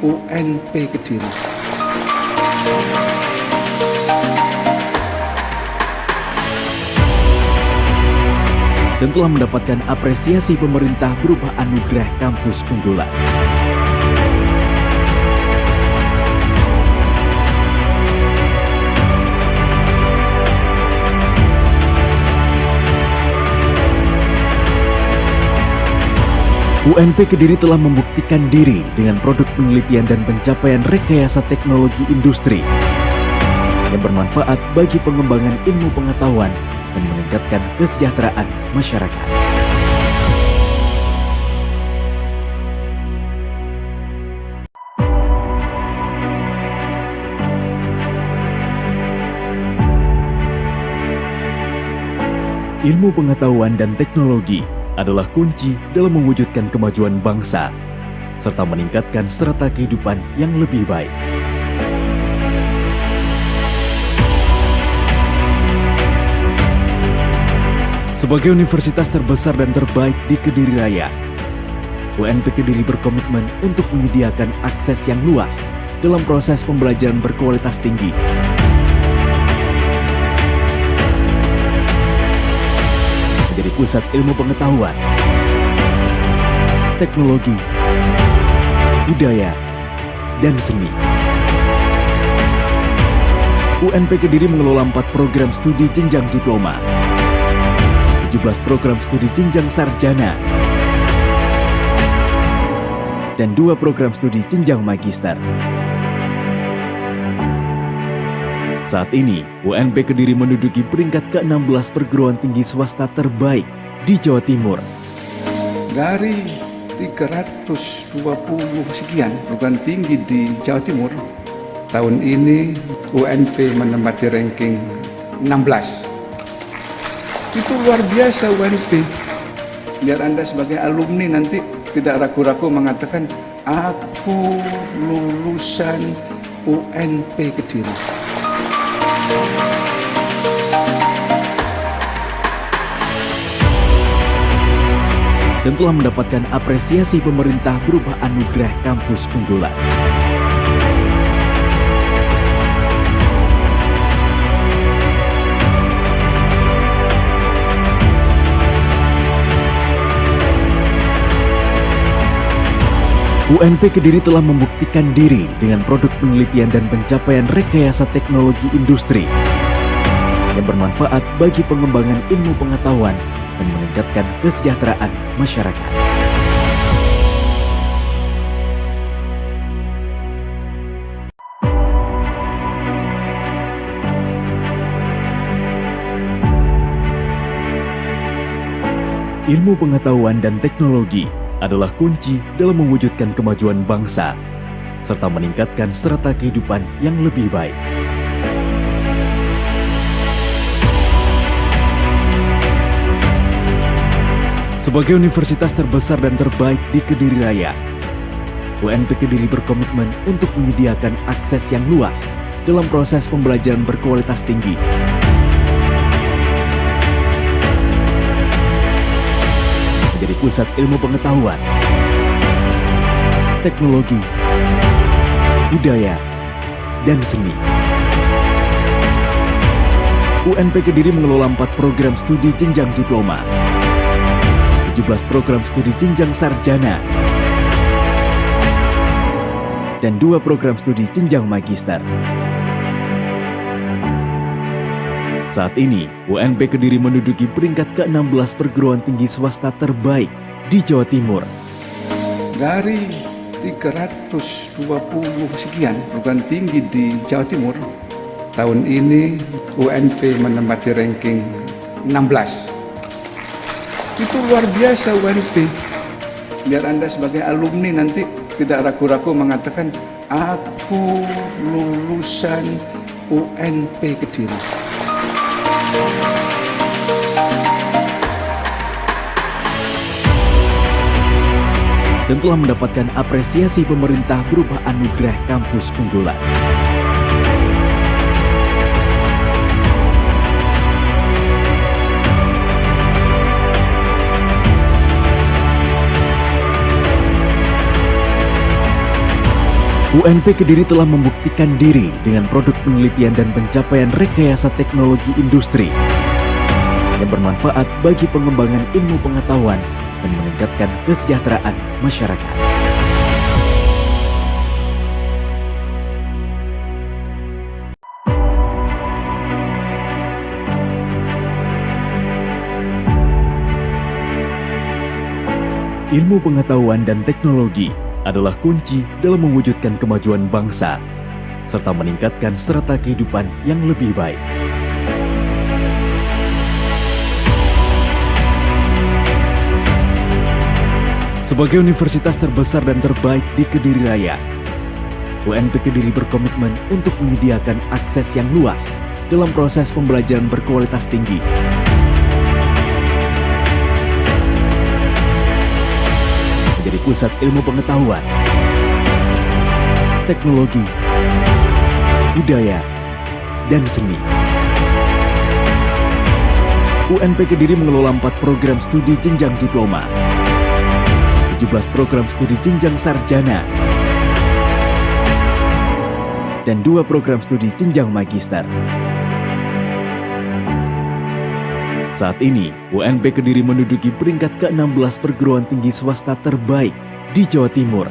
UNP Kediri. Dan telah mendapatkan apresiasi pemerintah berupa anugerah kampus unggulan. UNP Kediri telah membuktikan diri dengan produk penelitian dan pencapaian rekayasa teknologi industri yang bermanfaat bagi pengembangan ilmu pengetahuan dan meningkatkan kesejahteraan masyarakat. Ilmu pengetahuan dan teknologi adalah kunci dalam mewujudkan kemajuan bangsa, serta meningkatkan strata kehidupan yang lebih baik. Sebagai universitas terbesar dan terbaik di Kediri Raya, UNP Kediri berkomitmen untuk menyediakan akses yang luas dalam proses pembelajaran berkualitas tinggi. Menjadi pusat ilmu pengetahuan, teknologi, budaya, dan seni. UNP Kediri mengelola 4 program studi jenjang diploma, 17 program studi jenjang sarjana, dan 2 program studi jenjang magister. Saat ini, UNP Kediri menduduki peringkat ke-16 perguruan tinggi swasta terbaik di Jawa Timur. Dari 320 sekian perguruan tinggi di Jawa Timur, tahun ini UNP menempati ranking 16. Itu luar biasa UNP. Biar Anda sebagai alumni nanti tidak ragu-ragu mengatakan, aku lulusan UNP Kediri. Dan telah mendapatkan apresiasi pemerintah berupa anugerah kampus unggulan. UNP Kediri telah membuktikan diri dengan produk penelitian dan pencapaian rekayasa teknologi industri yang bermanfaat bagi pengembangan ilmu pengetahuan dan meningkatkan kesejahteraan masyarakat. Ilmu pengetahuan dan teknologi adalah kunci dalam mewujudkan kemajuan bangsa, serta meningkatkan strata kehidupan yang lebih baik. Sebagai universitas terbesar dan terbaik di Kediri Raya, UNP Kediri berkomitmen untuk menyediakan akses yang luas dalam proses pembelajaran berkualitas tinggi. Menjadi pusat ilmu pengetahuan, teknologi, budaya, dan seni. UNP Kediri mengelola 4 program studi jenjang diploma, 17 program studi jenjang sarjana, dan 2 program studi jenjang magister. Saat ini, UNP Kediri menduduki peringkat ke-16 perguruan tinggi swasta terbaik di Jawa Timur. Dari 320 sekian perguruan tinggi di Jawa Timur, tahun ini UNP menempati ranking 16. Itu luar biasa UNP. Biar Anda sebagai alumni nanti tidak ragu-ragu mengatakan, aku lulusan UNP Kediri. Dan telah mendapatkan apresiasi pemerintah berupa anugerah kampus unggulan. UNP Kediri telah membuktikan diri dengan produk penelitian dan pencapaian rekayasa teknologi industri yang bermanfaat bagi pengembangan ilmu pengetahuan dan meningkatkan kesejahteraan masyarakat. Ilmu pengetahuan dan teknologi adalah kunci dalam mewujudkan kemajuan bangsa, serta meningkatkan strata kehidupan yang lebih baik. Sebagai universitas terbesar dan terbaik di Kediri Raya, UNP Kediri berkomitmen untuk menyediakan akses yang luas dalam proses pembelajaran berkualitas tinggi. Menjadi pusat ilmu pengetahuan, teknologi, budaya, dan seni. UNP Kediri mengelola 4 program studi jenjang diploma, 17 program studi jenjang sarjana, dan 2 program studi jenjang magister. Saat ini, UNP Kediri menduduki peringkat ke-16 perguruan tinggi swasta terbaik di Jawa Timur.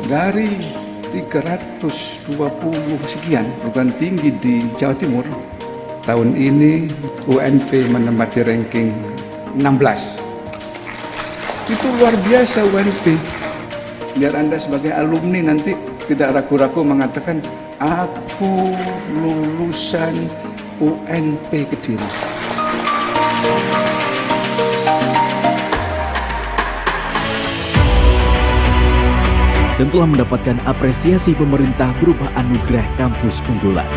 Dari 320 sekian perguruan tinggi di Jawa Timur, tahun ini UNP menempati ranking 16. Itu luar biasa UNP. Biar Anda sebagai alumni nanti tidak ragu-ragu mengatakan, aku lulusan UNP Kediri. Dan telah mendapatkan apresiasi pemerintah berupa anugerah kampus unggulan.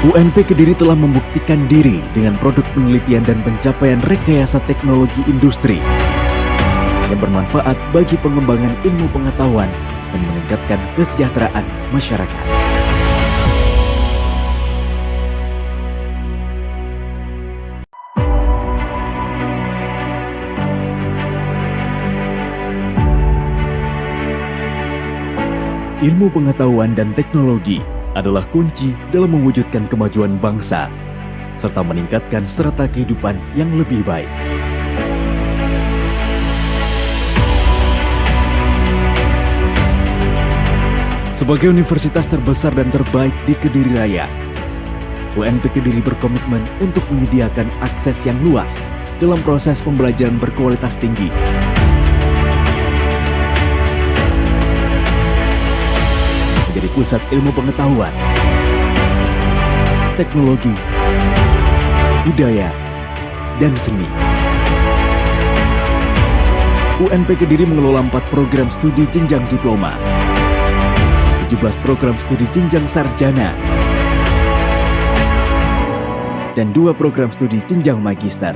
UNP Kediri telah membuktikan diri dengan produk penelitian dan pencapaian rekayasa teknologi industri yang bermanfaat bagi pengembangan ilmu pengetahuan dan meningkatkan kesejahteraan masyarakat. Ilmu pengetahuan dan teknologi adalah kunci dalam mewujudkan kemajuan bangsa, serta meningkatkan strata kehidupan yang lebih baik. Sebagai universitas terbesar dan terbaik di Kediri Raya, UNP Kediri berkomitmen untuk menyediakan akses yang luas dalam proses pembelajaran berkualitas tinggi. Menjadi pusat ilmu pengetahuan, teknologi, budaya, dan seni. UNP Kediri mengelola 4 program studi jenjang diploma, 17 program studi jenjang sarjana, dan 2 program studi jenjang magister.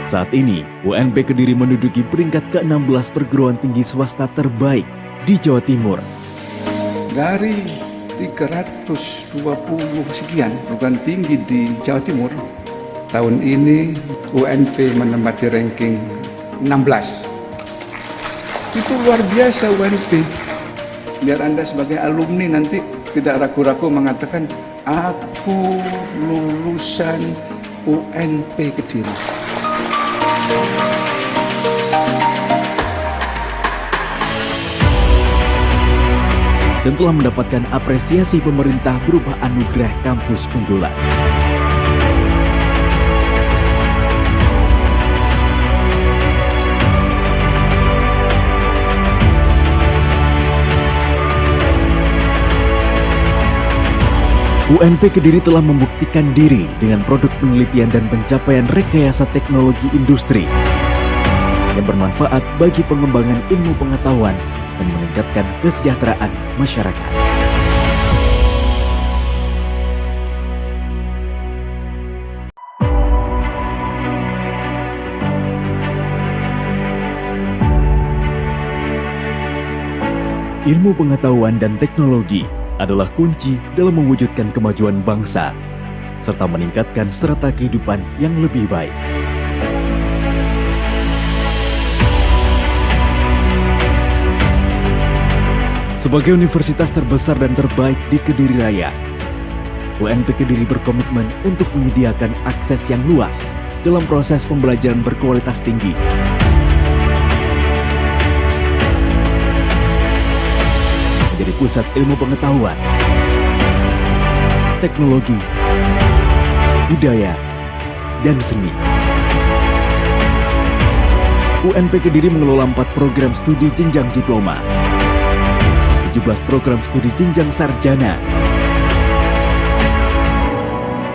Saat ini, UNP Kediri menduduki peringkat ke-16 perguruan tinggi swasta terbaik di Jawa Timur. Dari 320 sekian perguruan tinggi di Jawa Timur, tahun ini UNP menempati ranking 16. Itu luar biasa UNP. Biar Anda sebagai alumni nanti tidak ragu-ragu mengatakan, aku lulusan UNP Kediri. Dan telah mendapatkan apresiasi pemerintah berupa anugerah kampus unggulan. UNP Kediri telah membuktikan diri dengan produk penelitian dan pencapaian rekayasa teknologi industri yang bermanfaat bagi pengembangan ilmu pengetahuan dan meningkatkan kesejahteraan masyarakat. Ilmu pengetahuan dan teknologi adalah kunci dalam mewujudkan kemajuan bangsa, serta meningkatkan strata kehidupan yang lebih baik. Sebagai universitas terbesar dan terbaik di Kediri Raya, UNP Kediri berkomitmen untuk menyediakan akses yang luas dalam proses pembelajaran berkualitas tinggi. pusat ilmu pengetahuan, teknologi, budaya, dan seni. UNP Kediri mengelola 4 program studi jenjang diploma, 17 program studi jenjang sarjana,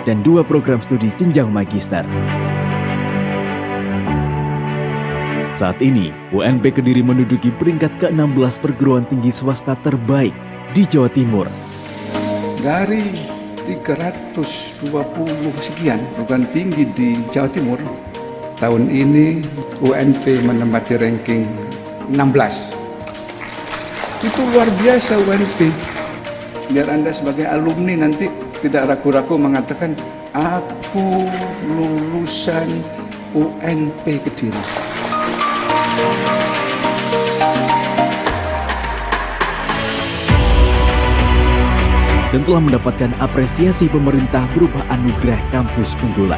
dan 2 program studi jenjang magister. Saat ini, UNP Kediri menduduki peringkat ke-16 perguruan tinggi swasta terbaik di Jawa Timur. Dari 320 sekian perguruan tinggi di Jawa Timur, tahun ini UNP menempati ranking 16. Itu luar biasa UNP. Biar Anda sebagai alumni nanti tidak ragu-ragu mengatakan, aku lulusan UNP Kediri. Dan telah mendapatkan apresiasi pemerintah berupa anugerah kampus unggulan.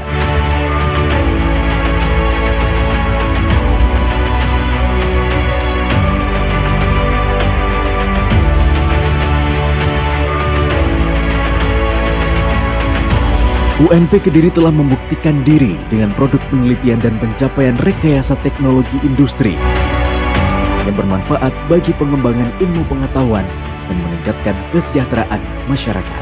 UNP Kediri telah membuktikan diri dengan produk penelitian dan pencapaian rekayasa teknologi industri yang bermanfaat bagi pengembangan ilmu pengetahuan dan meningkatkan kesejahteraan masyarakat.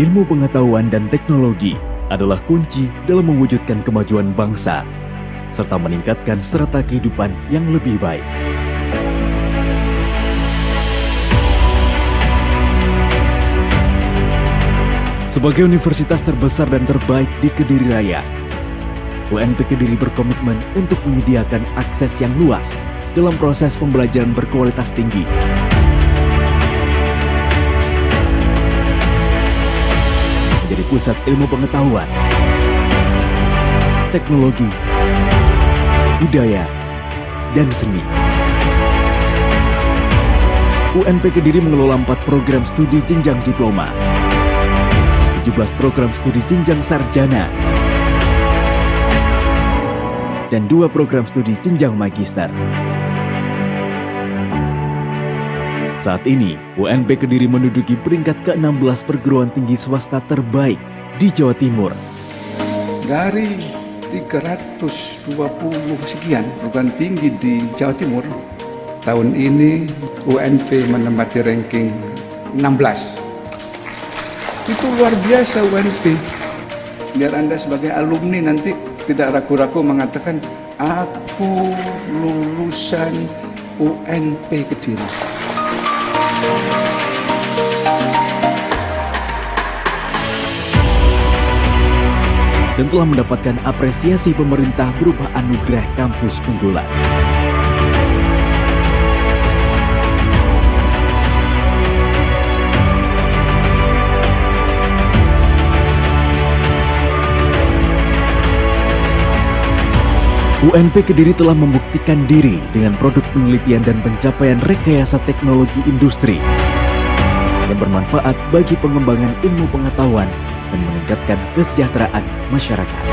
Ilmu pengetahuan dan teknologi adalah kunci dalam mewujudkan kemajuan bangsa, serta meningkatkan strata kehidupan yang lebih baik. Sebagai universitas terbesar dan terbaik di Kediri Raya, UNP Kediri berkomitmen untuk menyediakan akses yang luas dalam proses pembelajaran berkualitas tinggi. Menjadi pusat ilmu pengetahuan, teknologi, budaya, dan seni. UNP Kediri mengelola 4 program studi jenjang diploma, 17 program studi jenjang sarjana, dan 2 program studi jenjang magister. Saat ini, UNP Kediri menduduki peringkat ke-16 perguruan tinggi swasta terbaik di Jawa Timur. Dari 320 sekian perguruan tinggi di Jawa Timur, tahun ini UNP menempati ranking 16. Itu luar biasa UNP. Biar Anda sebagai alumni nanti tidak ragu-ragu mengatakan, aku lulusan UNP Kediri. Dan telah mendapatkan apresiasi pemerintah berupa anugerah kampus unggulan. UNP Kediri telah membuktikan diri dengan produk penelitian dan pencapaian rekayasa teknologi industri yang bermanfaat bagi pengembangan ilmu pengetahuan dan meningkatkan kesejahteraan masyarakat.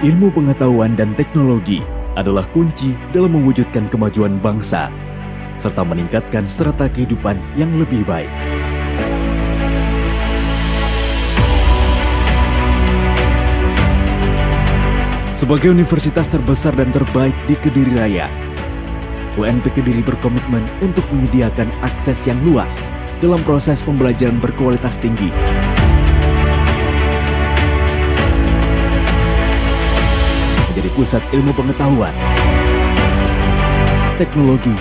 Ilmu pengetahuan dan teknologi adalah kunci dalam mewujudkan kemajuan bangsa, serta meningkatkan strata kehidupan yang lebih baik. Sebagai universitas terbesar dan terbaik di Kediri Raya, UNP Kediri berkomitmen untuk menyediakan akses yang luas dalam proses pembelajaran berkualitas tinggi. Menjadi pusat ilmu pengetahuan, teknologi,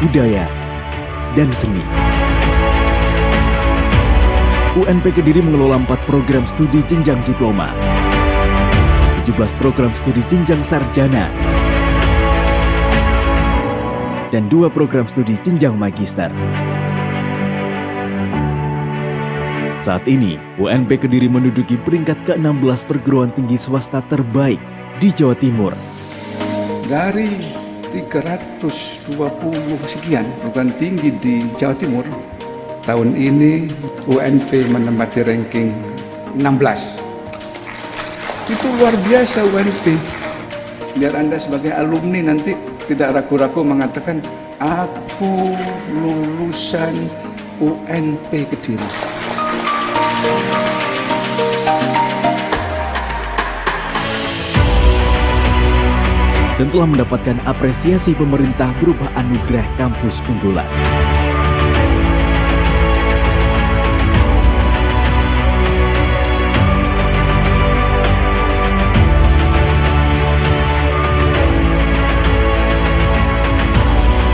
budaya, dan seni. UNP Kediri mengelola 4 program studi jenjang diploma, 17 program studi jenjang sarjana, dan 2 program studi jenjang magister. Saat ini, UNP Kediri menduduki peringkat ke-16 perguruan tinggi swasta terbaik di Jawa Timur. Dari 320 sekian perguruan tinggi di Jawa Timur, tahun ini UNP menempati ranking 16. Itu luar biasa UNP. Biar Anda sebagai alumni nanti tidak ragu-ragu mengatakan, aku lulusan UNP Kediri. Dan telah mendapatkan apresiasi pemerintah berupa anugerah kampus unggulan.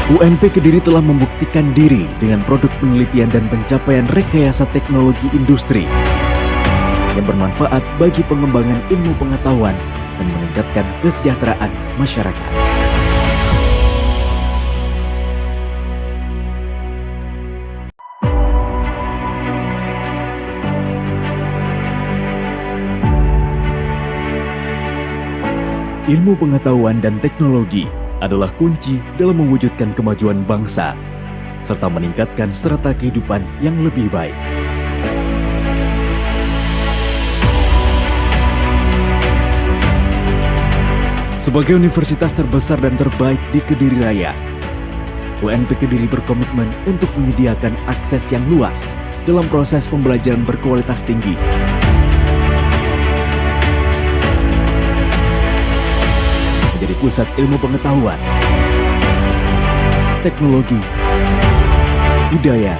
UNP Kediri telah membuktikan diri dengan produk penelitian dan pencapaian rekayasa teknologi industri yang bermanfaat bagi pengembangan ilmu pengetahuan dan meningkatkan kesejahteraan masyarakat. Ilmu pengetahuan dan teknologi adalah kunci dalam mewujudkan kemajuan bangsa, serta meningkatkan strata kehidupan yang lebih baik. Sebagai universitas terbesar dan terbaik di Kediri Raya, UNP Kediri berkomitmen untuk menyediakan akses yang luas dalam proses pembelajaran berkualitas tinggi. Menjadi pusat ilmu pengetahuan, teknologi, budaya,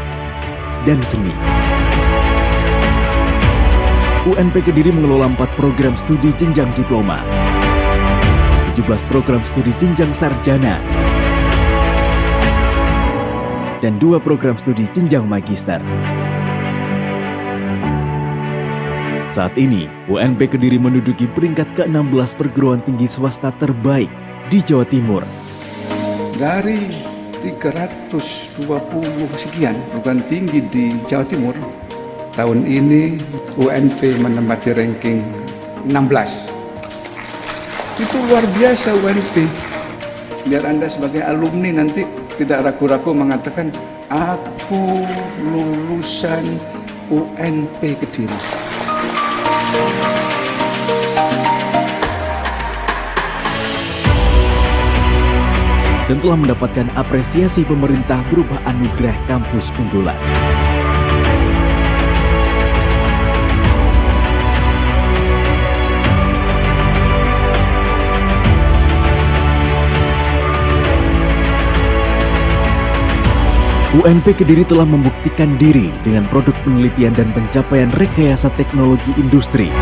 dan seni. UNP Kediri mengelola 4 program studi jenjang diploma, 17 program studi jenjang sarjana, dan 2 program studi jenjang magister. Saat ini, UNP Kediri menduduki peringkat ke-16 perguruan tinggi swasta terbaik di Jawa Timur. Dari 320 sekian perguruan tinggi di Jawa Timur, tahun ini UNP menempati ranking 16. Itu luar biasa UNP. Biar Anda sebagai alumni nanti tidak ragu-ragu mengatakan, aku lulusan UNP Kediri. Dan telah mendapatkan apresiasi pemerintah berupa anugerah kampus unggulan. UNP Kediri telah membuktikan diri dengan produk penelitian dan pencapaian rekayasa teknologi industri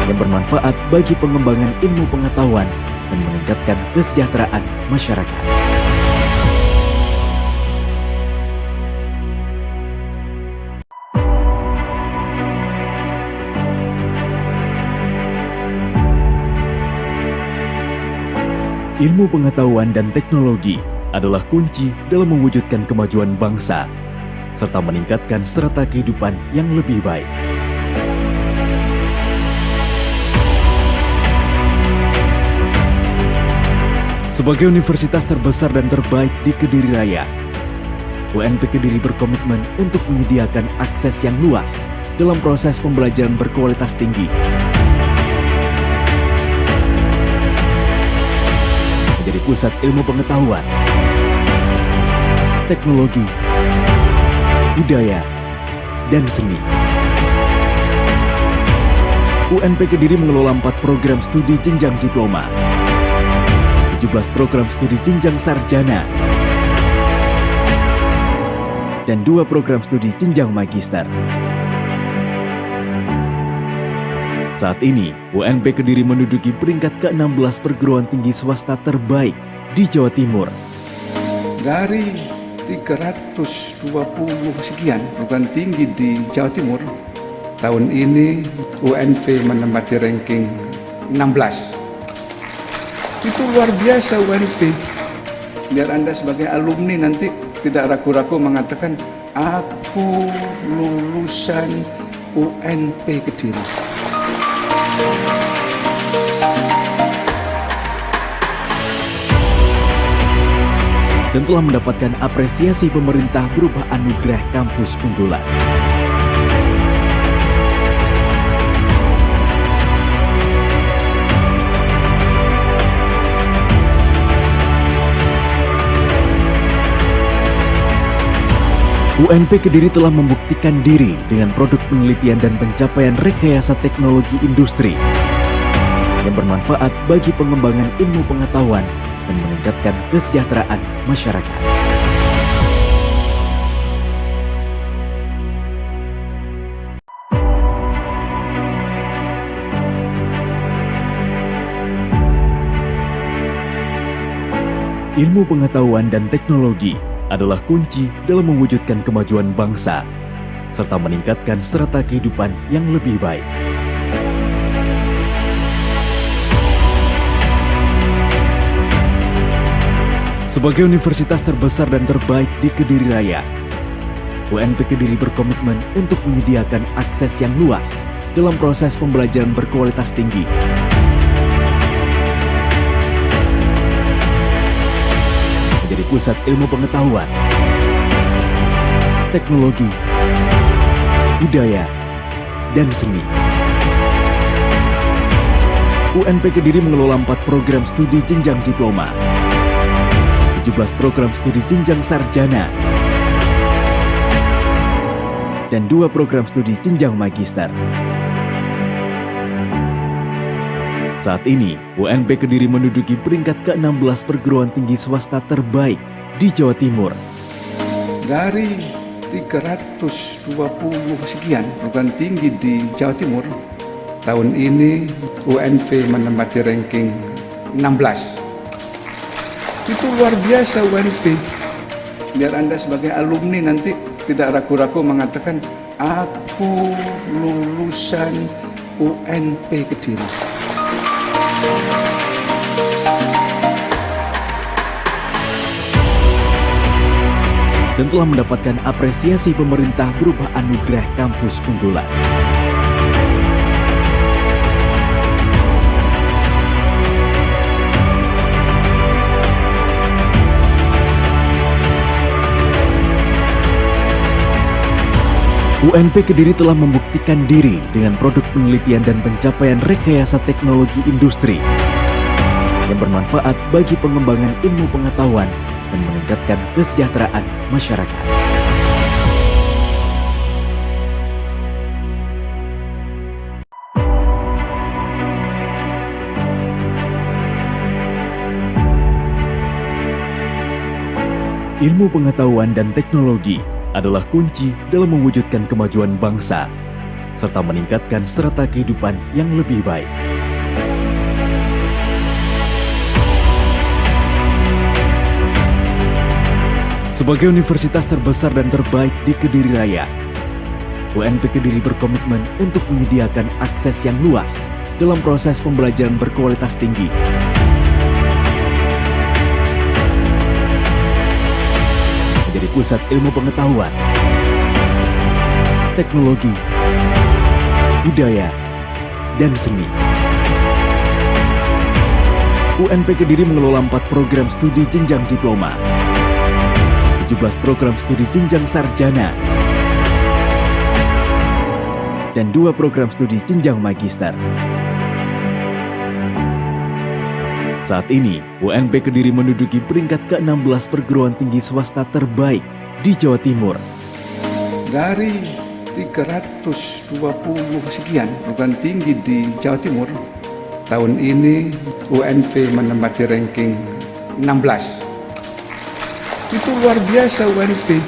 yang bermanfaat bagi pengembangan ilmu pengetahuan dan meningkatkan kesejahteraan masyarakat. Ilmu pengetahuan dan teknologi adalah kunci dalam mewujudkan kemajuan bangsa, serta meningkatkan strata kehidupan yang lebih baik. Sebagai universitas terbesar dan terbaik di Kediri Raya, UNP Kediri berkomitmen untuk menyediakan akses yang luas dalam proses pembelajaran berkualitas tinggi. Menjadi pusat ilmu pengetahuan, teknologi, budaya, dan seni. UNP Kediri mengelola 4 program studi jenjang diploma, 17 program studi jenjang sarjana, dan 2 program studi jenjang magister. Saat ini, UNP Kediri menduduki peringkat ke-16 perguruan tinggi swasta terbaik di Jawa Timur. Dari 320 sekian perguruan tinggi di Jawa Timur, tahun ini UNP menempati ranking 16. Itu luar biasa UNP. Biar Anda sebagai alumni nanti tidak ragu-ragu mengatakan, aku Aku lulusan UNP Kediri. Dan telah mendapatkan apresiasi pemerintah berupa anugerah kampus unggulan. UNP Kediri telah membuktikan diri dengan produk penelitian dan pencapaian rekayasa teknologi industri yang bermanfaat bagi pengembangan ilmu pengetahuan dan meningkatkan kesejahteraan masyarakat. Ilmu pengetahuan dan teknologi adalah kunci dalam mewujudkan kemajuan bangsa, serta meningkatkan strata kehidupan yang lebih baik. Sebagai universitas terbesar dan terbaik di Kediri Raya, UNP Kediri berkomitmen untuk menyediakan akses yang luas dalam proses pembelajaran berkualitas tinggi. Menjadi pusat ilmu pengetahuan, teknologi, budaya, dan seni. UNP Kediri mengelola 4 program studi jenjang diploma, 17 program studi jenjang sarjana, dan 2 program studi jenjang magister. Saat ini, UNP Kediri menduduki peringkat ke-16 perguruan tinggi swasta terbaik di Jawa Timur. Dari 320 sekian perguruan tinggi di Jawa Timur, tahun ini UNP menempati ranking 16. Itu luar biasa UNP. Biar Anda sebagai alumni nanti tidak ragu-ragu mengatakan, aku lulusan UNP Kediri. Dan telah mendapatkan apresiasi pemerintah berupa anugerah kampus unggulan. UNP Kediri telah membuktikan diri dengan produk penelitian dan pencapaian rekayasa teknologi industri yang bermanfaat bagi pengembangan ilmu pengetahuan dan meningkatkan kesejahteraan masyarakat. Ilmu pengetahuan dan teknologi adalah kunci dalam mewujudkan kemajuan bangsa, serta meningkatkan strata kehidupan yang lebih baik. Sebagai universitas terbesar dan terbaik di Kediri Raya, UNP Kediri berkomitmen untuk menyediakan akses yang luas dalam proses pembelajaran berkualitas tinggi. Menjadi pusat ilmu pengetahuan, teknologi, budaya, dan seni. UNP Kediri mengelola 4 program studi jenjang diploma, 17 program studi jenjang sarjana, dan 2 program studi jenjang magister. Saat ini, UNP Kediri menduduki peringkat ke-16 perguruan tinggi swasta terbaik di Jawa Timur. Dari 320 sekian perguruan tinggi di Jawa Timur, tahun ini UNP menempati ranking 16. Itu luar biasa UNP.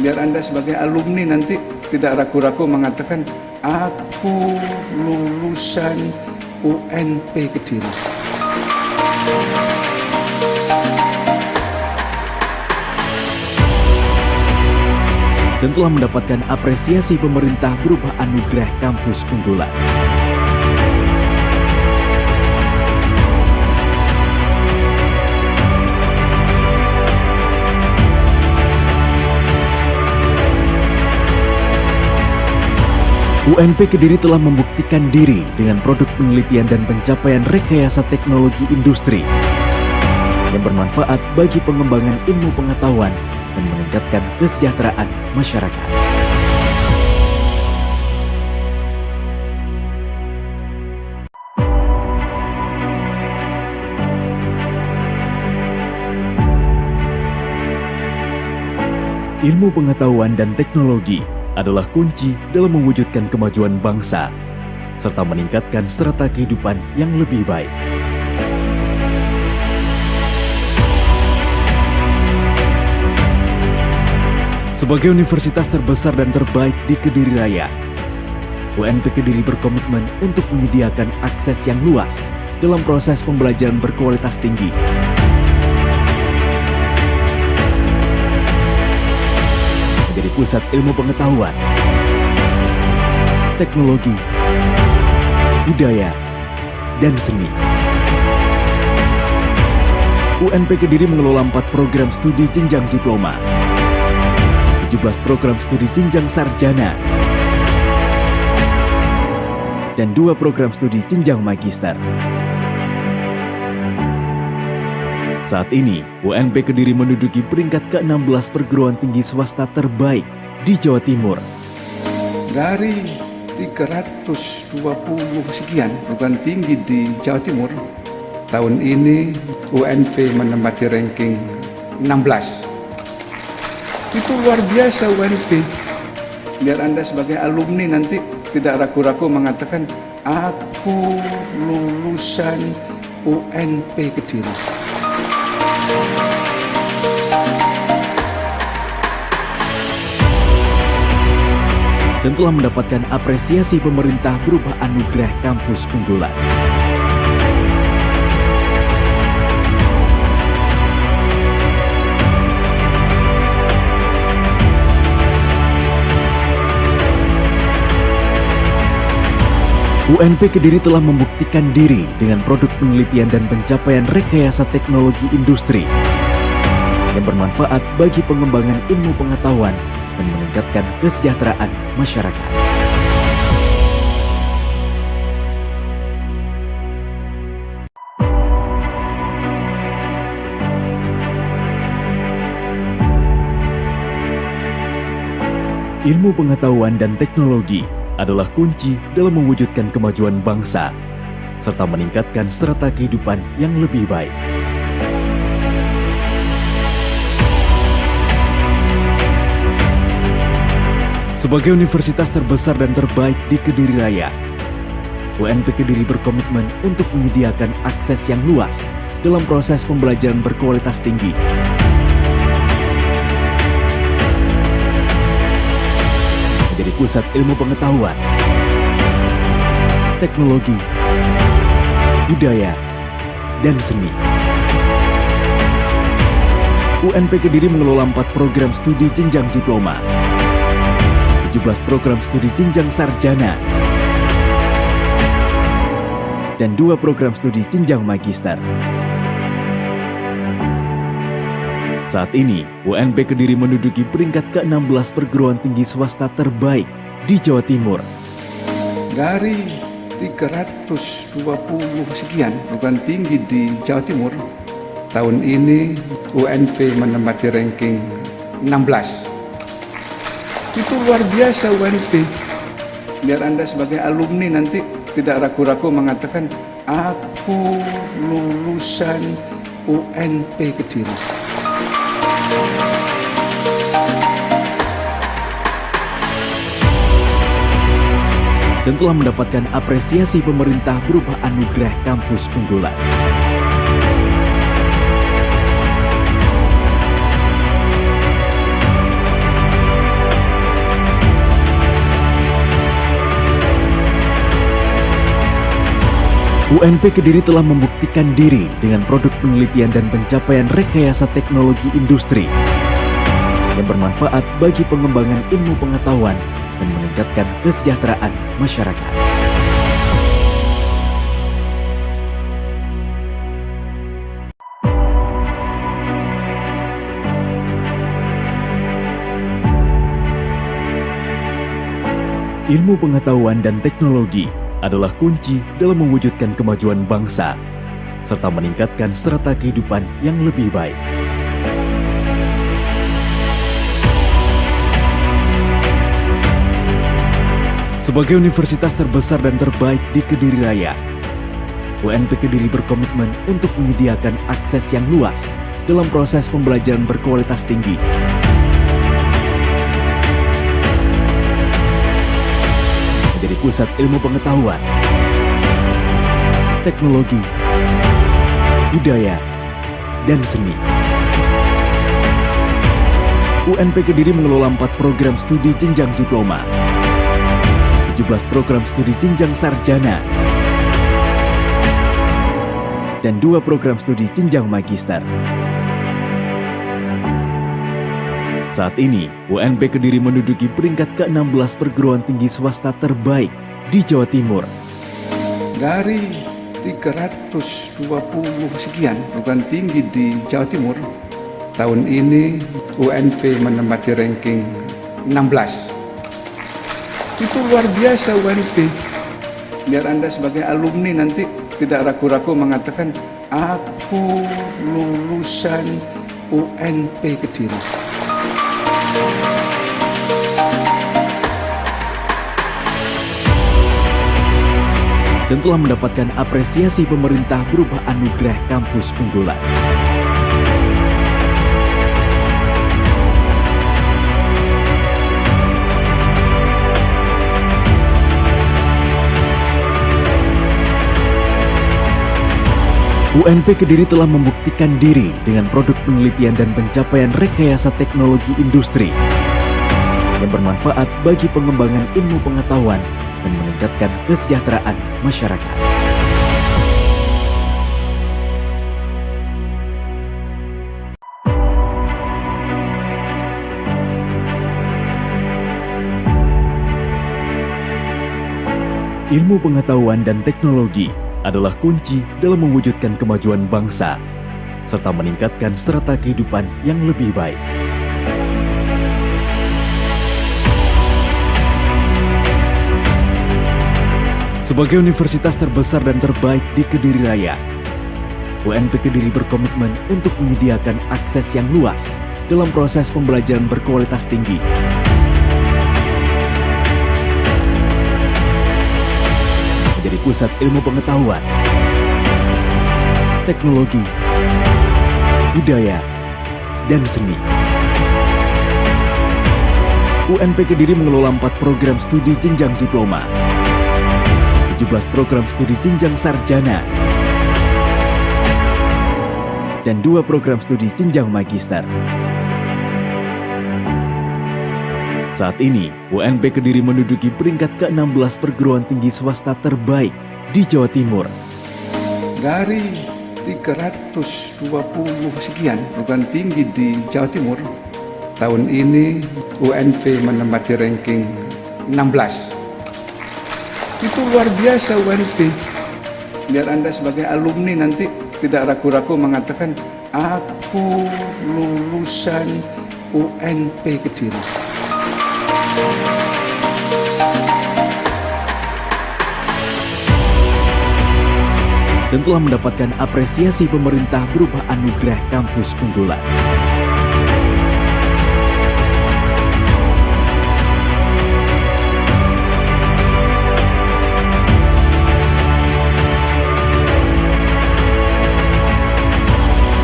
Biar Anda sebagai alumni nanti tidak ragu-ragu mengatakan, aku lulusan UNP Kediri. Dan telah mendapatkan apresiasi pemerintah berupa anugerah kampus unggulan. UNP Kediri telah membuktikan diri dengan produk penelitian dan pencapaian rekayasa teknologi industri yang bermanfaat bagi pengembangan ilmu pengetahuan dan meningkatkan kesejahteraan masyarakat. Ilmu pengetahuan dan teknologi adalah kunci dalam mewujudkan kemajuan bangsa, serta meningkatkan strata kehidupan yang lebih baik. Sebagai universitas terbesar dan terbaik di Kediri Raya, UNP Kediri berkomitmen untuk menyediakan akses yang luas dalam proses pembelajaran berkualitas tinggi. Menjadi pusat ilmu pengetahuan, teknologi, budaya, dan seni. UNP Kediri mengelola 4 program studi jenjang diploma, 17 program studi jenjang sarjana, dan 2 program studi jenjang magister. Saat ini, UNP Kediri menduduki peringkat ke-16 perguruan tinggi swasta terbaik di Jawa Timur. Dari 320 sekian perguruan tinggi di Jawa Timur, tahun ini UNP menempati ranking 16. Itu luar biasa UNP. Biar Anda sebagai alumni nanti tidak ragu-ragu mengatakan, aku lulusan UNP Kediri. Dan telah mendapatkan apresiasi pemerintah berupa anugerah kampus unggulan. UNP Kediri telah membuktikan diri dengan produk penelitian dan pencapaian rekayasa teknologi industri yang bermanfaat bagi pengembangan ilmu pengetahuan dan meningkatkan kesejahteraan masyarakat. Ilmu pengetahuan dan teknologi adalah kunci dalam mewujudkan kemajuan bangsa, serta meningkatkan strata kehidupan yang lebih baik. Sebagai universitas terbesar dan terbaik di Kediri Raya, UNP Kediri berkomitmen untuk menyediakan akses yang luas dalam proses pembelajaran berkualitas tinggi. Menjadi pusat ilmu pengetahuan, teknologi, budaya, dan seni. UNP Kediri mengelola 4 program studi jenjang diploma, 17 program studi jenjang sarjana, dan 2 program studi jenjang magister. Saat ini, UNP Kediri menduduki peringkat ke-16 perguruan tinggi swasta terbaik di Jawa Timur. Dari 320 sekian perguruan tinggi di Jawa Timur, tahun ini UNP menempati ranking 16. Itu luar biasa UNP. Biar Anda sebagai alumni nanti tidak ragu-ragu mengatakan, aku lulusan UNP Kediri. Dan telah mendapatkan apresiasi pemerintah berupa anugerah kampus unggulan. UNP Kediri telah membuktikan diri dengan produk penelitian dan pencapaian rekayasa teknologi industri yang bermanfaat bagi pengembangan ilmu pengetahuan dan meningkatkan kesejahteraan masyarakat. Ilmu pengetahuan dan teknologi adalah kunci dalam mewujudkan kemajuan bangsa, serta meningkatkan strata kehidupan yang lebih baik. Sebagai universitas terbesar dan terbaik di Kediri Raya, UNP Kediri berkomitmen untuk menyediakan akses yang luas dalam proses pembelajaran berkualitas tinggi. Menjadi pusat ilmu pengetahuan, teknologi, budaya, dan seni. UNP Kediri mengelola 4 program studi jenjang diploma, 17 program studi jenjang sarjana, dan 2 program studi jenjang magister. Saat ini, UNP Kediri menduduki peringkat ke-16 perguruan tinggi swasta terbaik di Jawa Timur. Dari 320 sekian perguruan tinggi di Jawa Timur, tahun ini UNP menempati ranking 16. Itu luar biasa UNP. Biar Anda sebagai alumni nanti tidak ragu-ragu mengatakan, aku lulusan UNP Kediri. Dan telah mendapatkan apresiasi pemerintah berupa anugerah kampus unggulan. UNP Kediri telah membuktikan diri dengan produk penelitian dan pencapaian rekayasa teknologi industri yang bermanfaat bagi pengembangan ilmu pengetahuan dan meningkatkan kesejahteraan masyarakat. Ilmu pengetahuan dan teknologi adalah kunci dalam mewujudkan kemajuan bangsa, serta meningkatkan strata kehidupan yang lebih baik. Sebagai universitas terbesar dan terbaik di Kediri Raya, UNP Kediri berkomitmen untuk menyediakan akses yang luas dalam proses pembelajaran berkualitas tinggi. Menjadi pusat ilmu pengetahuan, teknologi, budaya, dan seni. UNP Kediri mengelola 4 program studi jenjang diploma, 17 program studi jenjang sarjana, dan 2 program studi jenjang magister. Saat ini, UNP Kediri menduduki peringkat ke-16 perguruan tinggi swasta terbaik di Jawa Timur. Dari 320 sekian perguruan tinggi di Jawa Timur, tahun ini UNP menempati ranking 16. Itu luar biasa UNP. Biar Anda sebagai alumni nanti tidak ragu-ragu mengatakan, aku lulusan UNP Kediri. Dan telah mendapatkan apresiasi pemerintah berupa anugerah kampus unggulan.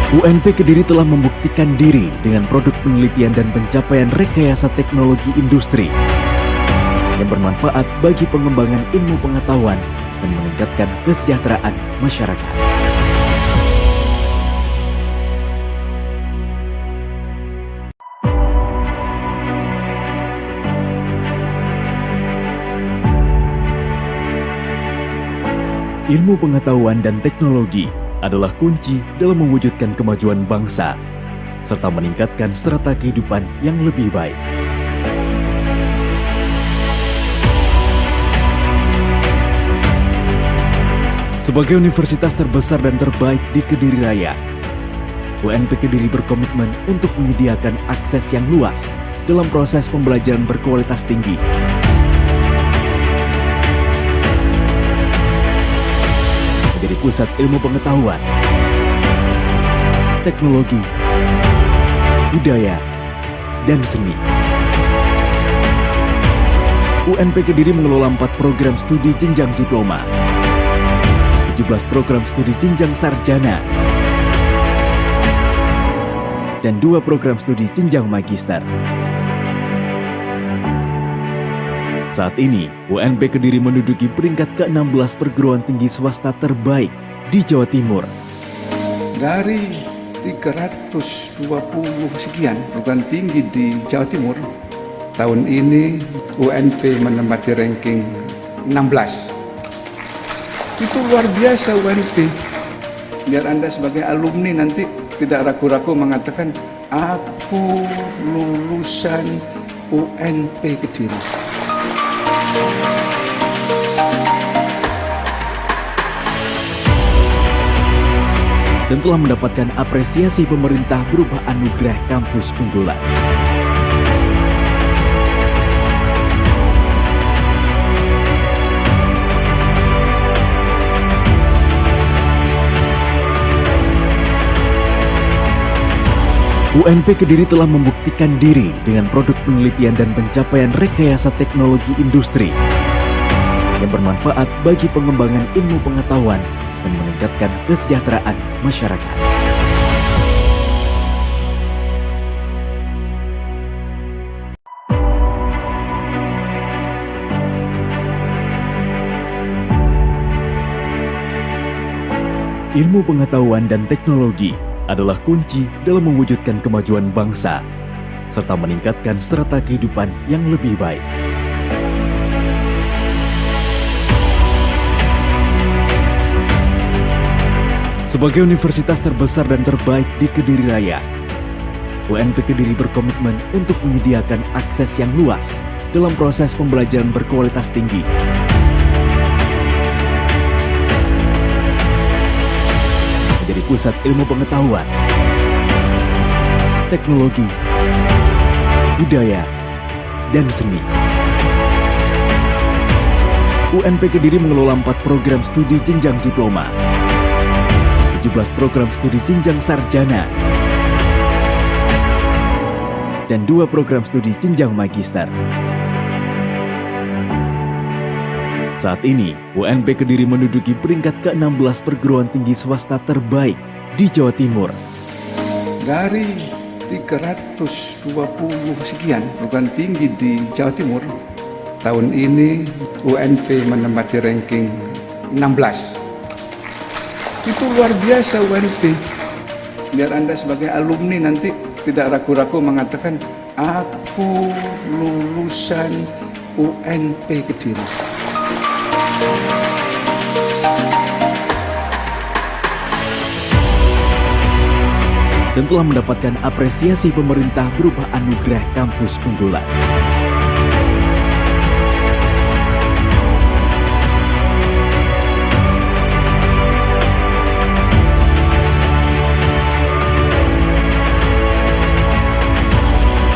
UNP Kediri telah membuktikan diri dengan produk penelitian dan pencapaian rekayasa teknologi industri yang bermanfaat bagi pengembangan ilmu pengetahuan dan meningkatkan kesejahteraan masyarakat. Ilmu pengetahuan dan teknologi adalah kunci dalam mewujudkan kemajuan bangsa, serta meningkatkan strata kehidupan yang lebih baik. Sebagai universitas terbesar dan terbaik di Kediri Raya, UNP Kediri berkomitmen untuk menyediakan akses yang luas dalam proses pembelajaran berkualitas tinggi. pusat ilmu pengetahuan, teknologi, budaya, dan seni. UNP Kediri mengelola 4 program studi jenjang diploma, 17 program studi jenjang sarjana, dan 2 program studi jenjang magister. Saat ini, UNP Kediri menduduki peringkat ke-16 perguruan tinggi swasta terbaik di Jawa Timur. Dari 320 sekian perguruan tinggi di Jawa Timur, tahun ini UNP menempati ranking 16. Itu luar biasa UNP. Biar Anda sebagai alumni nanti tidak ragu-ragu mengatakan, aku lulusan UNP Kediri. Dan telah mendapatkan apresiasi pemerintah berupa anugerah kampus unggulan. UNP Kediri telah membuktikan diri dengan produk penelitian dan pencapaian rekayasa teknologi industri yang bermanfaat bagi pengembangan ilmu pengetahuan dan meningkatkan kesejahteraan masyarakat. Ilmu pengetahuan dan teknologi adalah kunci dalam mewujudkan kemajuan bangsa, serta meningkatkan strata kehidupan yang lebih baik. Sebagai universitas terbesar dan terbaik di Kediri Raya, UNP Kediri berkomitmen untuk menyediakan akses yang luas dalam proses pembelajaran berkualitas tinggi. Menjadi pusat ilmu pengetahuan, teknologi, budaya, dan seni. UNP Kediri mengelola 4 program studi jenjang diploma, 17 program studi jenjang sarjana, dan 2 program studi jenjang magister. Saat ini, UNP Kediri menduduki peringkat ke-16 perguruan tinggi swasta terbaik di Jawa Timur. Dari 320 sekian perguruan tinggi di Jawa Timur, tahun ini UNP menempati ranking 16. Itu luar biasa UNP. Biar Anda sebagai alumni nanti tidak ragu-ragu mengatakan, aku lulusan UNP Kediri. Dan telah mendapatkan apresiasi pemerintah berupa anugerah kampus unggulan.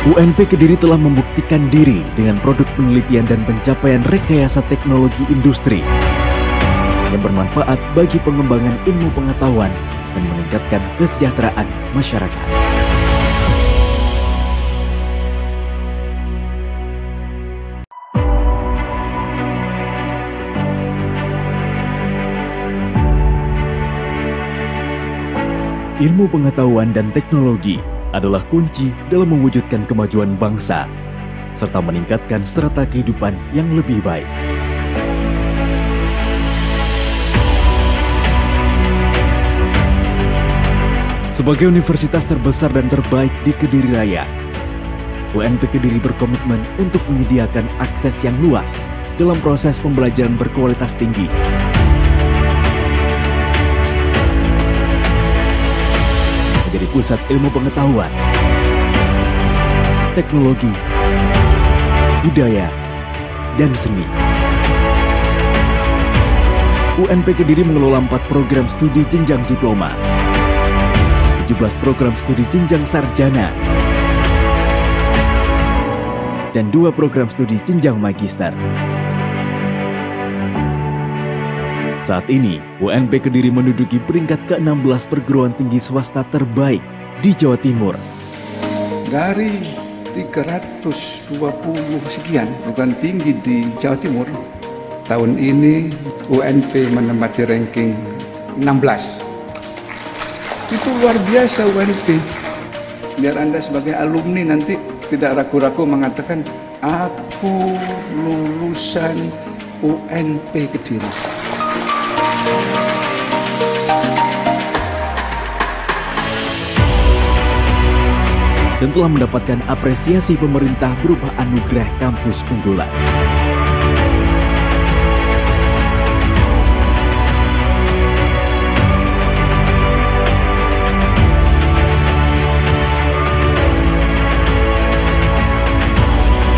UNP Kediri telah membuktikan diri dengan produk penelitian dan pencapaian rekayasa teknologi industri yang bermanfaat bagi pengembangan ilmu pengetahuan dan meningkatkan kesejahteraan masyarakat. Ilmu pengetahuan dan teknologi adalah kunci dalam mewujudkan kemajuan bangsa, serta meningkatkan strata kehidupan yang lebih baik. Sebagai universitas terbesar dan terbaik di Kediri Raya, UNP Kediri berkomitmen untuk menyediakan akses yang luas dalam proses pembelajaran berkualitas tinggi. Menjadi pusat ilmu pengetahuan, teknologi, budaya, dan seni. UNP Kediri mengelola 4 program studi jenjang diploma, 17 program studi jenjang sarjana, dan 2 program studi jenjang magister. Saat ini, UNP Kediri menduduki peringkat ke-16 perguruan tinggi swasta terbaik di Jawa Timur. Dari 320 sekian perguruan tinggi di Jawa Timur, tahun ini UNP menempati ranking 16. Itu luar biasa UNP. Biar Anda sebagai alumni nanti tidak ragu-ragu mengatakan, aku lulusan UNP Kediri. Dan telah mendapatkan apresiasi pemerintah berupa anugerah kampus unggulan.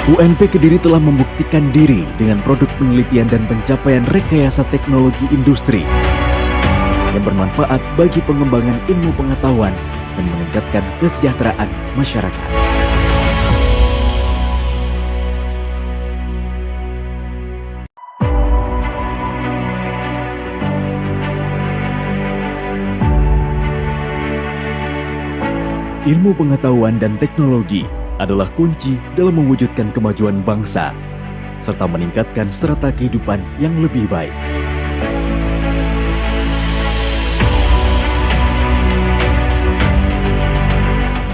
UNP Kediri telah membuktikan diri dengan produk penelitian dan pencapaian rekayasa teknologi industri yang bermanfaat bagi pengembangan ilmu pengetahuan dan meningkatkan kesejahteraan masyarakat. Ilmu pengetahuan dan teknologi adalah kunci dalam mewujudkan kemajuan bangsa, serta meningkatkan strata kehidupan yang lebih baik.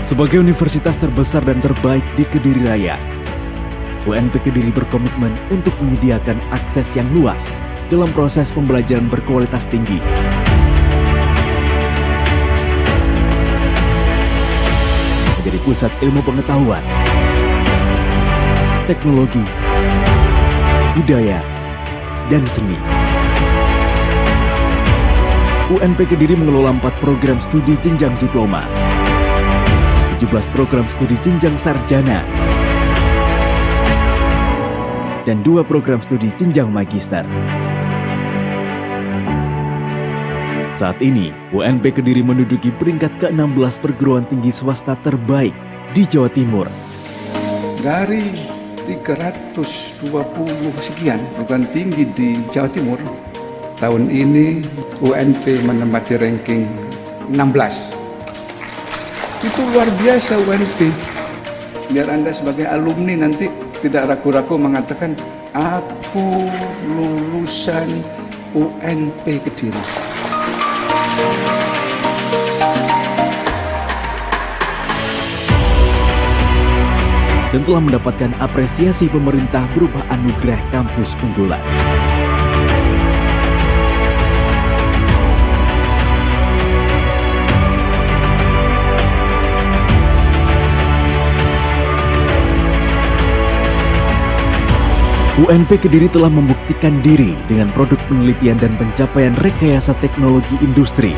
Sebagai universitas terbesar dan terbaik di Kediri Raya, UNP Kediri berkomitmen untuk menyediakan akses yang luas dalam proses pembelajaran berkualitas tinggi. Menjadi pusat ilmu pengetahuan, teknologi, budaya, dan seni. UNP Kediri mengelola 4 program studi jenjang diploma, 17 program studi jenjang sarjana, dan 2 program studi jenjang magister. Saat ini, UNP Kediri menduduki peringkat ke-16 perguruan tinggi swasta terbaik di Jawa Timur. Dari 320 sekian perguruan tinggi di Jawa Timur, tahun ini UNP menempati ranking 16. Itu luar biasa UNP. Biar Anda sebagai alumni nanti tidak ragu-ragu mengatakan, aku lulusan UNP Kediri. Dan telah mendapatkan apresiasi pemerintah berupa anugerah kampus unggulan. UNP Kediri telah membuktikan diri dengan produk penelitian dan pencapaian rekayasa teknologi industri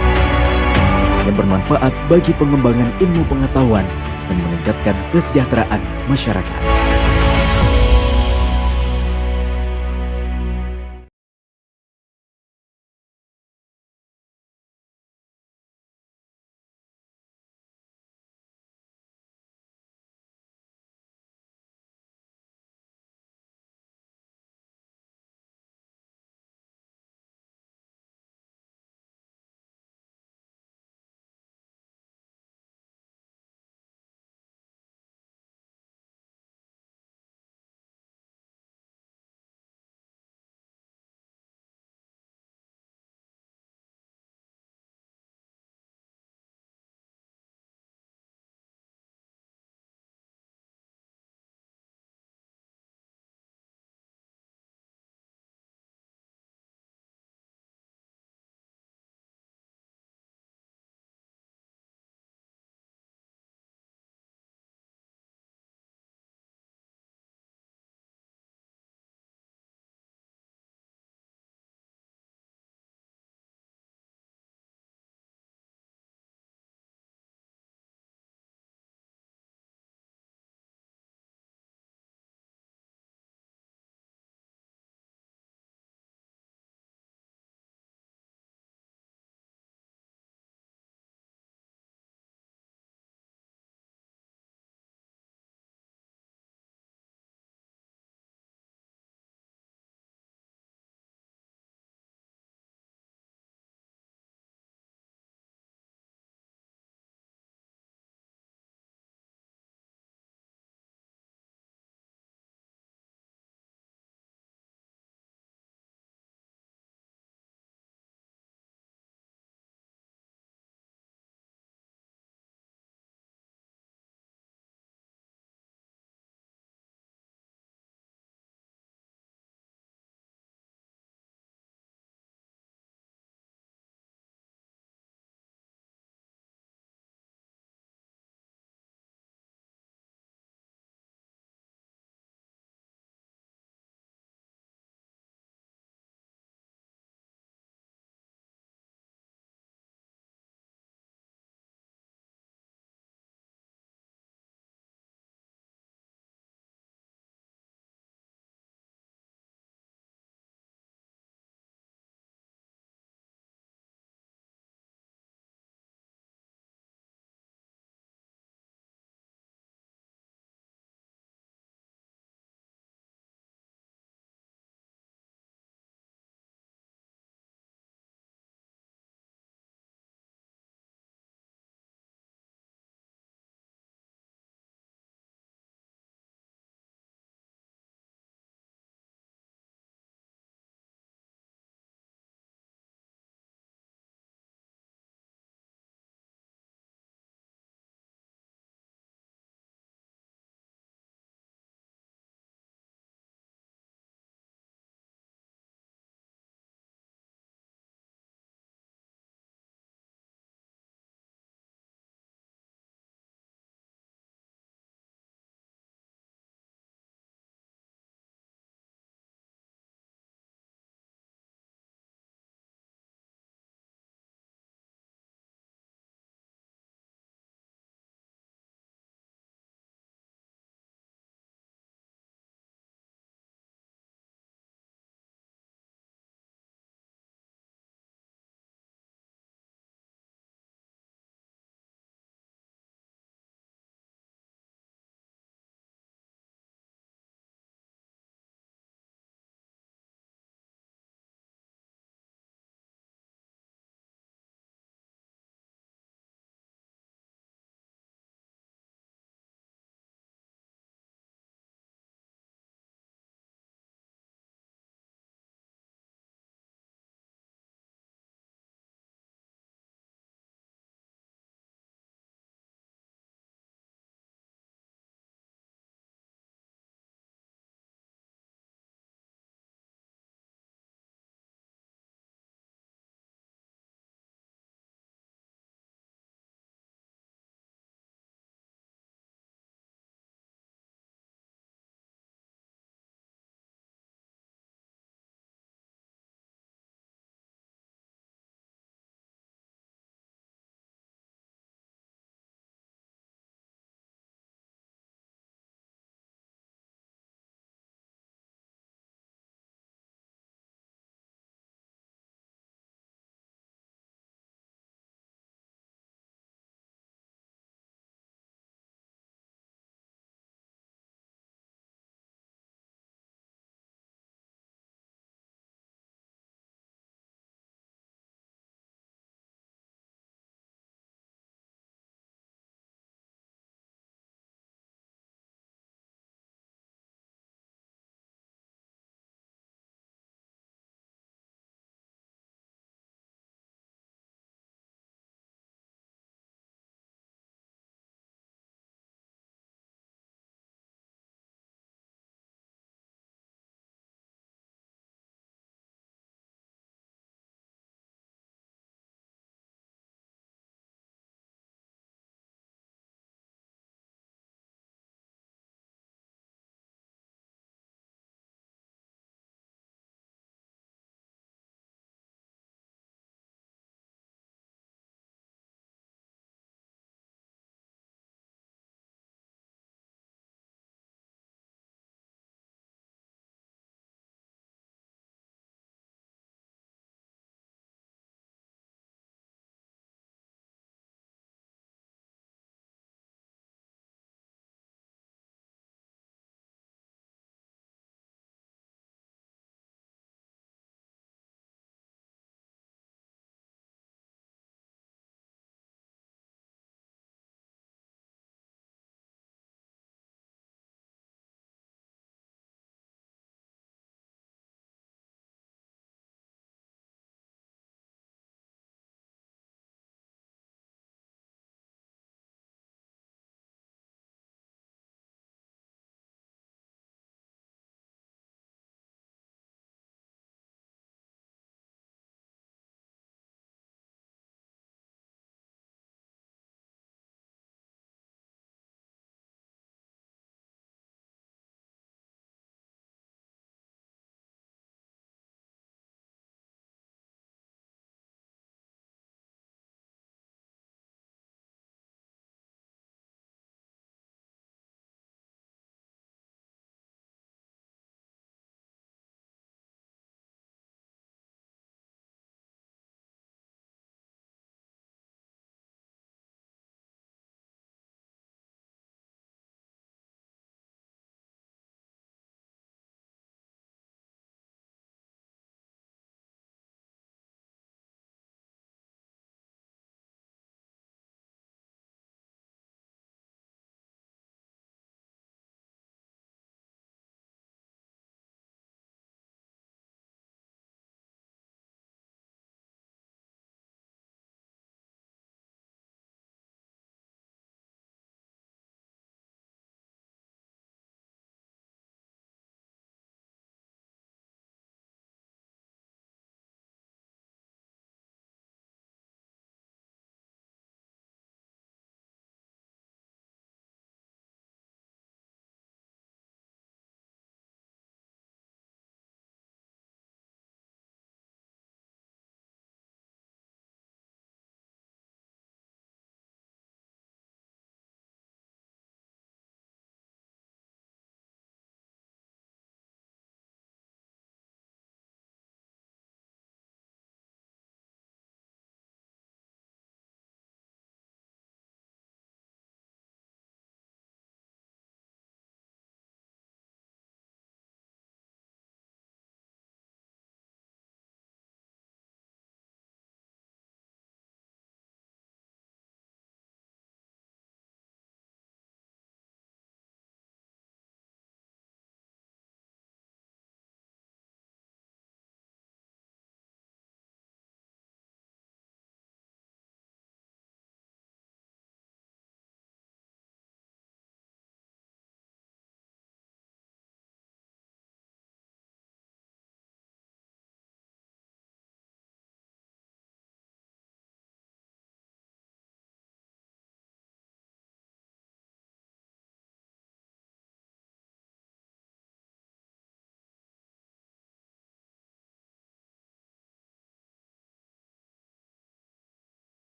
yang bermanfaat bagi pengembangan ilmu pengetahuan dan meningkatkan kesejahteraan masyarakat.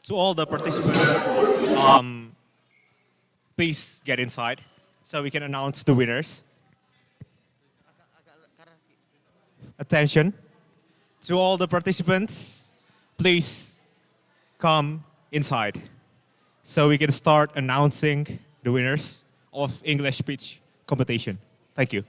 to all the participants, please get inside so we can announce the winners. Attention. To all the participants, please come inside so we can start announcing the winners of English speech competition. Thank you.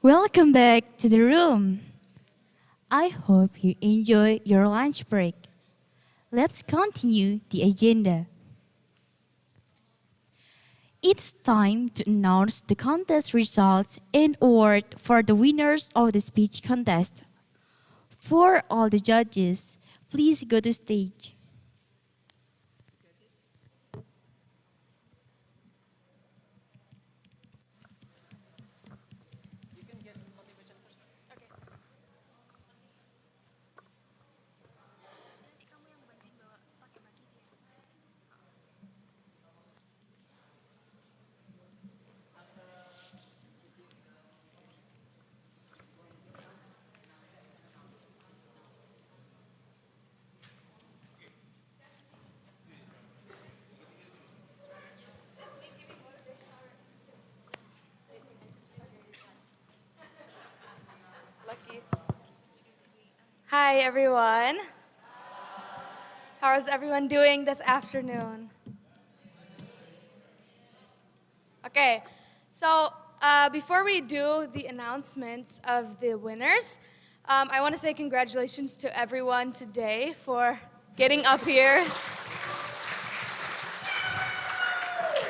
Welcome back to the room. I hope you enjoy your lunch break. Let's continue the agenda. It's time to announce the contest results and award for the winners of the speech contest. For all the judges, please go to stage. Hi, everyone. How is everyone doing this afternoon? Okay, so before we do the announcements of the winners, I want to say congratulations to everyone today for getting up here.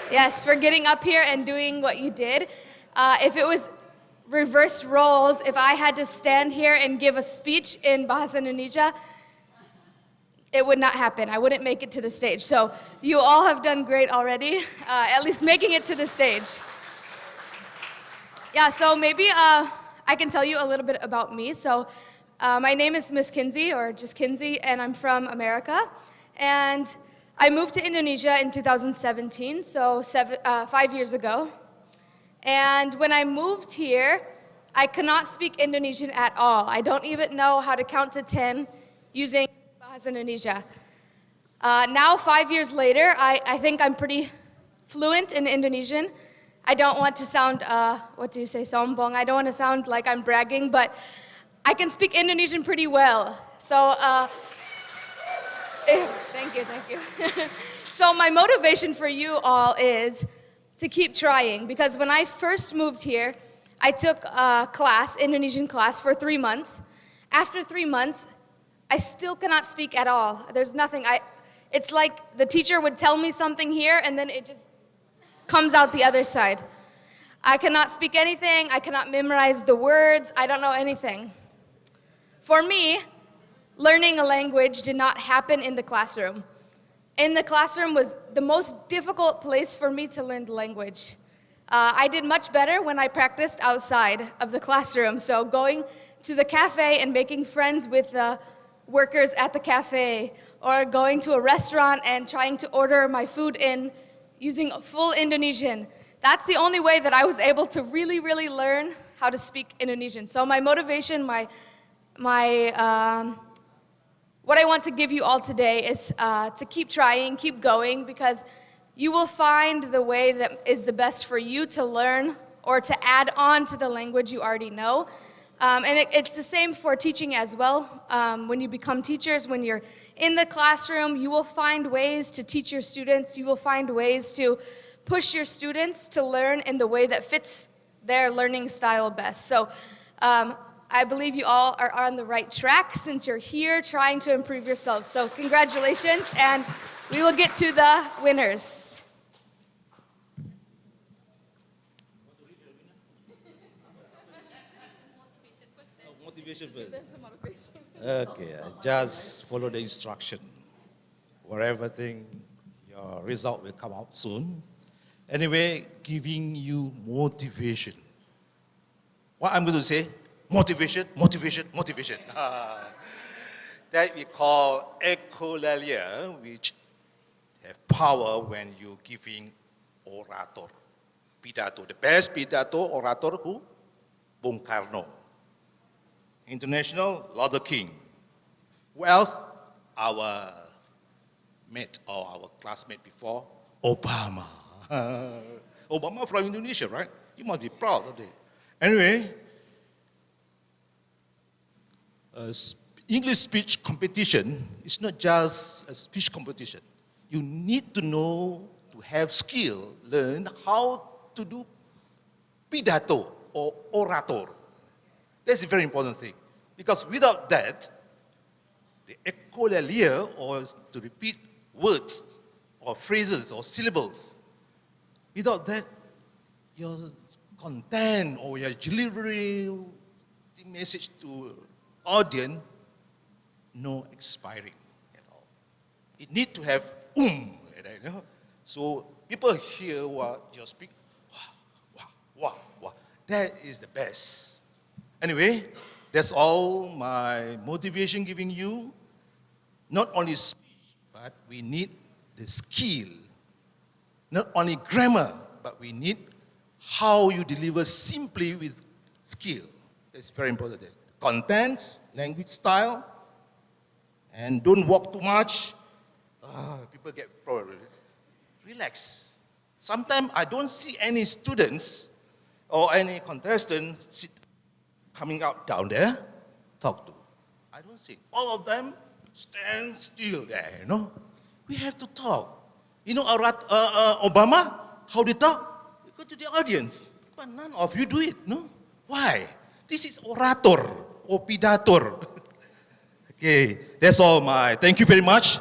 Yes, for getting up here and doing what you did. If it was reverse roles, if I had to stand here and give a speech in Bahasa Indonesia, it would not happen. I wouldn't make it to the stage. So you all have done great already, at least making it to the stage. Yeah, so maybe I can tell you a little bit about me. So my name is Miss Kinsey, or just Kinsey, and I'm from America. And I moved to Indonesia in 2017, so 5 years ago. And when I moved here, I cannot speak Indonesian at all. I don't even know how to count to 10 using Bahasa Indonesia. Now, 5 years later, I think I'm pretty fluent in Indonesian. I don't want to sound, what do you say, sombong? I don't want to sound like I'm bragging, but I can speak Indonesian pretty well. So, thank you. So my motivation for you all is to keep trying, because when I first moved here, I took a class, Indonesian class, for 3 months. After 3 months, I still cannot speak at all. There's nothing. It's like the teacher would tell me something here, and then it just comes out the other side. I cannot speak anything. I cannot memorize the words. I don't know anything. For me, learning a language did not happen in the classroom. In the classroom was the most difficult place for me to learn the language. I did much better when I practiced outside of the classroom. So going to the cafe and making friends with the workers at the cafe, or going to a restaurant and trying to order my food in using full Indonesian. That's the only way that I was able to really, really learn how to speak Indonesian. So my motivation, what I want to give you all today is to keep trying, keep going, because you will find the way that is the best for you to learn or to add on to the language you already know. And it's the same for teaching as well. When you become teachers, when you're in the classroom, you will find ways to teach your students. You will find ways to push your students to learn in the way that fits their learning style best. So I believe you all are on the right track since you're here trying to improve yourselves. So congratulations, and we will get to the winners. Motivation first. Okay, just follow the instruction. Wherever thing, your result will come out soon. Anyway, giving you motivation. What I'm going to say, motivation. That we call echolalia, which have power when you're giving orator. Pidato. The best pidato orator who? Bung Karno. International Luther King. Who else? Our mate or our classmate before, Obama. Obama from Indonesia, right? You must be proud of it. Anyway, English speech competition is not just a speech competition. You need to know, to have skill, learn how to do pidato or orator. That's a very important thing. Because without that, the echolalia, or to repeat words or phrases or syllables, without that, your content or your delivery the message to audience, no expiring at all. It need to have So people hear what you speak, wow. That is the best. Anyway, that's all my motivation giving you. Not only speech, but we need the skill. Not only grammar, but we need how you deliver simply with skill. That's very important. Contents, language style, and don't walk too much. People get probably. Relax. Sometimes I don't see any students or any contestant coming out down there, talk to. I don't see. All of them stand still there, We have to talk. Obama, how they talk? You go to the audience. But none of you do it, no? Why? This is orator or pidator. Okay, that's all thank you very much.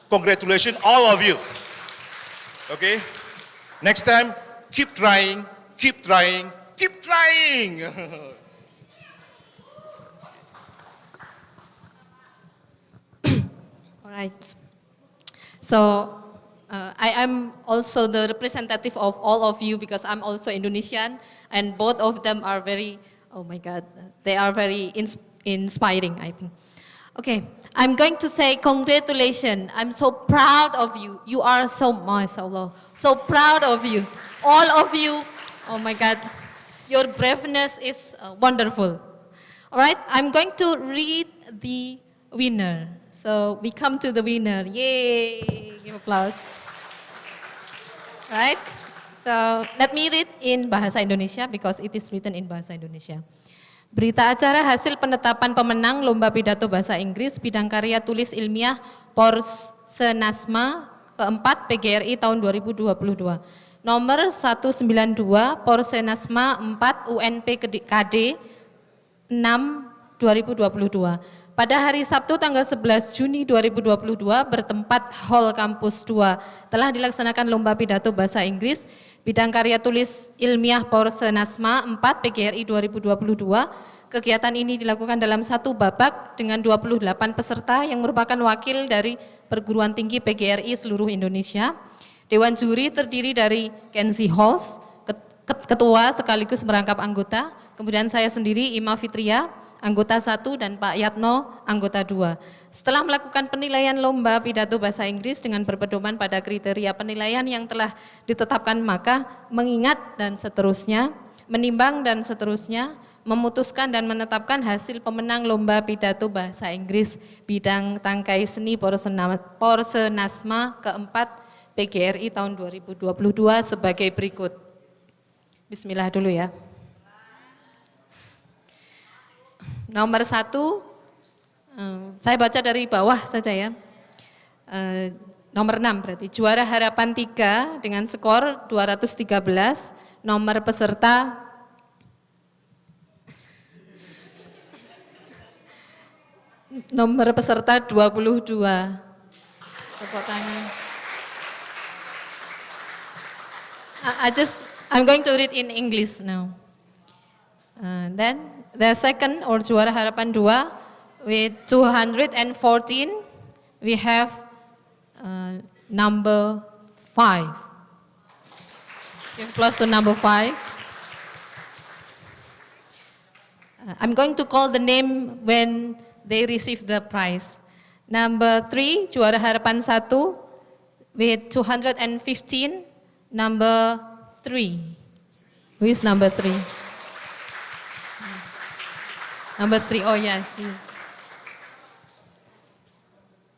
Congratulations, all of you. Okay? Next time, keep trying. All right. So I am also the representative of all of you because I'm also Indonesian, and both of them are very, oh my God, they are very inspiring, I think. Okay, I'm going to say congratulations. I'm so proud of you. You are so proud of you. All of you, oh my God. Your braveness is wonderful. All right, I'm going to read the winner. So we come to the winner. Yay! Give applause. All right. So let me read in Bahasa Indonesia because it is written in Bahasa Indonesia. Berita acara hasil penetapan pemenang Lomba Pidato Bahasa Inggris bidang karya tulis ilmiah PORSENASMA keempat PGRI tahun 2022. Nomor 192 PORSENASMA 4 UNP KD 6 2022. Pada hari Sabtu tanggal 11 Juni 2022 bertempat Hall Kampus 2 telah dilaksanakan Lomba Pidato Bahasa Inggris bidang karya tulis ilmiah PORSENASMA 4 PGRI 2022. Kegiatan ini dilakukan dalam satu babak dengan 28 peserta yang merupakan wakil dari perguruan tinggi PGRI seluruh Indonesia. Dewan juri terdiri dari Kenzie Halls, ketua sekaligus merangkap anggota, kemudian saya sendiri Ima Fitria, anggota 1 dan Pak Yatno, anggota 2. Setelah melakukan penilaian lomba pidato bahasa Inggris dengan berpedoman pada kriteria penilaian yang telah ditetapkan, maka mengingat dan seterusnya, menimbang dan seterusnya, memutuskan dan menetapkan hasil pemenang lomba pidato bahasa Inggris bidang tangkai seni PORSENASMA keempat PGRI tahun 2022 sebagai berikut. Bismillah dulu ya. Nomor 1, saya baca dari bawah saja ya. Nomor 6 berarti juara harapan 3 dengan skor 213, nomor peserta nomor peserta 22. Tepuk tangan. I'm going to read in English now. Then the second or juara harapan 2 with 214 we have number 5. Give applause to number 5. I'm going to call the name when they receive the prize. Number 3, juara harapan 1 with 215, number 3. Who is number 3? Number 3, oh yes.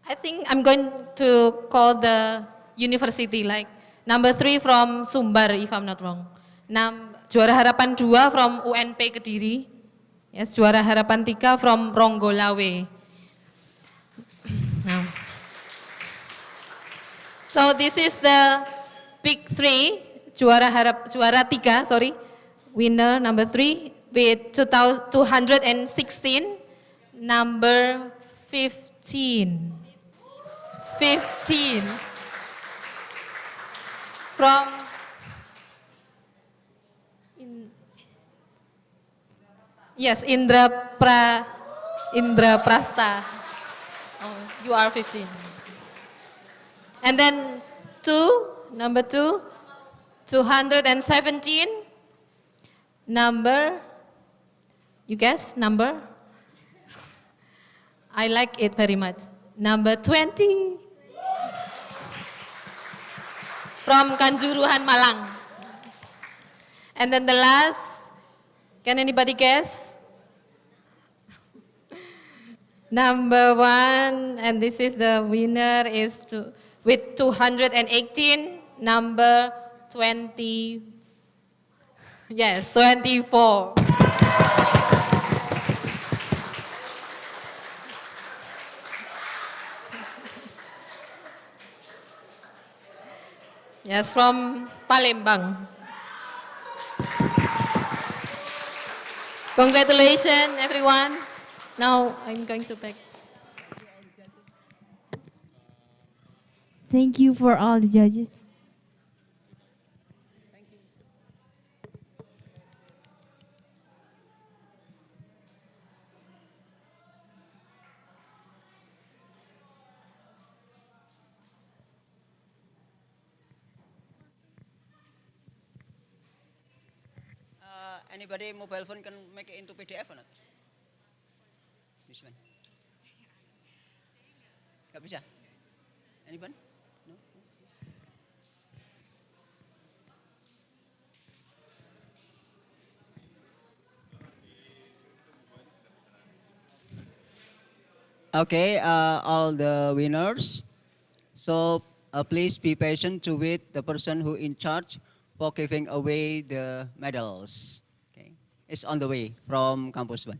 I think I'm going to call the university like number 3 from Sumbar if I'm not wrong. Juara harapan 2 from UNP Kediri. Yes, juara harapan 3 from Ronggolawe. Now, so this is the big 3, juara 3, sorry, winner number 3 with 216, number 15. 15 from yes, Indra Prasta. Oh, you are 15. And then number 2, 217, number, you guess number? I like it very much. Number 20 from Kanjuruhan Malang. And then the last, can anybody guess? Number 1, and this is the winner, is with 218, number 20. Yes, 24. Yes, from Palembang. Congratulations, everyone. Now I'm going to back. Thank you for all the judges. Anybody mobile phone can make it into PDF or not? This one. Gak bisa? Anyone? No? Okay, all the winners. So please be patient to wait the person who in charge for giving away the medals. Okay, it's on the way from Campus 1.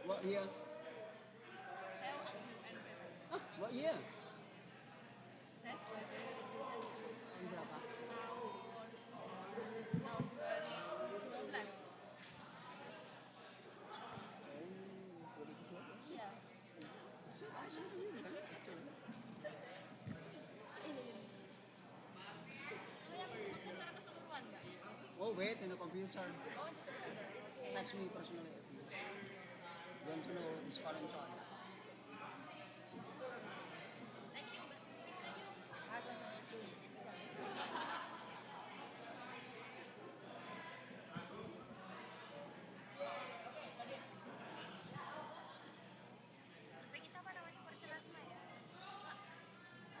What year? What year? Saya sekolah tahun berapa? Tahun 2012. Iya. Oh wait, in the computer. Text me personally if you want to know this current song. Kita apa namanya PORSENASMA ya?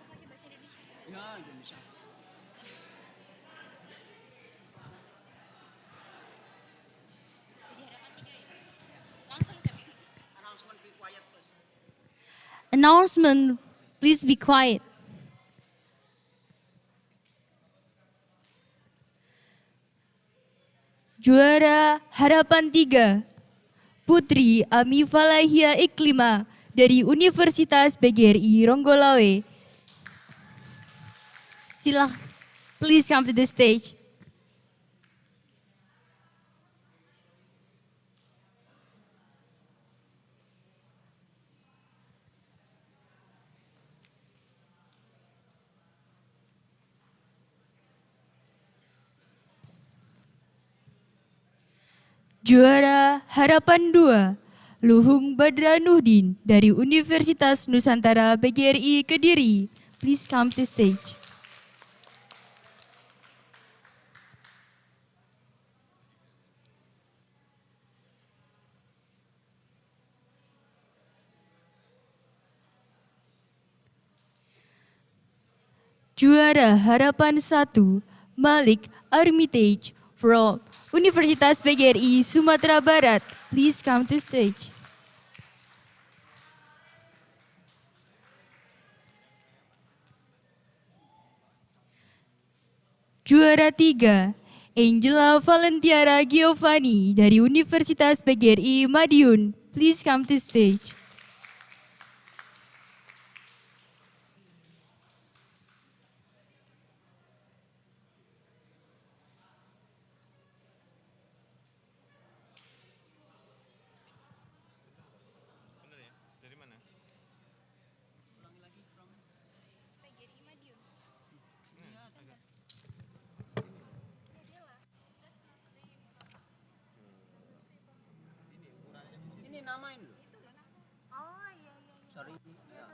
Pakai bahasa Indonesia. Ya, Indonesia. Announcement, please be quiet. Juara harapan 3, Putri Amifalahia Iklima dari Universitas PGRI Ronggolawe. Please come to the stage. Juara Harapan 2, Luhung Badranuddin dari Universitas Nusantara PGRI Kediri. Please come to stage. Juara Harapan 1, Malik Armitage from Universitas PGRI Sumatera Barat. Please come to stage. Juara 3, Angela Valentiara Giovanni dari Universitas PGRI Madiun. Please come to stage. Ini namain loh. Oh iya. Sorry. Ya.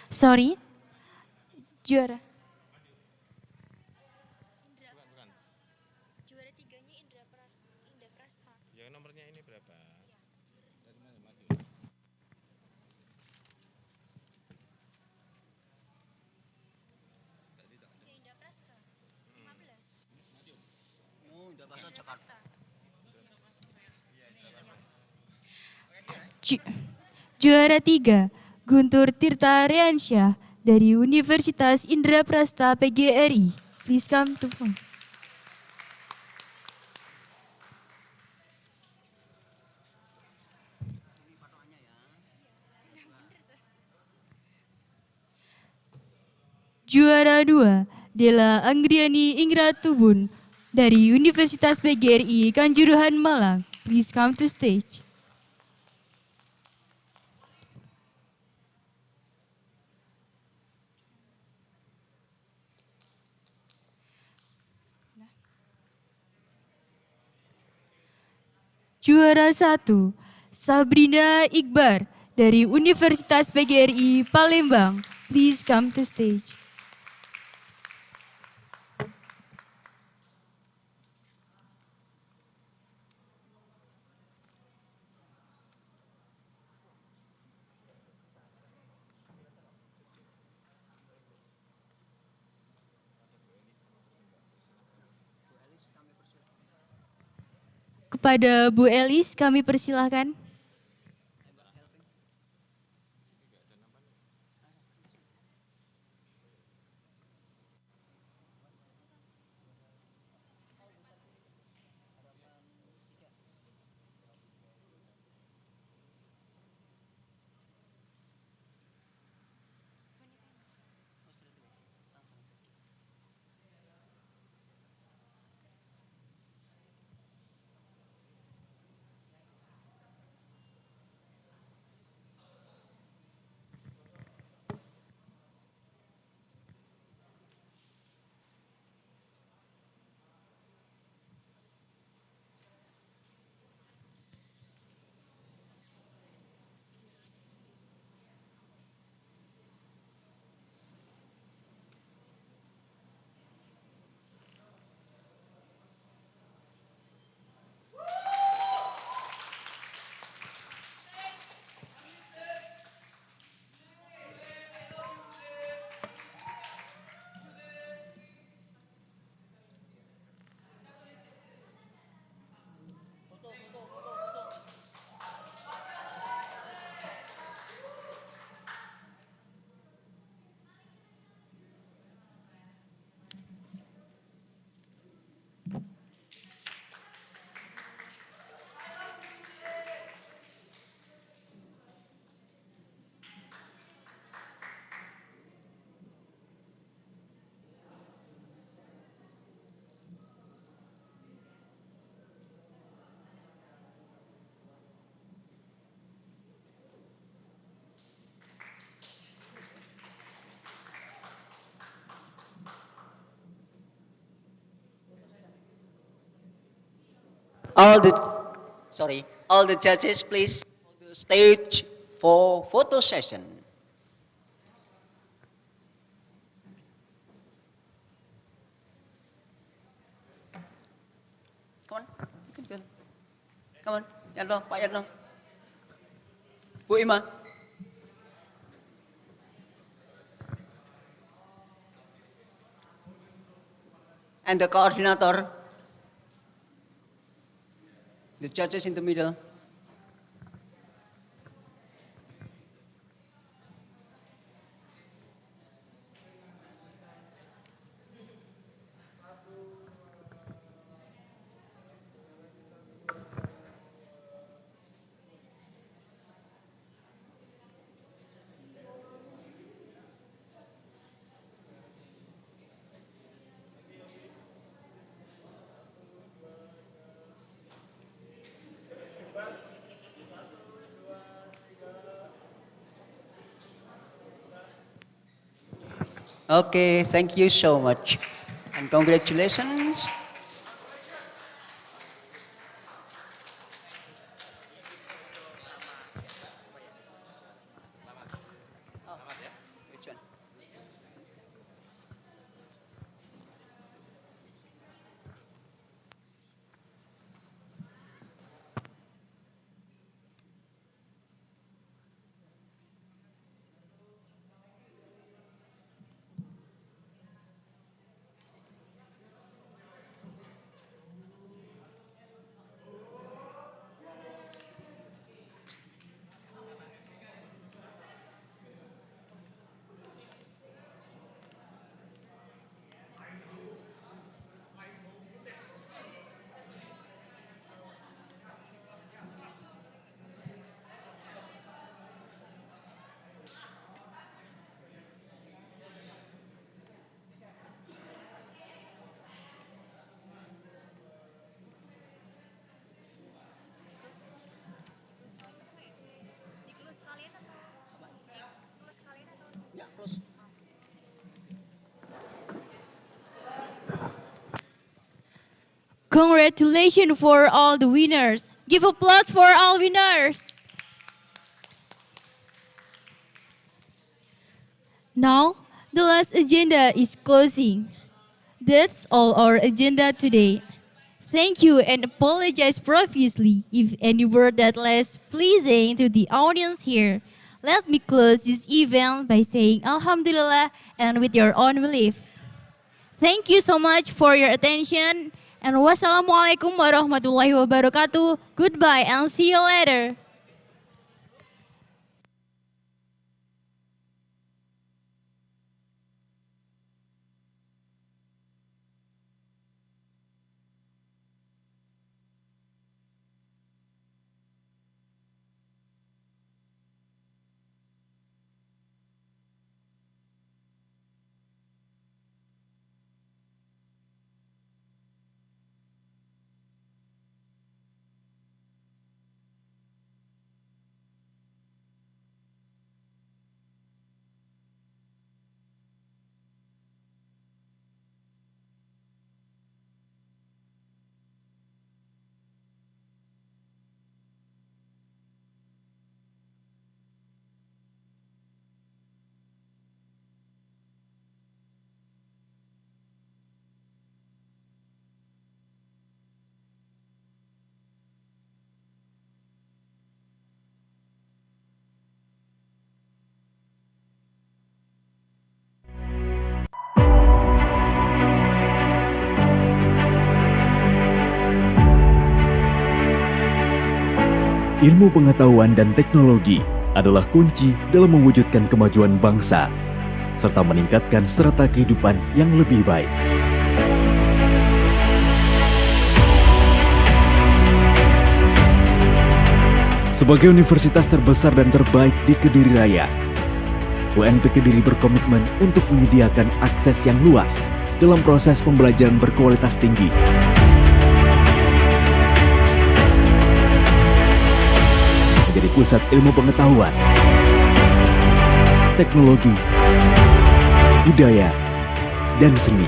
Sorry. Juara. Juara 3-nya Indra Prasta. Yang nomornya ini berapa? Indra Prasta. 15. Oh, udah bahasa Jakarta. Juara 3, Guntur Tirta Riansyah dari Universitas Indraprasta PGRI. Please come to phone. Juara 2, Dela Anggriani Ingratubun dari Universitas PGRI Kanjuruhan Malang. Please come to stage. Juara 1, Sabrina Iqbar dari Universitas PGRI Palembang. Please come to stage. Kepada Bu Elis kami persilahkan. All the judges, please, on the stage for photo session. Come on, good. Come on, Yadno, Pak Yadno. Bu Ima. And the coordinator. The judges in the middle. Okay, thank you so much. And congratulations. Congratulations for all the winners. Give applause for all winners. Now, the last agenda is closing. That's all our agenda today. Thank you and apologize profusely if any word that less pleasing to the audience here. Let me close this event by saying Alhamdulillah and with your own belief. Thank you so much for your attention and wassalamualaikum warahmatullahi wabarakatuh. Goodbye and see you later. Ilmu pengetahuan dan teknologi adalah kunci dalam mewujudkan kemajuan bangsa, serta meningkatkan strata kehidupan yang lebih baik. Sebagai universitas terbesar dan terbaik di Kediri Raya, UNP Kediri berkomitmen untuk menyediakan akses yang luas dalam proses pembelajaran berkualitas tinggi. Menjadi pusat ilmu pengetahuan, teknologi, budaya, dan seni.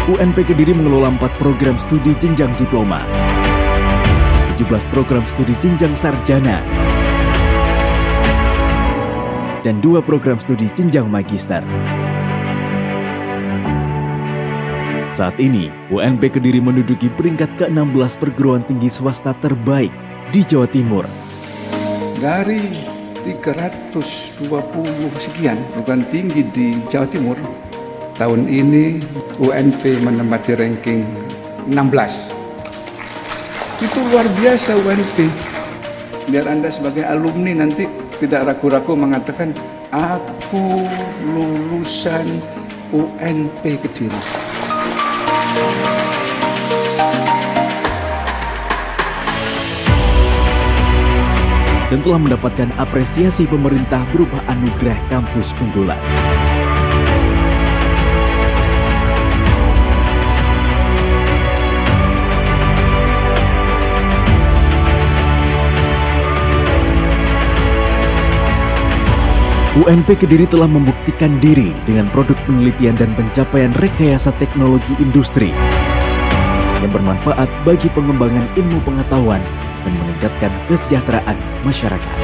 UNP Kediri mengelola 4 program studi jenjang diploma, 17 program studi jenjang sarjana, dan 2 program studi jenjang magister. Saat ini, UNP Kediri menduduki peringkat ke-16 perguruan tinggi swasta terbaik di Jawa Timur. Dari 320 sekian perguruan tinggi di Jawa Timur, tahun ini UNP menempati ranking 16. Itu luar biasa UNP. Biar Anda sebagai alumni nanti tidak ragu-ragu mengatakan, aku lulusan UNP Kediri. Dan telah mendapatkan apresiasi pemerintah berupa anugerah kampus unggulan. UNP Kediri telah membuktikan diri dengan produk penelitian dan pencapaian rekayasa teknologi industri yang bermanfaat bagi pengembangan ilmu pengetahuan dan meningkatkan kesejahteraan masyarakat.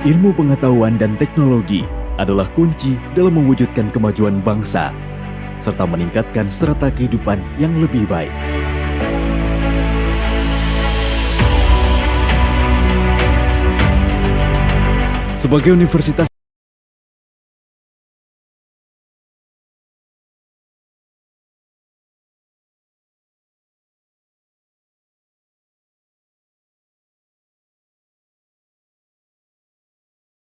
Ilmu pengetahuan dan teknologi adalah kunci dalam mewujudkan kemajuan bangsa, serta meningkatkan strata kehidupan yang lebih baik. Sebagai universitas